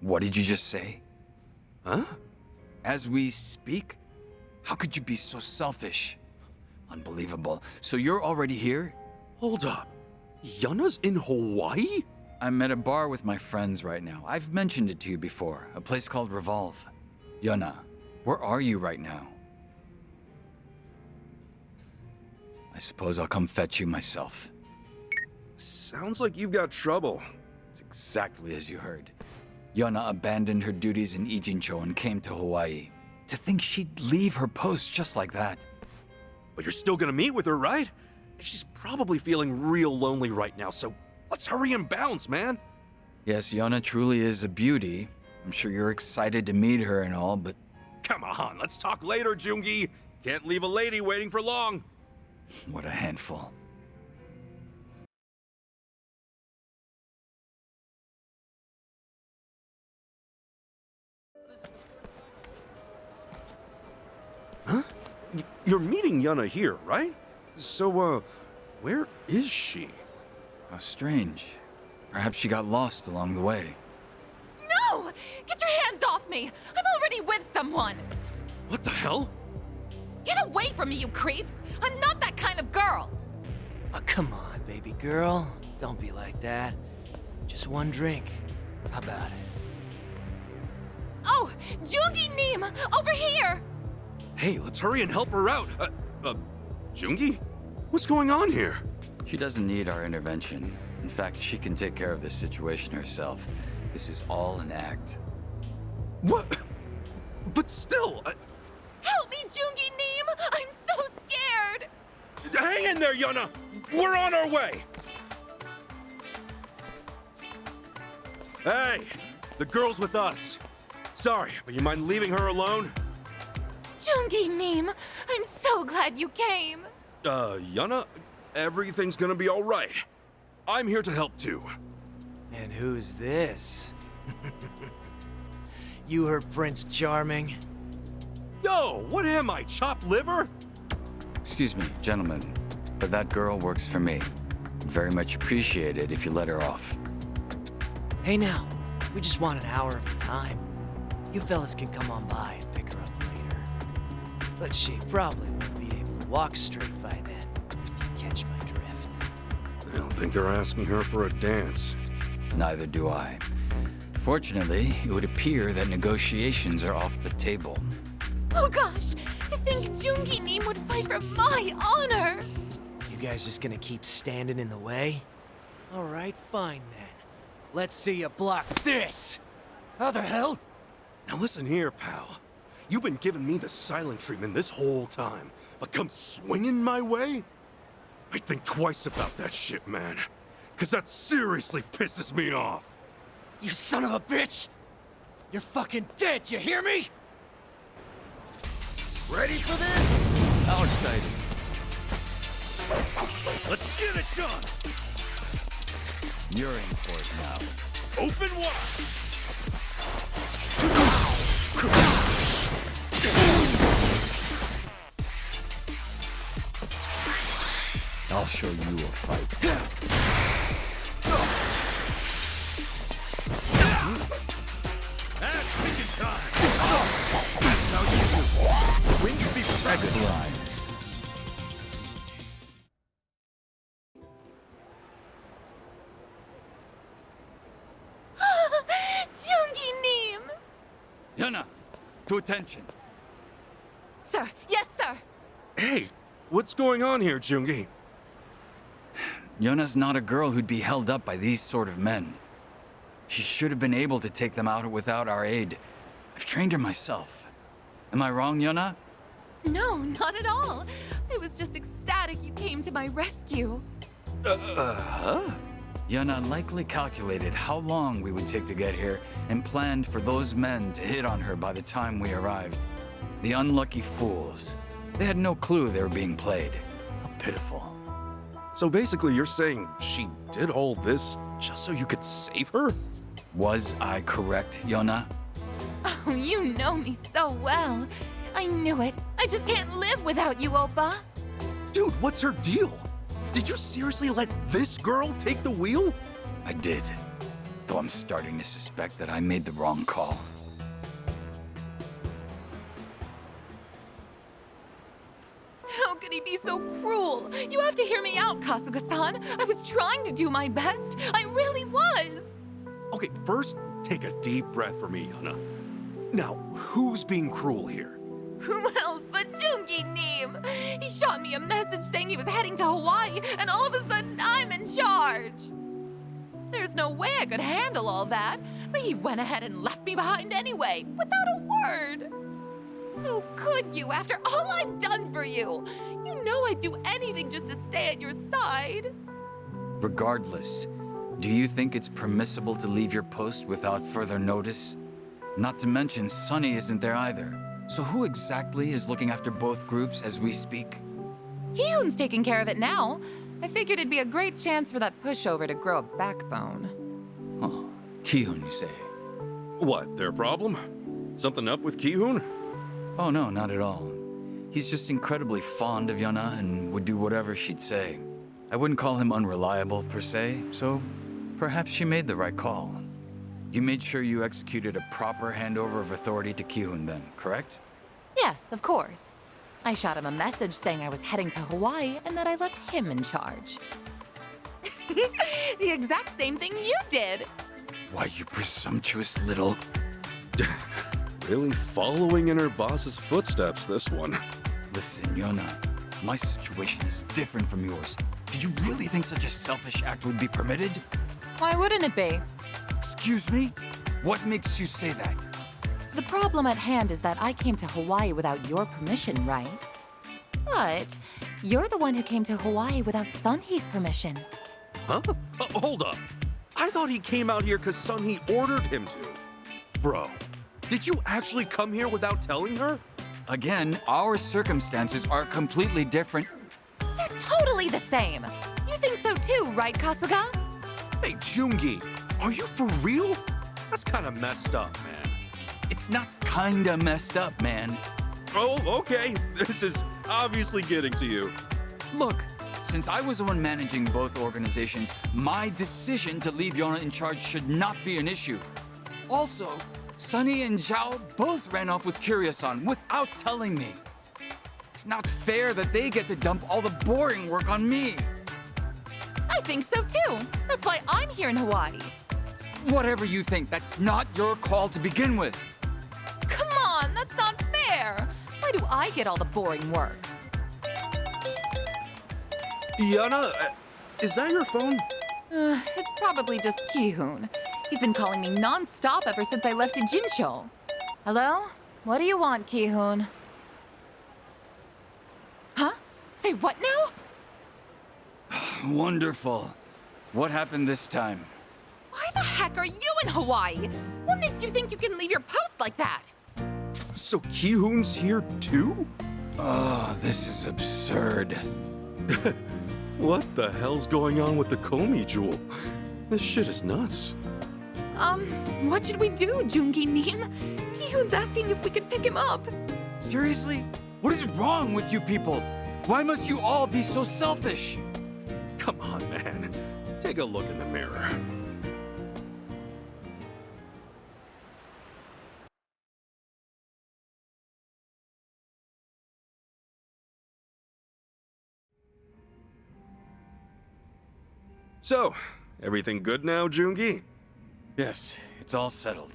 What did you just say? Huh? As we speak? How could you be so selfish? Unbelievable. So you're already here? Hold up. Yana's in Hawaii? I'm at a bar with my friends right now. I've mentioned it to you before. A place called Revolve. Yana, where are you right now? I suppose I'll come fetch you myself. Sounds like you've got trouble. It's exactly as you heard. Yana abandoned her duties in Ijincho and came to Hawaii. To think she'd leave her post just like that. But you're still gonna meet with her, right? She's probably feeling real lonely right now, so let's hurry and bounce, man. Yes, Yana truly is a beauty. I'm sure you're excited to meet her and all, but... Come on, let's talk later, Joongi. Can't leave a lady waiting for long. What a handful. Huh? You're meeting Yana here, right? So, where is she? How strange. Perhaps she got lost along the way. No! Get your hands off me! I'm already with someone! What the hell? Get away from me, you creeps! I'm not that kind of girl! Oh, come on, baby girl. Don't be like that. Just one drink. How about it? Oh! Joongi Neem! Over here! Hey, let's hurry and help her out. Joongi? What's going on here? She doesn't need our intervention. In fact, she can take care of this situation herself. This is all an act. What? But still... Help me, Joongi Neem! I'm so scared! Hang in there, Yuna! We're on our way! Hey! The girl's with us. Sorry, but you mind leaving her alone? Joongi Neem, I'm so glad you came. Yuna, everything's gonna be all right. I'm here to help too. And who's this? You her Prince Charming? Yo, what am I, chopped liver? Excuse me, gentlemen, but that girl works for me. Very much appreciate it if you let her off. Hey now, we just want an hour of her time. You fellas can come on by and pick her up later. But she probably won't be able to walk straight by then, if you catch my drift. I don't think they're asking her for a dance. Neither do I. Fortunately, it would appear that negotiations are off the table. Oh gosh, to think Joongi Neem would fight for my honor! You guys just gonna keep standing in the way? Alright, fine then. Let's see you block this! How the hell? Now listen here, pal. You've been giving me the silent treatment this whole time, but come swinging my way? I think twice about that shit, man. Cause that seriously pisses me off. You son of a bitch! You're fucking dead, you hear me? Ready for this? How exciting. Let's get it done! You're in for it now. Open wide! I'll show you a fight. That's picking time! That's how you do it. Win your feet. Excellent. Joongi Neem! Yuna, to attention. Sir, yes, sir! Hey, what's going on here, Joongi? Yuna's not a girl who'd be held up by these sort of men. She should have been able to take them out without our aid. I've trained her myself. Am I wrong, Yuna? No, not at all. I was just ecstatic you came to my rescue. Yuna likely calculated how long we would take to get here and planned for those men to hit on her by the time we arrived. The unlucky fools. They had no clue they were being played. How pitiful. So basically you're saying she did all this just so you could save her? Was I correct, Yuna? Oh, you know me so well. I knew it. I just can't live without you, Oppa. Dude, what's her deal? Did you seriously let this girl take the wheel? I did. Though I'm starting to suspect that I made the wrong call. How could he be so cruel? You have to hear me out, Kasuga-san. I was trying to do my best. I really was. Okay, first, take a deep breath for me, Yuna. Now, who's being cruel here? Who else but Joongi Neem? He shot me a message saying he was heading to Hawaii, and all of a sudden I'm in charge. There's no way I could handle all that, but he went ahead and left me behind anyway, without a word. How could you, after all I've done for you? You know I'd do anything just to stay at your side. Regardless, do you think it's permissible to leave your post without further notice? Not to mention, Seonhee isn't there either. So who exactly is looking after both groups as we speak? Ki-hoon's taking care of it now. I figured it'd be a great chance for that pushover to grow a backbone. Oh, Ki-hoon, you say? What, their problem? Something up with Ki-hoon? Oh no, not at all. He's just incredibly fond of Yuna and would do whatever she'd say. I wouldn't call him unreliable per se, so Perhaps she made the right call. You made sure you executed a proper handover of authority to Kyun then, correct? Yes, of course. I shot him a message saying I was heading to Hawaii and that I left him in charge. The exact same thing you did. Why, you presumptuous little... Really following in her boss's footsteps, this one. Listen, Yona, my situation is different from yours. Did you really think such a selfish act would be permitted? Why wouldn't it be? Excuse me? What makes you say that? The problem at hand is that I came to Hawaii without your permission, right? But you're the one who came to Hawaii without Seonhee's permission. Huh? Hold up. I thought he came out here because Seonhee ordered him to. Bro, did you actually come here without telling her? Again, our circumstances are completely different. They're totally the same. You think so too, right, Kasuga? Hey, Joongi, are you for real? That's kind of messed up, man. It's not kinda messed up, man. Oh, okay. This is obviously getting to you. Look, since I was the one managing both organizations, my decision to leave Yona in charge should not be an issue. Also, Sunny and Zhao both ran off with Kiryu-san without telling me. It's not fair that they get to dump all the boring work on me. I think so too. That's why I'm here in Hawaii. Whatever you think, that's not your call to begin with. Come on, that's not fair. Why do I get all the boring work? Yana, is that your phone? It's probably just Ki-hoon. He's been calling me non-stop ever since I left Jincho. Hello? What do you want, Ki-hoon? Huh? Say what now? Wonderful. What happened this time? Why the heck are you in Hawaii? What makes you think you can leave your post like that? So Ki-hoon's here too? Oh, this is absurd. What the hell's going on with the Komi jewel? This shit is nuts. What should we do, Joongi Nim? Ki-hoon's asking if we could pick him up. Seriously? What is wrong with you people? Why must you all be so selfish? Come on, man. Take a look in the mirror. So, everything good now, Joongi? Yes, it's all settled.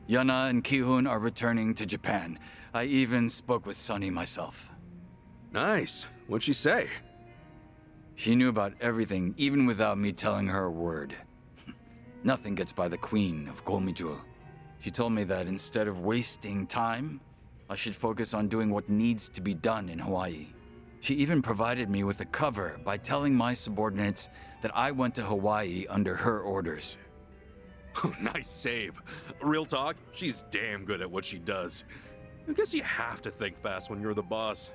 Yana and Ki-hoon are returning to Japan. I even spoke with Sunny myself. Nice. What'd she say? She knew about everything, even without me telling her a word. Nothing gets by the Queen of Komijul. She told me that instead of wasting time, I should focus on doing what needs to be done in Hawaii. She even provided me with a cover by telling my subordinates that I went to Hawaii under her orders. Oh, nice save. Real talk, she's damn good at what she does. I guess you have to think fast when you're the boss.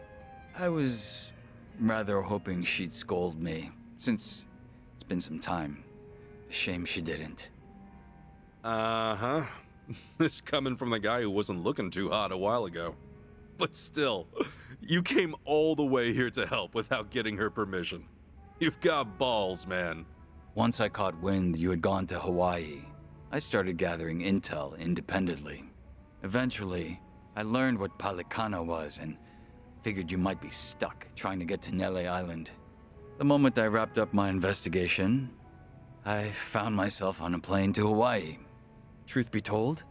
I was rather hoping she'd scold me, since it's been some time. A shame she didn't. Uh-huh. This coming from the guy who wasn't looking too hot a while ago. But still, you came all the way here to help without getting her permission. You've got balls, man. Once I caught wind you had gone to Hawaii, I started gathering intel independently. Eventually, I learned what Palikana was and figured you might be stuck trying to get to Nele Island. The moment I wrapped up my investigation, I found myself on a plane to Hawaii. Truth be told,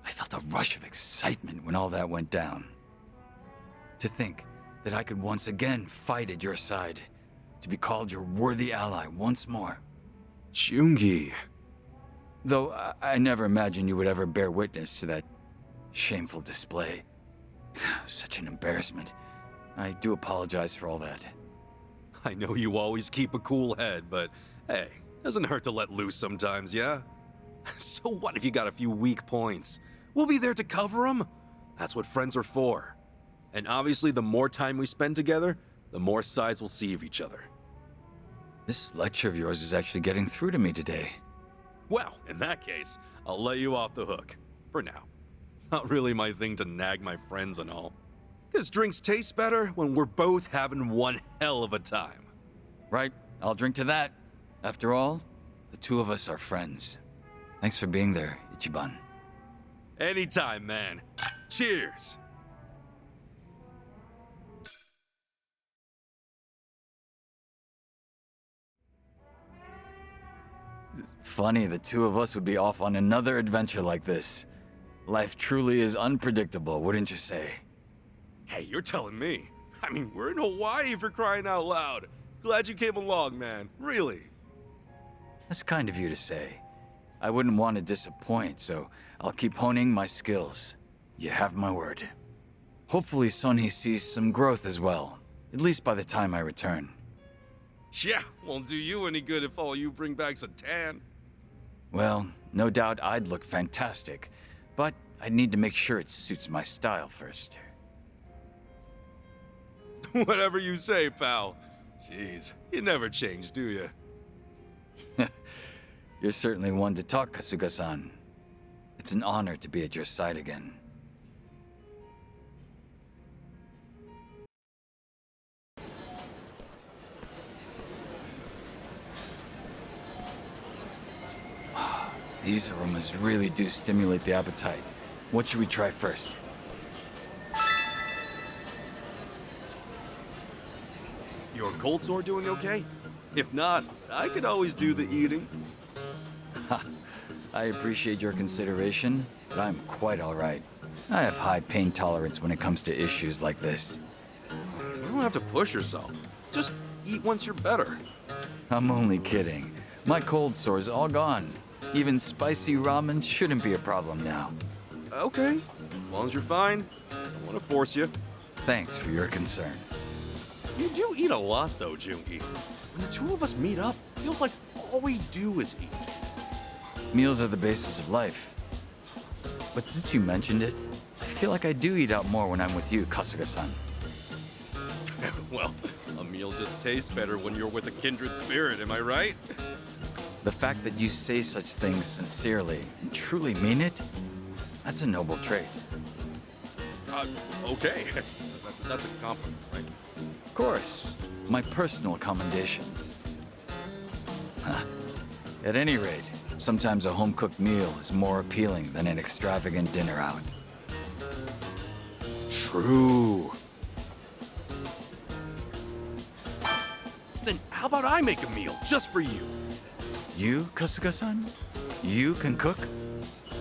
I felt a rush of excitement when all that went down. To think that I could once again fight at your side, to be called your worthy ally once more. Joongi. Though I never imagined you would ever bear witness to that shameful display. Such an embarrassment. I do apologize for all that. I know you always keep a cool head, but hey, doesn't hurt to let loose sometimes, yeah? So what if you got a few weak points? We'll be there to cover them. That's what friends are for. And obviously, the more time we spend together, the more sides we'll see of each other. This lecture of yours is actually getting through to me today. Well, in that case, I'll let you off the hook. For now. Not really my thing to nag my friends and all. Because drinks taste better when we're both having one hell of a time. Right, I'll drink to that. After all, The two of us are friends. Thanks for being there, Ichiban. Anytime, man. Cheers! Funny, the two of us would be off on another adventure like this. Life truly is unpredictable, wouldn't you say? Hey, you're telling me. I mean, we're in Hawaii for crying out loud. Glad you came along, man. Really. That's kind of you to say. I wouldn't want to disappoint, so I'll keep honing my skills. You have my word. Hopefully Seonhee sees some growth as well, at least by the time I return. Yeah, won't do you any good if all you bring back's a tan. Well, no doubt I'd look fantastic, but I'd need to make sure it suits my style first. Whatever you say, pal. Jeez, you never change, do you? You're certainly one to talk, Kasuga-san. It's an honor to be at your side again. These aromas really do stimulate the appetite. What should we try first? Your cold sore doing okay? If not, I could always do the eating. I appreciate your consideration, but I'm quite all right. I have high pain tolerance when it comes to issues like this. You don't have to push yourself. Just eat once you're better. I'm only kidding. My cold sore's all gone. Even spicy ramen shouldn't be a problem now. Okay, as long as you're fine. I don't want to force you. Thanks for your concern. You do eat a lot, though, Joongi. When the two of us meet up, it feels like all we do is eat. Meals are the basis of life. But since you mentioned it, I feel like I do eat out more when I'm with you, Kasuga-san. Well, a meal just tastes better when you're with a kindred spirit, am I right? The fact that you say such things sincerely and truly mean it, that's a noble trait. Okay. That's a compliment, right? Of course. My personal commendation. At any rate, sometimes a home-cooked meal is more appealing than an extravagant dinner out. True. Then how about I make a meal just for you? You, Kasuga-san? You can cook?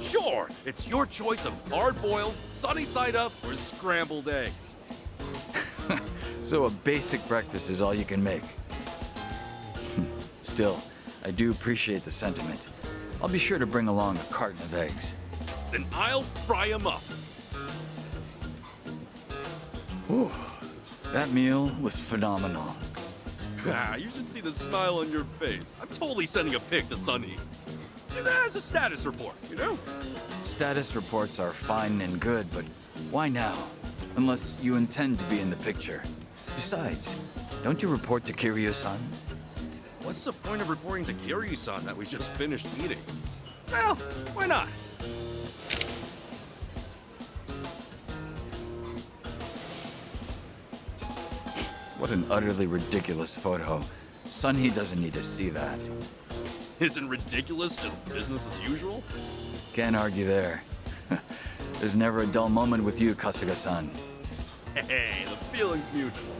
Sure! It's your choice of hard-boiled, sunny-side up, or scrambled eggs. So a basic breakfast is all you can make. Still, I do appreciate the sentiment. I'll be sure to bring along a carton of eggs. Then I'll fry them up. Whew. That meal was phenomenal. You should see the smile on your face. I'm totally sending a pic to Seonhee. As a status report, you know? Status reports are fine and good, but why now? Unless you intend to be in the picture. Besides, don't you report to Kiryu-san? What's the point of reporting to Kiryu-san that we just finished eating? Well, why not? What an utterly ridiculous photo. Seonhee doesn't need to see that. Isn't ridiculous just business as usual? Can't argue there. There's never a dull moment with you, Kasuga-san. Hey, the feeling's mutual.